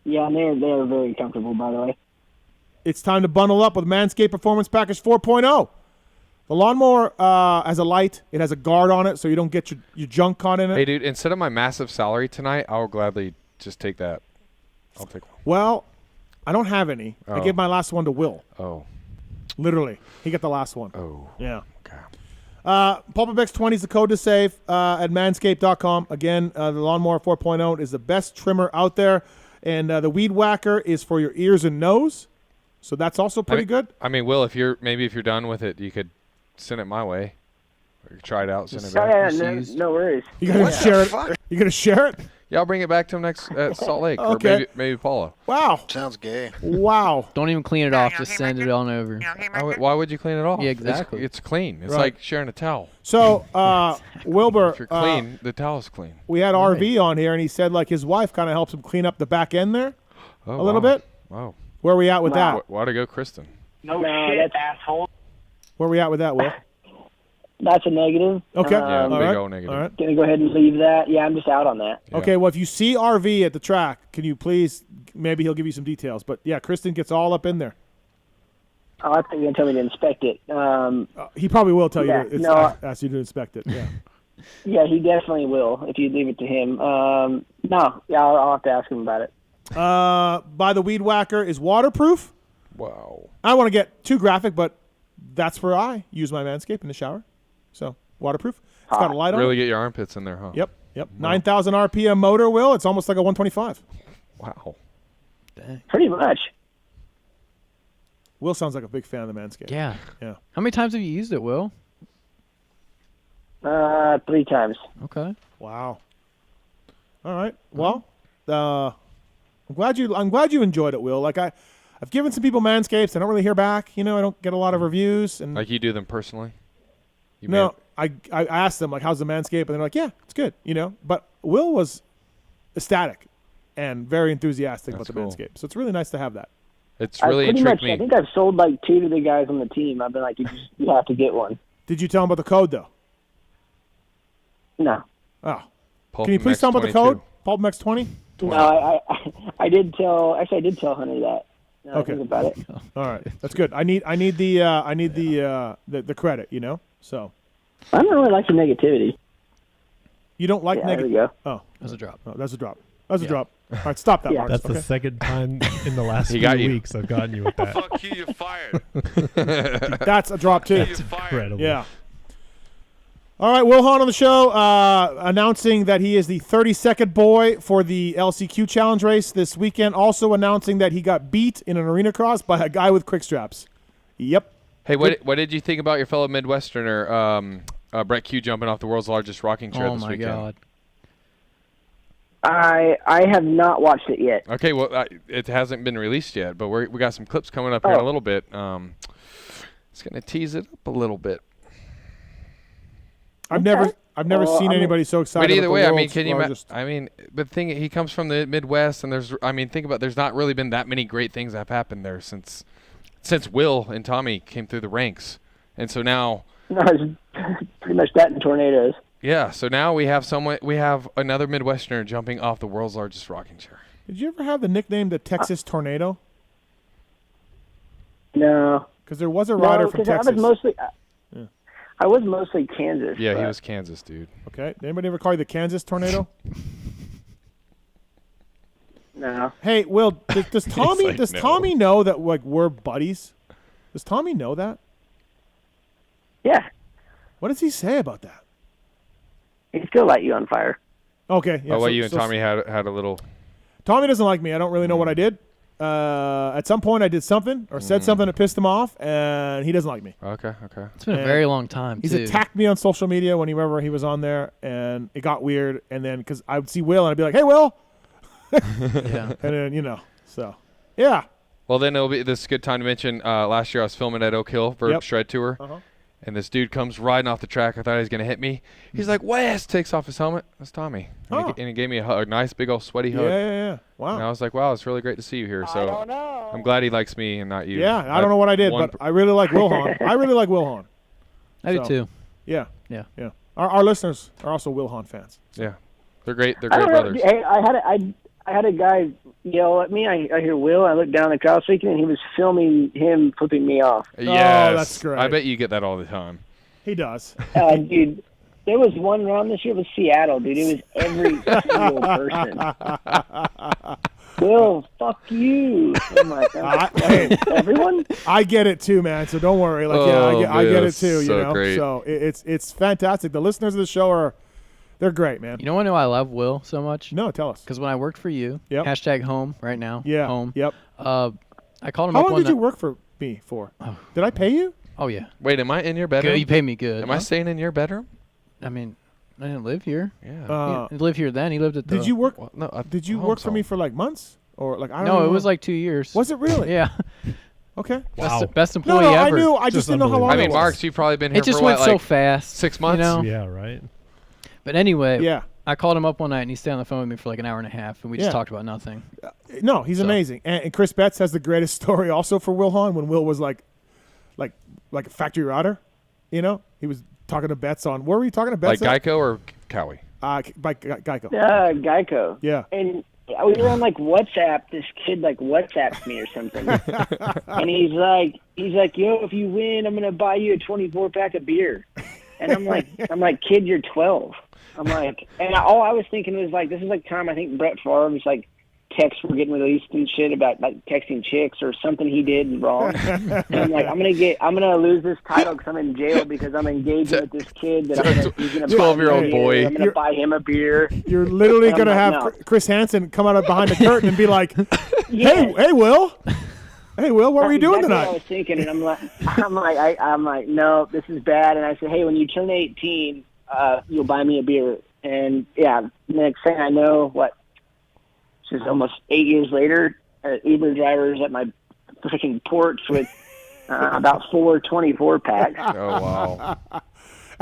L: Yeah, and they're very comfortable, by the way.
A: It's time to bundle up with Manscaped Performance Package 4.0. The lawnmower has a light. It has a guard on it so you don't get your junk caught in it.
B: Hey, dude, instead of my massive salary tonight, I'll gladly just take that. I'll take one.
A: Well, I don't have any. I
B: Oh.
A: gave my last one to Will.
B: Oh.
A: Literally. He got the last one.
B: Oh.
A: Yeah.
B: Okay.
A: PulpMX 20 is the code to save at manscaped.com. Again, the Lawnmower 4.0 is the best trimmer out there. And the Weed Whacker is for your ears and nose. So that's also pretty good.
B: I mean, Will, if you're done with it, you could send it my way. Or try it out, send it back.
L: Yeah, no worries.
A: You gonna share it? You gonna share it?
B: Yeah, I'll bring it back to him next at Salt Lake.
A: Okay.
B: Or maybe Paula.
A: Wow.
M: Sounds gay.
A: Wow.
J: Don't even clean it off. Just send it on over.
B: Why would you clean it off?
J: Yeah, exactly.
B: It's clean. It's
A: Right.
B: like sharing a towel.
A: So, Wilbur,
B: If you're clean, the towel's clean.
A: we had RV on here, and he said like his wife kind of helps him clean up the back end there a little bit.
B: Wow.
A: Where are we at with that?
B: Way to go, Kristen.
L: No shit, asshole.
A: Where are we at with that, Will?
L: That's a negative.
A: Okay.
B: Yeah,
A: All
B: big
A: right.
B: old negative.
A: All right.
L: Gonna go ahead and leave that. Yeah, I'm just out on that.
B: Yeah.
A: Okay, well, if you see RV at the track, can you please, maybe he'll give you some details. But, yeah, Kristen gets all up in there.
L: Oh, I thought you were going to tell me to inspect it.
A: He probably will tell
L: Yeah,
A: you to
L: no,
A: ask you to inspect it. Yeah.
L: Yeah, he definitely will if you leave it to him. No, yeah, I'll have to ask him about it.
A: By the Weed Whacker is waterproof.
B: Wow.
A: I don't want to get too graphic, but that's where I use my Manscaped in the shower. So waterproof. It's got a light on
B: Really
A: it.
B: get your armpits in there, huh?
A: Yep. 9,000 RPM motor, Will. It's almost like a 125.
B: Wow.
J: Dang.
L: Pretty much.
A: Will sounds like a big fan of the Manscaped.
J: Yeah.
A: Yeah.
J: How many times have you used it, Will?
L: 3 times.
J: Okay.
A: Wow. All right. Well, I'm glad you enjoyed it, Will. Like I've given some people Manscapes. I don't really hear back. I don't get a lot of reviews. And
B: Like you do them personally?
A: I asked them like, how's the Manscaped, and they're like, yeah, it's good. But Will was ecstatic and very enthusiastic about the
B: cool.
A: Manscaped. So it's really nice to have that.
B: It's really intrigued me.
L: I think I've sold like 2 to the guys on the team. I've been like, you have to get one.
A: Did you tell them about the code though?
L: No.
A: Oh. Can you please tell them about the code? PulpMX 20?
L: No, I did tell Hunter that. Now
A: Okay.
L: I think about it.
A: All right. That's good. I need the credit, So
L: I don't really like the negativity.
A: you don't like
L: There we go.
A: Oh,
J: That's a drop.
A: oh, that's a drop. That's a drop. All right, stop that, Marcus.
M: That's the second time in the last
B: He
M: few
B: got you.
M: weeks I've gotten you with that.
W: Fuck you, you're fired.
A: That's a drop too.
M: That's incredible.
A: Yeah. All right, Wil Hahn on the show, announcing that he is the 32nd boy for the LCQ Challenge race this weekend. Also announcing that he got beat in an arena cross by a guy with quick straps. Yep.
B: Hey, what did you think about your fellow Midwesterner, Brett Q, jumping off the world's largest rocking chair this weekend?
J: Oh, my God.
L: I have not watched it yet.
B: Okay, well, it hasn't been released yet, but we got some clips coming up here in a little bit. It's going to tease it up a little bit.
A: I've never seen anybody so excited.
B: But either
A: about
B: way,
A: the
B: I mean,
A: world's
B: can you?
A: largest-
B: But he comes from the Midwest, and think about. There's not really been that many great things that have happened there since Will and Tommy came through the ranks, and so now.
L: No, it's pretty much that and tornadoes.
B: Yeah, so now we have another Midwesterner jumping off the world's largest rocking chair.
A: Did you ever have the nickname the Texas Tornado?
L: No.
A: Because there was a rider from Texas.
L: I was mostly Kansas.
B: Yeah,
L: but.
B: he was Kansas, dude.
A: Okay. Did anybody ever call you the Kansas Tornado?
L: No.
A: Hey, Will, does Tommy
B: like, no.
A: Tommy know that we're buddies? Does Tommy know that?
L: Yeah.
A: What does he say about that?
L: He'd still light you on fire.
A: Okay. Yeah,
B: you and Tommy had a little.
A: Tommy doesn't like me. I don't really know what I did. At some point, I did something or said something that pissed him off, and he doesn't like me.
B: Okay.
J: It's been a very long time,
A: He's
J: too.
A: attacked me on social media whenever he was on there, and it got weird. And then because I would see Will, and I'd be like, "Hey, Will,"
J: Yeah.
A: and then so yeah.
B: Well, then this is a good time to mention. Last year I was filming at Oak Hill for
A: Yep.
B: Shred Tour.
A: Uh-huh.
B: And this dude comes riding off the track. I thought he was going to hit me. He's like, Wes, takes off his helmet. That's Tommy. And he gave me a nice, big old sweaty hug.
A: Yeah. Wow.
B: And I was like, wow, it's really great to see you here. So I'm glad he likes me and not you.
A: Yeah, I don't know what I did, but I really like Wil Hahn. I really like Wil Hahn.
J: I do too.
A: Yeah.
J: Yeah.
A: Our listeners are also Wil Hahn fans.
B: Yeah. They're great. They're great brothers.
L: Hey, I had a guy yell at me. I hear Will. I look down the crowd speaking, and he was filming him flipping me off.
B: Yes.
A: Oh, that's great.
B: I bet you get that all the time.
A: He does.
L: Dude, there was one round this year with Seattle, dude. It was every single person. Will, fuck you. Oh my God.
A: Hey,
L: everyone?
A: I get it too, man. So don't worry. Like, I get it too. You know.
B: Great.
A: So it's fantastic. The listeners of the show they're great, man.
J: You know when I love Will so much?
A: No, tell us.
J: Because when I worked for you,
A: Yep.
J: #home right now.
A: Yeah.
J: Home.
A: Yep.
J: I called him
A: How
J: up
A: long did you work for me for? Did I pay you?
J: Oh yeah.
B: Wait, am I in your bedroom?
J: Good, you paid me good.
B: Am I staying in your bedroom?
J: I mean, I didn't live here.
B: Yeah.
J: He lived here then. He lived at the.
A: Did you work?
B: Well, no,
A: Did you work for me for like months or like? I don't
J: No,
A: know.
J: it was like 2 years.
A: Was it really?
J: Yeah.
A: Okay.
M: Wow.
J: Best employee
A: I
J: ever.
A: knew. I just didn't know how long.
B: I mean,
A: it was.
B: Marks, you've probably been here
J: It just
B: for
J: went
B: what,
J: so
B: like
J: fast.
B: 6 months?
J: You know?
M: Yeah, right.
J: But anyway,
A: Yeah.
J: I called him up one night and he stayed on the phone with me for like an hour and a half, and we just
A: Yeah.
J: talked about nothing.
A: No, he's amazing. And Chris Betts has the greatest story also for Wil Hahn when Will was like a factory rider. You know, he was talking to Betts on. Where were you talking to Betts?
B: Like Geico or Cowie?
A: By Geico.
L: Geico.
A: Yeah.
L: And we were on like WhatsApp. This kid like WhatsApped me or something, and he's like, yo, if you win, I'm gonna buy you a 24-pack of beer. And I'm like, kid, you're 12. I'm like, and all I was thinking was like, this is like time I think Brett Favre's like texts were getting released and shit about like texting chicks or something he did wrong. And I'm like, I'm gonna lose this title because I'm in jail because I'm engaging with this kid that he's gonna
B: 12-year-old boy.
L: I'm gonna buy him a beer.
A: You're literally
L: And
A: gonna
L: I'm
A: have
L: like, no.
A: Chris Hansen come out of behind the curtain and be like,
L: Yeah.
A: hey, Will. Hey, Will, what were you doing
L: That's
A: tonight?
L: what I was thinking, and I'm like, no, this is bad. And I said, hey, when you turn 18, you'll buy me a beer. And yeah, next thing I know, this is almost 8 years later, Uber drivers at my freaking porch with about 4 24 packs.
B: Oh wow!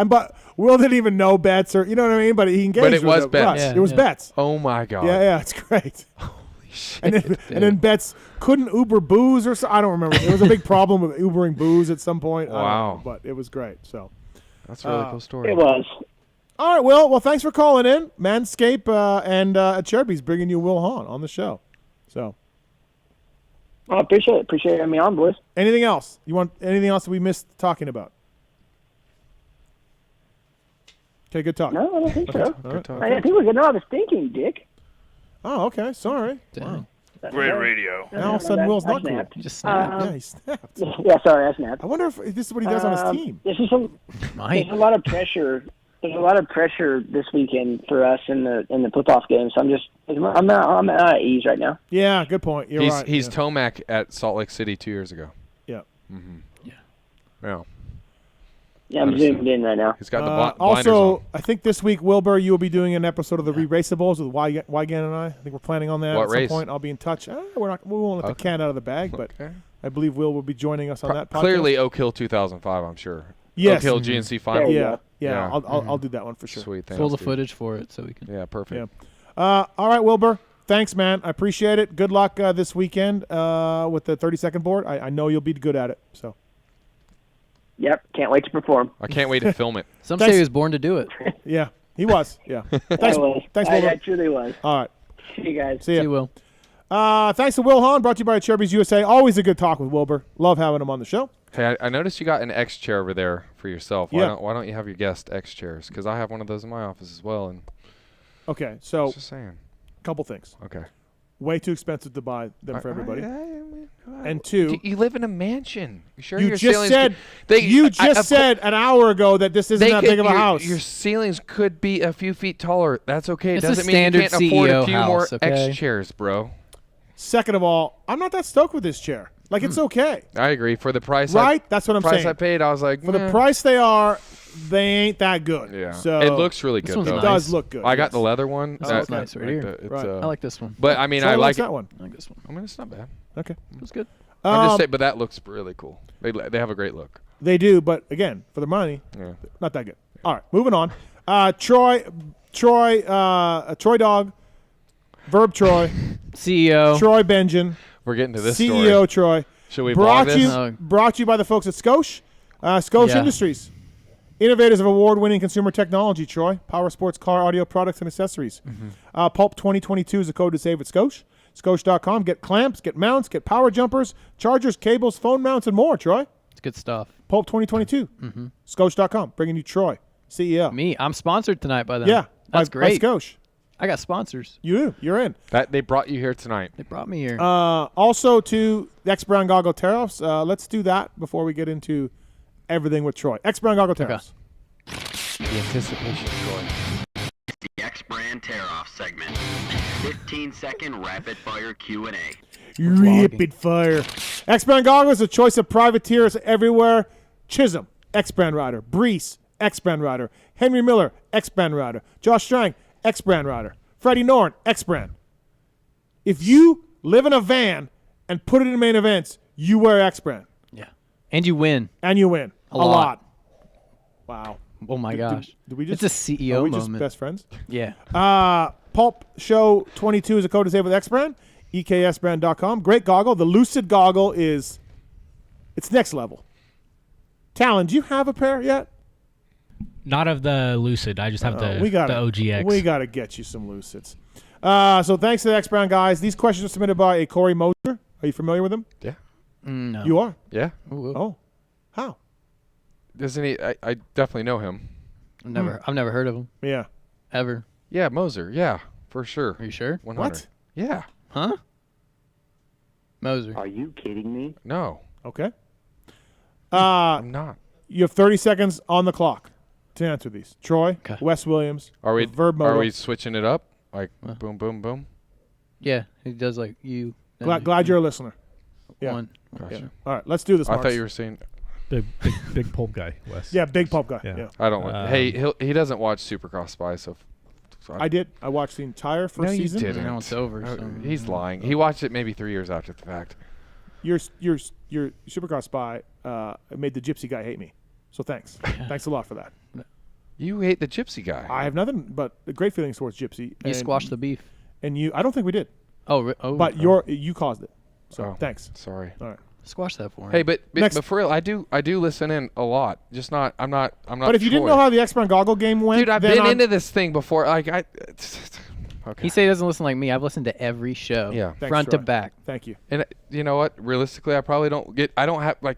A: But Will didn't even know bets or you know what I mean. But he engaged.
B: But it
A: with
B: was
A: it.
B: bets.
A: Russ.
B: Yeah,
A: it was bets.
B: Oh my god!
A: Yeah, it's great.
B: Shit,
A: and then Betts couldn't Uber booze or so. I don't remember. There was a big problem with Ubering booze at some point. I don't
B: Wow.
A: know, but it was great. So
B: that's a really cool story.
L: It was.
A: All right, Will. Well, thanks for calling in. Manscaped and Cherby's bringing you Wil Hahn on the show. So
L: I appreciate it. Appreciate having me on, boys.
A: anything else? You want anything else that we missed talking about? Okay, good talk.
L: No, I don't think so.
A: Good talk.
L: I think we're getting out of thinking, Dick.
A: Oh, okay. Sorry. Wow.
L: Great
T: radio.
A: Now all of a sudden, Will's not cool.
L: snapped.
J: Just snapped.
A: Yeah, he snapped.
L: Yeah, sorry, I snapped.
A: I wonder if this is what he does on his team.
L: There's a lot of pressure. There's a lot of pressure this weekend for us in the flip-off game. So I'm at ease right now.
A: Yeah, good point. You're right.
B: He's
A: yeah.
B: Tomac at Salt Lake City 2 years ago.
A: Yeah.
B: Mm-hmm.
L: Yeah, I'm
B: Understood.
L: zoomed in right now.
B: He's got the blinders
A: also,
B: on.
A: I think this week, Wilbur, you will be doing an episode of the Re-Raceables with Wygan and I. I think we're planning on that
B: What
A: at some
B: race?
A: point. I'll be in touch. We won't let the cat out of the bag, but
B: Okay.
A: I believe Will will be joining us on that podcast.
B: Clearly Oak Hill 2005, I'm sure.
A: Yes.
B: Oak Hill GNC final.
A: Yeah. I'll do that one for sure.
B: Sweet. Thanks,
J: Pull the
B: dude.
J: footage for it so we can.
B: Yeah, perfect.
A: Yeah. All right, Wilbur. Thanks, man. I appreciate it. Good luck this weekend with the 30-second board. I know you'll be good at it. So.
L: Yep, can't wait to perform.
B: I can't wait to film it.
J: Some say he was born to do it.
A: Yeah, he was. Yeah. Thanks,
L: I was.
A: Thanks,
L: I
A: Wilbur.
L: truly was.
A: All right.
L: See you guys.
A: See ya.
J: See you, Will.
A: Thanks to Wil Hahn, brought to you by Cherby's USA. Always a good talk with Wilbur. Love having him on the show.
B: Hey, I noticed you got an X chair over there for yourself.
A: Yeah.
B: Why don't you have your guest X chairs? Because I have one of those in my office as well. And
A: Okay, so
B: just saying.
A: couple things.
B: Okay.
A: Way too expensive to buy them for everybody.
B: And
A: And two,
B: you live in a mansion. You sure
A: you
B: your
A: just
B: ceilings
A: said an hour ago that this isn't that big of a house.
B: Your ceilings could be a few feet taller. That's okay. It
J: It's a
B: doesn't mean you
J: standard
B: can't afford a
J: CEO
B: few more
J: house, okay?
B: X chairs, bro.
A: Second of all, I'm not that stoked with this chair. Like, it's okay.
B: I agree. For the price,
A: Right? That's what I'm
B: price
A: saying.
B: I paid, I was like,
A: For the price they are, they ain't that good.
B: Yeah.
A: So
B: it looks really
J: This
B: good
J: one's
B: though.
A: It does look good.
B: I got
A: yes.
B: the leather one.
J: This one's nice right here.
B: It's,
A: Right.
J: I like this one.
B: But I mean,
A: So
B: I
A: likes
B: like
A: that one.
J: I like this one.
B: I mean, it's not bad.
A: Okay.
J: It's good.
B: I'm just
A: Um,
B: saying, but that looks really cool. They have a great look.
A: They do, but again, for the money,
B: Yeah.
A: not that good. All right, moving on. Troy Dog, Verb Troy,
J: CEO.
A: Troy Bendgen,
B: We're getting to this
A: CEO
B: story.
A: Troy.
B: Should we
A: brought
B: blog this?
A: Brought to you by the folks at Scotia Industries. Innovators of award-winning consumer technology, Troy. Power sports, car, audio products, and accessories. Pulp 2022 is the code to save at Scotia. Scotia.com. Get clamps, get mounts, get power jumpers, chargers, cables, phone mounts, and more, Troy.
J: It's good stuff.
A: Pulp 2022. Scotia.com. Bringing you Troy, CEO.
J: Me, I'm sponsored tonight by them.
A: Yeah.
J: That's
A: by
J: great.
A: Scotia.
J: I got sponsors.
A: You do. You're in.
B: That they brought you here tonight.
J: They brought me here.
A: Also to the X Brown Goggle Tariffs. Let's do that before we get into everything with Troy. X Brown Goggle Tariffs.
B: The anticipation, Troy.
N: The X Brand Tear-Off segment. 15-second rapid-fire Q&A.
A: Rapid fire. X Brand Goggles, a choice of privateers everywhere. Chisholm, X Brand Rider. Brees, X Brand Rider. Henry Miller, X Brand Rider. Josh Strang, X Brand Rider. Freddie Norn, X Brand. If you live in a van and put it in main events, you wear X Brand.
J: Yeah. And you win.
A: And you win.
J: A lot.
A: Wow.
J: Oh, my gosh.
A: Did we just,
J: it's a CEO
A: are we
J: moment.
A: just best friends?
J: Yeah.
A: Pulp Show 22 is a code to save with X Brand. EKSbrand.com. Great goggle. The Lucid goggle it's next level. Tallon, do you have a pair yet?
O: Not of the Lucid. I just have the OGX.
A: We got to get you some Lucids. So thanks to the X Brown guys. These questions are submitted by a Corey Moser. Are you familiar with him?
B: Yeah.
J: No.
A: You are?
B: Yeah.
J: Ooh.
A: Oh. How?
B: Doesn't he? I definitely know him.
J: I've never heard of him.
A: Yeah.
J: Ever.
B: Yeah, Moser. Yeah, for sure.
J: Are you sure?
B: 100.
A: What?
B: Yeah.
J: Huh? Moser.
N: Are you kidding me?
B: No.
A: Okay.
B: I'm not.
A: You have 30 seconds on the clock to answer these. Troy, Wes Williams,
B: Are we
A: Vurbmoto.
B: Are we switching it up? Like boom, boom, boom.
J: Yeah, he does like you.
A: Glad you're a listener. Yeah.
J: One.
B: Gotcha.
A: Yeah. All right, let's do this.
B: I
A: Marks.
B: thought you were saying.
M: Big pulp guy, Wes.
A: Yeah, big pulp guy. Yeah.
B: I don't. Hey, he doesn't watch Supercross Spy, so.
A: I did. I watched the entire first season.
B: No, you didn't.
J: Now it's over.
B: No,
J: So.
B: he's lying. He watched it maybe 3 years after the fact.
A: Your Supercross Spy made the gypsy guy hate me. So thanks. Thanks a lot for that.
B: You hate the gypsy guy.
A: I have nothing but great feelings towards gypsy.
J: You squashed the beef.
A: And you, I don't think we did.
J: Oh,
A: but you caused it. So thanks.
B: Sorry.
A: All right.
J: Squash that for him.
B: Hey, but for real, I do listen in a lot. Just not. I'm not.
A: But if you didn't know how the X-Brand Goggle game went,
B: dude, I've been into this thing before. Like okay.
J: He say he doesn't listen like me. I've listened to every show.
B: Yeah.
J: Front to back.
A: Thank you.
B: And you know what? Realistically, I probably don't get. I don't have like.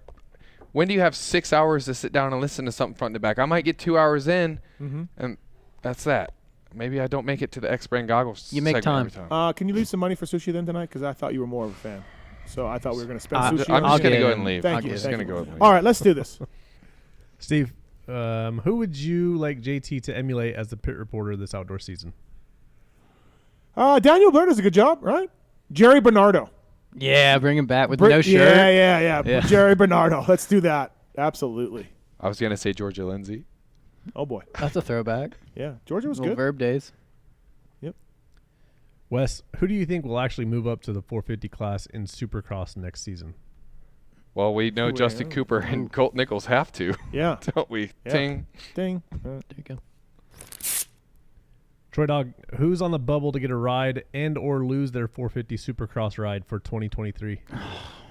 B: When do you have 6 hours to sit down and listen to something front to back? I might get 2 hours in, and that's that. Maybe I don't make it to the X-Brand Goggles.
J: You make
B: time.
J: time.
B: Every time.
A: Can you leave some money for sushi then tonight? Because I thought you were more of a fan. So I thought we were going to spend sushi.
B: I'm just going to go
J: it.
B: and leave.
A: Thank you.
B: I'm just going to go and leave.
A: All right, let's do this.
M: Steve, who would you like JT to emulate as the pit reporter this outdoor season?
A: Daniel Blair does a good job, right? Jerry Bernardo.
J: Yeah, bring him back with no shirt.
A: Yeah. Jerry Bernardo. Let's do that. Absolutely.
B: I was going to say Georgia Lindsay.
A: Oh, boy.
J: That's a throwback.
A: Yeah, Georgia was
J: Little
A: good.
J: Verb days.
A: Yep.
M: Wes, who do you think will actually move up to the 450 class in Supercross next season?
B: Well, we know Justin Cooper and Colt Nichols have to.
A: Yeah.
B: Don't we?
A: Yeah.
B: Ting.
A: Ding.
J: There you go.
M: Troy Dog, who's on the bubble to get a ride and or lose their 450 Supercross ride for 2023?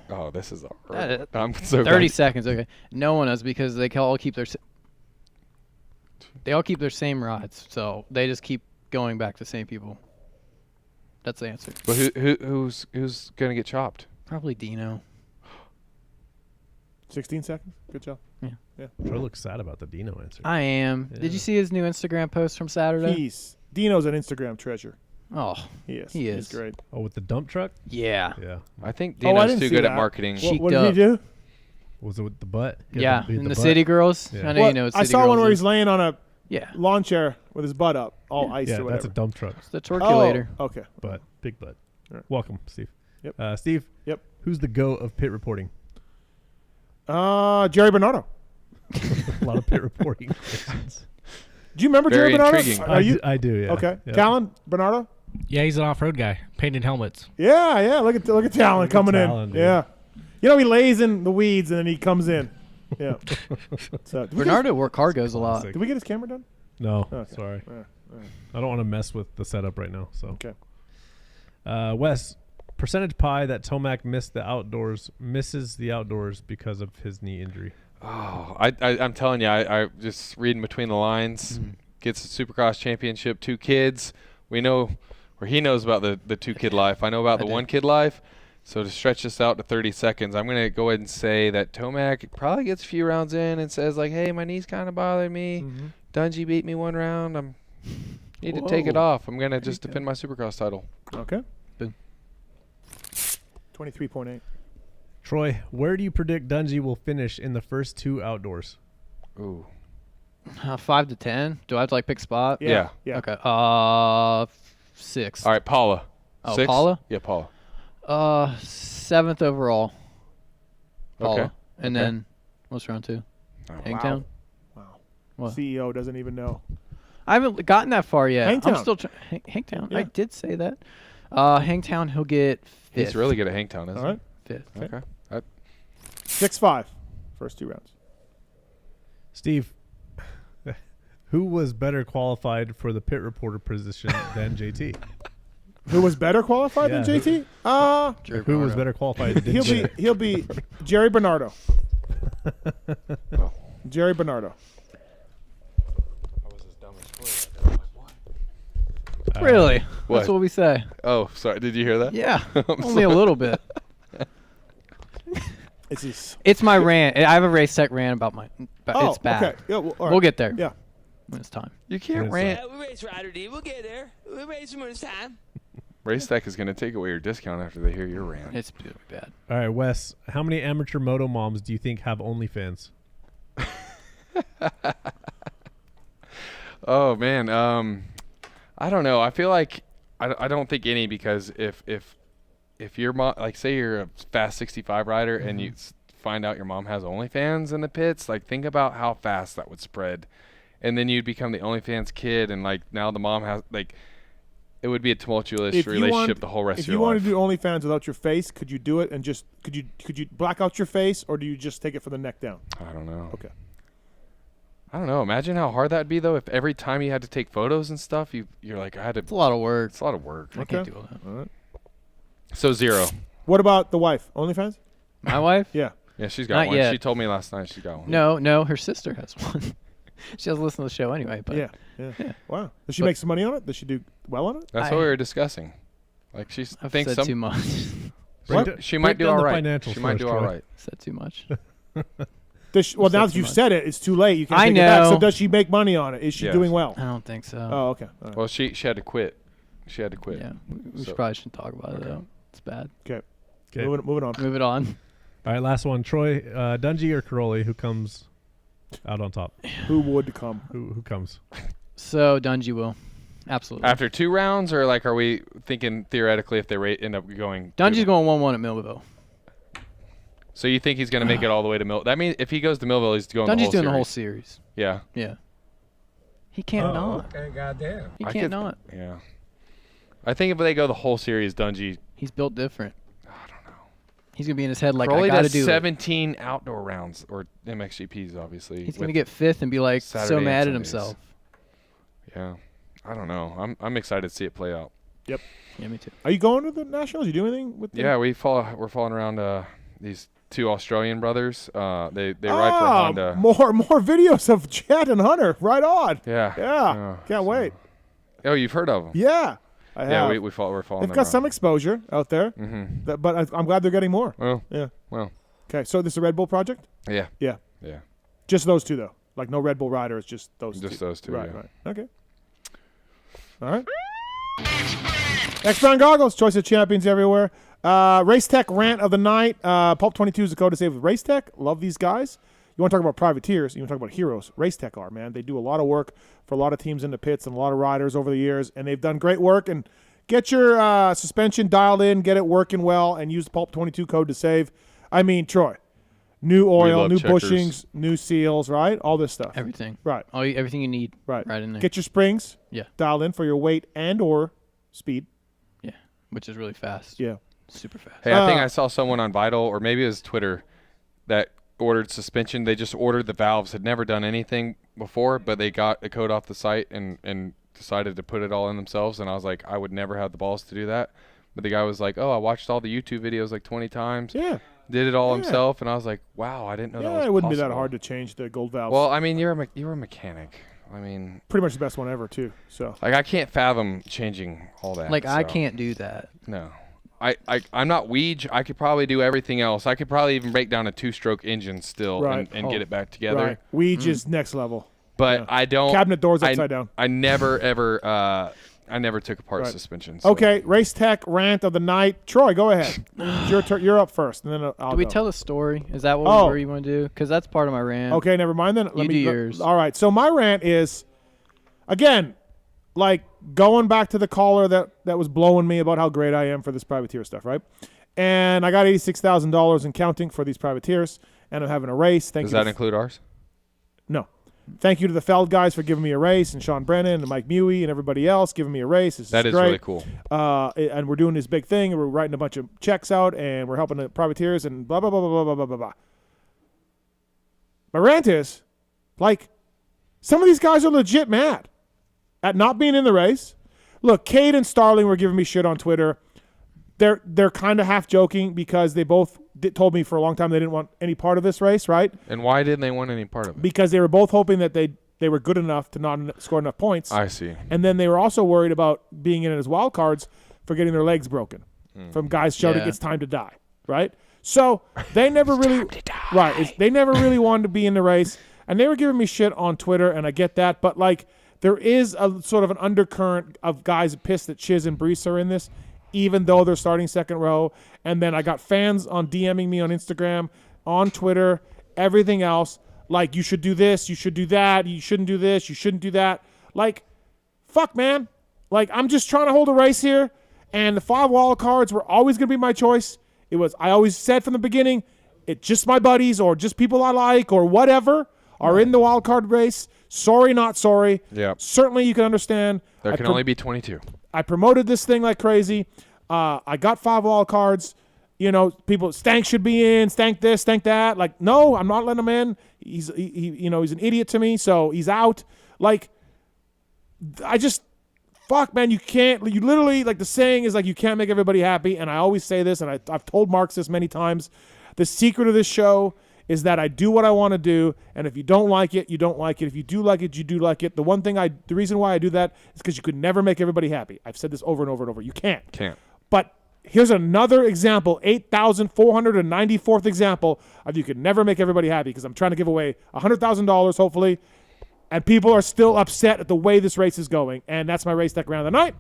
B: Oh, this is hard. I'm so
J: 30 seconds. Okay. No one is because they can all keep their same rods, so they just keep going back to the same people. That's the answer.
B: But who's going to get chopped?
J: Probably Dino.
A: 16 seconds. Good job.
J: Yeah.
M: Troy looks sad about the Dino answer.
J: I am.
M: Yeah.
J: Did you see his new Instagram post from Saturday?
A: Dino's an Instagram treasure.
J: Oh,
A: he is.
J: He is.
A: He's great.
M: Oh, with the dump truck?
J: Yeah.
M: Yeah.
B: I think
A: I
B: Dino's
A: didn't
B: too
A: see
B: good
A: that.
B: at marketing.
A: What did he do?
M: Was it with the butt?
J: Yeah,
M: in
J: and the City Girls.
M: Yeah.
J: I know you know what
A: I
J: City
A: saw one
J: Girls
A: where
J: is.
A: he's laying on a
J: Yeah.
A: lawn chair with his butt up, all iced
M: Yeah,
A: or whatever.
M: that's a dump truck.
J: It's the Torculator.
A: Oh, okay.
M: Butt. Big butt.
A: Right.
M: Welcome, Steve.
A: Yep.
M: Steve.
A: Yep.
M: Who's the GOAT of pit reporting?
A: Jerry Bernardo.
M: A lot of pit reporting questions.
A: Do you remember
B: Very
A: Jerry Bernardo?
B: intriguing.
M: I do, yeah.
A: Okay.
M: Yeah.
A: Tallon Bernardo?
O: Yeah, he's an off-road guy. Painted helmets.
A: Yeah. Look at Tallon coming
M: Tallon,
A: in.
M: dude.
A: Yeah. You know, he lays in the weeds and then he comes in. Yeah. So,
J: Bernardo wore cargos a lot.
A: Did we get his camera done?
M: No,
A: Okay.
M: sorry.
A: All right.
M: I don't want to mess with the setup right now. So,
A: Okay.
M: Wes, percentage pie that Tomac misses the outdoors because of his knee injury.
B: Oh, I'm telling you, I just reading between the lines. Gets the Supercross championship, 2 kids. We know, or he knows about the 2-kid life. I know about the 1-kid life. So to stretch this out to 30 seconds, I'm going to go ahead and say that Tomac probably gets a few rounds in and says like, hey, my knee's kind of bothering me. Dungey beat me 1 round. I need to take it off. I'm going to just defend my Supercross title.
A: Okay.
J: Boom.
A: 23.8.
M: Troy, where do you predict Dungey will finish in the first 2 outdoors?
B: Ooh.
J: 5 to 10. Do I have to like pick spot?
B: Yeah.
J: Okay. 6.
B: All right, Paula.
J: Oh,
B: 6?
J: Paula?
B: Yeah, Paula.
J: 7th overall. Paula.
B: Okay.
J: And then what's round 2? Hangtown.
A: Wow.
J: What?
A: CEO doesn't even know.
J: I haven't gotten that far yet.
A: Hangtown.
J: I'm still Hangtown.
A: Yeah.
J: I did say that. Hangtown, he'll get 5th.
B: He's really good at Hangtown, isn't
A: All right.
J: 5th.
B: he? Okay.
A: 6-5. First 2 rounds.
M: Steve, who was better qualified for the pit reporter position than JT?
A: Who was better qualified than JT?
M: Who was better qualified than JT?
A: He'll be Jerry Bernardo. Jerry Bernardo.
J: Really?
B: What?
J: That's what we say.
B: Oh, sorry. Did you hear that?
J: Yeah.
B: I'm
J: Only a
B: sorry.
J: little bit. It's my rant. I have a race tech rant about it's bad.
A: Okay. Yeah, well, all right.
J: We'll get there.
A: Yeah.
J: When it's time.
B: You can't rant.
T: We race Rider D. We'll get there. We'll race when it's time.
B: Race Tech is going to take away your discount after they hear your rant.
J: It's really bad.
M: All right, Wes, how many amateur moto moms do you think have OnlyFans?
B: Oh, man. I don't know. I feel like I don't think any, because if your mom, like, say you're a fast 65 rider and you find out your mom has OnlyFans in the pits, like, think about how fast that would spread. And then you'd become the OnlyFans kid, and, like, now the mom has, like, it would be a tumultuous relationship the whole rest of your life.
A: If you want to do OnlyFans without your face, could you do it and just could you black out your face, or do you just take it from the neck down?
B: I don't know.
A: Okay.
B: I don't know. Imagine how hard that'd be, though, if every time you had to take photos and stuff, you're like, I had to.
J: It's a lot of work.
B: It's a lot of work.
J: I can't do all that.
A: All right.
B: So 0.
A: What about the wife? OnlyFans?
J: My wife?
A: Yeah.
B: Yeah, she's got
J: Not
B: one.
J: yet.
B: She told me last night she got one.
J: No, her sister has one. She doesn't listen to the show anyway. But
A: Yeah. Wow. Does she make some money on it? Does she do well on it?
B: That's what we were discussing. Like, she
J: I've
B: thinks
J: said too much.
B: She might do all right. She might do all right.
J: Said too much.
A: Well, now that you've said it, it's too late. You can't
J: I
A: take it back. So
J: know.
A: does she make money on it? Is she
B: Yes.
A: doing well?
J: I don't think so.
A: Oh, okay. All right.
B: Well, she had to quit. She had to quit.
J: Yeah, we probably shouldn't talk about it though. It's bad.
A: Okay.
M: Okay.
A: Moving on.
J: Move it on.
M: All right, last one. Troy, Dungey or Caroli, who comes out on top?
A: Who would come?
M: Who comes?
J: So Dungey will. Absolutely.
B: After 2 rounds, or, like, are we thinking theoretically if they end up going?
J: Dungey's going 1-1 at Millville.
B: So you think he's going to make it all the way to Millville? That means if he goes to Millville, he's going
J: Dungey's
B: the whole
J: doing
B: series.
J: the whole series.
B: Yeah.
J: Yeah. He can't not.
T: Okay, goddamn.
J: He can't not.
B: Yeah. I think if they go the whole series, Dungey.
J: He's built different. I don't know. He's gonna be in his head like,
B: Crowley
J: I gotta
B: does
J: do
B: 17 outdoor rounds, or MXGPs, obviously.
J: He's gonna get 5th and be like
B: Saturday
J: so
B: and
J: mad at
B: Sundays.
J: himself.
B: Yeah. I don't know. I'm excited to see it play out.
A: Yep.
J: Yeah, me too.
A: Are you going to the Nationals? You do anything with them?
B: Yeah, we're following around these 2 Australian brothers. They ride for Honda.
A: More videos of Chad and Hunter. Right on.
B: Yeah.
A: Yeah. Can't wait.
B: Oh, you've heard of them?
A: Yeah. I have.
B: Yeah, we're following
A: They've
B: them
A: got
B: around.
A: some exposure out there, but I'm glad they're getting more.
B: Well,
A: Yeah.
B: well.
A: Okay, so this is a Red Bull project?
B: Yeah.
A: Yeah.
B: Yeah.
A: Just those 2, though. Like, no Red Bull riders, just those 2.
B: Just those 2,
A: Right,
B: yeah.
A: right. Okay. All right. X-Brand Goggles, choice of champions everywhere. Race Tech rant of the night. Pulp 22 is the code to save with Race Tech. Love these guys. You want to talk about privateers, you want to talk about heroes. Race Tech are, man. They do a lot of work for a lot of teams in the pits and a lot of riders over the years, and they've done great work. And get your suspension dialed in, get it working well, and use the Pulp 22 code to save. I mean, Troy, new oil, new
B: checkers.
A: bushings, new seals, right? All this stuff.
J: Everything.
A: Right.
J: Everything you need.
A: Right.
J: Right in there.
A: Get your springs
J: Yeah.
A: dialed in for your weight and or speed.
J: Yeah. Which is really fast.
A: Yeah.
J: Super fast.
B: Hey, I think I saw someone on Vital, or maybe it was Twitter, that ordered suspension. They just ordered the valves, had never done anything before, but they got a code off the site and decided to put it all in themselves. And I was like, I would never have the balls to do that. But the guy was like, oh, I watched all the YouTube videos like 20 times.
A: Yeah.
B: Did it all himself. And I was like, wow, I didn't know that was
A: Yeah, it wouldn't be that
B: possible.
A: hard to change the gold valves.
B: Well, I mean, you're a mechanic. I mean,
A: pretty much the best one ever, too. So,
B: like, I can't fathom changing all that.
J: Like, I
B: so.
J: can't do that.
B: No. I'm not Weege. I could probably do everything else. I could probably even break down a 2-stroke engine still
A: Right.
B: and get it back together.
A: right. Weege is next level.
B: But
A: Yeah.
B: I don't.
A: Cabinet doors upside down.
B: I never ever. I never took apart
A: Right.
B: suspension. So.
A: Okay, Race Tech rant of the night. Troy, go ahead. You're up first, and then I'll
J: Do we
A: go.
J: tell a story? Is that what
A: Oh.
J: you want to do? Because that's part of my rant.
A: Okay, never mind then.
J: You do yours.
A: All right, so my rant is, again, like going back to the caller that was blowing me about how great I am for this privateer stuff, right? And I got $86,000 in counting for these privateers, and I'm having a race.
B: Does that include ours?
A: No. Thank you to the Feld guys for giving me a race, and Sean Brennan and Mike Mewey and everybody else giving me a race. This
B: That is
A: great.
B: really cool.
A: And we're doing this big thing, and we're writing a bunch of checks out, and we're helping the privateers, and blah, blah, blah, blah, blah, blah, blah, blah. My rant is, like, some of these guys are legit mad at not being in the race. Look, Cade and Starling were giving me shit on Twitter. They're kind of half joking because they both told me for a long time they didn't want any part of this race, right?
B: And why didn't they want any part of it?
A: Because they were both hoping that they were good enough to not score enough points.
B: I see.
A: And then they were also worried about being in it as wild cards for getting their legs broken from guys shouting,
J: Yeah.
A: it's time to die, right? So they never really they never really wanted to be in the race, and they were giving me shit on Twitter, and I get that, but like there is a sort of an undercurrent of guys pissed that Chiz and Brees are in this, even though they're starting second row. And then I got fans on DMing me on Instagram, on Twitter, everything else, like you should do this, you should do that, you shouldn't do this, you shouldn't do that. Like, fuck, man. Like, I'm just trying to hold a race here, and the 5 wild cards were always going to be my choice. I always said from the beginning, it's just my buddies or just people I like or whatever are in the wild card race. Sorry, not sorry.
B: Yeah.
A: Certainly you can understand.
B: There can only be 22.
A: I promoted this thing like crazy. I got 5 wild cards. You know, people, Stank should be in, Stank this, Stank that. Like, no, I'm not letting him in. He's an idiot to me, so he's out. Like, fuck, man, you literally, like the saying is like you can't make everybody happy, and I always say this, and I've told Marks this many times. The secret of this show is that I do what I want to do, and if you don't like it, you don't like it. If you do like it, you do like it. The reason why I do that is because you could never make everybody happy. I've said this over and over and over. You can't. But here's another example, 8,494th example of you could never make everybody happy, because I'm trying to give away $100,000, hopefully, and people are still upset at the way this race is going, and that's my race tech round of the night.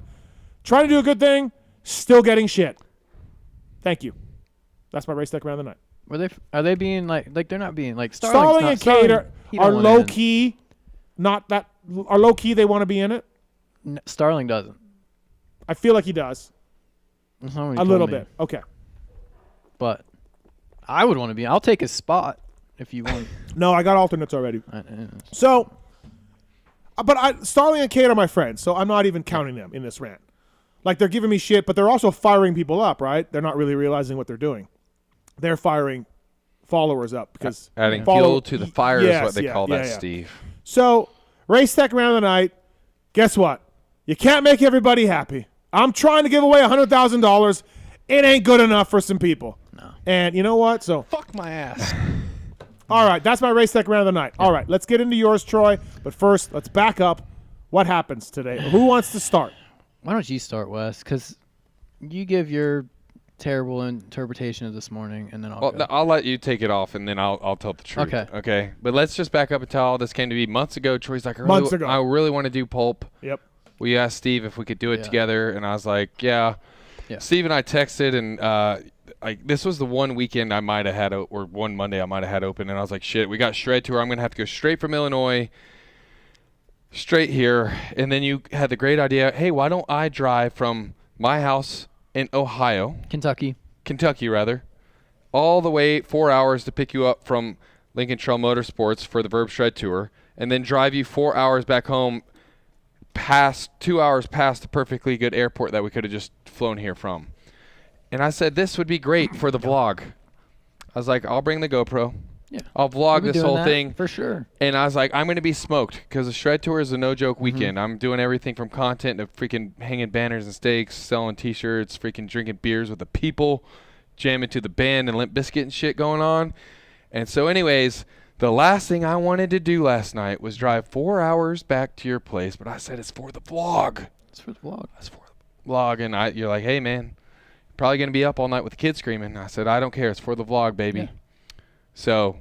A: Trying to do a good thing, still getting shit. Thank you. That's my race tech round of the night.
J: Are they being like they're not being like
A: Starling and Kate are low key, are low key. They want to be in it.
J: Starling doesn't.
A: I feel like he does. A little bit. Okay.
J: But I would want to be. I'll take his spot if you want.
A: No, I got alternates already. So, but Starling and Kate are my friends, so I'm not even counting them in this rant. Like, they're giving me shit, but they're also firing people up, right? They're not really realizing what they're doing. They're firing followers up because
B: adding fuel to the fire is what they call that, Steve.
A: So, race tech round of the night. Guess what? You can't make everybody happy. I'm trying to give away $100,000. It ain't good enough for some people.
J: No.
A: And you know what? So
I: fuck my ass.
A: All right, that's my race tech round of the night. All right, let's get into yours, Troy. But first, let's back up. What happens today? Who wants to start?
J: Why don't you start, Wes? Because you give your terrible interpretation of this morning, and then I'll go.
B: I'll let you take it off, and then I'll tell the truth. Okay. But let's just back up and tell all this came to be months ago. Troy's like,
A: months ago.
B: I really want to do Pulp.
A: Yep.
B: We asked Steve if we could do it together, and I was like, yeah. Steve and I texted, and this was the one weekend I might have had, or one Monday I might have had open, and I was like, shit, we got Shred Tour. I'm going to have to go straight from Illinois, straight here. And then you had the great idea, hey, why don't I drive from my house in Ohio, Kentucky, all the way 4 hours to pick you up from Lincoln Trail Motorsports for the Verb Shred Tour, and then drive you 4 hours back home, 2 hours past the perfectly good airport that we could have just flown here from. And I said, this would be great for the vlog. I was like, I'll bring the GoPro.
J: Yeah.
B: I'll vlog this whole thing.
J: For sure.
B: And I was like, I'm going to be smoked because the Shred Tour is a no-joke weekend. I'm doing everything from content to freaking hanging banners and stakes, selling T-shirts, freaking drinking beers with the people, jamming to the band and Limp Bizkit and shit going on. And so anyways, the last thing I wanted to do last night was drive 4 hours back to your place, but I said it's for the vlog.
J: It's for the vlog.
B: It's for the vlog. And you're like, hey, man, probably going to be up all night with the kids screaming. I said, I don't care. It's for the vlog, baby. Yeah. So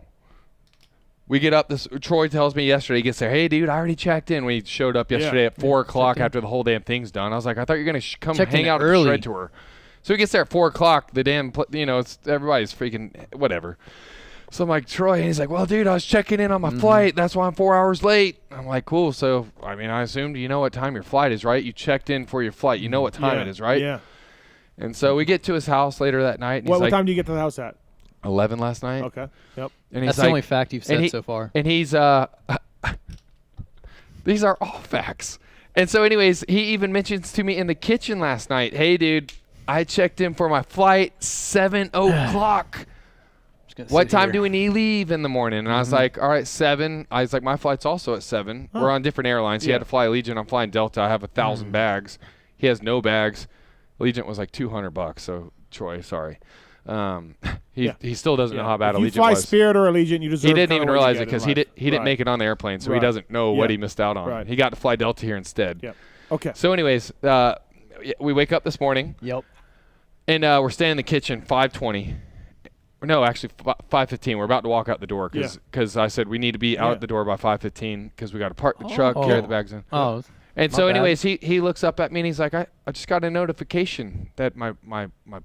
B: we get up. Troy tells me yesterday, he gets there, hey, dude, I already checked in. We showed up yesterday at 4 o'clock after the whole damn thing's done. I was like, I thought you were going to come hang out at the Shred Tour. So he gets there at 4 o'clock. The damn, it's everybody's freaking whatever. So I'm like, Troy, and he's like, well, dude, I was checking in on my flight. That's why I'm 4 hours late. I'm like, cool. So, I mean, I assumed you know what time your flight is, right? You checked in for your flight. You know what time it is, right?
A: Yeah.
B: And so we get to his house later that night. And
A: what time do you get to the house at?
B: 11 last night.
A: Okay. Yep.
B: And
J: that's the only fact you've said so far.
B: And he's these are all facts. And so anyways, he even mentions to me in the kitchen last night, hey, dude, I checked in for my flight 7 o'clock. What time do we need to leave in the morning? And I was like, all right, 7. I was like, my flight's also at 7. We're on different airlines. He had to fly Allegiant. I'm flying Delta. I have 1,000 bags. He has no bags. Allegiant was like $200. So Troy, sorry. He still doesn't know how bad Allegiant was.
A: If you fly Spirit or Allegiant, you deserve.
B: He didn't even realize it because he didn't make it on the airplane, so he doesn't know what he missed out on.
A: Right.
B: He got to fly Delta here instead.
A: Yep. Okay.
B: So anyways, we wake up this morning.
J: Yep.
B: And we're staying in the kitchen, 5:20. No, actually 5:15. We're about to walk out the door because I said we need to be out the door by 5:15 because we got to park the truck, carry the bags in.
J: Oh.
B: And so, anyways, he looks up at me and he's like, I just got a notification that my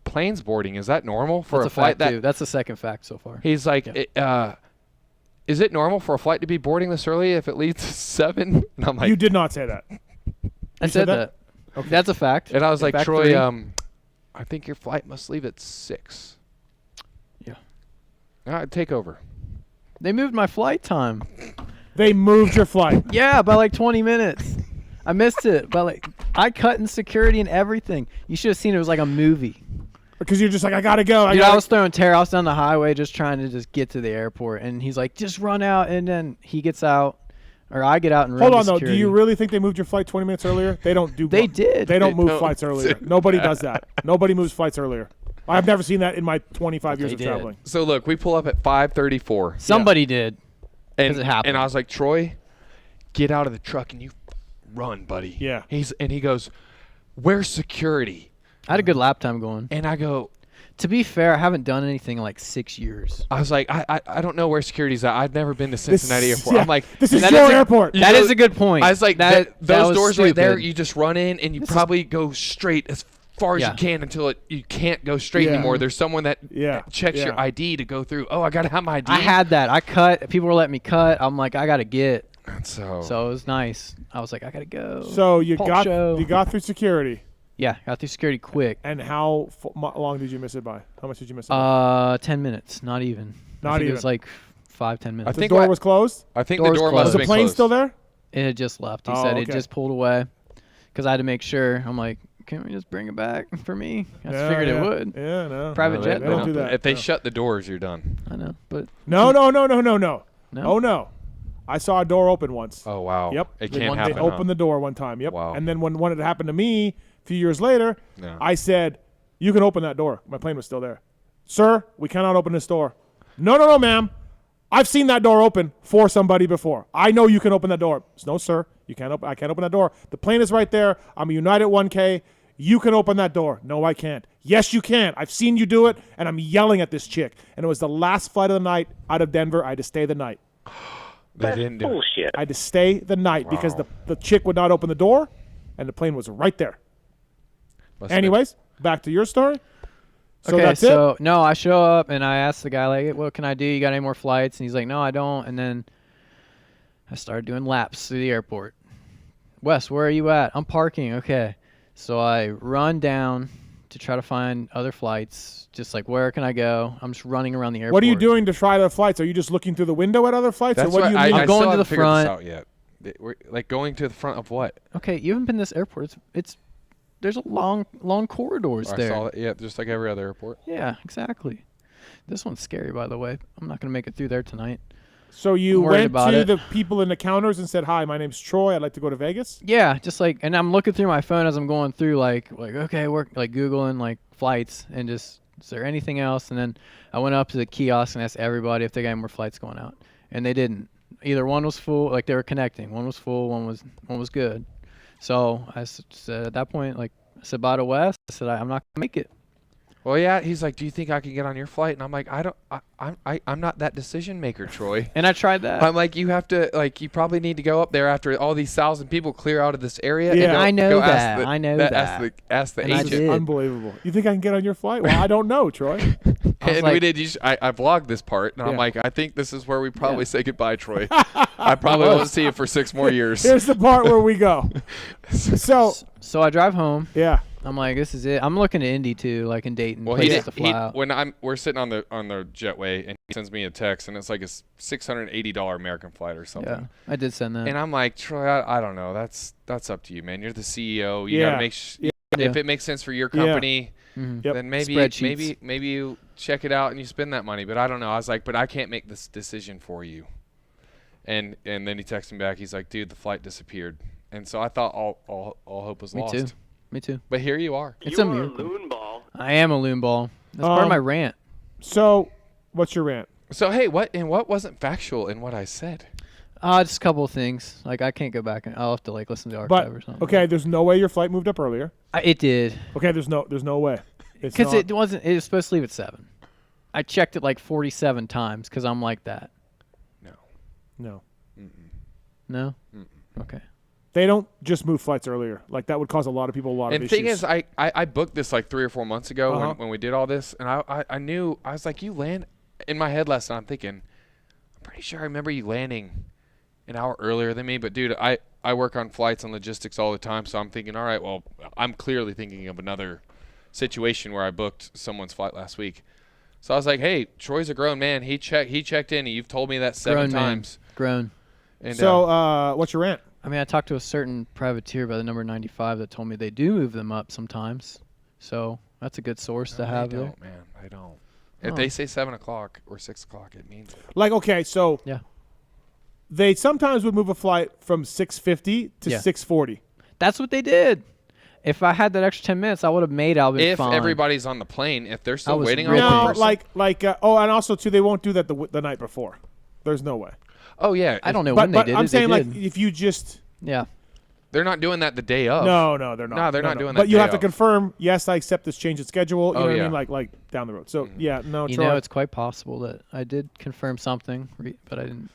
B: plane's boarding. Is that normal for a flight?
J: That's the second fact so far.
B: He's like, is it normal for a flight to be boarding this early if it leaves 7? And I'm like,
A: you did not say that.
J: I said that.
A: Okay.
J: That's a fact.
B: And I was like,
J: fact
B: Troy,
J: 3.
B: I think your flight must leave at 6.
J: Yeah.
B: All right, take over.
J: They moved my flight time.
A: They moved your flight.
J: Yeah, by like 20 minutes. I missed it, but like I cut in security and everything. You should have seen it. It was like a movie.
A: Because you're just like, I gotta go.
J: I was throwing tear offs down the highway, just trying to just get to the airport. And he's like, just run out. And then he gets out, or I get out and run.
A: Hold on,
J: to
A: though.
J: security.
A: Do you really think they moved your flight 20 minutes earlier? They don't do.
J: They did.
A: They don't move flights earlier. Nobody does that. Nobody moves flights earlier. I've never seen that in my 25 years of traveling.
B: So look, we pull up at 5:34.
J: Somebody did.
B: And
J: it happened.
B: And I was like, Troy, get out of the truck and you run, buddy.
A: Yeah.
B: He goes, where's security?
J: I had a good lap time going.
B: And I go,
J: to be fair, I haven't done anything in like 6 years.
B: I was like, I don't know where security's at. I've never been to Cincinnati Airport.
A: Yeah,
B: I'm like,
A: this is your airport.
J: That is a good point.
B: I was like,
J: that
B: those
J: was
B: doors right there,
J: stupid.
B: you just run in and you probably go straight as far as you can until you can't go straight anymore. There's someone that checks your ID to go through. Oh, I got to have my ID.
J: I had that. I cut. People were letting me cut. I'm like, I got to get.
B: So
J: it was nice. I was like, I got to go.
A: So you
J: Pulp
A: got
J: show.
A: you got through security.
J: Yeah, got through security quick.
A: And how long did you miss it by? How much did you miss it by?
J: 10 minutes. Not even.
A: Not
J: I think
A: even.
J: It was like 5-10 minutes.
A: The door was closed?
B: I think the door must have been closed.
A: Was the plane still there?
J: It had just left. He said it just pulled away because I had to make sure. I'm like, can't we just bring it back for me? I just figured it would.
A: Yeah, no.
J: Private jet.
A: They don't do that.
B: If they shut the doors, you're done.
J: I know, but
A: No. Oh no. I saw a door open once.
B: Oh wow.
A: Yep.
B: It can't happen.
A: They opened the door one time. Yep.
B: Wow.
A: And then when it happened to me a few years later, I said, "You can open that door." My plane was still there. Sir, we cannot open this door. No, ma'am. I've seen that door open for somebody before. I know you can open that door. No, sir. You can't open. I can't open that door. The plane is right there. I'm a United 1K. You can open that door. No, I can't. Yes, you can. I've seen you do it, and I'm yelling at this chick. And it was the last flight of the night out of Denver. I had to stay the night.
B: They didn't do
L: bullshit.
A: I had to stay the night because the chick would not open the door, and the plane was right there. Anyways, back to your story. So
J: okay,
A: that's
J: so
A: it?
J: no, I show up and I ask the guy like, "What can I do? You got any more flights?" And he's like, "No, I don't." And then I started doing laps through the airport. Wes, where are you at? I'm parking. Okay, so I run down to try to find other flights. Just like, where can I go? I'm just running around the airport.
A: What are you doing to try other flights? Are you just looking through the window at other flights?
B: That's
A: or what do you mean?
J: I'm going to the
B: figured this
J: front.
B: out yet. Like going to the front of what?
J: Okay, you haven't been to this airport. There's a long corridors there.
B: I saw that. Yeah, just like every other airport.
J: Yeah, exactly. This one's scary, by the way. I'm not gonna make it through there tonight.
A: So you went
J: about
A: to
J: it.
A: the people in the counters and said, "Hi, my name's Troy. I'd like to go to Vegas."
J: Yeah, just like, and I'm looking through my phone as I'm going through, like okay, we're like Googling like flights and just, is there anything else? And then I went up to the kiosk and asked everybody if they got any more flights going out, and they didn't. Either one was full, like they were connecting. One was full, one was good. So I said at that point, like I said bye to Wes. I said I'm not gonna make it.
B: Well, yeah. He's like, "Do you think I can get on your flight?" And I'm like, I'm not that decision maker, Troy.
J: And I tried that.
B: I'm like, you have to, like, you probably need to go up there after all these 1,000 people clear out of this area.
A: Yeah,
B: and
J: I know
B: go
J: that.
B: Ask
J: I know that.
B: Ask the
J: And I
B: agent.
J: did.
A: Unbelievable. You think I can get on your flight? Well, I don't know, Troy.
B: And
J: like-
B: we did. I vlogged this part, and I'm
A: Yeah.
B: like, I think this is where we probably say goodbye, Troy. I probably won't see you for 6 more years.
A: Here's the part where we go. So
J: I drive home.
A: yeah.
J: I'm like, this is it. I'm looking at Indy too, like in Dayton.
B: Well,
J: places to fly out.
B: when we're sitting on the jetway, and he sends me a text, and it's like a $680 American flight or something.
J: Yeah, I did send that.
B: And I'm like, Troy, I don't know. That's up to you, man. You're the CEO. You
A: Yeah.
B: gotta make if it makes sense for your company,
J: Mhm.
B: then maybe
J: Spreadsheets.
B: you check it out and you spend that money. But I don't know. I was like, but I can't make this decision for you. And then he texted me back. He's like, dude, the flight disappeared. And so I thought all hope was lost.
J: Me too.
B: But here you are.
J: It's a miracle. I am a loon ball. That's part of my rant.
A: So, what's your rant?
B: So hey, what wasn't factual in what I said?
J: Just a couple of things. Like I can't go back and I'll have to like listen to the archive or something.
A: Okay, there's no way your flight moved up earlier.
J: It did.
A: Okay, there's no way.
J: Because it was supposed to leave at 7. I checked it like 47 times because I'm like that.
A: No.
J: No? Okay.
A: They don't just move flights earlier. Like, that would cause a lot of people a lot of issues.
B: And the thing is, I booked this like 3 or 4 months ago when we did all this, and I knew, I was like, you land, in my head last night, I'm thinking, I'm pretty sure I remember you landing an hour earlier than me, but dude, I work on flights and logistics all the time, so I'm thinking, all right, well, I'm clearly thinking of another situation where I booked someone's flight last week. So I was like, hey, Troy's a grown man. He checked in, and you've told me that 7 times.
J: Grown.
A: And so, what's your rant?
J: I mean, I talked to a certain privateer by the number 95 that told me they do move them up sometimes. So that's a good source to have there.
B: Man, I don't. If they say 7 o'clock or 6 o'clock, it means it.
A: Like, okay, so
J: yeah,
A: they sometimes would move a flight from 6:50 to 6:40.
J: That's what they did. If I had that extra 10 minutes, I would have made it.
B: If everybody's on the plane, if they're still waiting on
A: no,
B: one person.
A: and also too, they won't do that the night before. There's no way.
B: Oh yeah,
J: I don't know when they did it.
A: I'm saying,
J: they
A: like, if you just
B: they're not doing that the day of.
A: No, they're not.
B: No, they're not doing that.
A: But you
B: day
A: have to
B: of.
A: confirm. Yes, I accept this change in schedule. You know what I
B: yeah.
A: mean? Like down the road. So yeah, no.
J: You
A: Troy.
J: know, it's quite possible that I did confirm something, but I didn't.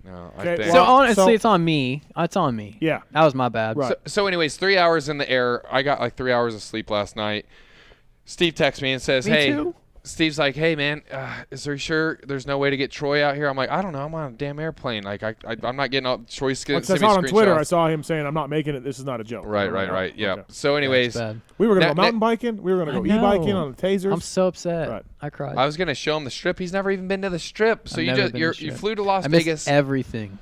B: No,
A: Okay,
B: I think.
J: So honestly, it's on me. It's on me.
A: Yeah,
J: that was my bad.
A: Right.
B: So anyways, 3 hours in the air. I got like 3 hours of sleep last night. Steve texts me and says,
J: Me
B: "Hey."
J: too.
B: Steve's like, "Hey man, is there sure there's no way to get Troy out here?" I'm like, "I don't know. I'm on a damn airplane. Like I'm not getting all Troy's
A: Well,
B: send
A: that's
B: me
A: not on Twitter. I
B: screenshots."
A: saw him saying, "I'm not making it. This is not a joke."
B: Right. Yeah.
A: Okay.
B: So anyways,
A: we were gonna go mountain biking. We were gonna go e-biking on the tasers.
J: I'm so upset.
A: Right.
J: I cried.
B: I was gonna show him the strip. He's never even been to the strip. So
J: I've
B: you
J: never
B: just
J: been to
B: you
J: Strip.
B: flew to Las
J: I missed
B: Vegas.
J: everything.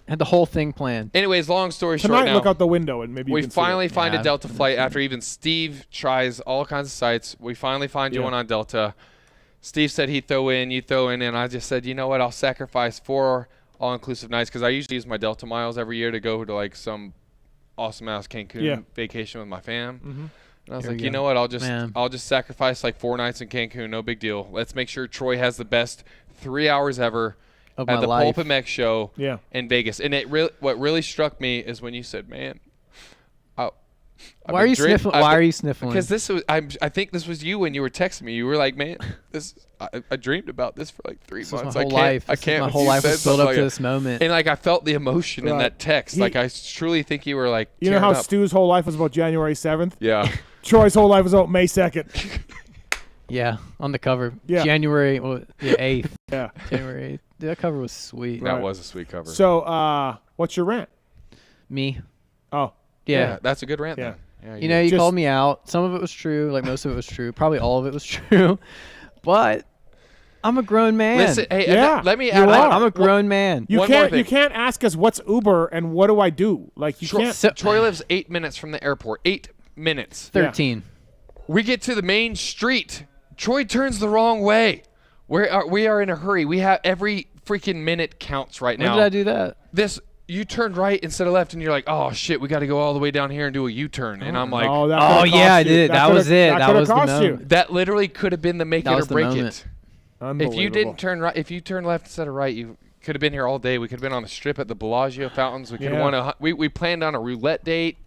J: Had the whole thing planned.
B: Anyways, long story short
A: Tonight,
B: now.
A: look out the window and maybe you
B: we
A: can see
B: finally
A: it.
B: find a Delta flight after even Steve tries all kinds of sites. We finally find you one on Delta. Steve said he'd throw in, you throw in, and I just said, you know what, I'll sacrifice 4 all-inclusive nights because I usually use my Delta miles every year to go to like some awesome-ass Cancun vacation with my fam.
A: Mm-hmm.
B: And I was like, you know what, I'll just sacrifice like 4 nights in Cancun, no big deal. Let's make sure Troy has the best 3 hours ever
J: of
B: at
J: my
B: the
J: life.
B: PulpMX show in Vegas. And what really struck me is when you said, man,
J: Why are you sniffling? Why are you sniffling?
B: Because this was, I think this was you when you were texting me. You were like, man, I dreamed about this for like 3 months.
J: My whole life.
B: I can't.
J: My whole life was built up to this moment.
B: And like I felt the emotion in that text. Like I truly think you were like,
A: you know how Stu's whole life was about January 7th?
B: Yeah.
A: Troy's whole life was about May 2nd.
J: Yeah, on the cover.
A: Yeah.
J: January 8th.
A: Yeah.
J: January 8th. That cover was sweet.
B: That was a sweet cover.
A: So, what's your rant?
J: Me.
A: Oh.
J: Yeah.
B: That's a good rant then. Yeah,
J: you know, you called me out. Some of it was true. Like, most of it was true. Probably all of it was true. But I'm a grown man.
B: Listen, hey, let me
J: I'm
B: add
J: a grown man.
A: You can't ask us what's Uber and what do I do. Like, you can't.
B: Troy lives 8 minutes from the airport. 8 minutes.
J: 13.
B: We get to the main street. Troy turns the wrong way. We are in a hurry. We have every freaking minute counts right now.
J: When did I do that?
B: You turned right instead of left, and you're like, oh shit, we got to go all the way down here and do a U-turn. And I'm like,
J: oh yeah, I did. That was it. That was the moment.
B: That literally could have been the make it or break it.
A: Unbelievable.
B: If you didn't turn right, if you turned left instead of right, you could have been here all day. We could have been on the strip at the Bellagio fountains. We could have won we planned on a roulette date.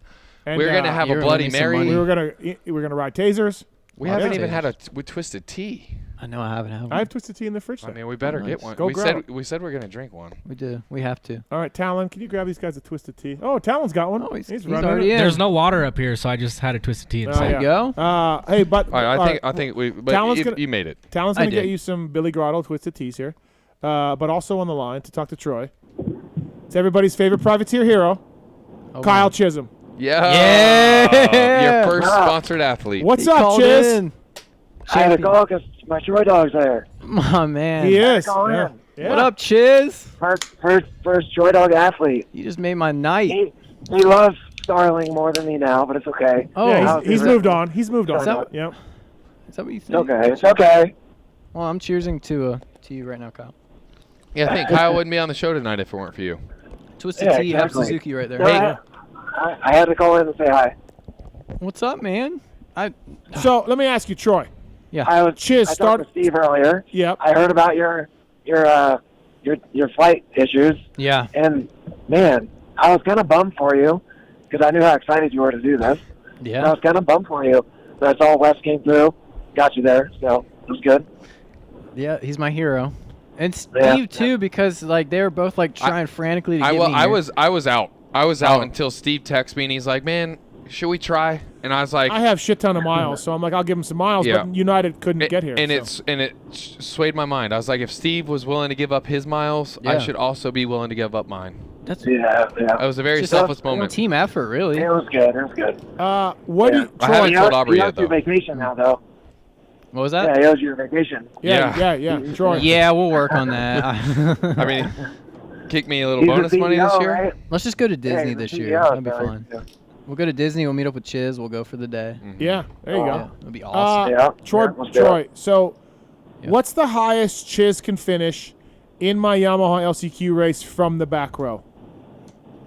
A: And,
B: we were gonna have a Bloody Mary.
A: We were gonna ride tasers.
B: We haven't even had a Twisted Tea.
J: I know I haven't had one.
A: I have Twisted Tea in the fridge.
B: I mean, we better get one.
A: Go grab it.
B: We said we're gonna drink one.
J: We do. We have to.
A: All right, Tallon, can you grab these guys a Twisted Tea? Oh, Tallon's got one.
J: Oh, he's
A: running
J: already in.
O: There's no water up here, so I just had a Twisted Tea.
J: There you go.
A: Hey, but
B: all right, I think we. But you made it.
A: Tallon's gonna get you some Billy Grotto Twisted Teas here, but also on the line to talk to Troy. It's everybody's favorite privateer hero, Kyle Chisholm.
B: Yeah. Your first sponsored athlete.
A: What's up, Chiz?
P: I had to call because my Troy dog's there.
J: My man.
A: He is.
P: Yeah.
J: What up, Chiz?
P: First Troy dog athlete.
J: You just made my night.
P: He loves Starling more than me now, but it's okay.
J: Oh,
A: yeah, he's moved on. He's moved on.
J: Is that
A: Yep.
J: What you think?
P: It's okay.
J: Well, I'm cheersing to you right now, Kyle.
B: Yeah, I think Kyle wouldn't be on the show tonight if it weren't for you.
J: Twisted Tea,
P: exactly.
J: Suzuki right there.
P: No, I had to call in and say hi.
J: What's up, man?
A: So let me ask you, Troy.
J: Yeah.
P: I
A: Chiz,
P: talked to Steve earlier.
A: Yep.
P: I heard about your flight issues.
J: Yeah.
P: And man, I was kind of bummed for you because I knew how excited you were to do this.
J: Yeah.
P: And I was kind of bummed for you, but I saw Wes came through, got you there, so it was good.
J: Yeah, he's my hero. And Steve too, because like they were both like trying frantically to get me here.
B: I was out. I was out until Steve texted me and he's like, "Man, should we try?" And I was like,
A: I have shit ton of miles, so I'm like, I'll give him some miles.
B: Yeah.
A: But United couldn't get here.
B: And it swayed my mind. I was like, if Steve was willing to give up his miles, I should also be willing to give up mine.
J: That's
B: It was a very selfless moment.
J: Team effort, really.
P: It was good. It was good.
A: What do you?
B: I haven't told Aubrey yet,
P: Your
B: though.
P: vacation now, though.
J: What was that?
P: Yeah, it was your vacation.
A: Yeah. Troy.
J: Yeah, we'll work on that.
B: I mean, kick me a little
P: He's the
B: bonus money this
P: CEO,
B: year.
P: right?
J: Let's just go to Disney
P: he's the
J: this year.
P: CEO,
J: That'd be
P: sorry.
J: fun.
P: Yeah.
J: We'll go to Disney. We'll meet up with Chiz. We'll go for the day.
A: Yeah, there you go.
J: Yeah, it'll be awesome.
A: Troy. So, what's the highest Chiz can finish in my Yamaha LCQ race from the back row?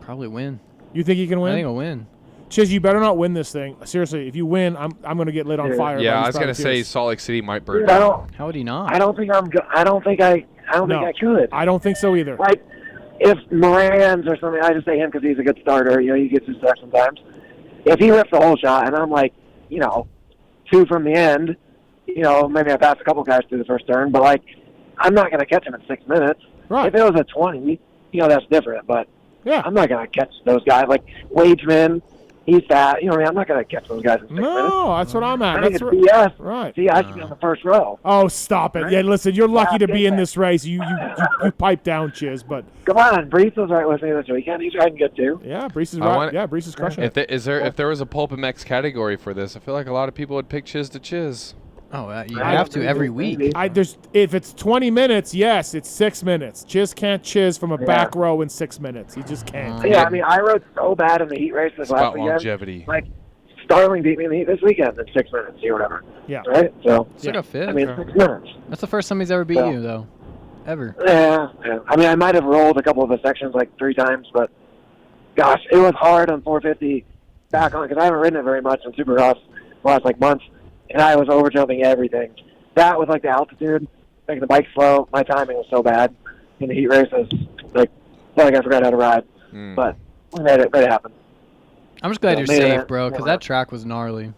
J: Probably win.
A: You think he can win?
J: I think he'll win.
A: Chiz, you better not win this thing. Seriously, if you win, I'm going to get lit on fire.
B: Yeah,
A: by
B: I
A: these
B: was gonna say
A: tears.
B: Salt Lake City might burn.
P: Dude, I don't.
J: How would he not?
P: I don't think I'm. I don't think I could.
A: I don't think so either.
P: Like, if Moran's or something, I just say him because he's a good starter. You know, he gets his stuff sometimes. If he rips the whole shot, and I'm like, 2 from the end, maybe I pass a couple guys through the first turn, but like, I'm not going to catch him in 6 minutes.
A: Right.
P: If it was a 20, that's different. But
A: yeah,
P: I'm not going to catch those guys. Like Wageman, he's fat. I'm not going to catch those guys in 6 minutes.
A: No, that's what I'm at.
P: I think
A: That's
P: it's BS.
A: Right.
P: See, I should be on the first row.
A: Oh, stop it.
P: Right?
A: Yeah, listen, you're lucky to
P: Yeah,
A: be in
P: yeah.
A: this race. You pipe down, Chiz, but
P: Come on, Brees was right with me this weekend. He's riding good too.
A: yeah, Brees is
B: I
A: right.
B: want-
A: Yeah, Brees is crushing it.
B: If there was a PulpMX category for this, I feel like a lot of people would pick Chiz to Chiz.
J: Oh, you have to every week.
A: If it's 20 minutes, yes, it's 6 minutes. Chiz can't chiz from a back row in 6 minutes. He just can't.
P: Yeah, I mean, I rode so bad in the heat race this
B: It's
P: last
B: about
P: weekend.
B: longevity.
P: Like, Starling beat me in the heat this weekend in 6 minutes or whatever.
A: Yeah.
P: Right? So,
J: It's like a fifth.
P: I mean, 6 minutes.
J: That's the first time he's ever beat
P: So-
J: you, though. Ever.
P: Yeah. I mean, I might have rolled a couple of the sections like 3 times, but gosh, it was hard on 450 back on because I haven't ridden it very much in Supercross the last like months, and I was overjumping everything. That was like the altitude, making the bike slow. My timing was so bad in the heat races, like I forgot how to ride. But we made it happen.
J: I'm just glad you're
P: made
J: safe,
P: it.
J: bro, because that track was gnarly.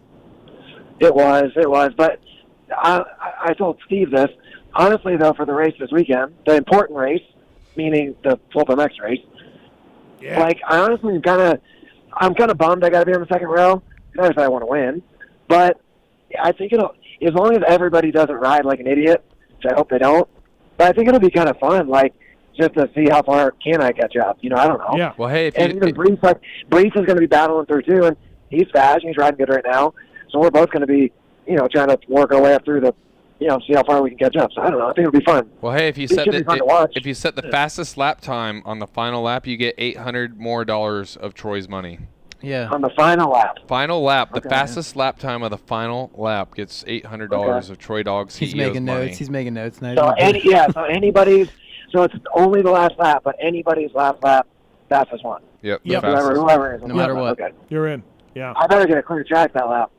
P: It was. But I told Steve this. Honestly, though, for the race this weekend, the important race, meaning the PulpMX race, like, I honestly I'm kind of bummed I got to be on the second row. Not if I want to win. But I think as long as everybody doesn't ride like an idiot, which I hope they don't, but I think it'll be kind of fun, like, just to see how far can I catch up. I don't know.
A: Yeah.
B: Well, hey,
P: And even Brees is going to be battling through too, and he's fast. He's riding good right now. So we're both going to be, trying to work our way up through the, see how far we can catch up. So I don't know. I think it'll be fun.
B: Well, hey, if you
P: It should be fun to watch.
B: the fastest lap time on the final lap, you get $800 more of Troy's money.
J: Yeah.
P: On the final lap.
B: Final lap, the
P: Okay.
B: fastest lap time of the final lap gets $800 of Troy Dog's
J: He's
B: CEO's
J: making
B: money.
J: notes. He's making notes now.
P: So anybody's. So it's only the last lap, but anybody's last lap, fastest one.
B: Yep.
A: Yep.
P: Whoever is.
J: No matter what.
P: Okay.
A: You're in. Yeah.
P: I better get a clear track that lap.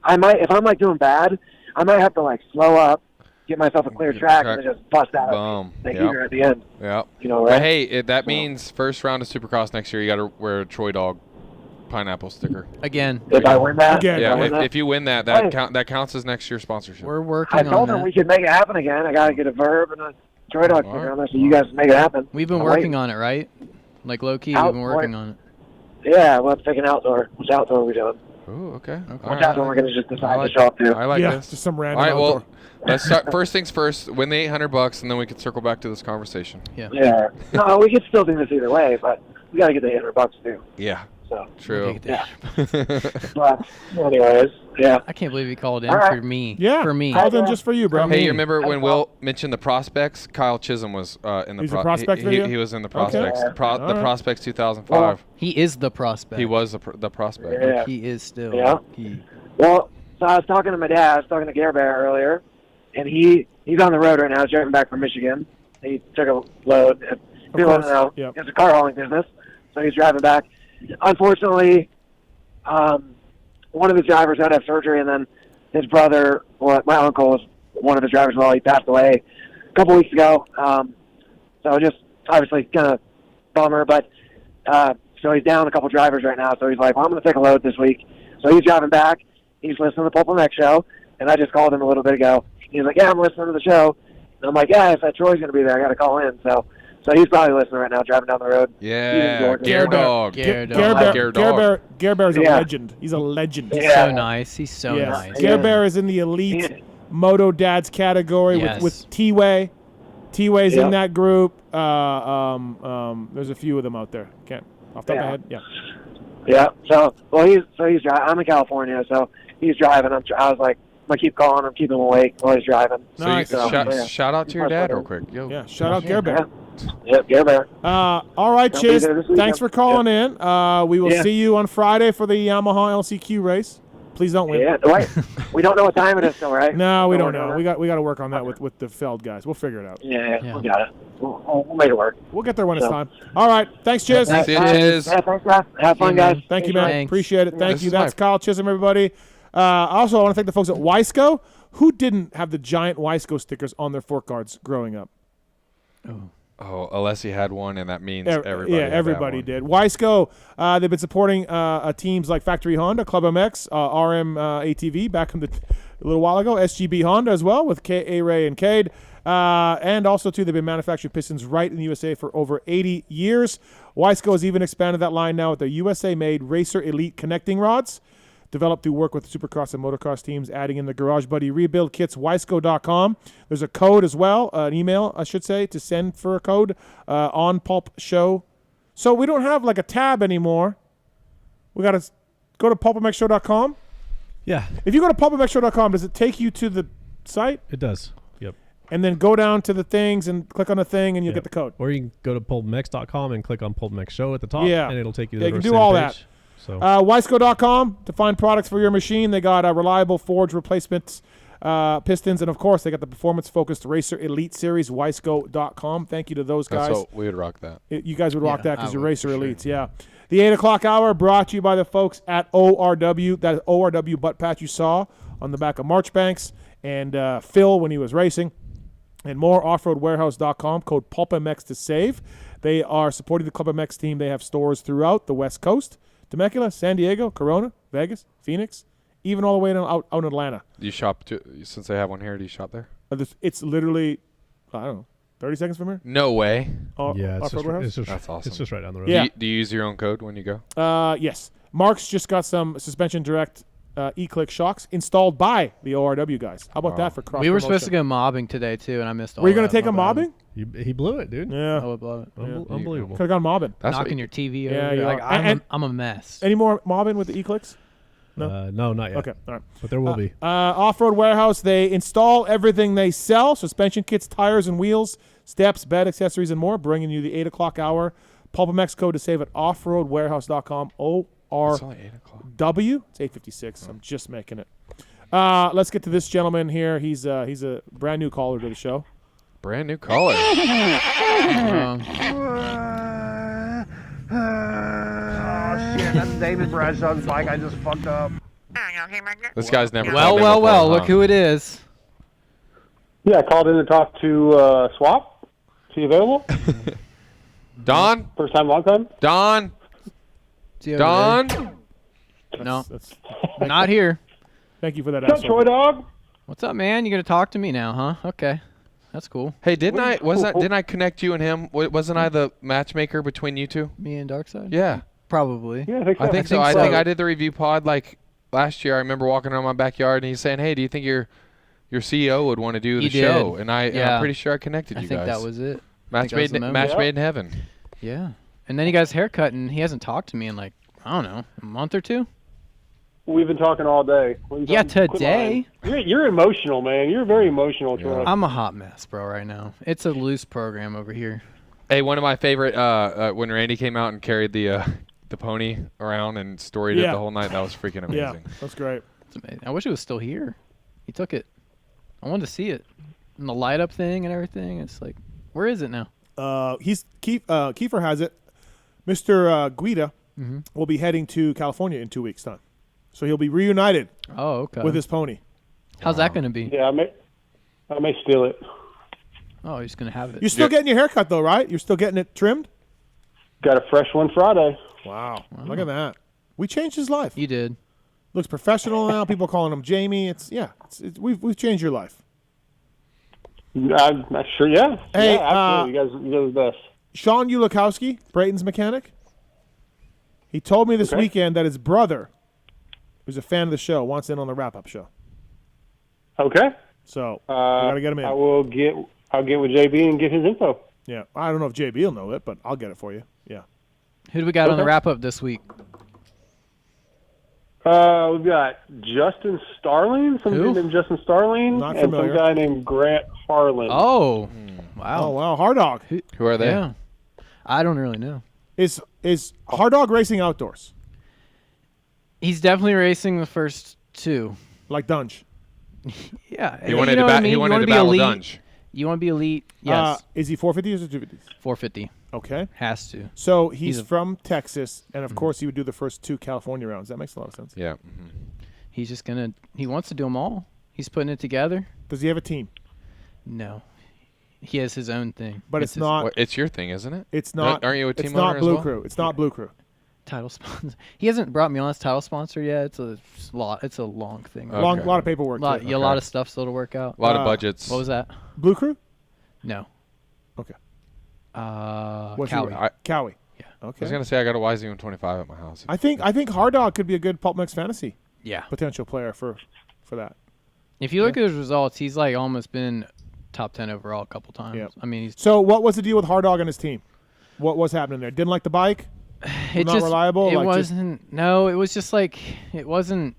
P: I might, if I'm like doing bad, I might have to like slow up, get myself a clear track, and then just bust out.
B: Boom.
P: Like
B: Yep.
P: here at the end.
B: Yep.
P: Right?
B: But hey, that means first round of Supercross next year, you got to wear a Troy Dog pineapple sticker.
J: Again.
P: If I win that,
B: Yeah. If you win that, that counts as next year's sponsorship.
J: We're working
P: I told
J: on
P: him
J: that.
P: we could make it happen again. I got to get a Verb and a Troy Dog sticker on there, so you guys make it happen.
J: We've been
P: I'm
J: working
P: waiting.
J: on it, right? Like low-key, we've been working on it.
P: Yeah, we'll have to pick an outdoor. Which outdoor are we doing?
B: Ooh, okay.
P: Which outdoor we're going to just decide to show up to?
B: I like
A: Yeah,
B: this.
A: just some random
B: All right, well,
A: outdoor.
B: let's start. First things first, win the $800, and then we can circle back to this conversation.
J: Yeah.
P: Yeah. No, we could still do this either way, but we got to get the $800 too.
B: Yeah.
P: So.
B: True.
P: Yeah. But anyways, yeah.
J: I can't believe he called in
P: All right.
J: for me.
A: Yeah.
J: For me.
A: Called in just for you, bro.
B: Hey, you remember when Will mentioned the prospects? Kyle Chisholm was in the
A: He's a prospect video?
B: he was in the
A: Okay.
B: prospects.
A: Yeah.
B: The
A: All right.
B: prospects 2005.
J: He is the prospect.
B: He was the prospect.
P: Yeah.
J: He is still.
P: Yeah. Well, so I was talking to my dad. I was talking to Gare Bear earlier, and he's on the road right now. He's driving back from Michigan. He took a load. People don't know.
A: Yep.
P: It's a car hauling business, so he's driving back. Unfortunately, one of his drivers had to have surgery, and then his brother, well, my uncle was one of his drivers. Well, he passed away a couple weeks ago. So just obviously kind of bummer, but so he's down a couple drivers right now. So he's like, well, I'm going to take a load this week. So he's driving back. He's listening to the PulpMX show, and I just called him a little bit ago. He's like, yeah, I'm listening to the show. And I'm like, yeah, if Troy's going to be there, I got to call in. So he's probably listening right now, driving down the road.
B: Yeah, Gare Dog.
A: Gare Bear is a legend. He's a legend.
J: He's so nice. He's so nice.
A: Gare Bear is in the elite Moto Dads category with T-Way. T-Way's in that group. There's a few of them out there. Can't off the top of my head. Yeah.
P: Yeah. So he's driving. I'm in California, so he's driving. I was like, I'm gonna keep calling him, keep him awake while he's driving.
B: Nice. Shout out to your dad real quick. Yo.
A: Yeah. Shout out Gare Bear.
P: Yep, Gare Bear.
A: All right, Chiz. Thanks for calling in. We will see you on Friday for the Yamaha LCQ race. Please don't win.
P: Yeah, right. We don't know what time it is still, right?
A: No, we don't know. We got to work on that with the Feld guys. We'll figure it out.
P: Yeah. We got it. We'll make it work.
A: We'll get there when it's time. All right. Thanks, Chiz.
B: See you, Chiz.
P: Yeah, thanks, guys. Have fun, guys.
A: Thank you, man.
J: Thanks.
A: Appreciate it. Thank you. That's Kyle Chisholm, everybody. Also, I want to thank the folks at Wiseco. Who didn't have the giant Wiseco stickers on their fork guards growing up?
B: Oh, Alessi had one, and that means everybody.
A: Yeah, everybody did. Wiseco, they've been supporting teams like Factory Honda, PulpMX, RM ATV back a little while ago, SGB Honda as well with A-Ray and Cade. And also, too, they've been manufacturing pistons right in the USA for over 80 years. Wiseco has even expanded that line now with their USA-made Racer Elite connecting rods, developed through work with Supercross and motocross teams, adding in the Garage Buddy rebuild kits, wiseco.com. There's a code as well, an email, I should say, to send for a code on Pulp Show. So we don't have like a tab anymore. We got to go to pulpmxshow.com.
M: Yeah.
A: If you go to pulpmxshow.com, does it take you to the site?
M: It does. Yep.
A: And then go down to the things and click on the thing and you'll get the code.
M: Or you can go to pulpmx.com and click on PulpMX Show at the top.
A: Yeah.
M: And it'll take you to
A: you
M: the
A: can do all
M: page.
A: that.
M: So.
A: Wiseco.com to find products for your machine. They got reliable forge replacements, pistons, and of course they got the performance-focused Racer Elite Series. Wiseco.com. Thank you to those guys.
B: So we would rock that.
A: You guys would rock that because you're Racer Elites. Yeah. The 8 o'clock hour brought to you by the folks at ORW. That ORW butt patch you saw on the back of Marchbanks and Phil when he was racing. And more, offroadwarehouse.com, code PulpMX to save. They are supporting the PulpMX team. They have stores throughout the West Coast, Temecula, San Diego, Corona, Vegas, Phoenix, even all the way out in Atlanta.
B: Do you shop, since they have one here, do you shop there?
A: It's literally, I don't know, 30 seconds from here?
B: No way.
M: Yeah,
A: That's
M: awesome. It's just right down the road.
B: Yeah. Do you use your own code when you go?
A: Yes. Mark's just got some Suspension Direct E-Click shocks installed by the ORW guys. How about that for cross
J: We were supposed to go mobbing today, too, and I missed all
A: Were you going to take
J: my
A: him mobbing?
M: He blew it, dude.
A: Yeah.
J: I would blow it.
M: Unbelievable.
A: Could have gone mobbing.
J: Knocking your TV over.
A: Yeah,
J: Like, I'm a mess.
A: Any more mobbing with the E-Clicks?
M: No? No, not yet.
A: Okay, all right.
M: But there will be.
A: Off-Road Warehouse, they install everything they sell, suspension kits, tires and wheels, steps, bed accessories, and more, bringing you the 8 o'clock hour. PulpMX code to save at offroadwarehouse.com, ORW. It's 8:56. I'm just making it. Let's get to this gentleman here. He's a brand new caller to the show.
B: Brand new caller.
E: Oh, shit, that's David Bradshaw's bike. I just fucked up.
B: This guy's never.
J: Well, look who it is.
Q: Yeah, I called in to talk to Swap. Is he available?
B: Don?
Q: First time, long time?
B: Don? Don?
J: No, not here.
A: Thank you for that.
Q: What's up, Troy Dog?
J: What's up, man? You gonna talk to me now, huh? Okay, that's cool.
B: Hey, didn't I connect you and him? Wasn't I the matchmaker between you two?
J: Me and Darkside?
B: Yeah.
J: Probably.
Q: Yeah, I
B: think so. I think I did the review pod like last year. I remember walking around my backyard and he's saying, "Hey, do you think your CEO would want to do the show?" And I'm pretty sure I connected you guys.
J: I think that was it.
B: Match made in heaven.
J: Yeah. And then he got his haircut and he hasn't talked to me in like, I don't know, a month or two.
Q: We've been talking all day.
J: Yeah, today.
Q: You're emotional, man. You're very emotional, Troy.
J: I'm a hot mess, bro, right now. It's a loose program over here.
B: Hey, one of my favorite when Randy came out and carried the pony around and storied it the whole night. That was freaking amazing.
A: Yeah, that's great.
J: It's amazing. I wish it was still here. He took it. I wanted to see it. And the light up thing and everything. It's like, where is it now?
A: Kiefer has it. Mr. Guida will be heading to California in 2 weeks' time. So he'll be reunited with his pony.
J: How's that going to be?
Q: Yeah, I may steal it.
J: Oh, he's going to have it.
A: You're still getting your haircut, though, right? You're still getting it trimmed?
Q: Got a fresh one Friday.
A: Wow. Look at that. We changed his life.
J: You did.
A: Looks professional now. People calling him Jamie. We've changed your life.
Q: I'm sure. Yeah.
A: Hey,
Q: yeah, absolutely. You guys are the best.
A: Sean Ulikowski, Brayton's mechanic. He told me this weekend that his brother, who's a fan of the show, wants in on the wrap-up show.
Q: Okay.
A: So we gotta get him in.
Q: I'll get with JB and get his info.
A: Yeah, I don't know if JB will know it, but I'll get it for you. Yeah.
J: Who do we got on the wrap-up this week?
Q: We've got Justin Starling, somebody named Justin Starling,
A: Not
Q: and
A: familiar.
Q: some guy named Grant Harlan.
J: Oh, wow.
A: Oh wow, Hard Dog.
B: Who are they?
J: Yeah. I don't really know.
A: Is Hard Dog racing outdoors?
J: He's definitely racing the first two.
A: Like Dunge.
J: Yeah.
B: He wanted
J: you know
B: to
J: what I mean?
B: he
J: You
B: wanted
J: wanna
B: to
J: be
B: battle
J: elite.
B: Dunge.
J: You want to be elite? Yes.
A: Is he 450s or 250s?
J: 450.
A: Okay.
J: Has to.
A: So he's from Texas, and of course he would do the first 2 California rounds. That makes a lot of sense.
B: Yeah.
J: He's just going to – he wants to do them all. He's putting it together.
A: Does he have a team?
J: No. He has his own thing.
A: But it's not –
B: Well, it's your thing, isn't it?
A: It's not –
B: Aren't you a team
A: It's not
B: owner
A: Blue
B: as well?
A: Crew. It's not Blue Crew.
J: Title sponsor. He hasn't brought me on as title sponsor yet. It's a lot. It's a long thing.
A: A lot of paperwork.
J: A lot of stuff still to work out.
B: A lot of budgets.
J: What was that?
A: Blue Crew?
J: No.
A: Okay.
J: What's
A: Cowie. Cowie.
J: Yeah.
A: Okay.
B: I was gonna say I got a YZ125 at my house.
A: I think Hard Dog could be a good PulpMX fantasy.
J: Yeah.
A: Potential player for that.
J: If you look at his results, he's like almost been top 10 overall a couple times.
A: Yeah.
J: I mean, he's
A: So what was the deal with Hard Dog and his team? What was happening there? Didn't like the bike? Not reliable?
J: It
A: Like,
J: wasn't. No, it was just like it wasn't.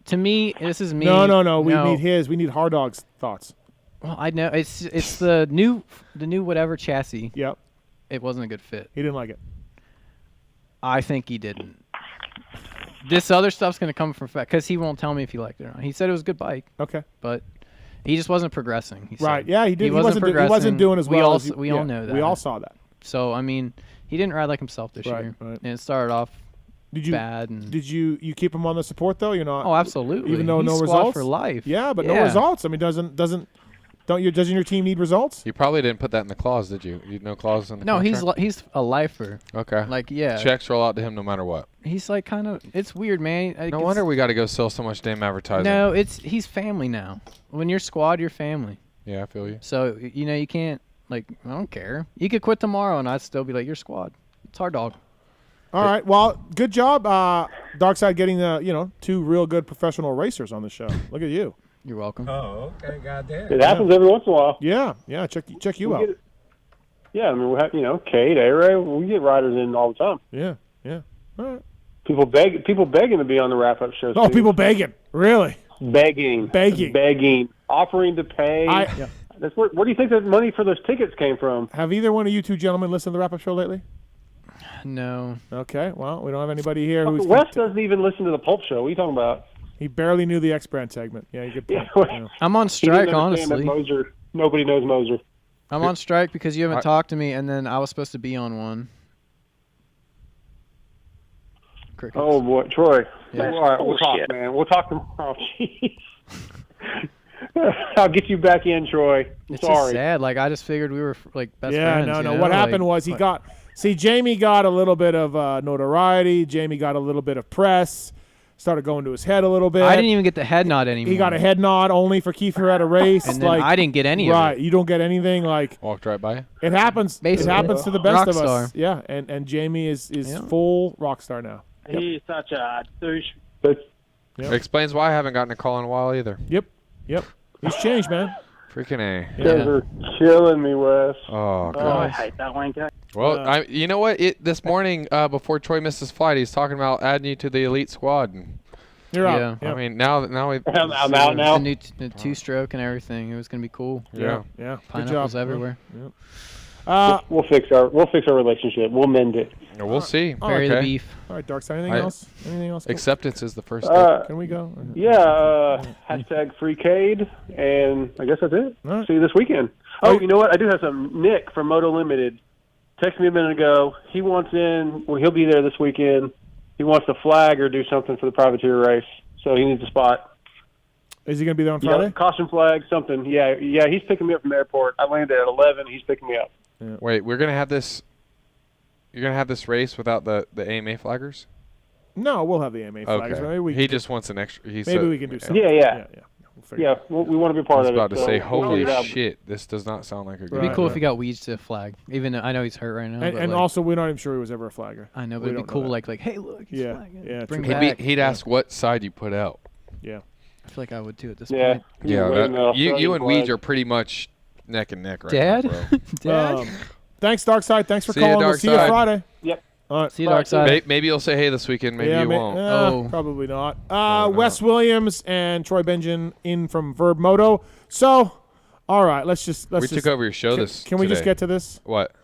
J: To me, this is me.
A: No. We need his. We need Hard Dog's thoughts.
J: Well, I know it's the new whatever chassis.
A: Yep.
J: It wasn't a good fit.
A: He didn't like it.
J: I think he didn't. This other stuff's gonna come from fact because he won't tell me if he liked it or not. He said it was a good bike.
A: Okay.
J: But he just wasn't progressing. He
A: Right.
J: said.
A: Yeah, he did. He wasn't
J: progressing.
A: doing as well.
J: We all know that.
A: We all saw that.
J: So I mean, he didn't ride like himself this year, and it started off bad. And
A: did you keep him on the support though? You're not.
J: Oh, absolutely.
A: Even though
J: He's
A: no
J: squad
A: results
J: for life.
A: Yeah, but no results. I mean, doesn't your team need results?
B: You probably didn't put that in the clause, did you? No clause in the contract?
J: No, he's a lifer.
B: Okay.
J: Like yeah.
B: Checks roll out to him no matter what.
J: He's like kind of. It's weird, man.
B: No wonder we got to go sell so much damn advertising.
J: No, he's family now. When you're squad, you're family.
B: Yeah, I feel you.
J: So you can't I don't care. You could quit tomorrow, and I'd still be like, you're squad. It's Hard Dog.
A: All right. Well, good job, Darkside, getting 2 real good professional racers on the show. Look at you.
J: You're welcome.
H: Oh, okay, goddamn.
Q: It happens every once in a while.
A: Yeah. Check you out.
Q: Yeah, I mean, we have Kate, A-Ray, we get riders in all the time.
A: Yeah. All right.
Q: People begging to be on the wrap-up shows.
A: Oh,
Q: too.
A: people begging. Really?
Q: Begging, offering to pay. That's where do you think the money for those tickets came from?
A: Have either one of you 2 gentlemen listened to the wrap-up show lately?
J: No.
A: Okay. Well, we don't have anybody here who's.
Q: Wes doesn't even listen to the Pulp Show. What are you talking about?
A: He barely knew the X brand segment. Yeah, you could.
J: I'm on strike, honestly.
Q: Nobody knows Moser.
J: I'm on strike because you haven't talked to me, and then I was supposed to be on one. Crickets.
Q: Oh boy, Troy.
J: Yeah.
Q: All right, we'll talk, man. We'll talk tomorrow. Jeez. I'll get you back in, Troy.
J: It's
Q: Sorry.
J: just sad. Like I just figured we were like best friends.
A: No. What happened was Jamie got a little bit of notoriety. Jamie got a little bit of press. Started going to his head a little bit.
J: I didn't even get the head nod anymore.
A: He got a head nod only for Kiefer at a race.
J: And then I didn't get any of it.
A: Right, you don't get anything. Like
B: walked right by you.
A: It happens.
J: Basically.
A: It happens to the best of
J: Rockstar.
A: us. Yeah, and Jamie is full rock star now.
H: He's such a douche.
B: It explains why I haven't gotten a call in a while either.
A: Yep. He's changed, man.
B: Freaking A.
Q: You guys are killing me, Wes.
B: Oh,
H: I
B: gosh.
H: hate that one guy.
B: Well, you know what? This morning, before Troy missed his flight, he's talking about adding you to the elite squad. And
A: you're out.
B: I mean, now we.
Q: I'm out now.
J: The new two-stroke and everything. It was gonna be cool.
A: Yeah.
J: Pineapples everywhere.
Q: We'll fix our relationship. We'll mend it.
B: We'll see.
J: Bury the beef.
A: All right, Darkside. Anything else? Anything else?
B: Acceptance is the first step.
A: Can we go?
Q: Yeah. Hashtag FreeCade, and I guess that's it.
A: Right.
Q: See you this weekend. Oh, you know what? I do have some. Nick from Moto Limited texted me a minute ago. He wants in. Well, he'll be there this weekend. He wants to flag or do something for the privateer race, so he needs a spot.
A: Is he going to be there on Friday?
Q: Yeah, caution flag, something. Yeah. He's picking me up from the airport. I landed at 11. He's picking me up.
A: Yeah.
B: Wait, we're gonna have this. You're gonna have this race without the AMA flaggers?
A: No, we'll have the AMA flaggers.
B: Okay.
A: Maybe
B: he just wants an extra.
A: Maybe we can do something.
Q: Yeah. Yeah, we want to be part of it.
B: I was about to say, holy
Q: we'll
B: shit, this does not sound like a good
J: It'd be cool if he got Weege to flag. Even though I know he's hurt right now.
A: And also, we're not even sure he was ever a flagger.
J: I know, but it'd be cool. Like, hey, look, he's flagging.
A: Yeah,
J: bring back.
B: He'd ask what side you put out.
A: Yeah.
J: I feel like I would too at this
B: point.
J: Yeah,
B: you and Weege are pretty much neck and neck right
J: Dad?
B: now, bro.
J: Dad?
A: Thanks, Darkside. Thanks for
B: See ya,
A: calling. We'll see you
B: Darkside.
A: Friday.
Q: Yep.
A: All right.
J: See you, Darkside.
B: Maybe you'll say hey this weekend. Maybe you won't.
A: Probably not. Wes Williams and Troy Bendgen in from Vurbmoto. So, all right, let's
B: we took over your show
A: Can we just get to this?
B: What?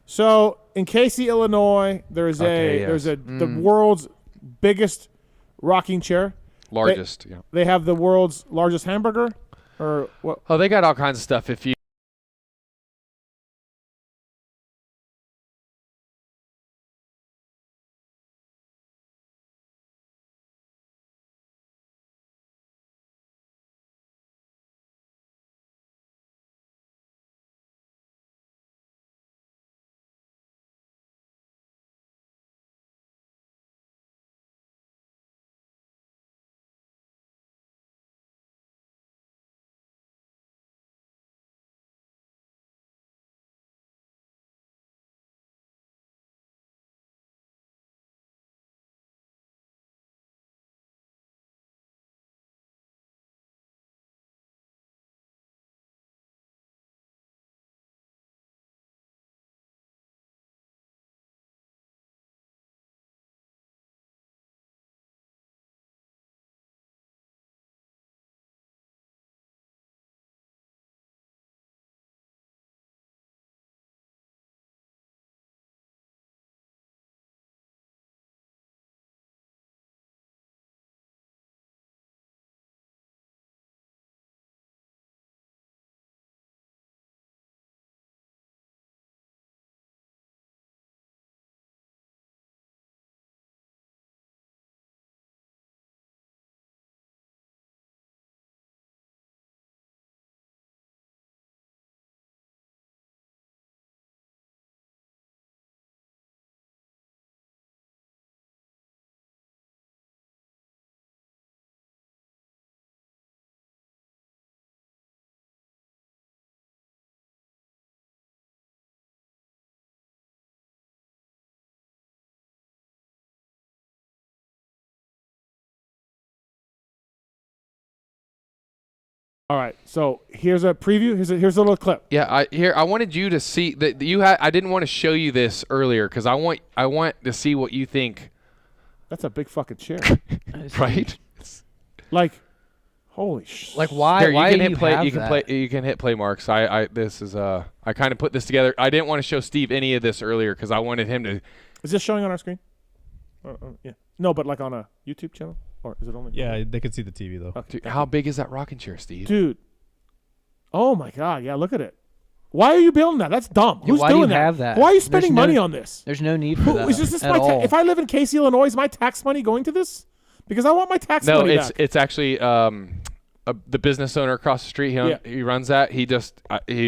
A: So, in Casey, Illinois, there's the world's biggest rocking chair.
B: Largest, yeah.
A: They have the world's largest hamburger, or what?
B: Oh, they got all kinds of stuff. If you
A: All right, so here's a preview. Here's a little clip.
B: Yeah, I wanted you to see that you had. I didn't want to show you this earlier because I want to see what you think.
A: That's a big fucking chair,
B: right?
A: Like, holy shit!
J: Like, why?
B: Here,
J: why
B: you can
J: do
B: hit
J: you
B: play.
J: have
B: You can
J: that?
B: play. You can hit play marks. I kind of put this together. I didn't want to show Steve any of this earlier because I wanted him to.
A: Is this showing on our screen? Yeah. No, but like on a YouTube channel, or is it only?
M: Yeah, they could see the TV though.
A: Okay,
B: Dude, how big is that rocking chair, Steve?
A: Dude. Oh my God! Yeah, look at it. Why are you building that? That's dumb.
J: Yeah,
A: Who's
J: why do
A: doing
J: you
A: that?
J: have that?
A: Why are you spending
J: There's
A: money
J: no-
A: on this?
J: There's no need for that.
A: Is this
J: at all.
A: if I live in Casey, Illinois, is my tax money going to this? Because I want my tax money back.
B: No, it's actually the business owner across the street. He runs that. He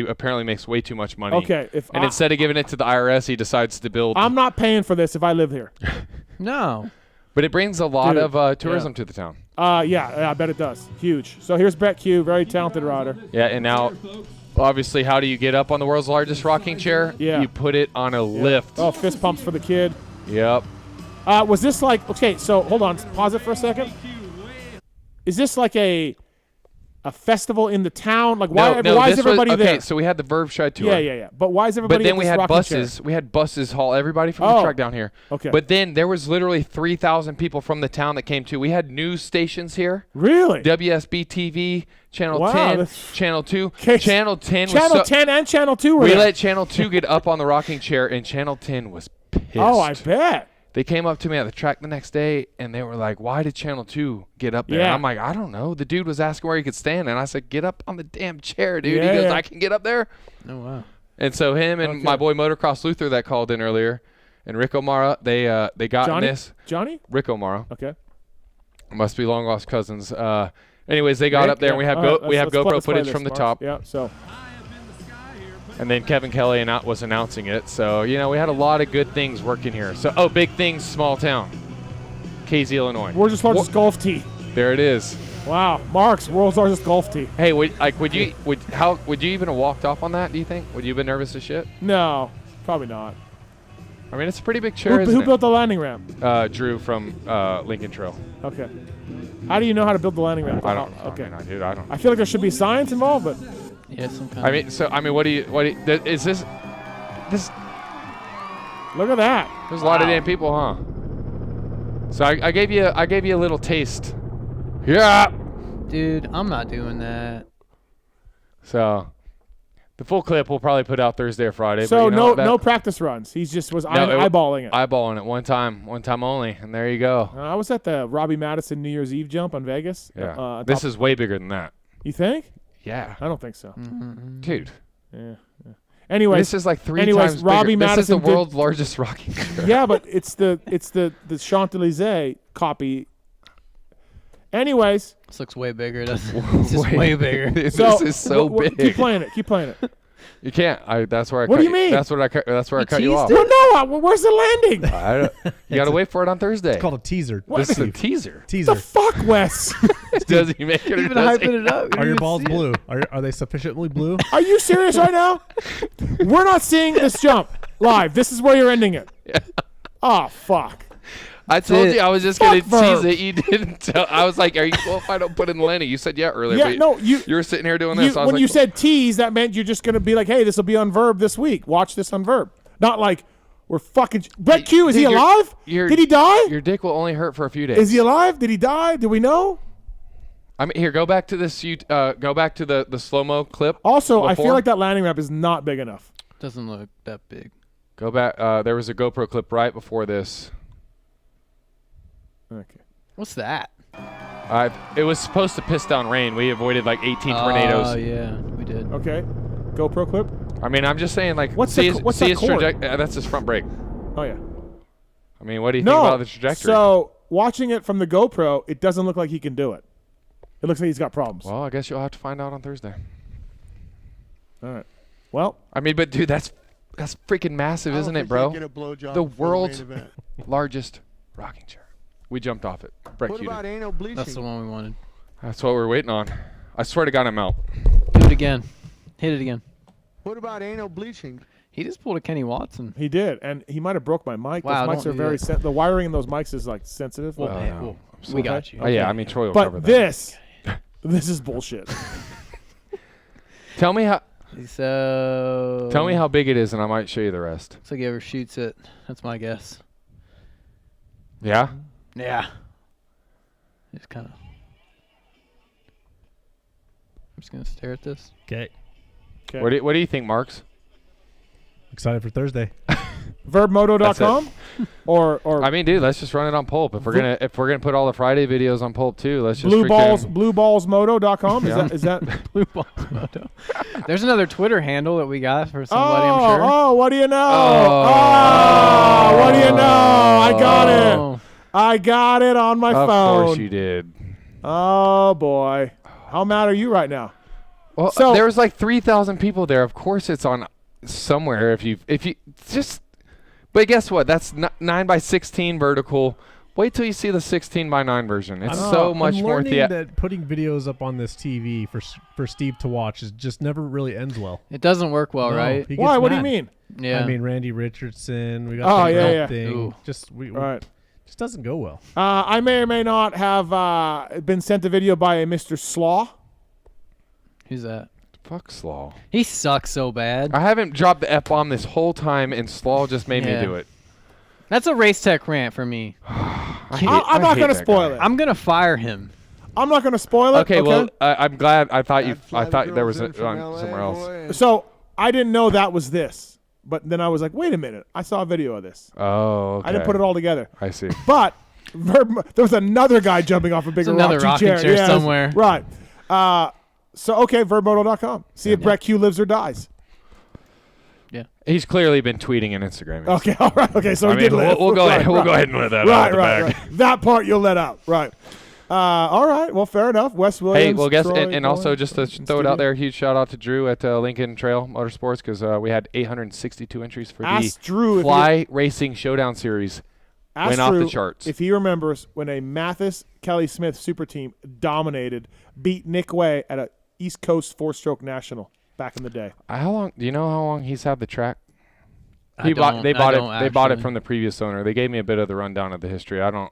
B: apparently makes way too much money.
A: Okay,
B: instead of giving it to the IRS, he decides to build.
A: I'm not paying for this if I live here.
J: No.
B: But it brings a lot of tourism to the town.
A: Yeah, I bet it does. Huge. So here's Brett Q, very talented rider.
B: Yeah, and now, obviously, how do you get up on the world's largest rocking chair?
A: Yeah.
B: You put it on a lift.
A: Oh, fist pumps for the kid.
B: Yep.
A: Was this like, okay, so hold on, pause it for a second. Is this like a festival in the town? Like, why is everybody there?
B: Okay, so we had the Verve Shy tour.
A: Yeah. But why is everybody
B: But then
A: at
B: we
A: this
B: had
A: rocking
B: buses.
A: chair?
B: We had buses haul everybody from the truck down here.
A: Okay.
B: But then there was literally 3,000 people from the town that came too. We had news stations here.
A: Really?
B: WSB TV, Channel
A: Wow,
B: 10,
A: that's-
B: Channel 2.
A: Okay.
B: Channel 10
A: Channel 10 and Channel 2 were
B: We
A: there.
B: let Channel 2 get up on the rocking chair, and Channel 10 was pissed.
A: Oh, I bet.
B: They came up to me at the track the next day, and they were like, why did Channel 2 get up there?
A: Yeah.
B: And I'm like, I don't know. The dude was asking where he could stand, and I said, get up on the damn chair, dude.
A: Yeah,
B: he goes,
A: yeah.
B: I can get up there.
J: Oh, wow.
B: And so him and my boy Motocross Luther that called in earlier, and Rick O'Mara, they got in this.
A: Johnny?
B: Rick O'Mara.
A: Okay.
B: Must be long lost cousins. Anyways, they got up there, and we have GoPro
A: let's play
B: footage
A: this,
B: from the
A: Mark.
B: top.
A: Yeah, so.
B: And then Kevin Kelly was announcing it. So, we had a lot of good things working here. So, big things, small town. Casey, Illinois.
A: World's largest golf tee.
B: There it is.
A: Wow, Mark's world's largest golf tee.
B: Hey, would you even have walked off on that? Do you think? Would you have been nervous as shit?
A: No, probably not.
B: I mean, it's a pretty big chair.
A: Who built the landing ramp?
B: Drew from Lincoln Trail.
A: Okay. How do you know how to build the landing ramp?
B: I don't.
A: Okay.
B: Dude, I don't.
A: I feel like there should be science involved, but.
J: Yeah, some kind.
B: What do you? Is this?
A: Look at that.
B: There's a lot of damn people, huh? So I gave you a little taste. Yeah.
J: Dude, I'm not doing that.
B: So, the full clip we'll probably put out Thursday or Friday.
A: So
B: but
A: no practice runs. He just was eyeballing it.
B: Eyeballing it one time only, and there you go.
A: I was at the Robbie Madison New Year's Eve jump on Vegas.
B: Yeah. This is way bigger than that.
A: You think?
B: Yeah.
A: I don't think so.
B: Dude.
A: Yeah. Anyways,
B: this is like three times
A: Robbie
B: bigger.
A: Madison
B: This is the world's largest rocking chair.
A: Yeah, but it's the Champs-Élysées copy. Anyways,
J: this looks way bigger. It's just way bigger.
B: This is so big.
A: Keep playing it.
B: You can't. That's where I.
A: What do you mean?
B: That's where I cut you off.
A: Well, no. Where's the landing?
B: You gotta wait for it on Thursday.
C: It's called a teaser.
B: This is a teaser.
A: The fuck, Wes?
B: Does he make it?
J: Even hyping it up.
C: Are your balls blue? Are they sufficiently blue?
A: Are you serious right now? We're not seeing this jump live. This is where you're ending it.
B: Yeah.
A: Oh fuck.
B: I told you I was just going to tease it. You didn't tell. I was like, are you cool if I don't put in Lenny? You said yeah earlier.
A: Yeah, no, you
B: were sitting here doing this.
A: When you said tease, that meant you're just going to be like, hey, this will be on Verb this week. Watch this on Verb. Not like we're fucking. Brett Q, is he alive? Did he die?
B: Your dick will only hurt for a few days.
A: Is he alive? Did he die? Do we know?
B: I mean, here, go back to this. Go back to the slow-mo clip.
A: Also,
B: before.
A: I feel like that landing ramp is not big enough.
J: Doesn't look that big.
B: Go back. There was a GoPro clip right before this.
A: Okay.
J: What's that?
B: It was supposed to piss down rain. We avoided like 18 tornadoes.
J: Oh yeah, we did.
A: Okay. GoPro clip.
B: I mean, I'm just saying, like,
A: what's his
B: trajectory? That's his front brake.
A: Oh yeah.
B: I mean, what do you think about the trajectory?
A: So watching it from the GoPro, it doesn't look like he can do it. It looks like he's got problems.
B: Well, I guess you'll have to find out on Thursday.
A: All right. Well,
B: I mean, but dude, that's freaking massive, isn't it, bro? The world's largest rocking chair. We jumped off it.
I: What about anal bleaching?
J: That's the one we wanted.
B: That's what we're waiting on. I swear to God, I'm out.
J: Do it again. Hit it again.
I: What about anal bleaching?
J: He just pulled a Kenny Watson.
A: He did, and he might have broke my mic.
J: Wow,
A: those mics are very the wiring in those mics is like sensitive.
J: Well, we got you.
B: Oh, yeah, I mean, Troy will cover that.
A: But this is bullshit.
B: Tell me how.
J: So.
B: Tell me how big it is, and I might show you the rest.
J: Looks like he ever shoots it. That's my guess.
B: Yeah.
J: Yeah. Just kind of. I'm just gonna stare at this.
C: Okay.
B: What do you think, Marks?
C: Excited for Thursday.
A: Vurbmoto.com or
B: I mean, dude, let's just run it on Pulp. If we're gonna put all the Friday videos on Pulp too, let's just
A: blueballsmoto.com. Is that
J: Blue Balls Moto? There's another Twitter handle that we got for somebody. I'm sure.
A: Oh, what do you know? Oh, what do you know? I got it. I got it on my phone.
B: Of course you did.
A: Oh boy, how mad are you right now?
B: Well, there was like 3,000 people there. Of course, it's on somewhere. If you just, but guess what? That's 9x16 vertical. Wait till you see the 16x9 version. It's so much more.
C: I'm learning that putting videos up on this TV for Steve to watch is just never really ends well.
J: It doesn't work well, right?
A: Why? What do you mean?
J: Yeah.
C: I mean, Randy Richardson. We got the thing. Just just doesn't go well.
A: I may or may not have been sent a video by a Mr. Slaw.
J: Who's that?
B: Fuck Slaw.
J: He sucks so bad.
B: I haven't dropped the F-bomb this whole time, and Slaw just made me do it.
J: That's a race tech rant for me.
A: I'm not going to spoil it.
J: I'm going to fire him.
A: I'm not going to spoil it.
B: Okay, well, I'm glad. I thought there was on somewhere else.
A: So I didn't know that was this, but then I was like, wait a minute. I saw a video of this.
B: Oh, okay.
A: I didn't put it all together.
B: I see.
A: But there was another guy jumping off a bigger rocking chair
J: somewhere.
A: Right. So, okay, Vurbmoto.com. See if Brett Q lives or dies.
B: Yeah. He's clearly been tweeting and Instagramming.
A: Okay, all right. Okay, so
B: we'll go ahead and let that out.
A: Right. That part you'll let out. Right. All right. Well, fair enough. Wes Williams.
B: Hey, well, guess
A: Troy,
B: and also just to throw it out there, huge shout out to Drew at Lincoln Trail Motorsports because we had 862 entries for the Fly Racing Showdown Series. Went off the charts.
A: If he remembers when a Mathis Kelly Smith super team beat Nick Way at a East Coast 4-stroke national back in the day.
B: How long? Do you know how long he's had the track? They
J: don't
B: bought it
J: actually.
B: from the previous owner. They gave me a bit of the rundown of the history. I mean,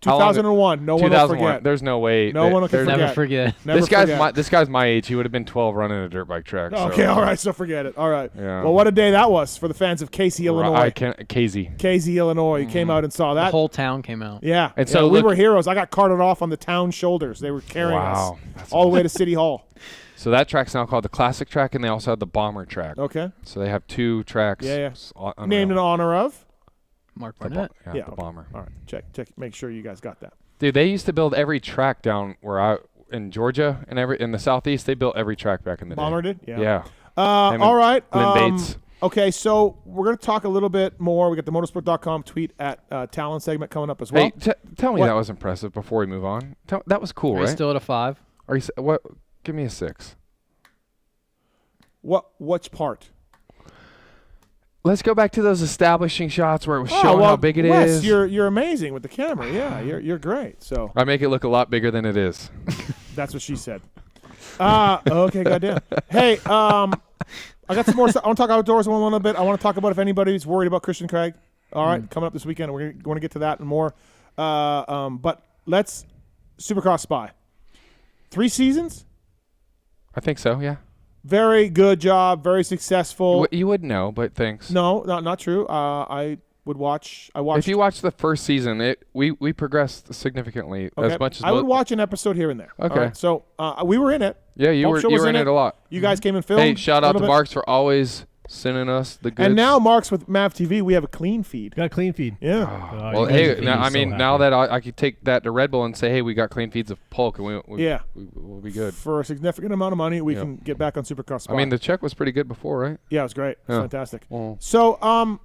A: 2001. No one will forget.
B: There's no way.
A: No one will forget.
J: Never forget.
B: This guy's my age. He would have been 12 running a dirt bike track.
A: Okay, all right, so forget it. All right.
B: Yeah.
A: Well, what a day that was for the fans of Casey, Illinois.
B: Casey,
A: Illinois. You came out and saw that.
J: The whole town came out.
A: Yeah.
B: And so
A: we were heroes. I got carted off on the town shoulders. They were carrying us all the way to City Hall.
B: So that track's now called the Classic Track, and they also have the Bomber Track.
A: Okay.
B: So they have 2 tracks.
A: Yeah. Named in honor of?
J: Mark Barnett.
B: The Bomber.
A: All right. Check. Make sure you guys got that.
B: Dude, they used to build every track down in Georgia and in the Southeast. They built every track back in the day.
A: Bomber did? Yeah.
B: Yeah.
A: All right.
B: Glenn Bates.
A: Okay, so we're going to talk a little bit more. We got the motorsport.com tweet at Tallon segment coming up as well.
B: Hey, tell me that was impressive before we move on. That was cool,
J: Are
B: right?
J: you still at a 5?
B: Are you what? Give me a 6.
A: Which part?
B: Let's go back to those establishing shots where it was showing how big it is.
A: You're amazing with the camera. Yeah, you're great. So
B: I make it look a lot bigger than it is.
A: That's what she said. Okay, goddamn. Hey, I got some more stuff. I want to talk outdoors a little bit. I want to talk about if anybody's worried about Christian Craig. All right, coming up this weekend. We're going to get to that and more. But let's Supercross Spy. 3 seasons?
B: I think so, yeah.
A: Very good job. Very successful.
B: You would know, but thanks.
A: No, not true. I watched.
B: If you watch the first season, we progressed significantly as much as
A: I would watch an episode here and there.
B: Okay.
A: Right, so we were in it.
B: Yeah, you were in it a lot.
A: You guys came and filmed.
B: Hey, shout out to Marks for always sending us the goods.
A: And now Marks with Mav TV, we have a clean feed.
M: Got a clean feed.
A: Yeah.
B: Well, hey, now that I could take that to Red Bull and say, hey, we got clean feeds of Polk, and we'll be good.
A: For a significant amount of money, we can get back on Supercross Spy.
B: I mean, the check was pretty good before, right?
A: Yeah, it was great. It was fantastic.
B: Well.
A: So,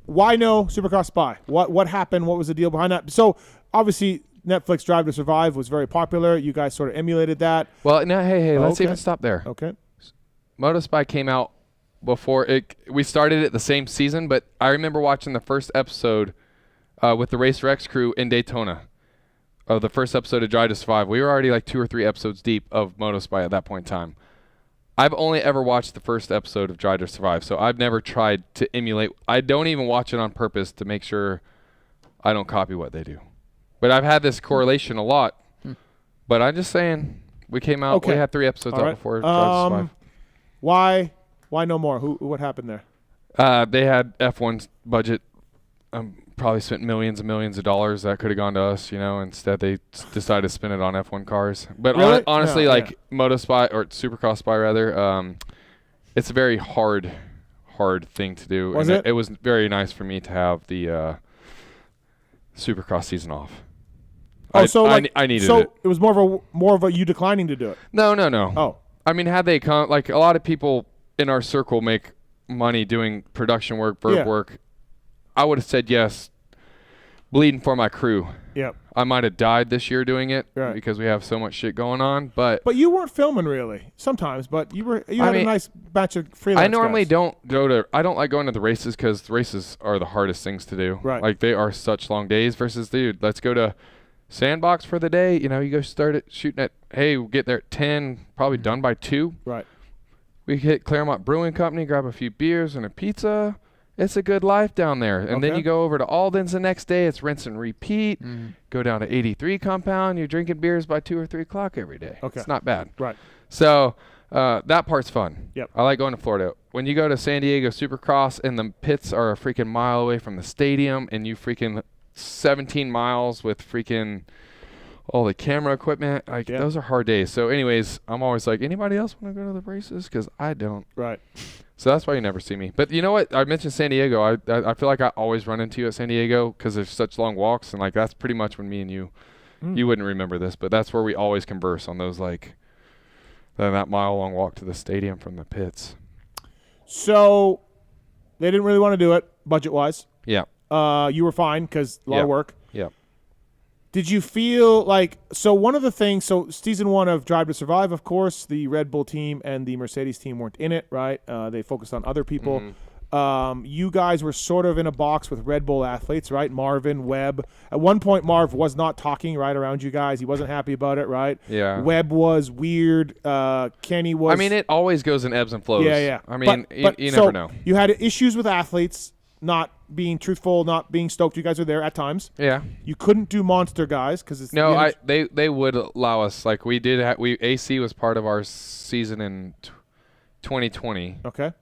A: why no Supercross Spy? What happened? What was the deal behind that? So, obviously, Netflix Drive to Survive was very popular. You guys sort of emulated that.
B: Well, now, hey, let's even stop there.
A: Okay.
B: MotoSpy came out before it. We started it the same season, but I remember watching the first episode with the Race Rex crew in Daytona of the first episode of Drive to Survive. We were already like 2 or 3 episodes deep of MotoSpy at that point in time. I've only ever watched the first episode of Drive to Survive, so I've never tried to emulate. I don't even watch it on purpose to make sure I don't copy what they do. But I've had this correlation a lot. But I'm just saying, we came out, we had 3 episodes out before Drive to Survive.
A: Why no more? What happened there?
B: They had F1's budget. Probably spent millions and millions of dollars that could have gone to us, Instead, they decided to spend it on F1 cars. But
A: really?
B: Honestly, MotoSpy, or Supercross Spy rather, it's a very hard thing to do.
A: Was it?
B: It was very nice for me to have the Supercross season off.
A: I needed
B: it.
A: So it was more of a you declining to do it.
B: No.
A: Oh,
B: I mean, had they come, like a lot of people in our circle make money doing production work, work. I would have said yes, bleeding for my crew.
A: Yep.
B: I might have died this year doing it because we have so much shit going on. But
A: you weren't filming really sometimes. But you had a nice batch of freelance.
B: I normally
A: guys.
B: don't go to. I don't like going to the races because the races are the hardest things to do.
A: Right.
B: Like they are such long days. Versus, dude, let's go to Sandbox for the day. You go start it shooting at. Hey, we'll get there at 10. Probably done by 2.
A: Right.
B: We hit Claremont Brewing Company, grab a few beers and a pizza. It's a good life down there. And then you go over to Alden's the next day. It's rinse and repeat. Go down to 83 Compound. You're drinking beers by 2 or 3 o'clock every day.
A: Okay.
B: It's not bad.
A: Right.
B: So that part's fun.
A: Yep.
B: I like going to Florida. When you go to San Diego Supercross and the pits are a freaking mile away from the stadium and you freaking 17 miles with freaking all the camera equipment, those are hard days. So anyways, I'm always like, anybody else want to go to the races? Because I don't.
A: Right.
B: So that's why you never see me. But you know what? I mentioned San Diego. I feel like I always run into you at San Diego because there's such long walks. And that's pretty much when me and you wouldn't remember this, but that's where we always converse on those that mile-long walk to the stadium from the pits.
A: So they didn't really want to do it budget-wise.
B: Yeah.
A: You were fine because a lot of work.
B: Yeah.
A: Did you feel one of the things, season 1 of Drive to Survive, of course, the Red Bull team and the Mercedes team weren't in it, right? They focused on other people. You guys were sort of in a box with Red Bull athletes, right? Marvin, Webb. At one point, Marv was not talking right around you guys. He wasn't happy about it, right?
B: Yeah.
A: Webb was weird. Kenny was.
B: I mean, it always goes in ebbs and flows.
A: Yeah.
B: I mean,
A: but
B: you
A: so
B: never know.
A: You had issues with athletes not being truthful, not being stoked. You guys were there at times.
B: Yeah.
A: You couldn't do monster guys because it's
B: No, they would allow us. Like we did. AC was part of our season in 2020.
A: Okay.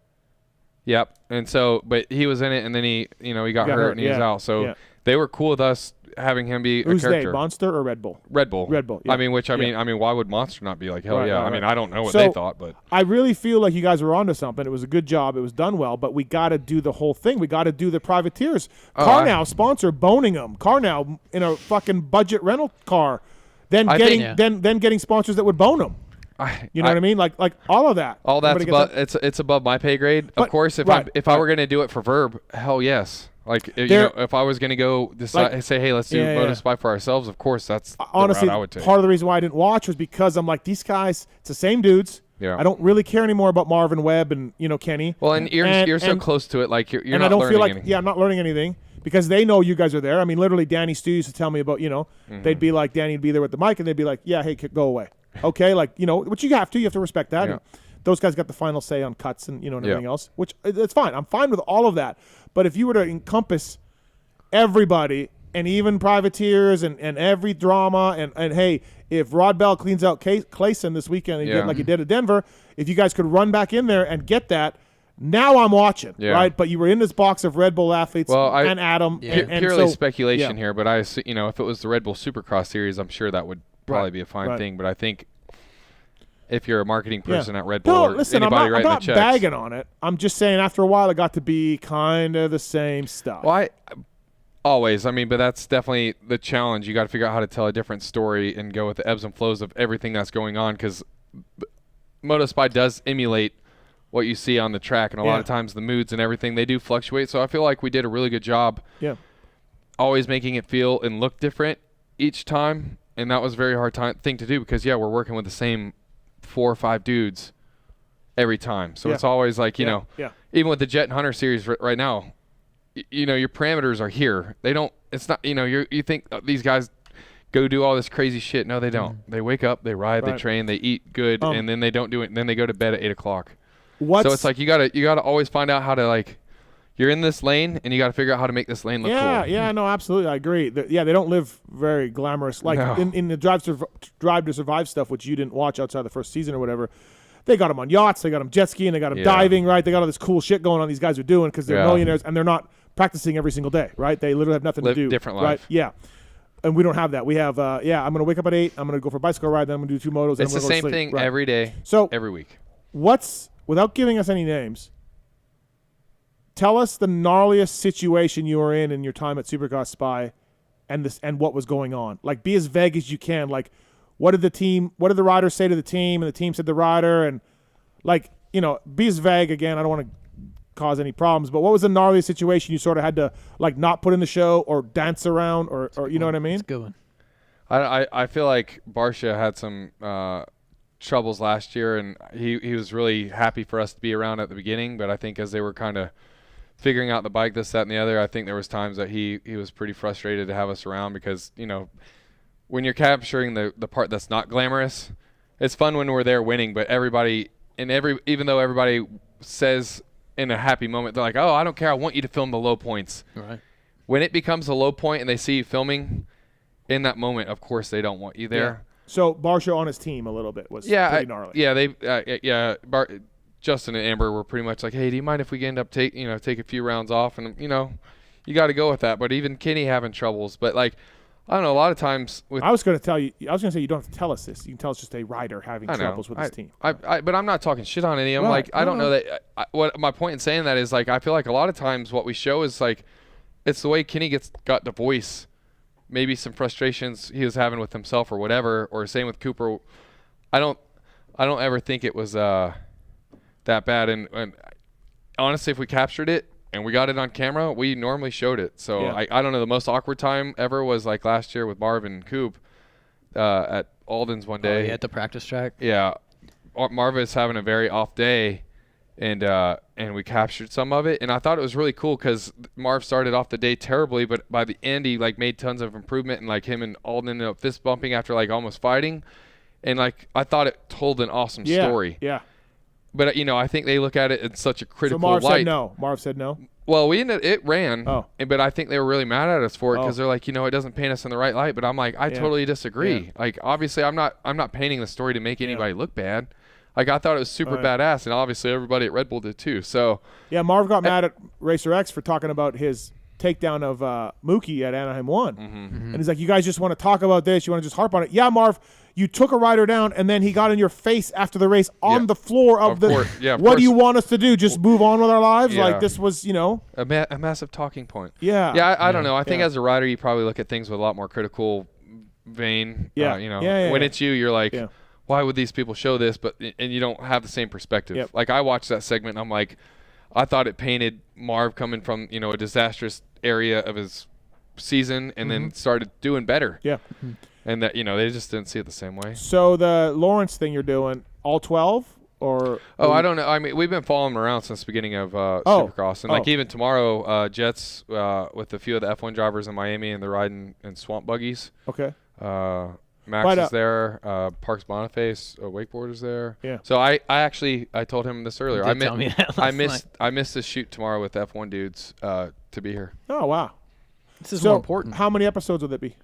B: Yep. And so, but he was in it, and then he got hurt and he was out. So they were cool with us having him be
A: Who's
B: a character.
A: They, Monster or Red Bull?
B: Red Bull.
A: Red Bull. Yeah.
B: I mean, why would Monster not be like hell yeah? I mean, I don't know what
A: so,
B: they thought, but
A: I really feel like you guys were onto something. It was a good job. It was done well, but we got to do the whole thing. We got to do the privateers. Carnow sponsor boning them. Carnow in a fucking budget rental car, then getting sponsors that would bone them. You know what I mean? Like all of that.
B: All that's it's above my pay grade. But, of course, if I were gonna do it for Verb, hell yes. Like if I was gonna go decide, say, hey, let's do Motospy for ourselves. Of course, that's
A: honestly
B: the route I would take.
A: Part of the reason why I didn't watch was because I'm like, these guys, it's the same dudes.
B: Yeah.
A: I don't really care anymore about Marvin Webb and Kenny.
B: Well, and you're so close to it, like you're
A: and
B: not
A: I don't
B: learning
A: feel like
B: anything.
A: I'm not learning anything. Because they know you guys are there. I mean, literally, Danny Stu used to tell me about, they'd be like, Danny would be there with the mic, and they'd be like, yeah, hey, go away. Okay? Like, which you have to respect that.
B: Yeah.
A: And those guys got the final say on cuts and, and everything else, which it's fine. I'm fine with all of that. But if you were to encompass everybody and even privateers and every drama and hey, if Rod Bell cleans out Clayson this weekend like he did at Denver, if you guys could run back in there and get that, now I'm watching, right? But you were in this box of Red Bull athletes and Adam.
B: Purely speculation here, but if it was the Red Bull Supercross Series, I'm sure that would probably be a fine thing. But I think if you're a marketing person at Red Bull or anybody writing the checks.
A: I'm not bagging on it. I'm just saying after a while it got to be kind of the same stuff.
B: Well, always. I mean, but that's definitely the challenge. You got to figure out how to tell a different story and go with the ebbs and flows of everything that's going on because Motospy does emulate what you see on the track, and a lot of times the moods and everything, they do fluctuate. So I feel like we did a really good job always making it feel and look different each time, and that was a very hard thing to do because, we're working with the same 4 or 5 dudes every time. So it's always like, even with the Jet and Hunter series right now, your parameters are here. They don't – it's not – you think these guys go do all this crazy shit. No, they don't. They wake up, they ride, they train, they eat good, and then they don't do it. And then they go to bed at 8 o'clock. So it's like you gotta always find out how to you're in this lane and you gotta figure out how to make this lane look cool.
A: Yeah, no, absolutely, I agree. They don't live very glamorous. In the Drive to Survive stuff, which you didn't watch outside the first season or whatever. They got them on yachts, they got them jet skiing, they got them diving, right? They got all this cool shit going on. These guys are doing because they're millionaires and they're not practicing every single day, right? They literally have nothing to do.
B: Different life,
A: right? Yeah. And we don't have that. We have, I'm going to wake up at 8. I'm going to go for a bicycle ride. Then I'm going to do 2 motos.
B: It's the same thing every day, every week.
A: Without giving us any names, tell us the gnarliest situation you were in your time at Supercross Spy and what was going on. Like, be as vague as you can. Like, what did the riders say to the team, and the team said the rider, and, be as vague again. I don't want to cause any problems, but what was the gnarliest situation you sort of had to, not put in the show or dance around or you know what I mean?
J: That's a good one.
B: I feel like Barsha had some troubles last year, and he was really happy for us to be around at the beginning, but I think as they were kind of figuring out the bike, this, that, and the other, I think there was times that he was pretty frustrated to have us around because, when you're capturing the part that's not glamorous, it's fun when we're there winning, but even though everybody says in a happy moment, they're like, oh, I don't care, I want you to film the low points.
J: Right.
B: When it becomes a low point and they see you filming in that moment, of course they don't want you there.
A: Yeah. So Barsha on his team a little bit was pretty gnarly.
B: Yeah, Justin and Amber were pretty much like, hey, do you mind if we end up take a few rounds off? And you got to go with that. But even Kenny having troubles. But I don't know. A lot of times,
A: I was going to say you don't have to tell us this. You can tell us just a rider having troubles with his team.
B: But I'm not talking shit on any of them.
A: Right.
B: I don't know that. What my point in saying that is I feel like a lot of times what we show is it's the way Kenny got to voice maybe some frustrations he was having with himself or whatever, or same with Cooper. I don't ever think it was that bad. And honestly, if we captured it and we got it on camera, we normally showed it. So I don't know. The most awkward time ever was last year with Marvin and Coop at Alden's one day.
J: At the practice track.
B: Yeah, Marvin's having a very off day, and and we captured some of it. And I thought it was really cool because Marv started off the day terribly, but by the end he like made tons of improvement, and like him and Alden ended up fist bumping after like almost fighting, and like I thought it told an awesome story.
A: Yeah.
B: But I think they look at it in such a critical
A: so Marv
B: light.
A: said no. Marv said no.
B: Well, it ran.
A: Oh.
B: But I think they were really mad at us for it because they're like, it doesn't paint us in the right light. But I'm like, I totally disagree.
A: Yeah.
B: Like, obviously, I'm not painting the story to make anybody look bad. Like, I thought it was super badass, and obviously everybody at Red Bull did too. So
A: yeah, Marv got mad at Racer X for talking about his takedown of Mookie at Anaheim 1. And he's like, you guys just want to talk about this? You want to just harp on it? Yeah, Marv, you took a rider down, and then he got in your face after the race on the floor of the
B: course. Yeah, of
A: what
B: course.
A: do you want us to do? Just move on with our lives?
B: Yeah.
A: Like, this was,
B: a massive talking point.
A: Yeah.
B: Yeah, I don't know. I think as a rider, you probably look at things with a lot more critical vein.
A: Yeah.
B: When it's you're like, why would these people show this? And you don't have the same perspective.
A: Yep.
B: Like, I watched that segment, and I'm like, I thought it painted Marv coming from, a disastrous area of his season and then started doing better.
A: Yeah.
B: And that, they just didn't see it the same way.
A: So the Lawrence thing you're doing, all 12? Or
B: I don't know. I mean, we've been following him around since the beginning of Supercross. And, like, even tomorrow, Jets with a few of the F1 drivers in Miami, and they're riding in swamp buggies.
A: Okay.
B: Max is there. Parks Boniface, wakeboarders there.
A: Yeah.
B: So I told him this earlier.
J: You did tell me that last night.
B: I missed the shoot tomorrow with F1 dudes to be here.
A: Oh, wow.
J: This is more important.
A: How many episodes will it be?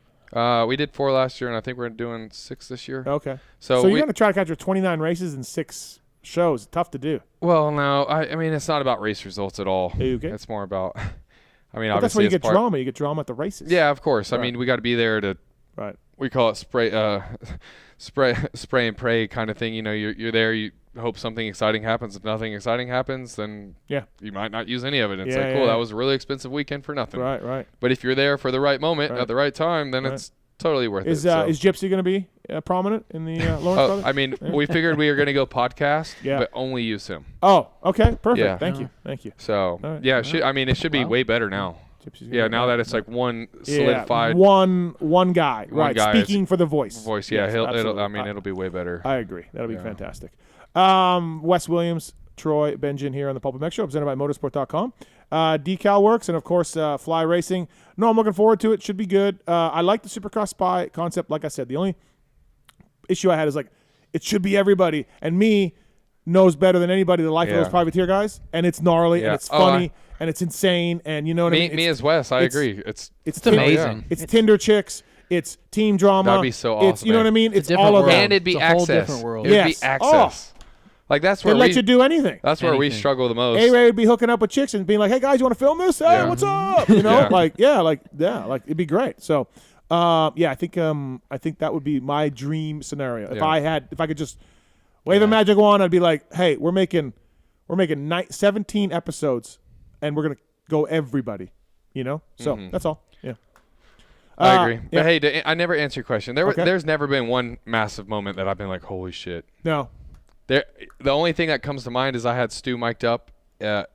B: We did 4 last year, and I think we're doing 6 this year.
A: Okay.
B: So
A: you're going to try to capture 29 races in 6 shows. Tough to do.
B: Well, no. I mean, it's not about race results at all.
A: Okay.
B: It's more about I mean,
A: but
B: obviously
A: that's where you get drama. You get drama at the races.
B: Yeah, of course.
A: Right.
B: I mean, we got to be there to we call it spray and pray kind of thing. You're there, you hope something exciting happens. If nothing exciting happens, then you might not use any of it. It's cool, that was a really expensive weekend for nothing.
A: Right.
B: But if you're there for the right moment at the right time, then it's totally worth it.
A: Is Gypsy going to be prominent in the Lawrence Brothers?
B: I mean, we figured we were going to go podcast, but only use him.
A: Oh, okay, perfect.
B: Yeah.
A: Thank you.
B: So it should be way better now. Yeah, now that it's like one solidified
A: one guy,
B: one
A: right?
B: guy
A: Speaking for the voice.
B: Yeah,
A: Yes,
B: it'll be way better.
A: I agree. That'll be fantastic. Wes Williams, Troy Bendgen here on the PulpMX Show, presented by Motorsport.com. Decal Works, and of course Fly Racing. No, I'm looking forward to it. Should be good. I like the Supercross Spy concept. Like I said, the only issue I had is like it should be everybody, and me knows better than anybody the life of those privateer guys, and it's gnarly and it's funny. And it's insane, and you know what I mean?
B: Me as Wes, I agree. It's
J: amazing.
A: It's Tinder chicks. It's team drama.
B: That'd be so awesome.
A: It's, you know what I mean? It's
J: all
A: of that.
B: And it'd be access.
J: It's a whole different world.
B: It would be access. Like that's where
A: they let you do anything.
B: That's where we struggle the most.
A: A-Ray would be hooking up with chicks and being like, "Hey guys, you want to film this? Hey, what's up?" You know, like it'd be great. So, I think that would be my dream scenario. If I could just wave a magic wand, I'd be like, "Hey, we're making 17 episodes, and we're gonna go everybody." You know, so that's all. Yeah.
B: I agree. But hey, I never answered your question. There's never been one massive moment that I've been like, holy shit.
A: No.
B: The only thing that comes to mind is I had Stu mic'd up,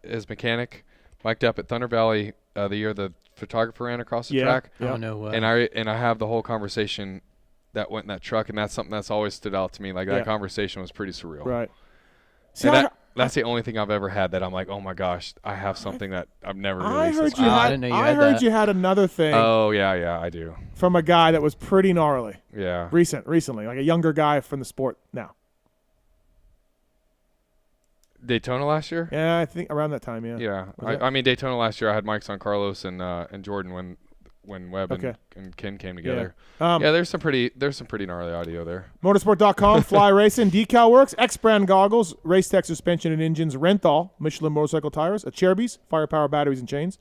B: his mechanic, mic'd up at Thunder Valley the year the photographer ran across the track.
J: Oh, no way.
B: And I have the whole conversation that went in that truck, and that's something that's always stood out to me. Like that conversation was pretty surreal.
A: Right.
B: See, that's the only thing I've ever had that I'm like, oh my gosh, I have something that I've never released.
A: I heard you had another thing.
B: Oh yeah, I do.
A: From a guy that was pretty gnarly.
B: Yeah.
A: Recently, like a younger guy from the sport now.
B: Daytona last year?
A: Yeah, I think around that time. Yeah.
B: Yeah, I mean Daytona last year. I had mics on Carlos and Jordan when Webb and Ken came together. Yeah, there's some pretty gnarly audio there.
A: Motorsport.com, Fly Racing, Decal Works, X-Brand goggles, Race Tech suspension and engines, Renthal, Michelin motorcycle tires, Acerbis, Firepower batteries and chains,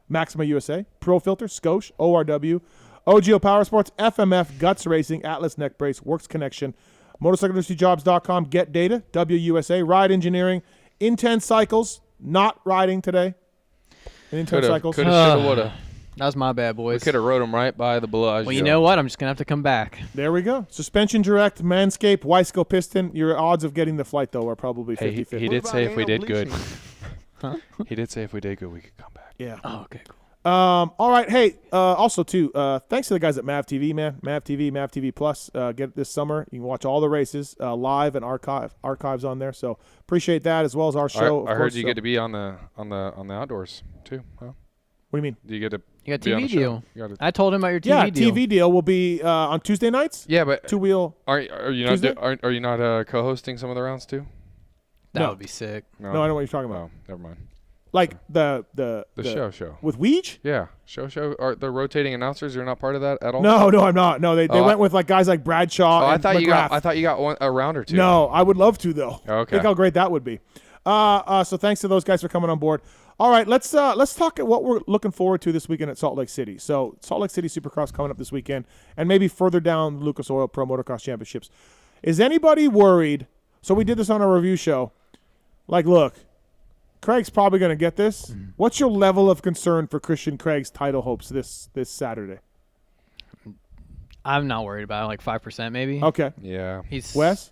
A: Maxima USA, Pro Filter, Scoche, ORW, OGO Power Sports, FMF, Guts Racing, Atlas Neck Brace, Works Connection, MotorcycleIndustryJobs.com, Get Data, WUSA, Ride Engineering, Intense Cycles, not riding today. Intense Cycles.
B: Coulda, shoulda, woulda.
J: That was my bad, boys.
B: We could have rode them right by the Bellagio.
J: Well, you know what? I'm just going to have to come back.
A: There we go. Suspension Direct, Manscaped, Wiseco Piston. Your odds of getting the flight, though, are probably 50-50.
B: He did say if we did good. Huh? He did say if we did good, we could come back.
A: Yeah.
J: Oh, okay, cool.
A: All right. Hey, also, too, thanks to the guys at Mav TV, man. Mav TV Plus. Get it this summer. You can watch all the races live and archives on there. So appreciate that, as well as our show.
B: I heard you get to be on the outdoors, too. Huh?
A: What do you mean?
B: Do you get to
J: You got
B: be on
J: TV
B: the show?
J: deal.
B: You gotta-
J: I told him about your TV deal.
A: Yeah, TV deal will be on Tuesday nights.
B: Yeah, but
A: two-wheel.
B: Are you not
A: Tuesday?
B: are you not co-hosting some of the rounds too?
J: That
A: No.
J: would be sick.
A: No, I don't know what you're talking about.
B: Oh, never mind.
A: Like the
B: show
A: with Weege?
B: Yeah, show. Are the rotating announcers? You're not part of that at all?
A: No, I'm not. No, they went with like guys like Bradshaw.
B: Oh,
A: and
B: I thought
A: McGrath.
B: you got a round or two.
A: No, I would love to though.
B: Okay.
A: Think how great that would be. So thanks to those guys for coming on board. All right, let's talk at what we're looking forward to this weekend at Salt Lake City. So Salt Lake City Supercross coming up this weekend, and maybe further down Lucas Oil Pro Motocross Championships. Is anybody worried? So we did this on our review show. Like, look, Craig's probably going to get this. What's your level of concern for Christian Craig's title hopes this Saturday?
J: I'm not worried about it. Like 5% maybe.
A: Okay.
B: Yeah.
J: He's
A: Wes?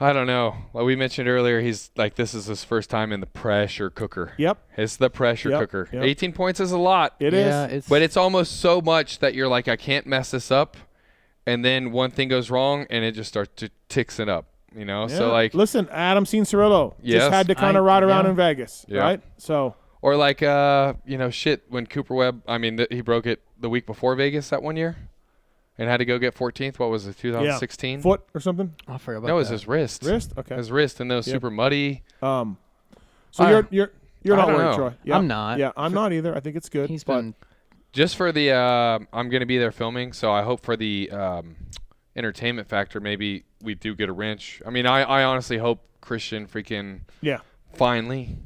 B: I don't know. Like we mentioned earlier, he's like this is his first time in the pressure cooker.
A: Yep.
B: It's the pressure cooker.
A: Yep.
B: 18 points is a lot.
A: It is.
B: But it's almost so much that you're like, I can't mess this up. And then one thing goes wrong, and it just starts to ticks it up. You know,
A: Yeah.
B: so like,
A: listen, Adam Cianciarillo just had to kind of ride around in Vegas, right? So,
B: or like, when Cooper Webb, I mean, he broke it the week before Vegas that one year, and had to go get 14th. What was it, 2016?
A: Foot or something?
J: I forgot about
B: No, it was
J: that.
B: his wrist.
A: Wrist? Okay.
B: His wrist, and those super muddy.
A: So you're not
B: don't
A: worried,
B: know.
A: Troy? Yeah.
J: I'm not.
A: Yeah, I'm not either. I think it's good.
J: He's
A: but
J: been
B: Just for the, I'm going to be there filming, so I hope for the entertainment factor, maybe we do get a wrench. I mean, I honestly hope Christian freaking finally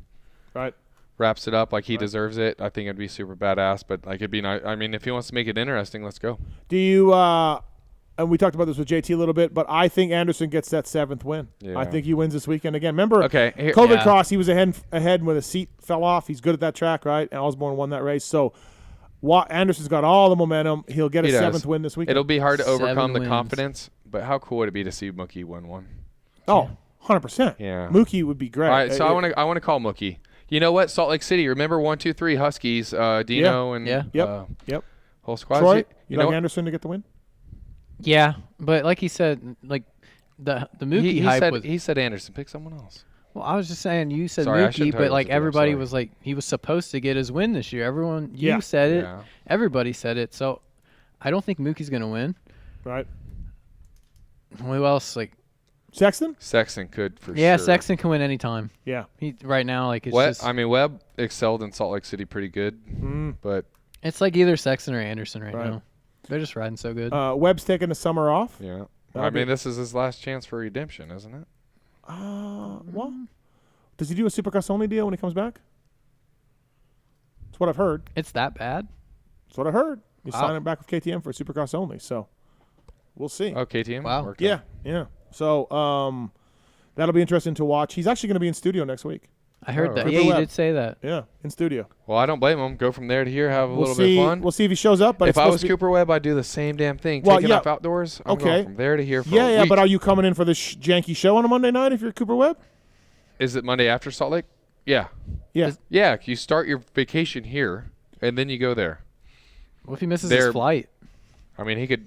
B: wraps it up like he deserves it. I think it'd be super badass, but like it'd be nice. I mean, if he wants to make it interesting, let's go.
A: Do you? And we talked about this with JT a little bit, but I think Anderson gets that 7th win.
B: Yeah.
A: I think he wins this weekend again. Remember,
B: Okay,
A: COVID Cross, he was ahead when the seat fell off. He's good at that track, right? And Osborne won that race. So Anderson's got all the momentum. He'll get a 7th win this weekend.
B: It'll be hard to
J: 7
B: overcome the
J: wins.
B: confidence, but how cool would it be to see Mookie win one?
A: Oh, 100%.
B: Yeah.
A: Mookie would be great.
B: All right, so I want to call Mookie. You know what? Salt Lake City. Remember 1, 2, 3 Huskies, Dino and
A: Yep.
B: whole squad.
A: Troy,
B: you
A: like
B: know
A: Anderson to get the win?
J: Yeah, but like he said, like the Mookie hype
B: he said Anderson, pick someone else.
J: Well, I was just saying you said
B: Sorry, I
J: Mookie,
B: shouldn't tell you
J: but
B: what
J: like
B: to do, I'm
J: everybody
B: sorry.
J: was like he was supposed to get his win this year. Everyone,
A: Yeah.
J: you said it.
B: Yeah.
J: Everybody said it. So I don't think Mookie's gonna win.
A: Right.
J: Who else? Like
A: Sexton?
B: Sexton could for
J: yeah,
B: sure.
J: Sexton can win anytime.
A: Yeah.
J: He right now like it's
B: What?
J: just
B: I mean, Webb excelled in Salt Lake City pretty good, but
J: it's like either Sexton or Anderson right
A: Right.
J: now. They're just riding so good.
A: Webb's taking the summer off.
B: yeah.
A: That'll
B: I mean,
A: be-
B: this is his last chance for redemption, isn't it?
A: Well, does he do a Supercross only deal when he comes back? That's what I've heard.
J: It's that bad?
A: That's what I heard. He's
J: Wow.
A: signing back with KTM for Supercross only, so we'll see.
B: Oh, KTM.
J: Wow.
B: Worked
A: Yeah,
B: out.
A: yeah. So that'll be interesting to watch. He's actually going to be in studio next week.
J: I heard
B: Oh,
J: that.
A: Cooper
J: Yeah, you
A: Webb.
J: did say that.
A: Yeah, in studio.
B: Well, I don't blame him. Go from there to here, have a
A: We'll
B: little
A: see.
B: bit of fun.
A: We'll see if he shows up. But
B: If
A: it's
B: I
A: supposed
B: was
A: to be-
B: Cooper Webb, I'd do the same damn thing.
A: Well,
B: Taking
A: yeah.
B: off outdoors. I'm
A: Okay.
B: going from there to here for
A: yeah,
B: a
A: yeah.
B: week.
A: But are you coming in for this janky show on a Monday night if you're Cooper Webb?
B: Is it Monday after Salt Lake? Yeah.
A: Yeah.
B: Yeah. You start your vacation here, and then you go there.
J: What if he misses
B: They're-
J: his flight?
B: I mean, he could.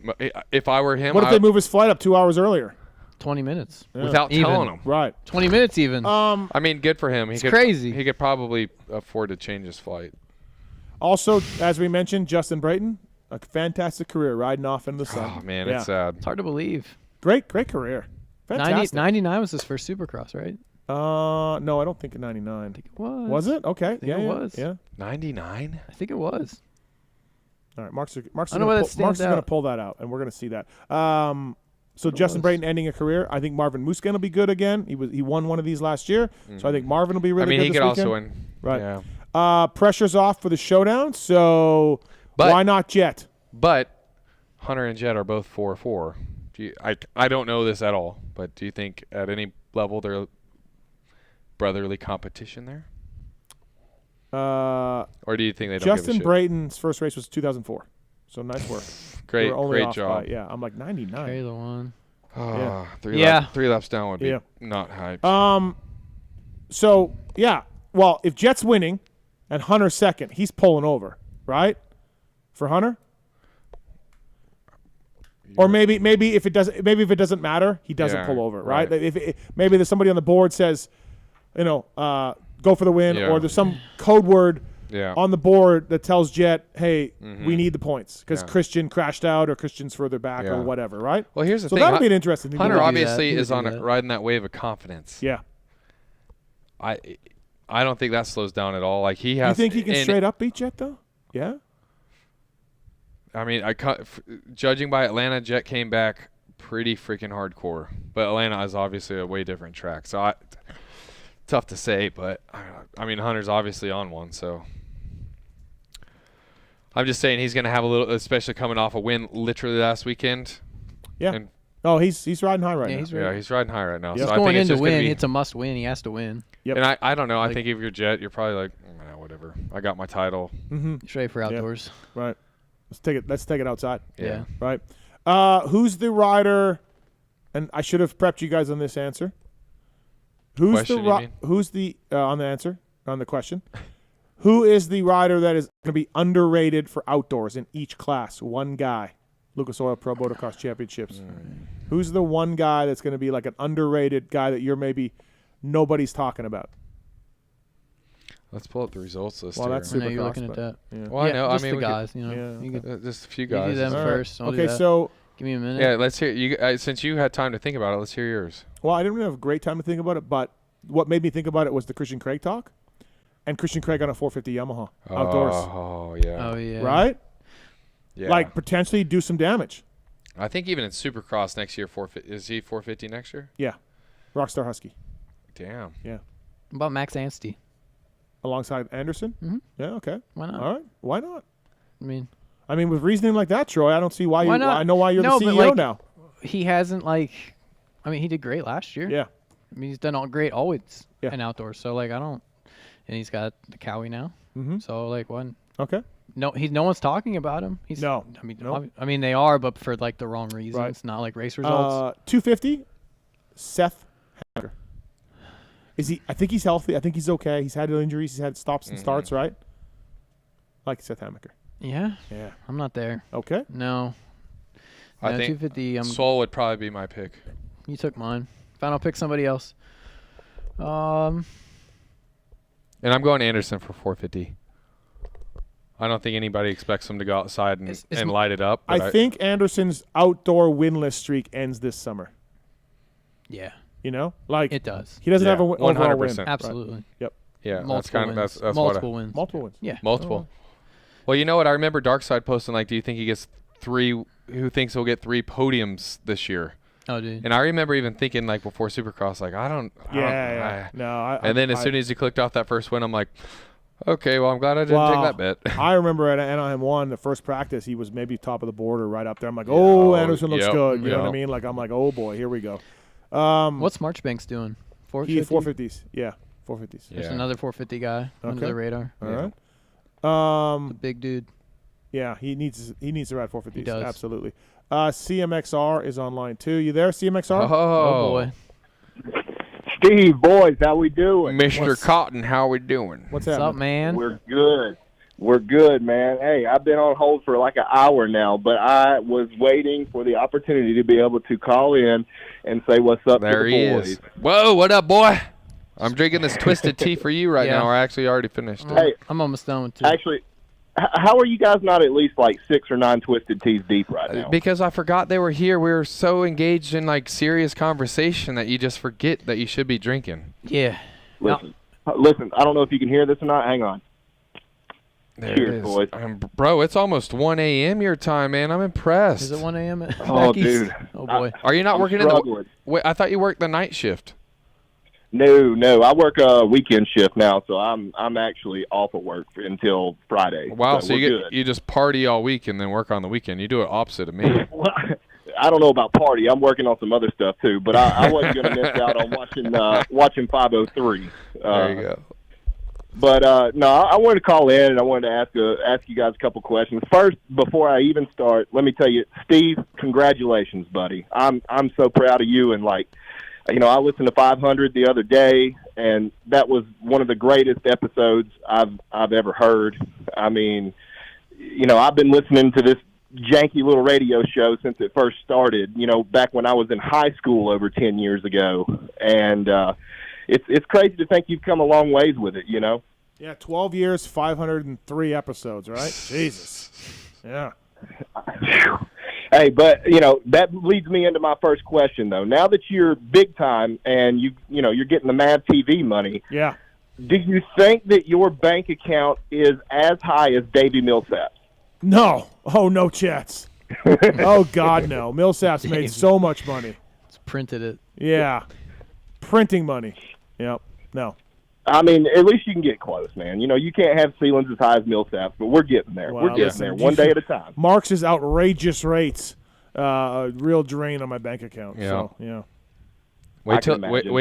B: If I were him,
A: What if they move his flight up 2 hours earlier?
J: 20 minutes.
B: without
J: Even.
B: telling him?
A: Right.
J: 20 minutes even.
B: I mean, good for him. He
J: It's
B: could,
J: crazy.
B: He could probably afford to change his flight.
A: Also, as we mentioned, Justin Brayton, a fantastic career riding off into the sun.
B: Oh man,
A: Yeah.
B: it's sad.
J: It's hard to believe.
A: Great career. Fantastic.
J: 99 was his first Supercross, right?
A: No, I don't think in 99.
J: I think it was.
A: Was it? Okay.
J: think
A: Yeah,
J: it
A: yeah,
J: was.
A: Yeah.
B: 99.
J: I think it was.
A: All right, Mark's
J: I don't know why that stands
A: going to
J: out.
A: pull that out, and we're going to see that. So Justin Brayton ending a career. I think Marvin Musquin will be good again. He won one of these last year, so I think Marvin will be really
B: I mean,
A: good
B: he
A: this
B: could
A: weekend.
B: also win.
A: Right.
B: Yeah.
A: Pressure's off for the showdown, so
B: But-
A: why not Jet?
B: But Hunter and Jet are both 4-4. I don't know this at all, but do you think at any level they're brotherly competition there, or do you think they don't
A: Justin
B: give a shit?
A: Brayton's first race was 2004, so nice work.
B: Great,
A: They were only
B: great
A: off
B: job.
A: by- yeah, I'm like 99.
J: Carry the one.
B: Oh,
A: Yeah.
B: three laps down would be
A: Yeah.
B: not hype.
A: So yeah, well, if Jet's winning, and Hunter second. He's pulling over, right? For Hunter? Or maybe if it doesn't matter, he doesn't pull over, right? Maybe there's somebody on the board says, go for the win, or there's some code word on the board that tells Jet, hey, we need the points because Christian crashed out or Christian's further back or whatever, right?
B: Well, here's the
A: so
B: thing.
A: That'll be an interesting thing.
B: Hunter obviously is riding that wave of confidence.
A: Yeah.
B: I don't think that slows down at all. Like he has.
A: You think he can straight up beat Jet though? Yeah.
B: I mean, judging by Atlanta, Jet came back pretty freaking hardcore. But Atlanta is obviously a way different track. So tough to say, but I mean, Hunter's obviously on one. So I'm just saying he's going to have a little, especially coming off a win literally last weekend.
A: Yeah.
B: And
A: he's riding high right now.
B: He's riding high right now.
J: He's
B: so
J: going
B: I think
J: in to
B: it's
J: win. It's a must win. He has to win.
A: Yep.
B: And I don't know. I think if you're Jet, you're probably like, whatever. I got my title.
A: Mm-hmm.
J: Straight for outdoors.
A: Yep. Right. Let's take it outside.
B: Yeah.
A: Right. Who's the rider? And I should have prepped you guys on this answer. Who's the on the answer on the question? Who is the rider that is going to be underrated for outdoors in each class? One guy. Lucas Oil Pro Motocross Championships. Who's the one guy that's going to be like an underrated guy that nobody's talking about?
B: Let's pull up the results list.
A: Well, that's
J: Supercross. You're looking at that.
B: Yeah. Well, I know.
J: Just
B: I mean,
J: the guys. You could,
B: just a few guys.
J: You do them first.
A: Okay, so
J: give me a minute.
B: Yeah, let's hear you. Since you had time to think about it, let's hear yours.
A: Well, I didn't really have a great time to think about it, but what made me think about it was the Christian Craig talk, and Christian Craig on a 450 Yamaha outdoors.
B: Oh yeah.
J: Oh yeah.
A: Right.
B: Yeah.
A: Like potentially do some damage.
B: I think even in Supercross next year, is he 450 next year?
A: Yeah. Rockstar Husky.
B: Damn.
A: Yeah.
J: What about Max Anstey?
A: Alongside Anderson?
J: Mm-hmm.
A: Yeah, okay.
J: Why not?
A: All right. Why not?
J: I mean,
A: with reasoning like that, Troy, I don't see why
J: not?
A: I know why you're the CEO
J: but
A: now.
J: He hasn't he did great last year.
A: Yeah.
J: I mean, he's done all great always
A: Yeah.
J: in outdoors. So I don't. And he's got the Cowie now.
A: Mm-hmm.
J: So one.
A: Okay.
J: No, no one's talking about him. I mean, they are, but for the wrong reasons,
A: Right.
J: not like race results.
A: 250, Seth Hacker. Is he? I think he's healthy. I think he's okay. He's had injuries. He's had stops and starts, right? Like Seth Hammaker.
J: Yeah.
A: Yeah.
J: I'm not there.
A: Okay.
J: No.
B: I think
J: 250.
B: Sol would probably be my pick.
J: You took mine. Fine, I'll pick somebody else.
B: And I'm going Anderson for 450. I don't think anybody expects him to go outside and light it up.
A: I think Anderson's outdoor winless streak ends this summer.
J: Yeah.
A: It
J: does.
A: He doesn't have a overall win.
J: Absolutely.
A: Right. Yep.
B: Yeah,
J: multiple
B: that's
J: multiple wins.
A: Multiple wins.
J: Yeah.
B: Multiple. Well, you know what? I remember Darkside posting do you think he gets 3? Who thinks he'll get 3 podiums this year?
J: Oh, dude.
B: And I remember even thinking before Supercross, I don't.
A: No.
B: And then as soon as he clicked off that first win, I'm like, okay, well, I'm glad I didn't take that bet.
A: I remember at Anaheim 1, the first practice, he was maybe top of the board or right up there. I'm like, Anderson looks good. You know what I mean? I'm like, oh boy, here we go.
J: What's Marchbanks doing?
A: 450s. Yeah, 450s.
J: There's another 450 guy under the radar.
A: All right.
J: The big dude.
A: Yeah, he needs to ride 450s.
J: He does.
A: Absolutely. CMXR is online too. You there, CMXR?
J: Oh boy.
G: Steve, boys, how we doing?
B: Mr. Cotton, how we doing?
A: What's
J: up, man?
G: We're good. We're good, man. Hey, I've been on hold for an hour now, but I was waiting for the opportunity to be able to call in and say what's up to the boys.
B: Is. Whoa, what up, boy? I'm drinking this twisted tea for you right now. I actually already finished it.
G: Hey,
J: I'm almost done with it.
G: Actually, how are you guys not at least 6 or 9 twisted teas deep right now?
B: Because I forgot they were here. We were so engaged in serious conversation that you just forget that you should be drinking.
J: Yeah.
G: Listen, I don't know if you can hear this or not. Hang on.
B: There
G: Cheers, boys.
B: Bro, it's almost 1 a.m. your time, man. I'm impressed.
J: Is it 1 a.m.?
G: Oh, dude.
J: Oh, boy.
B: Are you not
G: I'm
B: working
G: struggling.
B: Wait, I thought you worked the night shift.
G: No. I work a weekend shift now, so I'm actually off of work until Friday.
B: Wow, so
G: we're good.
B: you just party all week and then work on the weekend. You do it opposite of me.
G: Well, I don't know about party. I'm working on some other stuff too, but I wasn't going to miss out on watching 503.
B: There you go.
G: But no, I wanted to call in and I wanted to ask you guys a couple questions. First, before I even start, let me tell you, Steve, congratulations, buddy. I'm so proud of you. And I listened to 500 the other day, and that was one of the greatest episodes I've ever heard. I mean, I've been listening to this janky little radio show since it first started, back when I was in high school over 10 years ago. And it's crazy to think you've come a long ways with it,
A: Yeah, 12 years, 503 episodes, right? Jesus. Yeah.
G: Hey, but, that leads me into my first question, though. Now that you're big time and you're getting the Mad TV money,
A: yeah,
G: do you think that your bank account is as high as Davey Millsap's?
A: No. Oh, no chance. Oh, God, no. Millsap's made so much money.
J: It's printed it.
A: Yeah. Printing money. Yep. No.
G: I mean, at least you can get close, man. You can't have ceilings as high as Millsap's, but we're getting there.
A: Wow,
G: we're getting there one day at a time.
A: Mark's outrageous rates, a real drain on my bank account.
B: Yeah.
A: So, yeah.
B: Wait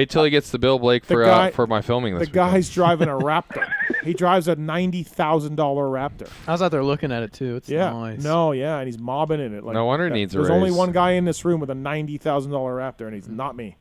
B: till he gets the bill, Blake, for my filming this
A: The guy's driving a Raptor. He drives a $90,000 Raptor.
J: I was out there looking at it, too. It's nice.
A: No, yeah, and he's mobbing in it. Like,
B: no wonder he needs a raise.
A: There's only one guy in this room with a $90,000 Raptor, and he's not me.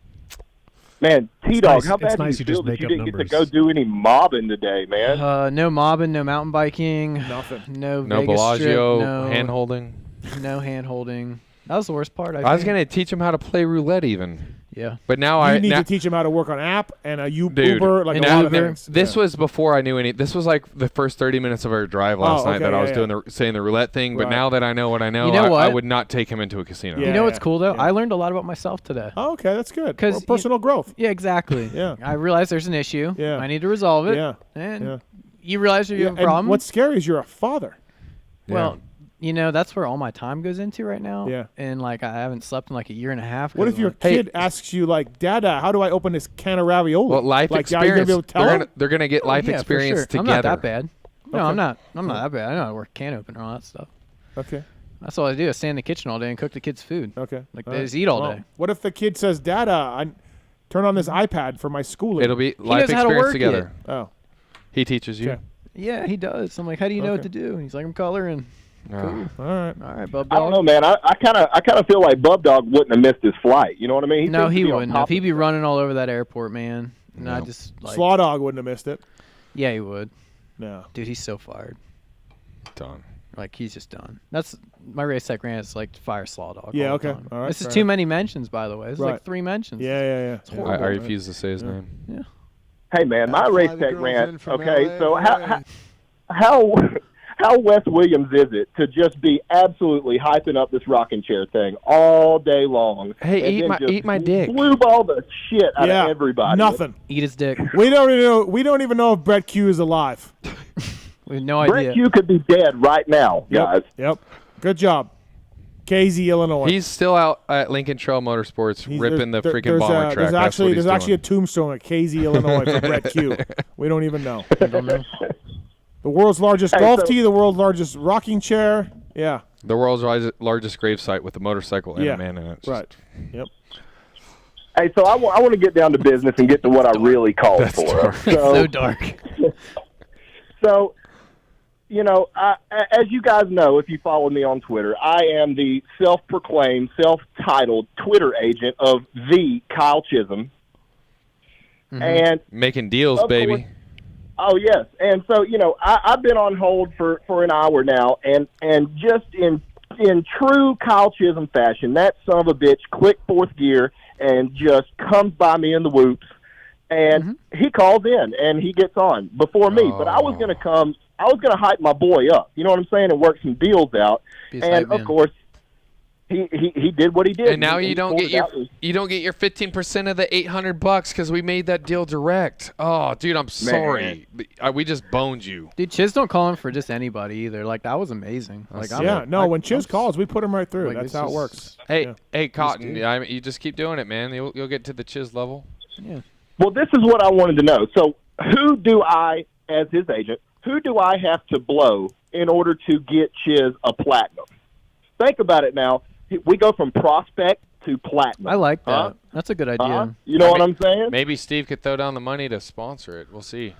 G: Man, T-Dog,
M: nice.
G: how bad do you feel that you didn't get to go do any mobbing today, man?
J: No mobbing, no mountain biking.
A: Nothing.
J: No
B: Vegas
J: Bellagio,
B: Strip, hand-holding.
J: No hand-holding. That was the worst part,
B: I was going to teach him how to play roulette even.
J: Yeah.
B: But now
A: you need to teach him how to work on app and a Uber, like a lot of things.
B: This was before I knew any. This was like the first 30 minutes of our drive last night that I was doing saying the roulette thing. But now that I know what I know, I would not take him into a casino.
J: You know what's cool though? I learned a lot about myself today.
A: Oh, okay, that's good. Because personal growth.
J: Yeah, exactly.
A: Yeah.
J: I realized there's an issue.
A: Yeah.
J: I need to resolve it.
A: Yeah.
J: And you realize you have a problem.
A: What's scary is you're a father.
J: Well. That's where all my time goes into right now.
A: Yeah.
J: And, I haven't slept in, a year and a half.
A: What if your kid asks you, Dada, how do I open this can of ravioli?
B: Well, life experience.
A: Are you going to be able to tell
B: they're going to get life experience
J: sure.
B: together.
J: I'm not that bad. No, I'm not that bad. I know how to work a can opener and all that stuff.
A: Okay.
J: That's all I do is stand in the kitchen all day and cook the kids' food.
A: Okay.
J: They just eat all day.
A: What if the kid says, Dada, I turn on this iPad for my schooling?
B: It'll be life experience together.
A: Oh.
B: He teaches you?
A: Okay.
J: Yeah, he does. I'm like, how do you know what to do? And he's like, I'm coloring. Cool.
A: All right,
J: Bub Dog.
G: I don't know, man. I kind of feel like Bub Dog wouldn't have missed his flight. You know what I mean?
J: No, he wouldn't have. He'd be running all over that airport, man. And I just
A: Slaw Dog wouldn't have missed it.
J: Yeah, he would.
A: No,
J: dude, he's so fired.
B: Done.
J: He's just done. That's my race tech rant is fire Slaw Dog.
A: Yeah, okay. All right.
J: This is too many mentions, by the way. This is 3 mentions.
A: Yeah.
J: It's horrible,
B: I refuse to say his name.
J: Yeah.
G: Hey, man, my race tech rant. Okay, so how Wes Williams is it to just be absolutely hyping up this rocking chair thing all day long?
B: Hey, eat my dick.
G: Blue ball the shit out of everybody.
A: Nothing.
J: Eat his dick.
A: We don't even know if Brett Q is alive.
J: We have no idea.
G: Brett Q could be dead right now, guys.
A: Yep. Good job. KZ, Illinois.
B: He's still out at Lincoln Trail Motorsports ripping the freaking bomber track.
A: There's actually a tombstone at KZ, Illinois for Brett Q. We don't even know.
J: I don't know.
A: The world's largest golf tee, the world's largest rocking chair. Yeah.
B: The world's largest gravesite with a motorcycle and a man in it.
A: Right. Yep.
G: Hey, so I want to get down to business and get to what I really called for.
B: Dark.
J: So dark.
G: So, as you guys know, if you follow me on Twitter, I am the self-proclaimed, self-titled Twitter agent of the Kyle Chisholm.
B: Mm-hmm.
G: And
B: making deals, baby.
G: Course, oh, yes. And so, I've been on hold for an hour now, and just in true Kyle Chisholm fashion, that son of a bitch clicked fourth gear and just comes by me in the whoops, and he calls in, and he gets on before me. But I was going to hype my boy up, you know what I'm saying, and work some deals out. And, of course, he did what he did.
B: And now you don't get your 15% of the $800 because we made that deal direct. Oh, dude, I'm sorry. We just boned you.
J: Dude, Chiz don't call him for just anybody either. That was amazing.
A: When Chiz calls, we put him right through. That's how it works.
B: Hey, Cotton, you just keep doing it, man. You'll get to the Chiz level.
J: Yeah.
G: Well, this is what I wanted to know. So who do I, as his agent, who do I have to blow in order to get Chiz a platinum? Think about it now. We go from prospect to platinum.
J: I like that. That's a good idea.
G: You know what I'm saying?
B: Maybe Steve could throw down the money to sponsor it. We'll see.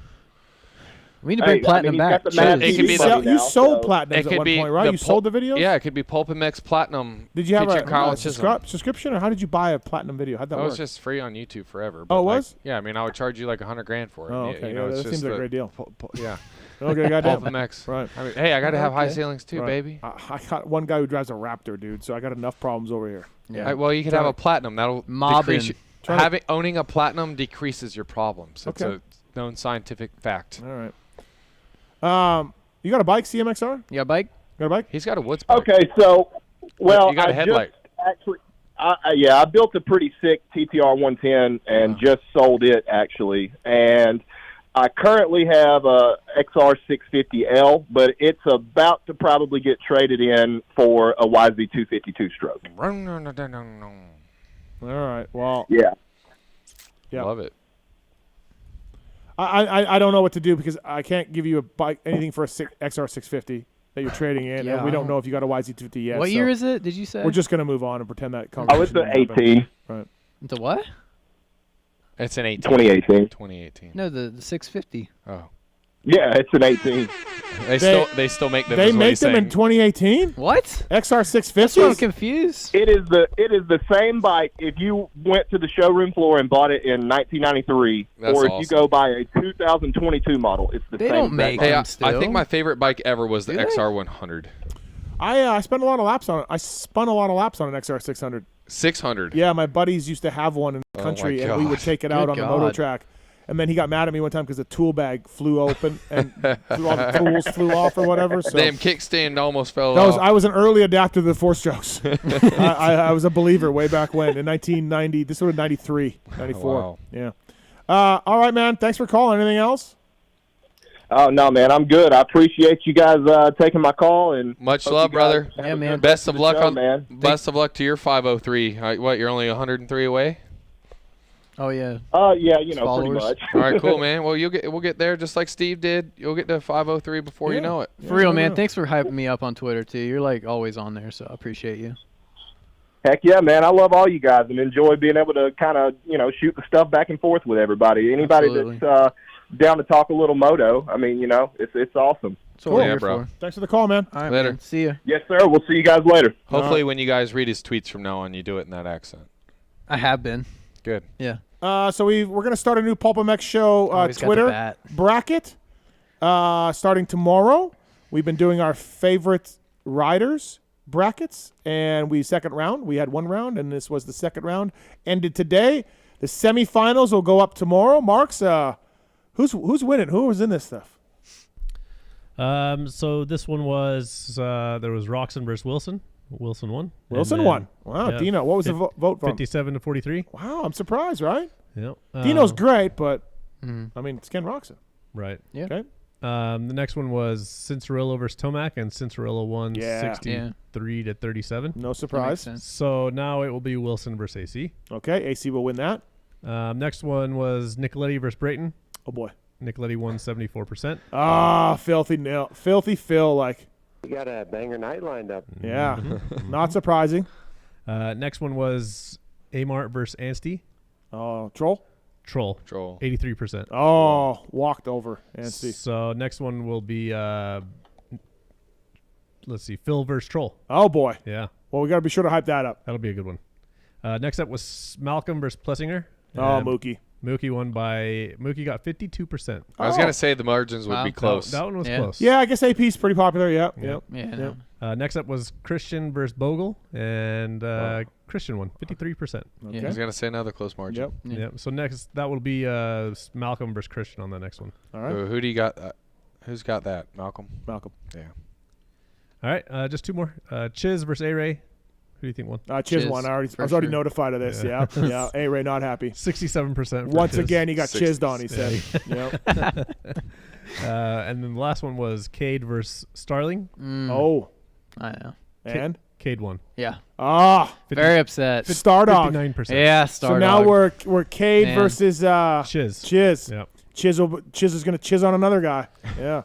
J: We need to bring platinum back.
A: You sold platinums at one point, right? You sold the videos?
B: Yeah, it could be PulpMX Platinum.
A: Did you have a
B: Chisholm.
A: subscription, or how did you buy a platinum video? How'd that work?
B: It was just free on YouTube forever.
A: Oh, it was?
B: Yeah, I mean, I would charge you like $100,000 for it.
A: Oh, okay.
B: You know,
A: that seems like a great deal.
B: Yeah.
A: Okay, goddamn.
B: PulpMX.
A: Right.
B: I mean, hey, I got to have high ceilings too, baby.
A: I got one guy who drives a Raptor, dude, so I got enough problems over here.
B: Yeah. Well, you could have a platinum. That'll decrease owning a platinum decreases your problems. It's a known scientific fact.
A: All right. You got a bike, CMXR?
J: You got a bike?
A: Got a bike?
B: He's got a Woods bike.
G: Okay, so
B: you got a headlight.
G: I built a pretty sick TTR 110 and just sold it actually, and I currently have a XR 650L, but it's about to probably get traded in for a YZ 252 stroke.
A: All right. Well.
G: Yeah.
B: Love it.
A: I don't know what to do because I can't give you a bike anything for a XR 650 that you're trading in, and we don't know if you got a YZ250 yet.
J: What year is it? Did you say?
A: We're just gonna move on and pretend that.
G: Oh, it's an 18.
A: Right.
J: The what?
B: It's an 18.
G: 2018.
B: 2018.
J: No, the 650.
B: Oh.
G: Yeah, it's an 18.
B: They still make them.
A: They make them in 2018.
J: What?
A: XR 650.
J: I'm confused.
G: It is the same bike. If you went to the showroom floor and bought it in 1993, or if you go buy a 2022 model, it's the same.
J: They don't make them still.
B: I think my favorite bike ever was the XR100.
A: I spent a lot of laps on it. I spun a lot of laps on an XR 600.
B: 600.
A: Yeah, my buddies used to have one in the country, and we would take it out on the moto track. And then he got mad at me one time because the tool bag flew open and all the tools flew off or whatever. So
B: damn kickstand almost fell off.
A: I was an early adapter to the 4-strokes. I was a believer way back when in 1990. This was 93, 94.
B: Wow.
A: Yeah. All right, man. Thanks for calling. Anything else?
G: Oh, no, man. I'm good. I appreciate you guys taking my call. And
B: much love, brother.
J: Yeah, man.
B: Best of luck
G: man.
B: Best of luck to your 503. What, you're only 103 away?
J: Oh yeah.
G: Yeah, pretty much.
B: All right, cool, man. Well, we'll get there just like Steve did. You'll get to 503 before you know it.
J: For real, man. Thanks for hyping me up on Twitter too. You're like always on there, so I appreciate you.
G: Heck yeah, man. I love all you guys and enjoy being able to kind of, shoot the stuff back and forth with everybody. Anybody that's down to talk a little moto, I mean, it's awesome.
J: Cool.
B: Yeah, bro.
A: Thanks for the call, man.
J: All right,
B: Later.
J: Man. See you.
G: Yes, sir. We'll see you guys later.
B: Hopefully when you guys read his tweets from now on, you do it in that accent.
J: I have been.
B: Good.
J: Yeah.
A: So we're going to start a new PulpMX show Twitter bracket starting tomorrow. We've been doing our favorite riders brackets, and second round. We had one round, and this was the second round. Ended today. The semifinals will go up tomorrow. Marks, who's winning? Who was in this stuff?
M: So this one was there was Roxon versus Wilson. Wilson won.
A: Wilson won. Wow, yeah, Dino. What was the vote from?
M: 57 to 43.
A: Wow, I'm surprised, right?
M: Yep.
A: Dino's great, but I mean, it's Ken Roxon.
M: Right.
J: Yeah.
A: Okay.
M: The next one was Cincerillo versus Tomac, and Cincerillo won 63 to 37.
A: No surprise.
M: So now it will be Wilson versus AC.
A: Okay, AC will win that.
M: Next one was Nicoletti versus Brayton.
A: Oh boy.
M: Nicoletti won 74%.
A: Ah, filthy Phil, like.
H: We got a banger night lined up.
A: Yeah, not surprising.
M: Next one was Amart versus Anstie.
A: Oh, Troll.
M: 83%.
A: Oh, walked over Anstie.
M: So next one will be let's see, Phil versus Troll.
A: Oh boy.
M: Yeah.
A: Well, we got to be sure to hype that up.
M: That'll be a good one. Next up was Malcolm versus Plessinger.
A: Oh, Mookie.
M: Mookie got 52%.
B: I was gonna say the margins would be close.
M: That one was close.
A: Yeah, I guess AP's pretty popular. Yep.
M: Next up was Christian versus Bogle, and Christian won 53%.
B: Okay. I was gonna say another close margin.
M: Yep. So next, that will be Malcolm versus Christian on the next one.
A: All right.
B: So who do you got? Who's got that? Malcolm. Yeah.
M: All right. Just two more. Chiz versus A-Ray. Who do you think won?
A: Chiz won. I was already notified of this. Yeah. A-Ray not happy.
M: 67%.
A: Once again, he got chizzed on, he said.
M: Yep. And then the last one was Cade versus Starling.
A: Oh.
J: I know.
A: And?
M: Cade won.
J: Yeah. Very upset.
A: Stardog.
M: 59%.
J: Yeah, Stardog.
A: So now we're Cade versus
M: Chiz.
A: Yep. Chiz is going to chiz on another guy. Yeah.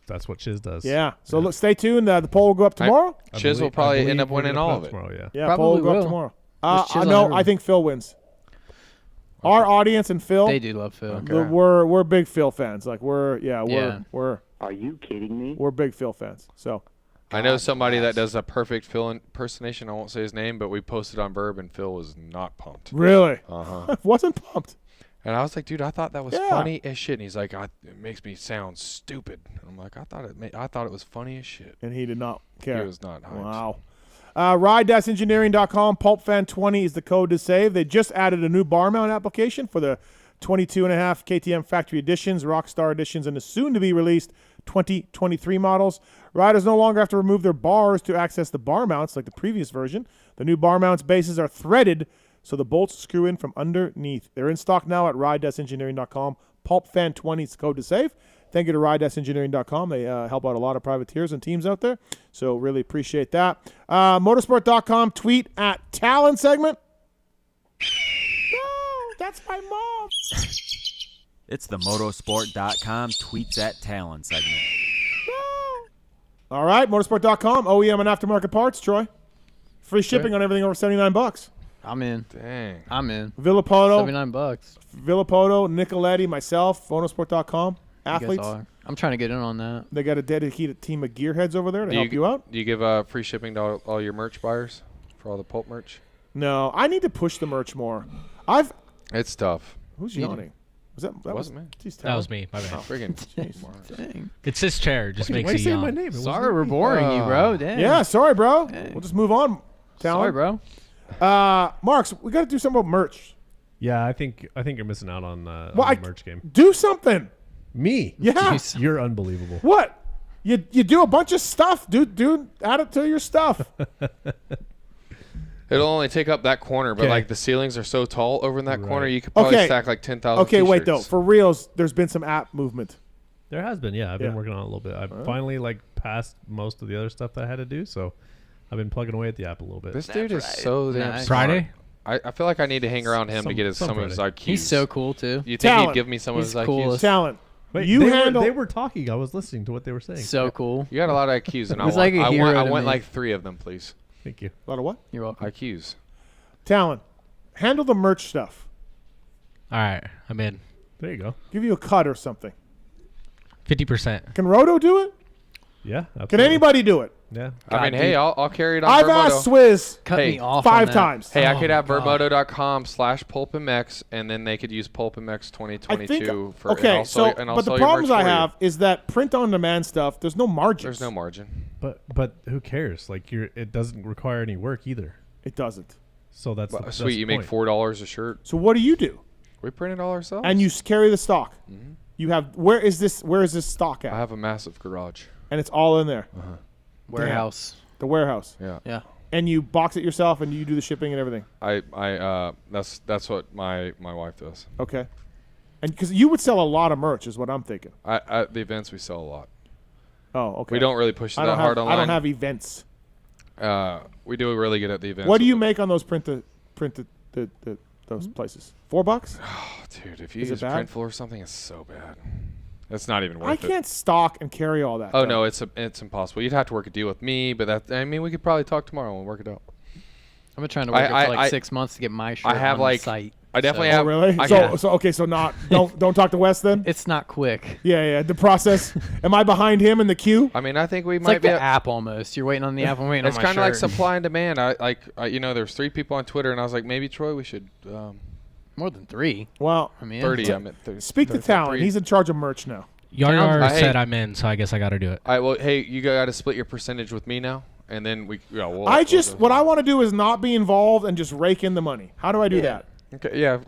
M: That's what Chiz does.
A: Yeah. So look, stay tuned. The poll will go up tomorrow.
B: Chiz will probably end up winning all of it.
M: Tomorrow,
A: yeah, poll will go up tomorrow. No, I think Phil wins. Our audience and Phil.
J: They do love Phil.
A: We're big Phil fans. Like we're.
H: Are you kidding me?
A: We're big Phil fans. So.
B: I know somebody that does a perfect Phil impersonation. I won't say his name, but we posted on Verb, and Phil was not pumped.
A: Really?
B: Uh-huh.
A: Wasn't pumped.
B: And I was like, dude, I thought that was funny as shit. And he's like, it makes me sound stupid. And I'm like, I thought it was funny as shit.
A: And he did not care.
B: He was not hyped.
A: Wow. Ride-engineering.com. PulpFan20 is the code to save. They just added a new bar mount application for the 22.5 KTM factory editions, Rockstar editions, and the soon-to-be-released 2023 models. Riders no longer have to remove their bars to access the bar mounts like the previous version. The new bar mounts bases are threaded, so the bolts screw in from underneath. They're in stock now at ride-engineering.com. PulpFan20 is the code to save. Thank you to ride-engineering.com. They help out a lot of privateers and teams out there, so really appreciate that. Motorsport.com, tweet at Tallon segment. No, that's my mom.
R: It's the motorsport.com tweets at Tallon segment.
A: All right, motorsport.com, OEM and aftermarket parts, Troy. Free shipping on everything over $79.
J: I'm in.
B: Dang.
J: I'm in.
A: Villapoto.
J: $79.
A: Villapoto, Nicoletti, myself, motorsport.com, athletes.
J: I'm trying to get in on that.
A: They got a dedicated team of gearheads over there to help you out.
B: Do you give free shipping to all your merch buyers for all the Pulp merch?
A: No, I need to push the merch more.
B: It's tough.
A: Who's yawning? That
B: wasn't me.
A: Geez,
O: That was me. My bad.
A: Oh,
J: Dang.
O: It's his chair. Just makes you yawn.
C: My name?
J: Sorry, we're boring you, bro. Dang.
A: Yeah, sorry, bro. We'll just move on.
J: Sorry, bro.
A: Marks, we got to do something about merch.
C: Yeah, I think you're missing out on the merch game.
A: Do something.
C: Me?
A: Yeah.
C: Jeez. You're unbelievable.
A: What? You do a bunch of stuff, dude. Add it to your stuff.
B: It'll only take up that corner, but like the ceilings are so tall over in that corner, you could probably stack like 10,000
A: Okay, wait though.
B: t-shirts.
A: For reals, there's been some app movement.
C: There has been, yeah. I've been working on it a little bit. I've finally passed most of the other stuff that I had to do, so I've been plugging away at the app a little bit.
B: This dude is so damn smart.
O: Friday?
B: I feel like I need to hang around him to get some of his IQs.
J: He's so cool too.
B: You think he'd give me some of his IQs?
A: Talent.
C: Wait, they were talking. I was listening to what they were saying.
J: So cool.
B: You got a lot of IQs, and I want like 3 of them, please.
C: Thank you.
A: A lot of what?
J: You're welcome.
B: IQs.
A: Talent. Handle the merch stuff.
O: All right, I'm in.
C: There you go.
A: Give you a cut or something.
O: 50%.
A: Can Roto do it?
C: Yeah. Absolutely.
A: Can anybody do it?
C: Yeah.
B: I mean, hey, I'll carry it on
A: I've
B: Vurbmoto.
A: asked Swizz
J: Cut me off
A: 5
J: on that.
A: times.
B: Hey, I could have Vurbmoto.com/PulpMX, and then they could use PulpMX 2022 for
A: okay, but the problems I have
B: you.
A: is that print-on-demand stuff, there's no margin.
B: There's no margin.
C: But who cares? Like it doesn't require any work either.
A: It doesn't.
C: So that's
B: sweet. You make $4 a shirt.
A: So what do you do?
B: We print it all ourselves.
A: And you carry the stock.
B: Mm-hmm.
A: You have where is this stock at?
B: I have a massive garage.
A: And it's all in there.
J: Warehouse.
A: The warehouse.
B: Yeah.
J: Yeah.
A: And you box it yourself, and you do the shipping and everything.
B: That's what my wife does.
A: Okay. And because you would sell a lot of merch, is what I'm thinking.
B: At the events, we sell a lot.
A: Oh, okay.
B: We don't really push that hard online.
A: I don't have events.
B: We do really good at the events.
A: What do you make on those those places? $4?
B: Oh, dude, if you use Printful or something, it's so bad. It's not even worth it.
A: I can't stock and carry all that.
B: Oh no, it's impossible. You'd have to work a deal with me, but we could probably talk tomorrow and work it out.
J: I've been trying to work it for 6 months to get my shirt on the site.
B: I definitely have.
A: Oh, really? So not don't talk to Wes then.
J: It's not quick.
A: Yeah. The process. Am I behind him in the queue?
B: I mean, I think we
J: It's
B: might
J: like
B: be
J: the app almost. You're waiting on the app. I'm waiting on my shirt.
B: It's kind of like supply and demand. There's 3 people on Twitter, and I was like, maybe Troy, we should.
J: More than 3.
A: Well,
J: I mean,
B: 30. I'm at 30.
A: Speak to Tallon. He's in charge of merch now.
O: Yar said I'm in, so I guess I got to do it.
B: All right. Well, hey, you got to split your percentage with me now, and then we. Yeah,
A: what I want to do is not be involved and just rake in the money. How do I do that?
B: Okay. Yeah.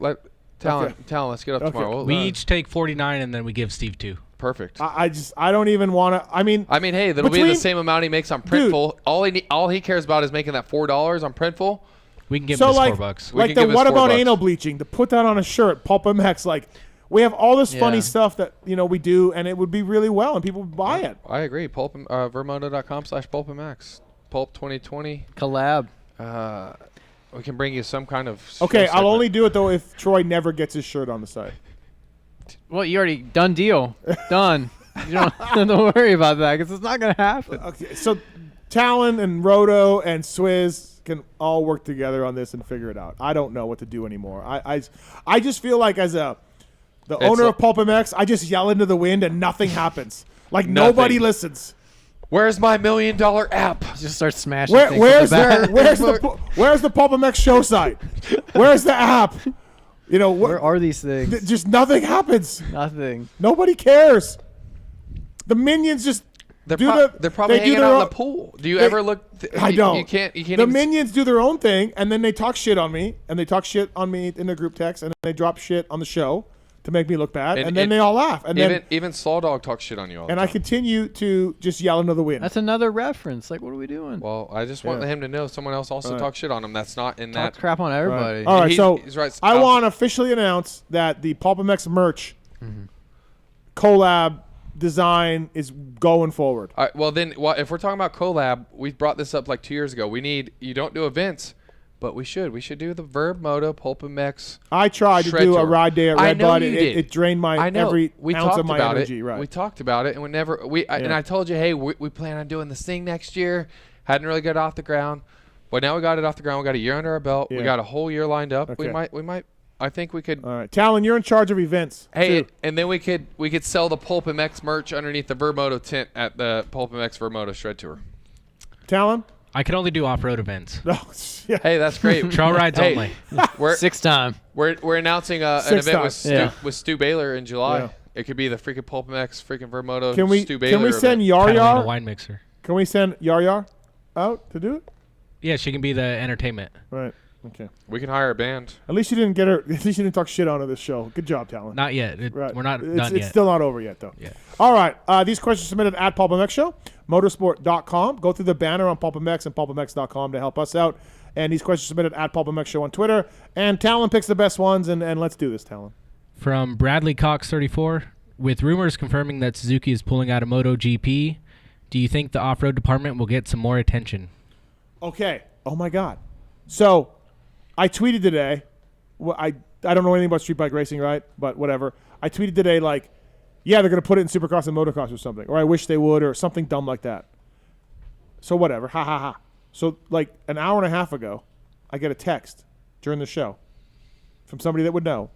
B: Talon, let's get up tomorrow.
O: We each take 49, and then we give Steve 2.
B: Perfect.
A: I don't even want to. I mean,
B: hey, that'll be the same amount he makes on Printful. All he cares about is making that $4 on
O: We
B: Printful.
O: can give him this $4.
A: Like what about anal bleaching? To put that on a shirt, PulpMX. Like we have all this funny stuff that we do, and it would be really well, and people would buy it.
B: I agree. Vurbmoto.com/PulpMX. Pulp 2020
J: collab.
B: We can bring you some kind of.
A: Okay, I'll only do it though if Troy never gets his shirt on the site.
J: Well, you already done deal. Done. You don't worry about that because it's not gonna happen.
A: Okay, so Tallon and Roto and Swizz can all work together on this and figure it out. I don't know what to do anymore. I just feel like as the owner of PulpMX, I just yell into the wind and nothing happens. Like nobody listens.
B: Where's my $1 million app?
J: Just start smashing things.
A: Where's the PulpMX show site? Where's the app? You know,
J: where are these things?
A: Just nothing happens.
J: Nothing.
A: Nobody cares. The minions just
B: they're probably hanging out in the pool. Do you ever look?
A: I don't.
B: You can't.
A: The minions do their own thing, and then they talk shit on me, and they talk shit on me in the group text, and then they drop shit on the show to make me look bad, and then they all laugh. And
B: even Slaw Dog talks shit on you all the
A: and
B: time.
A: I continue to just yell into the wind.
J: That's another reference. Like, what are we doing?
B: Well, I just want him to know someone else also talks shit on him. That's not in that.
J: Talk crap on everybody.
A: Right. All right, so
B: he's right.
A: I want to officially announce that the PulpMX merch collab design is going forward.
B: All right, well, then, if we're talking about collab, we brought this up like 2 years ago. You don't do events, but we should. We should do the Vurbmoto PulpMX.
A: I tried to do a ride day at Red Bud. It drained my every
B: we
A: ounce
B: talked
A: of my
B: about
A: energy.
B: It.
A: Right.
B: We talked about it, and and I told you, hey, we plan on doing this thing next year. Hadn't really got it off the ground, but now we got it off the ground. We got a year under our belt.
A: Yeah.
B: We got a whole year lined up.
A: Okay.
B: We might. I think we could.
A: All right, Tallon, you're in charge of events.
B: Hey, and then we could sell the PulpMX merch underneath the Vurbmoto tent at the PulpMX Vurbmoto Shred Tour.
A: Tallon?
O: I can only do off-road events.
B: Hey, that's great.
O: Trail rides only.
B: We're
J: 6th time.
B: We're announcing an event with Stu Baylor in July.
A: Yeah.
B: It could be the freaking PulpMX, freaking Vurbmoto.
A: Can we
B: Stu Baylor
A: can we send
B: event.
A: Yar Yar?
O: The wine mixer.
A: Can we send Yar Yar out to do it?
O: Yeah, she can be the entertainment.
A: Right. Okay.
B: We can hire a band.
A: At least you didn't get her. At least you didn't talk shit on her this show. Good job, Tallon.
O: Not yet.
A: Right.
O: We're not done
A: It's
O: yet.
A: still not over yet, though.
O: Yeah.
A: All right. These questions submitted at PulpMX Show, motorsport.com. Go through the banner on PulpMX and PulpMX.com to help us out. And these questions submitted at PulpMX Show on Twitter. And Tallon picks the best ones, and let's do this, Tallon.
O: From Bradley Cox 34, with rumors confirming that Suzuki is pulling out of MotoGP, do you think the off-road department will get some more attention?
A: Okay. Oh my God. So I tweeted today. Well, I don't know anything about street bike racing, right? But whatever. I tweeted today like, yeah, they're gonna put it in Supercross and Motocross or something, or I wish they would, or something dumb like that. So whatever. Ha ha ha. So like an hour and a half ago, I get a text during the show from somebody that would know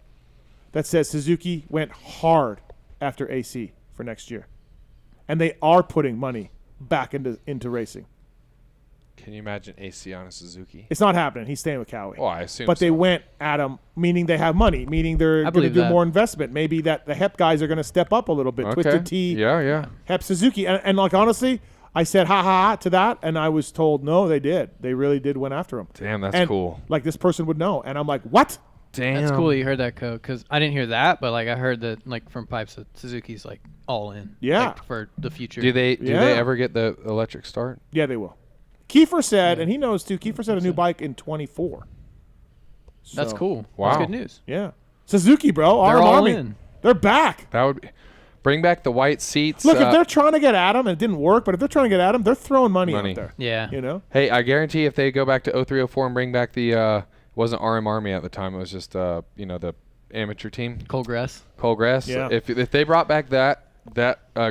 A: that says Suzuki went hard after AC for next year, and they are putting money back into racing.
B: Can you imagine AC on a Suzuki?
A: It's not happening. He's staying with Cowie.
B: Oh, I assume
A: But
B: so.
A: they went at him, meaning they have money, meaning they're going to
J: believe
A: do
J: that.
A: more investment. Maybe that the HEP guys are going to step up a little bit.
B: Okay.
A: Twisted T,
B: Yeah.
A: HEP Suzuki. And like, honestly, I said ha ha ha to that, and I was told, no, they did. They really did went after him.
B: Damn, that's
A: And,
B: cool.
A: Like, this person would know. And I'm like, what?
B: Damn.
J: That's cool that you heard that, Code, because I didn't hear that, but like I heard that like from Pipes that Suzuki's like all in.
A: Yeah.
J: Like, for the future.
B: Do they ever get the electric start?
A: Yeah, they will. Kiefer said, and he knows too, Kiefer said a new bike in 24.
J: That's
A: So,
J: cool.
B: Wow.
J: That's good news.
A: Yeah. Suzuki, bro.
J: They're
A: Arm
J: all
A: Army.
J: in.
A: They're back.
B: That would bring back the white seats.
A: Look, if they're trying to get at him, and it didn't work, but if they're trying to get at him, they're throwing money out there.
J: Yeah.
A: You know?
B: Hey, I guarantee if they go back to 0304 and bring back the it wasn't RM Army at the time, it was just the amateur team.
J: Coalgrass.
A: Yeah.
B: If they brought back that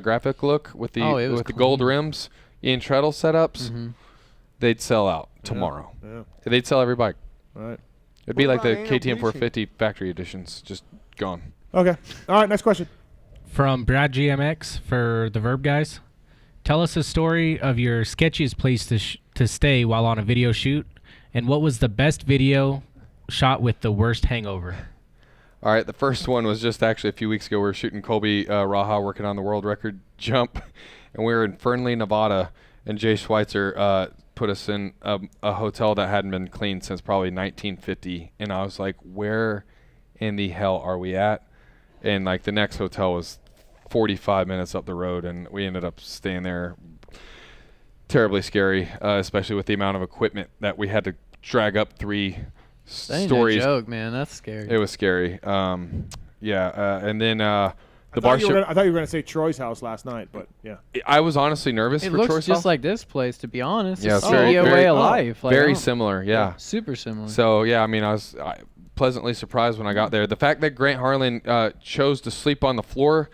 B: graphic look with the gold rims, Ian Treadle setups, they'd sell out tomorrow.
A: Yeah.
B: They'd sell every bike.
A: All right.
B: It'd be
I: What
B: like the
I: about anal
B: KTM 450 factory editions, just gone.
A: Okay. All right, next question.
O: From Brad GMX for the Verb guys. Tell us a story of your sketchiest place to stay while on a video shoot, and what was the best video shot with the worst hangover?
B: All right, the first one was just actually a few weeks ago. We were shooting Colby Raha working on the world record jump, and we were in Fernley, Nevada, and Jay Schweitzer put us in a hotel that hadn't been cleaned since probably 1950, and I was like, where in the hell are we at? And like the next hotel was 45 minutes up the road, and we ended up staying there. Terribly scary, especially with the amount of equipment that we had to drag up 3
J: That ain't
B: stories.
J: no joke, man. That's scary.
B: It was scary. And then
A: I thought you were going to say Troy's house last night, but yeah.
B: I was honestly nervous
J: It
B: for
J: looks
B: Troy's
J: just
B: house.
J: like this place, to be honest.
B: Yeah,
J: It's
B: it's very,
J: a
B: very,
J: way of life. Like,
B: very similar. Yeah.
J: Super similar.
B: So yeah, I mean, I was pleasantly surprised when I got there. The fact that Grant Harlan chose to sleep on the floor,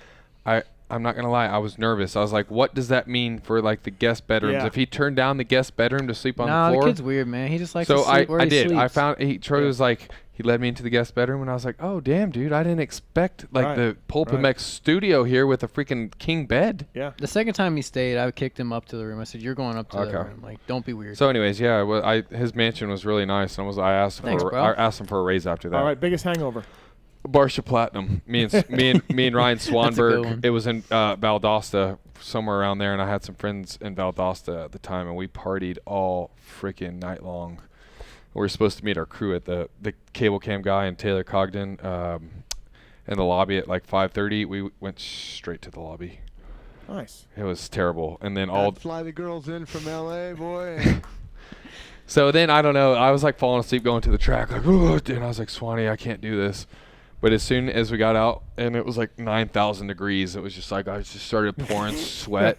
B: I'm not gonna lie, I was nervous. I was like, what does that mean for like the guest bedrooms?
A: Yeah.
B: If he turned down the guest bedroom to sleep on
J: Nah,
B: the floor,
J: the kid's weird, man. He just likes
B: so
J: to sleep where
B: I
J: he
B: did.
J: sleeps.
B: I found Troy was like, he led me into the guest bedroom, and I was like, oh damn, dude, I didn't expect like the PulpMX studio here with a freaking king bed.
A: Yeah.
J: The second time he stayed, I kicked him up to the room. I said, "You're going up to the room. Like, don't be weird."
B: So, anyways, yeah, well, his mansion was really nice, and I asked him for a raise after that.
A: All right, biggest hangover.
B: Barsha Platinum. Me and Ryan Swanberg. It was in Valdosta, somewhere around there, and I had some friends in Valdosta at the time, and we partied all freaking night long. We were supposed to meet our crew at the cable cam guy and Taylor Cogden in the lobby at like 5:30. We went straight to the lobby.
A: Nice.
B: It was terrible, and then
I: fly the girls in from L.A., boy.
B: So then I don't know. I was like falling asleep going to the track, like, and I was like, Swanee, I can't do this. But as soon as we got out, and it was like 9,000 degrees, it was just like I just started pouring sweat.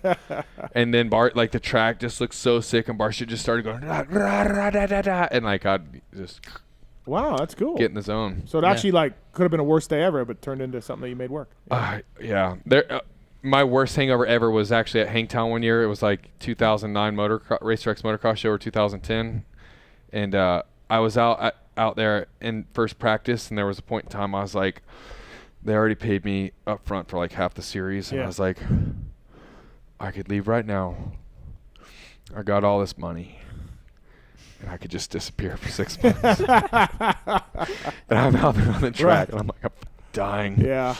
B: And then the track just looked so sick, and Barsha just started going, and like I'd just
A: wow, that's cool.
B: Get in the zone.
A: So it actually like could have been a worst day ever, but turned into something that you made work.
B: Yeah. My worst hangover ever was actually at Hangtown one year. It was like 2009 Racetracks Motocross Show or 2010, and I was out there in first practice, and there was a point in time I was like, they already paid me up front for like half the series, and I was like, I could leave right now. I got all this money, and I could just disappear for 6 months. And I'm out there on the track, and I'm like, I'm dying.
A: Yeah.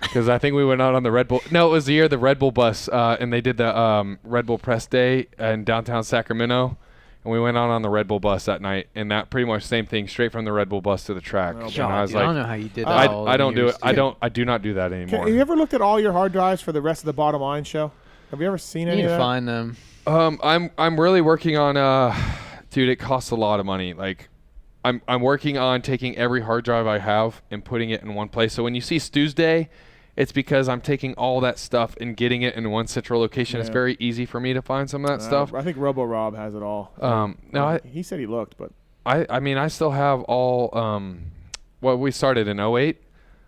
B: Because I think we went out on the Red Bull. No, it was the year of the Red Bull bus, and they did the Red Bull press day in downtown Sacramento. And we went out on the Red Bull bus that night, and that pretty much same thing, straight from the Red Bull bus to the track.
J: Oh,
B: and I was
J: dude,
B: like,
J: I don't know how you did that.
B: I don't do it. I do not do that anymore.
A: Have you ever looked at all your hard drives for the rest of the Bottom Line show? Have you ever seen any
J: You need
A: of
J: to
A: that?
J: find them.
B: I'm really working on dude, it costs a lot of money. Like I'm working on taking every hard drive I have and putting it in one place. So when you see Stu's Day, it's because I'm taking all that stuff and getting it in one central location. It's very easy for me to find some of that stuff.
A: I think Robo Rob has it all. He said he looked, but
B: I mean, I still have all. Well, we started in 08.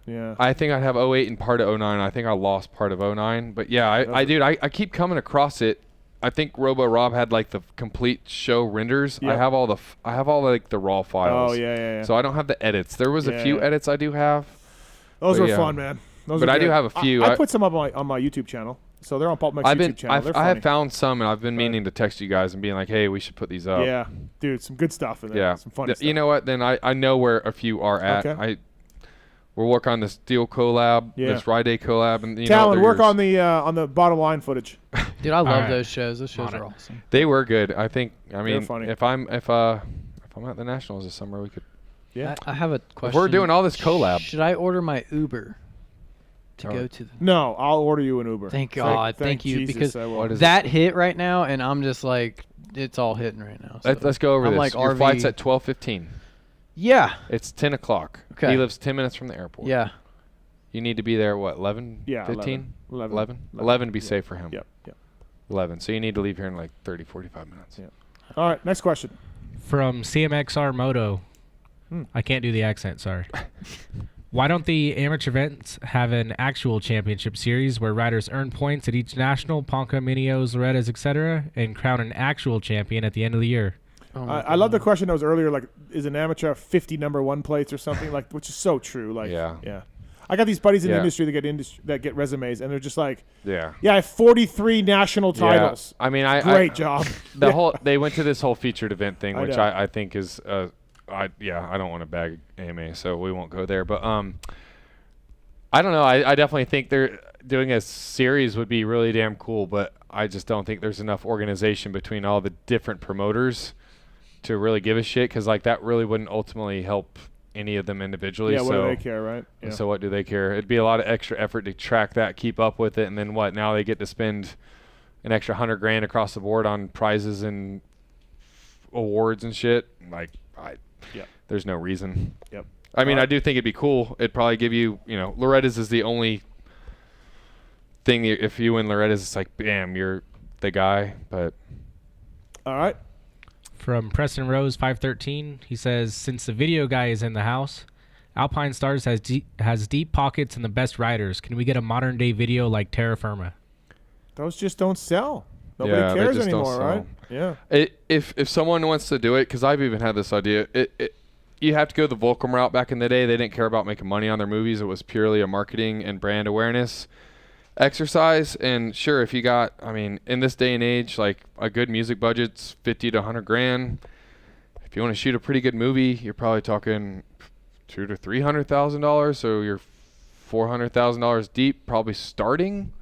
A: Yeah.
B: I think I have 08 and part of 09. I think I lost part of 09. But yeah, I keep coming across it. I think Robo Rob had like the complete show renders.
A: Yep.
B: I have all the raw files.
A: Oh yeah.
B: So I don't have the edits. There was a few edits I do have.
A: Those were fun, man.
B: But I do have a few.
A: I put some up on my YouTube channel, so they're on PulpMX YouTube channel.
B: I have found some, and I've been meaning to text you guys and being like, "Hey, we should put these up."
A: Yeah, dude, some good stuff in there.
B: Yeah,
A: some funny stuff.
B: You know what? Then I know where a few are at.
A: Okay.
B: We'll work on this Steel collab, this Ride Day collab, and
A: Tallon, work on the Bottom Line footage.
J: Dude, I love those shows. Those shows are awesome.
B: They were good. I think. I mean,
A: funny.
B: if I'm at the Nationals this summer, we could.
A: Yeah.
J: I have a question.
B: If we're doing all this collab.
J: Should I order my Uber to go to the?
A: No, I'll order you an Uber.
J: Thank God, thank you,
A: Jesus,
J: because that hit right now, and I'm just like, it's all hitting right now. So
B: Let's go over
J: I'm
B: this.
J: like
B: Your
J: RV.
B: flight's at 12:15.
J: Yeah.
B: It's 10 o'clock.
J: Okay.
B: He lives 10 minutes from the airport.
J: Yeah.
B: You need to be there, what, 11?
A: Yeah,
B: 15?
A: 11
B: 11 to be safe for him.
A: Yep.
B: 11. So you need to leave here in like 30, 45 minutes.
A: Yeah. All right, next question.
O: From CMXR Moto. I can't do the accent, sorry. Why don't the amateur events have an actual championship series where riders earn points at each national, Ponca, Minios, Loretta's, etc., and crown an actual champion at the end of the year?
A: I love the question that was earlier, like, is an amateur 50 number one plates or something, like, which is so true. Like, yeah. I got these buddies in the industry that get resumes, and they're just like, I have 43 national titles.
B: I mean,
A: great job.
B: They went to this whole featured event thing, which I think is I don't want to bag AMA, so we won't go there. But I don't know. I definitely think they're doing a series would be really damn cool, but I just don't think there's enough organization between all the different promoters to really give a shit, because like that really wouldn't ultimately help any of them individually.
A: Yeah, what do they care, right? Yeah.
B: So what do they care? It'd be a lot of extra effort to track that, keep up with it, and then what? Now they get to spend an extra $100,000 across the board on prizes and awards and shit. Like, there's no reason.
A: Yep.
B: I mean, I do think it'd be cool. It'd probably give you, Loretta's is the only thing. If you win Loretta's, it's like, bam, you're the guy. But
A: all right.
O: From Preston Rose 513, he says, since the video guy is in the house, Alpine Stars has deep pockets and the best riders. Can we get a modern day video like Terra Firma?
A: Those just don't sell. Nobody cares anymore, right? Yeah.
B: If someone wants to do it, because I've even had this idea, you have to go the Volcom route. Back in the day, they didn't care about making money on their movies. It was purely a marketing and brand awareness exercise. And sure, if you got, I mean, in this day and age, like a good music budget's 50 to 100 grand. If you want to shoot a pretty good movie, you're probably talking $200,000 to $300,000. So you're $400,000 deep, probably starting.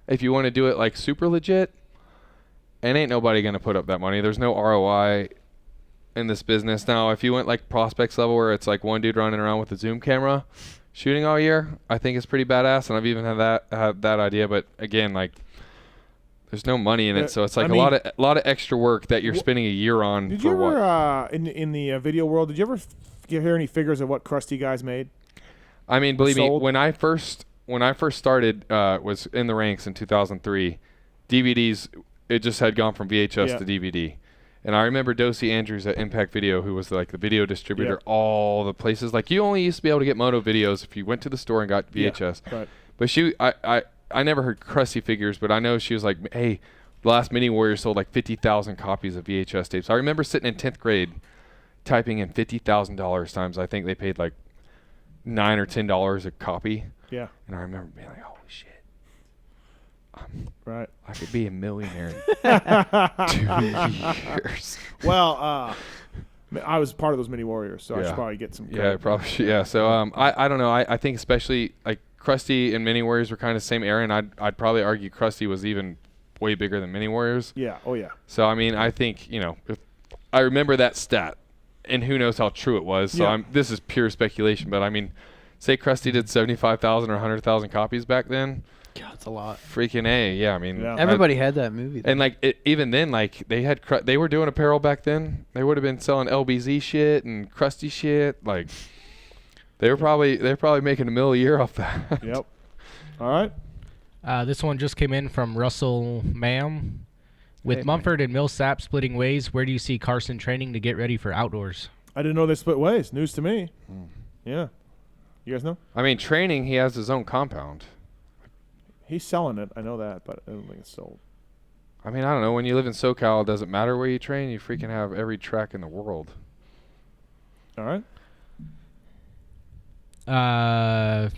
B: If you want to do it like super legit, and ain't nobody going to put up that money. There's no ROI in this business. Now, if you went like prospects level where it's like one dude running around with a zoom camera shooting all year, I think it's pretty badass. And I've even had that idea. But again, like there's no money in it. So it's like a lot of extra work that you're spending a year on.
A: Did you ever, in the video world, did you ever hear any figures of what Krusty guys made?
B: I mean, believe me, when I first started, was in the ranks in 2003, DVDs, it just had gone from VHS to DVD. And I remember Dosey Andrews at Impact Video, who was like the video distributor, all the places. Like you only used to be able to get moto videos if you went to the store and got VHS. Yeah, right. But I never heard Krusty figures, but I know she was like, hey, the last Mini Warrior sold like 50,000 copies of VHS tapes. I remember sitting in 10th grade typing in $50,000 times. I think they paid like $9 or $10 a copy.
A: Yeah.
B: And I remember being like, holy shit.
A: Right.
B: I could be a millionaire in 2 years.
A: Well, I was part of those Mini Warriors, so I should probably get some credit.
B: Yeah, probably should. Yeah, so I don't know. I think especially like Krusty and Mini Warriors were kind of the same era, and I'd probably argue Krusty was even way bigger than Mini Warriors.
A: Yeah. Oh, yeah.
B: So, I mean, I think, I remember that stat, and who knows how true it was. So this is pure speculation, but I mean, say Krusty did 75,000 or 100,000 copies back then.
J: God, that's a lot.
B: Freaking A, yeah. I mean,
J: everybody had that movie. Though.
B: And like even then, like they were doing apparel back then. They would have been selling LBZ shit and Krusty shit. Like they're probably making $1 million a year off that.
A: Yep. All right.
O: This one just came in from Russell Mam. With Mumford and Millsap splitting ways, where do you see Carson training to get ready for outdoors?
A: I didn't know they split ways. News to me. Yeah. You guys know?
B: I mean, training. He has his own compound.
A: He's selling it. I know that, but I don't think it's sold.
B: I mean, I don't know. When you live in SoCal, it doesn't matter where you train. You freaking have every track in the world.
A: All right.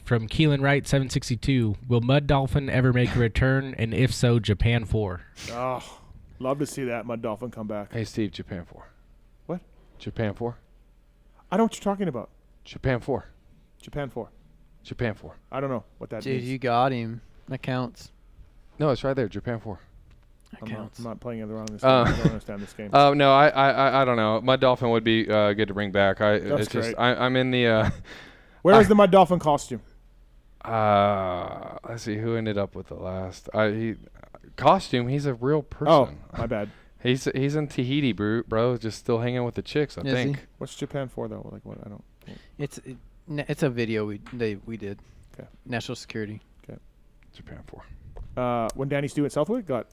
O: From Keelan Wright, 762. Will Mud Dolphin ever make a return? And if so, Japan 4.
A: Oh, love to see that Mud Dolphin come back.
B: Hey, Steve, Japan 4.
A: What?
B: Japan 4.
A: I know what you're talking about.
B: Japan 4.
A: Japan 4.
B: Japan 4.
A: I don't know what that means.
J: Dude, you got him. That counts.
B: No, it's right there. Japan 4.
J: That counts.
A: I'm not playing it wrong this game. I don't understand this game.
B: Oh no, I don't know. Mud Dolphin would be good to bring back.
A: That's great.
B: I'm in the.
A: Where is the Mud Dolphin costume?
B: Let's see who ended up with the last. Costume. He's a real person.
A: Oh, my bad.
B: He's in Tahiti, bro. Just still hanging with the chicks. I think.
J: He?
A: What's Japan 4 though? Like what? I don't.
J: It's a video we did.
A: Okay.
J: National security.
A: Okay.
B: Japan 4.
A: When Danny Stew at Southwood got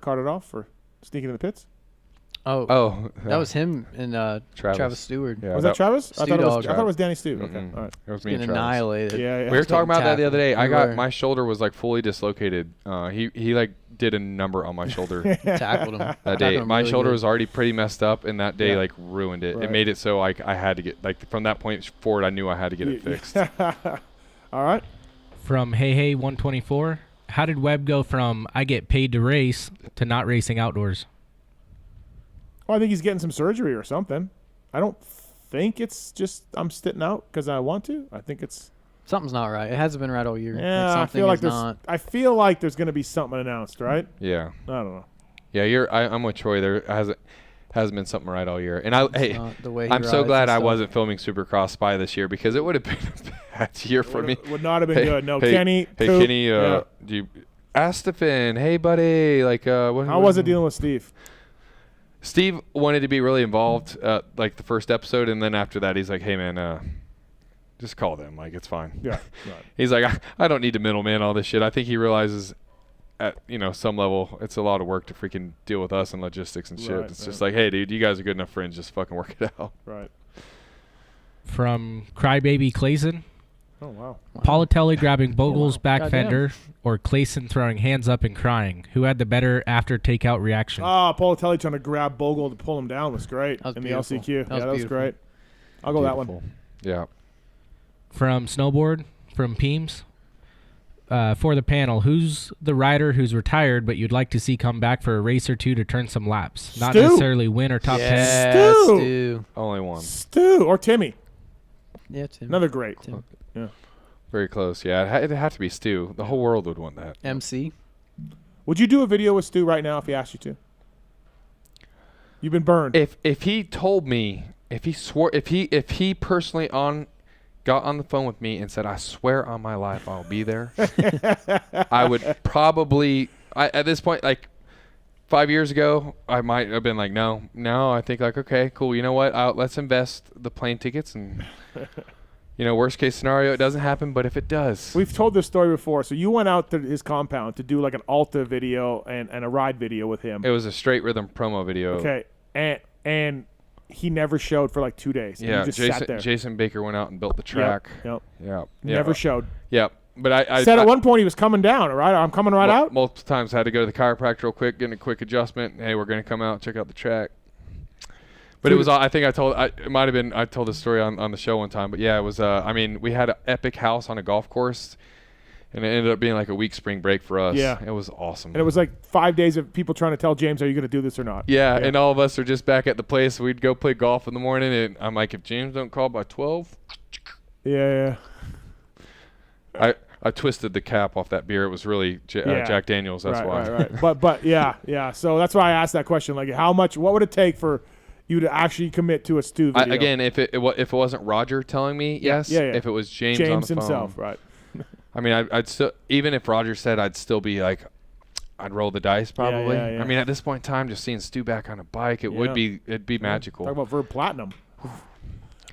A: carted off for sneaking in the pits.
J: Oh, that was him and Travis Stewart.
A: Yeah, was that Travis? I thought it was Danny Stew.
B: Mm-hmm.
A: Okay, all right.
B: It was me and
J: Travis. Annihilated.
A: Yeah.
B: We were talking about that the other day. My shoulder was like fully dislocated. He like did a number on my shoulder.
J: Tackled him
B: that day. My really shoulder was already pretty messed up, and that day like ruined it. Right. It made it so like I had to get from that point forward. I knew I had to get it fixed.
A: All right.
O: From Hey 124. How did Webb go from I get paid to race to not racing outdoors?
A: Well, I think he's getting some surgery or something. I don't think it's just I'm sitting out because I want to. I think it's
J: something's not right. It hasn't been right all year.
A: Yeah, I feel like there's going to be something announced, right?
B: Yeah.
A: I don't know.
B: Yeah, I'm with Troy. There hasn't been something right all year. And I'm so glad I wasn't filming Supercross Spy this year because it would have been a bad year for me.
A: Would not have been good. No,
B: Kenny. Hey,
A: Coop,
B: Kenny. Do you Astafin? Hey, buddy. Like,
A: how was it dealing with Steve?
B: Steve wanted to be really involved, like the first episode, and then after that, he's like, "Hey, man, just call them. Like, it's fine."
A: Yeah. Right.
B: He's like, "I don't need to middleman all this shit." I think he realizes, at some level, it's a lot of work to freaking deal with us and logistics and shit. It's just like, "Hey, dude, you guys are good enough friends. Just fucking work it out."
A: Right.
O: From Crybaby Clayson.
A: Oh, wow.
O: Politelli grabbing Bogle's back
A: Goddamn.
O: fender or Clayson throwing hands up and crying. Who had the better after takeout reaction?
A: Politelli trying to grab Bogle to pull him down was great
J: That was
A: in
J: beautiful.
A: the LCQ.
J: That was
A: great. I'll go that one.
B: Yeah.
O: From Snowboard, from Peems. For the panel, who's the rider who's retired but you'd like to see come back for a race or two to turn some laps? Not
A: Stu.
O: necessarily win or top 10.
A: Stu.
B: Only one.
A: Stu or Timmy.
J: Yeah, Tim.
A: Another great.
J: Tim.
A: Yeah.
B: Very close. Yeah, it'd have to be Stu. The whole world would want that.
J: MC.
A: Would you do a video with Stu right now if he asked you to? You've been burned.
B: If he told me, if he personally got on the phone with me and said, I swear on my life I'll be there, I would probably, at this point, like 5 years ago, I might have been like, no. Now I think like, okay, cool. You know what? Let's invest the plane tickets and, worst case scenario, it doesn't happen. But if it does.
A: We've told this story before. So you went out to his compound to do like an Alta video and a ride video with him.
B: It was a straight rhythm promo video.
A: Okay. And he never showed for like 2 days.
B: Yeah,
A: he just sat there.
B: Jason Baker went out and built the track.
A: Yep.
B: Yeah.
A: Never showed.
B: Yep. But I
A: said at one point he was coming down, right? I'm coming right out?
B: Multiple times. Had to go to the chiropractor real quick, getting a quick adjustment. Hey, we're going to come out, check out the track. But it was, I think I told this story on the show one time. But yeah, it was, we had an epic house on a golf course. And it ended up being like a week spring break for us.
A: Yeah.
B: It was awesome.
A: And it was like 5 days of people trying to tell James, are you going to do this or not?
B: Yeah, and all of us are just back at the place. We'd go play golf in the morning, and I'm like, if James don't call by 12.
A: Yeah.
B: I twisted the cap off that beer. It was really Jack Daniels. That's why.
A: Right. But yeah. So that's why I asked that question. Like, what would it take for you to actually commit to a Stu video?
B: Again, if it wasn't Roger telling me, yes.
A: Yeah.
B: If it was James on the phone.
A: himself, right.
B: I mean, I'd still, even if Roger said, I'd still be like, I'd roll the dice probably.
A: Yeah.
B: I mean, at this point in time, just seeing Stu back on a bike, it'd be magical.
A: Talk about Verb Platinum.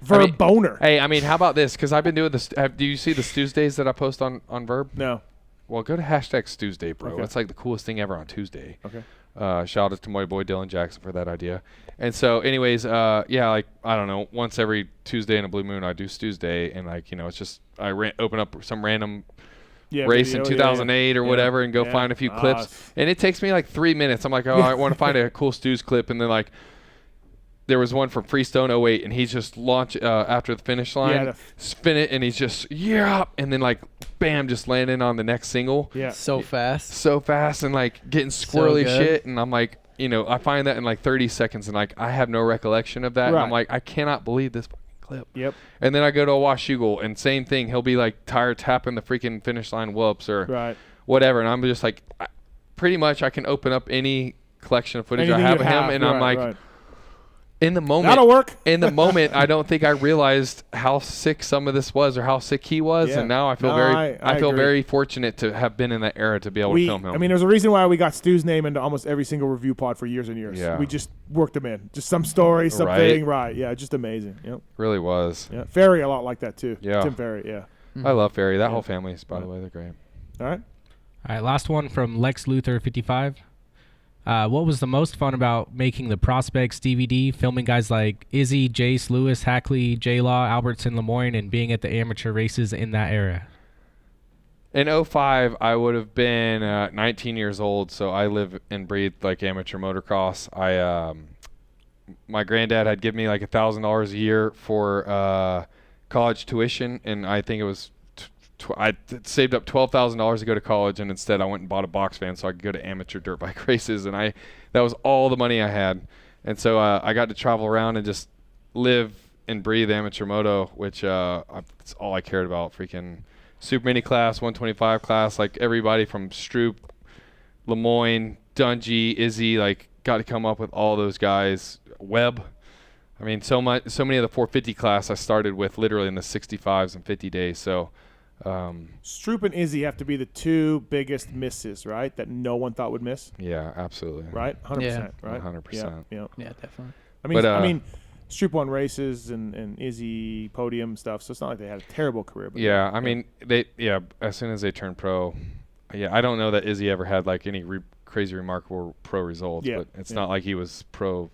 A: Verb Boner.
B: Hey, I mean, how about this? Because I've been doing this. Do you see the Tuesdays that I post on Verb?
A: No.
B: Well, go to #Tuesday, bro.
A: Okay.
B: It's like the coolest thing ever on Tuesday.
A: Okay.
B: Shout out to my boy Dylan Jackson for that idea. And so, anyways, like I don't know, once every Tuesday in a blue moon, I do Tuesday, and like it's just I open up some random race in 2008 or whatever, and go find a few clips, and it takes me like 3 minutes. I'm like, I want to find a cool Stu's clip, and then like there was one from Freestone 08, and he's just after the finish line, spin it, and he's just and then like bam, just landing on the next single.
A: Yeah,
J: so fast,
B: and like getting squirrely shit, and I'm like, I find that in like 30 seconds, and like I have no recollection of that, and I'm like, I cannot believe this clip.
A: Yep.
B: And then I go to a Washougal, and same thing, he'll be like tired tapping the freaking finish line whoops or whatever, and I'm just like, pretty much I can open up any collection of footage I have of him, and I'm like. In the moment,
A: that'll work.
B: In the moment, I don't think I realized how sick some of this was, or how sick he was, and now I feel I feel very fortunate to have been in that era to be able to film him.
A: I mean, there's a reason why we got Stu's name into almost every single review pod for years and years.
B: Yeah.
A: We just worked him in, just some story, something, right? Yeah, just amazing. Yep.
B: Really was.
A: Yeah, Ferry a lot like that too.
B: Yeah,
A: Tim Ferry. Yeah,
B: I love Ferry. That whole family, by the way, they're great.
A: All
O: right, last one from Lex Luthor 55. What was the most fun about making the Prospects DVD, filming guys like Izzy, Jace, Lewis, Hackley, J-Law, Albertson, Lemoyne, and being at the amateur races in that era?
B: In 05, I would have been 19 years old, so I live and breathe like amateur motocross. My granddad had given me like $1,000 a year for college tuition, and I think it was I saved up $12,000 to go to college, and instead I went and bought a box van so I could go to amateur dirt bike races, and that was all the money I had. And so I got to travel around and just live and breathe amateur moto, which it's all I cared about. Freaking super mini class, 125 class, like everybody from Stroop, Lemoyne, Dungey, Izzy, like got to come up with all those guys. Webb. I mean, so many of the 450 class I started with literally in the 65s and 50 days. So.
A: Stroop and Izzy have to be the two biggest misses, right? That no one thought would miss.
B: Yeah, absolutely.
A: Right, 100%. Right,
B: 100%.
A: Yeah,
J: definitely.
A: I mean, Stroop won races and Izzy podium stuff, so it's not like they had a terrible career. But
B: I mean, as soon as they turned pro, I don't know that Izzy ever had like any crazy remarkable pro results, but it's not like he was pro.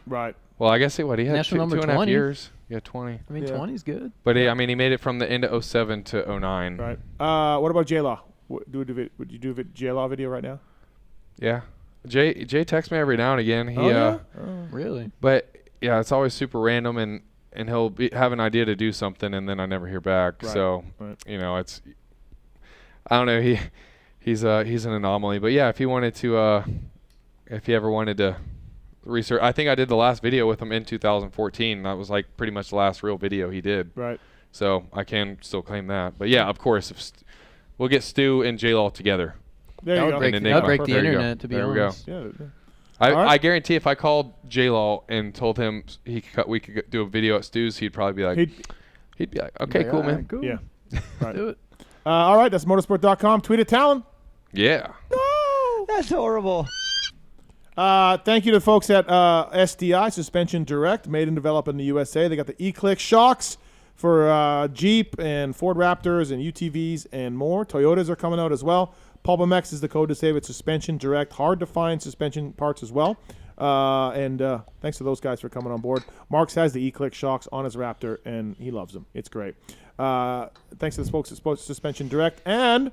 A: Right.
B: Well, I guess he had
J: national
B: two and a half years. Yeah, 20.
J: I mean,
A: Yeah.
J: 20's good.
B: But I mean, he made it from the end of 07 to 09.
A: Right. What about J-Law? Would you do a J-Law video right now?
B: Yeah. Jay texts me every now and again. He
J: Really?
B: But yeah, it's always super random, and he'll have an idea to do something, and then I never hear back.
A: Right.
B: So
A: Right.
B: it's I don't know. He's an anomaly. But yeah, if he wanted to, if he ever wanted to research, I think I did the last video with him in 2014. That was like pretty much the last real video he did.
A: Right.
B: So I can still claim that. But yeah, of course, we'll get Stu and J-Law together.
A: There you go.
J: That would break the internet, to be honest.
B: There we go.
A: Yeah.
B: I guarantee if I called J-Law and told him we could do a video at Stu's, he'd probably be like, he'd be like, okay, cool, man.
J: Cool.
A: Yeah. Right.
J: Do it.
A: All right, that's motorsport.com. Tweet at Tallon.
B: Yeah.
D: That's horrible.
A: Thank you to the folks at SDI, Suspension Direct, made and developed in the USA. They got the E-Click shocks for Jeep and Ford Raptors and UTVs and more. Toyotas are coming out as well. PulpMX is the code to save it. Suspension Direct, hard to find suspension parts as well. And thanks to those guys for coming on board. Marks has the E-Click shocks on his Raptor, and he loves them. It's great. Thanks to the folks at Suspension Direct. And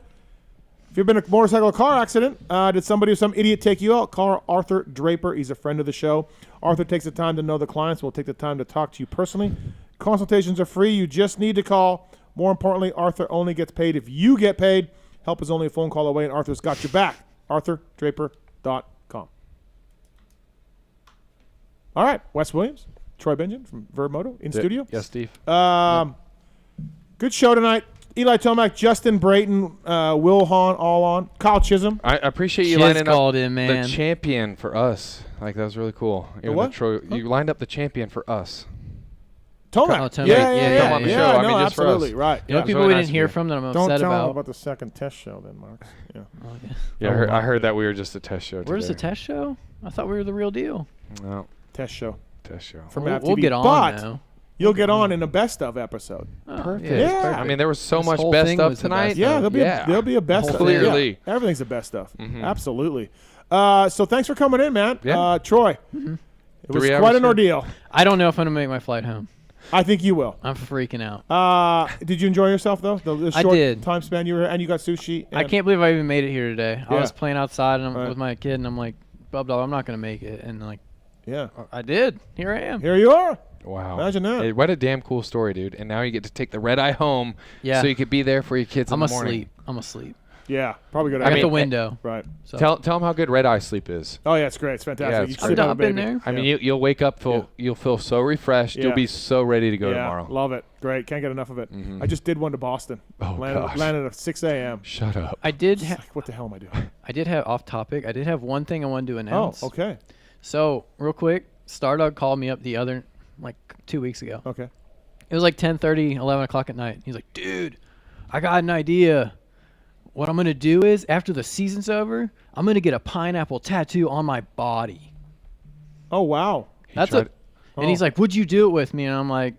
A: if you've been in a motorcycle or car accident, did somebody or some idiot take you out? Call Arthur Draper. He's a friend of the show. Arthur takes the time to know the clients. We'll take the time to talk to you personally. Consultations are free. You just need to call. More importantly, Arthur only gets paid if you get paid. Help is only a phone call away, and Arthur's got your back. ArthurDraper.com. All right, Wes Williams, Troy Bendgen from Vurbmoto in studio.
B: Yes, Steve.
A: Good show tonight. Eli Tomac, Justin Brayton, Wil Hahn, all on. Kyle Chisholm.
B: I appreciate you
J: Chiz
B: lining
J: called
B: up
J: in, man.
B: the champion for us. Like, that was really cool.
A: The what?
B: Troy, you lined up the champion for us.
A: Tomac.
J: Oh, Tomac.
A: Yeah.
B: Come on the show. I mean, just
A: absolutely.
B: for us.
A: Right.
J: You know,
B: Yeah,
J: people
B: really
J: we
B: nice
J: didn't hear
B: of you.
J: from that I'm
A: Don't
J: upset
A: tell him
J: about.
A: about the second test show then, Mark. Yeah.
J: Okay.
B: Yeah, I heard that we were just a test show
J: Where's the
B: today.
J: test show? I thought we were the real deal.
B: No.
A: Test show.
B: Test show.
A: From
J: We'll
A: MAV TV.
J: get on
A: but
J: now.
A: you'll get on in a best of episode.
J: Oh,
B: Perfect.
J: yeah, it's
A: Yeah.
J: perfect.
B: I mean, there was so
J: This
B: much
J: whole
B: best
J: thing
B: stuff
J: was the
B: tonight.
J: best
A: Yeah,
J: of.
A: there'll be a best
B: Whole
A: of.
B: thing.
A: Yeah.
B: Clearly.
A: Everything's the best stuff.
B: Mhm.
A: Absolutely. So thanks for coming in, man.
B: Yeah.
A: Troy.
J: Mm-hmm.
A: It was
B: 3 hours
A: quite an
B: here.
A: ordeal.
J: I don't know if I'm going to make my flight home.
A: I think you will.
J: I'm freaking out.
A: Did you enjoy yourself though? The
J: I
A: short
J: did.
A: time span you were, and you got sushi.
J: I
A: and-
J: can't believe I even made it here today. I
A: Yeah.
J: was playing outside and
A: Right.
J: with my kid, and I'm like, Bub Dog, I'm not going to make it. And like,
A: Yeah.
J: I did. Here I am.
A: Here you are.
B: Wow.
A: Imagine that.
B: Hey, what a damn cool story, dude. And now you get to take the red eye home
J: Yeah.
B: so you could be there for your kids
J: I'm
B: in the morning.
J: asleep. I'm asleep.
A: Yeah. Probably good.
J: I got
A: idea.
J: the window.
A: Right.
J: So.
B: Tell them how good red eye sleep is.
A: Oh yeah, it's great. It's fantastic.
B: Yeah,
A: You
B: it's
A: sleep
B: great.
A: like a
J: I've been
A: baby.
J: there.
B: I mean, you'll wake up, you'll feel so refreshed.
A: Yeah.
B: You'll be so ready to go
A: Yeah,
B: tomorrow.
A: love it. Great. Can't get enough of it.
B: Mhm.
A: I just did one to Boston.
B: Oh, gosh.
A: Landed at 6 a.m.
B: Shut up.
J: I did.
A: It's like, what the hell am I doing?
J: I did have off topic. I did have one thing I wanted to announce.
A: Oh, okay.
J: So real quick, Stardog called me up the other 2 weeks ago.
A: Okay.
J: It was like 10:30, 11 o'clock at night. He's like, dude, I got an idea. What I'm going to do is, after the season's over, I'm going to get a pineapple tattoo on my body.
A: Oh wow.
J: And he's like, would you do it with me? And I'm like,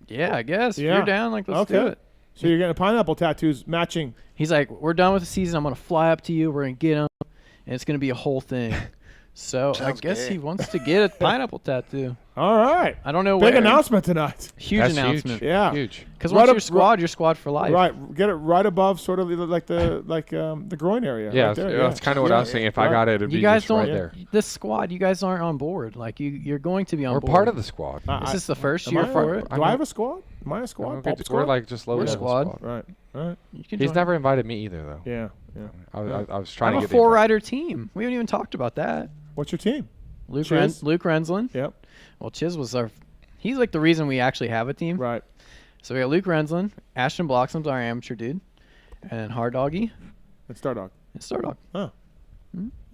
J: yeah, I guess. If you're down, like, let's do it.
A: So you're getting pineapple tattoos matching.
J: He's like, we're done with the season. I'm going to fly up to you. We're going to get them. And it's going to be a whole thing. So I guess he wants to get a pineapple tattoo.
A: All right.
J: I don't know
A: Big
J: where.
A: announcement tonight.
J: Huge
B: That's
J: announcement.
B: Huge.
A: Yeah.
B: Huge.
J: Because
A: Right
J: once
A: up-
J: you're squad, you're squad for life.
A: Right. Get it right above sort of the groin area.
B: Yeah,
A: right there,
B: that's kind of what I was saying. If I got it, it'd
J: You
B: be
J: guys
B: just
J: don't.
B: right there.
J: This squad, you guys aren't on board. Like you're going to be on
B: We're
J: board.
B: part of the squad.
J: This is the first
A: Am
J: year
A: I-
J: for it.
A: Do I have a squad? Am I a squad? Pulp
B: We're
A: squad?
B: like just low
J: We're
B: level
J: squad.
A: Right. All right.
J: You can
B: He's
J: join.
B: never invited me either, though.
A: Yeah. Yeah.
B: I was trying
J: I'm
B: to
J: a
B: get the invite.
J: 4-rider team. We haven't even talked about that.
A: What's your team?
J: Luke
A: Chiz?
J: Luke Renslin.
A: Yep.
J: Well, Chiz was our. He's like the reason we actually have a team.
A: Right.
J: So we got Luke Renslin, Ashton Bloxham's our amateur dude, and Hard Doggy
A: And Stardog.
J: and Stardog.
A: Oh.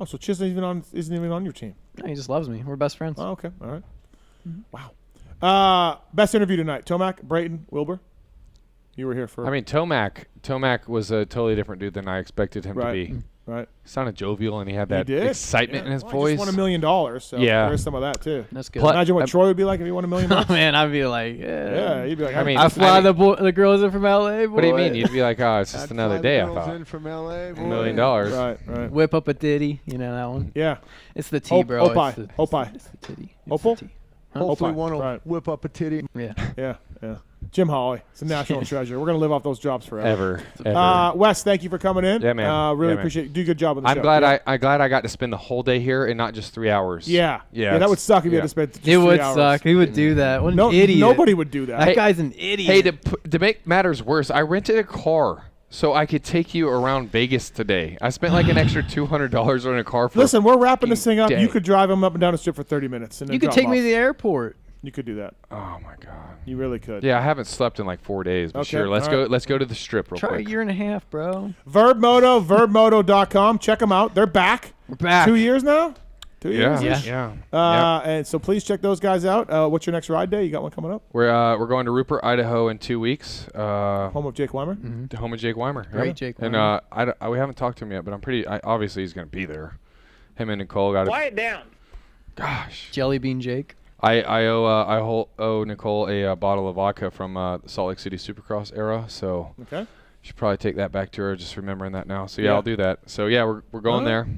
A: Oh, so Chiz isn't even on your team.
J: No, he just loves me. We're best friends.
A: Oh, okay. All right. Wow. Best interview tonight. Tomac, Brayton, Wilbur. You were here for.
B: I mean, Tomac was a totally different dude than I expected him to be.
A: Right.
B: He sounded jovial, and he had
A: He
B: that
A: did.
B: excitement in his
A: Well,
B: voice.
A: He just won $1 million. So
B: Yeah.
A: there is some of that too.
J: That's good.
A: Imagine what Troy would be like if he won $1 million.
J: Oh man, I'd be like,
A: Yeah, he'd be like,
B: I mean,
J: I fly the girls in from LA. Boy.
B: What do you mean? You'd be like, oh, it's just
I: I'd
B: another
I: fly
B: day.
I: the
B: I
I: girls
B: thought
I: in from LA,
B: $1 million.
A: Right.
J: Whip up a titty, you know that one.
A: Yeah.
J: It's the T, bro.
A: Opie.
J: It's the,
A: Opie.
J: It's the titty. It's
A: Opal?
J: the T.
I: Hopefully,
A: Opine,
I: one will
A: right.
I: whip up a titty.
J: Yeah.
A: Yeah. Jim Hawley, it's a national treasure. We're gonna live off those jobs forever.
B: Ever.
A: Wes, thank you for coming in.
B: Yeah, man.
A: Really
B: Yeah, man.
A: appreciate it. Do a good job on the
B: I'm
A: show.
B: glad
A: Yeah.
B: I'm glad I got to spend the whole day here and not just 3 hours.
A: Yeah, that would suck if you had to spend just 3
J: It would
A: hours.
J: suck. He would do that. What an
A: No,
J: idiot.
A: nobody would do that.
J: That guy's an idiot.
B: Hey, to make matters worse, I rented a car so I could take you around Vegas today. I spent like an extra $200 on a car for
A: Listen, we're wrapping this thing up.
B: day.
A: You could drive him up and down the strip for 30 minutes. And then
J: You could
A: drop
J: take me
A: off.
J: to the airport.
A: You could do that.
B: Oh my God.
A: You really could.
B: Yeah, I haven't slept in like 4 days, but
A: Okay,
B: sure. Let's
A: all
B: go.
A: right.
B: Let's go to the strip real
J: Try
B: quick.
J: a year and a half, bro.
A: Vurbmoto, Vurbmoto.com. Check them out. They're back.
J: We're back.
A: 2 years now? 2 years?
B: Yeah.
A: And so please check those guys out. What's your next ride day? You got one coming up?
B: We're going to Rupert, Idaho in 2 weeks.
A: Home of Jake Weimer?
B: The home of Jake Weimer.
J: Great
B: yeah.
J: Jake
B: And we haven't talked to him yet, but I'm pretty. obviously, he's going to be there. Him and Nicole got
L: Quiet down.
B: Gosh.
J: Jelly Bean Jake.
B: I owe Nicole a bottle of vodka from the Salt Lake City Supercross era, so
A: Okay.
B: should probably take that back to her. Just remembering that now. So yeah,
A: Yeah.
B: I'll do that. So yeah, we're going there,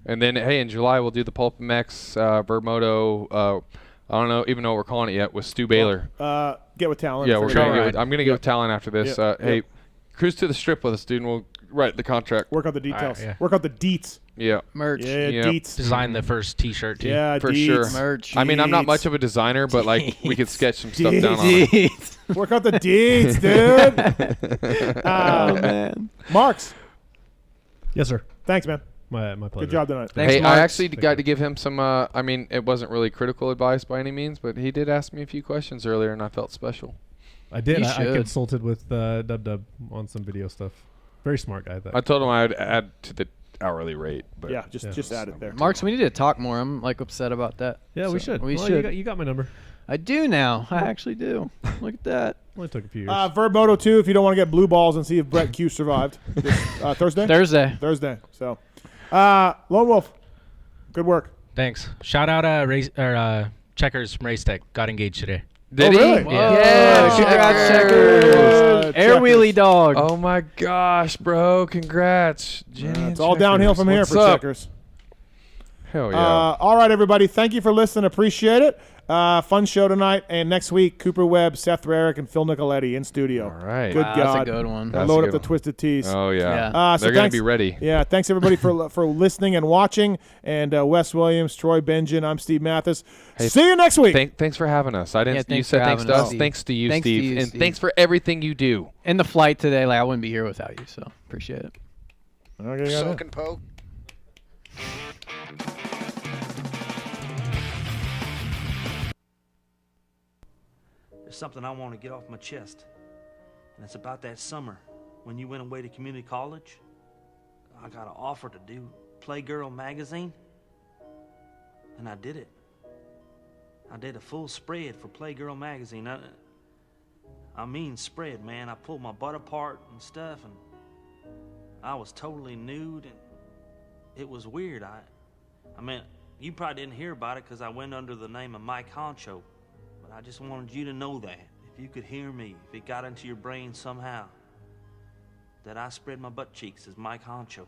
B: and then hey, in July we'll do the PulpMX Vurbmoto. I don't know even know what we're calling it yet with Stu Baylor.
A: Get with Tallon.
B: Yeah,
A: Figure it out.
B: I'm gonna get with Tallon after this.
A: Yep.
B: Hey, cruise to the strip with us, dude, and we'll write the contract.
A: Work out the details.
O: yeah.
A: Work out the deets.
B: Yeah.
J: Merch.
A: Yeah,
B: Yep.
A: deets.
O: Design the first T-shirt too.
A: Yeah,
B: For
A: deets.
B: sure.
J: Merch.
B: I mean, I'm not much of a designer, but like we could sketch some stuff down on it.
J: Deeds.
A: Work out the deets, dude.
J: Oh, man.
A: Marks.
C: Yes, sir.
A: Thanks, man.
C: My pleasure.
A: Good job tonight.
J: Thanks,
B: Hey,
J: Marks.
B: I actually got to give him some. I mean, it wasn't really critical advice by any means, but he did ask me a few questions earlier, and I felt special.
C: I did.
J: You
C: I
J: should.
C: consulted with Dub on some video stuff. Very smart guy. That
B: I told him I'd add to the hourly rate, but
A: Yeah, just add it there.
J: Marks, we need to talk more. I'm like upset about that.
C: Yeah, we should.
J: We
C: Well,
J: should.
C: You got my number.
J: I do now. I actually do. Look at that.
C: Only took a few years.
A: Vurbmoto 2 if you don't want to get blue balls and see if Brett Q survived. This, Thursday?
J: Thursday.
A: So, Lone Wolf, good work.
O: Thanks. Shout out Checkers from Race Tech. Got engaged today.
B: did he?
A: Really?
J: Yeah. Congrats, Checkers. Air wheelie dog.
B: Oh my gosh, bro! Congrats, Jenny.
A: It's all downhill from here
B: What's
A: for
B: up?
A: Checkers.
B: Hell yeah!
A: All right, everybody. Thank you for listening. Appreciate it. Fun show tonight. And next week, Cooper Webb, Seth Rarick, and Phil Nicoletti in studio.
B: All right.
A: Good
J: Wow,
A: God.
J: that's a good one.
B: That's
A: Load
B: a
A: up
B: good
A: the
B: one.
A: Twisted Tees.
B: Oh yeah.
J: Yeah.
A: So
B: They're gonna
A: thanks-
B: be ready.
A: Yeah, thanks everybody for listening and watching. And Wes Williams, Troy Bendgen, I'm Steve Mathis.
B: Hey,
A: See you next week.
B: Thanks for having us. I didn't.
J: Yeah,
B: you
J: thanks
B: said
J: for
B: thanks to
J: having
B: us.
J: us.
B: Thanks to you,
J: Thanks to
B: Steve,
J: you,
B: and
J: Steve.
B: thanks for everything you do.
J: And the flight today, like I wouldn't be here without you. So appreciate it.
A: Okay, got it.
I: Soak and poke.
F: There's something I want to get off my chest, and it's about that summer when you went away to community college. I got an offer to do Playgirl magazine, and I did it. I did a full spread for Playgirl magazine. I mean spread, man. I pulled my butt apart and stuff, and I was totally nude, and it was weird. I mean, you probably didn't hear about it because I went under the name of Mike Honcho. But I just wanted you to know that. If you could hear me, if it got into your brain somehow, that I spread my butt cheeks as Mike Honcho.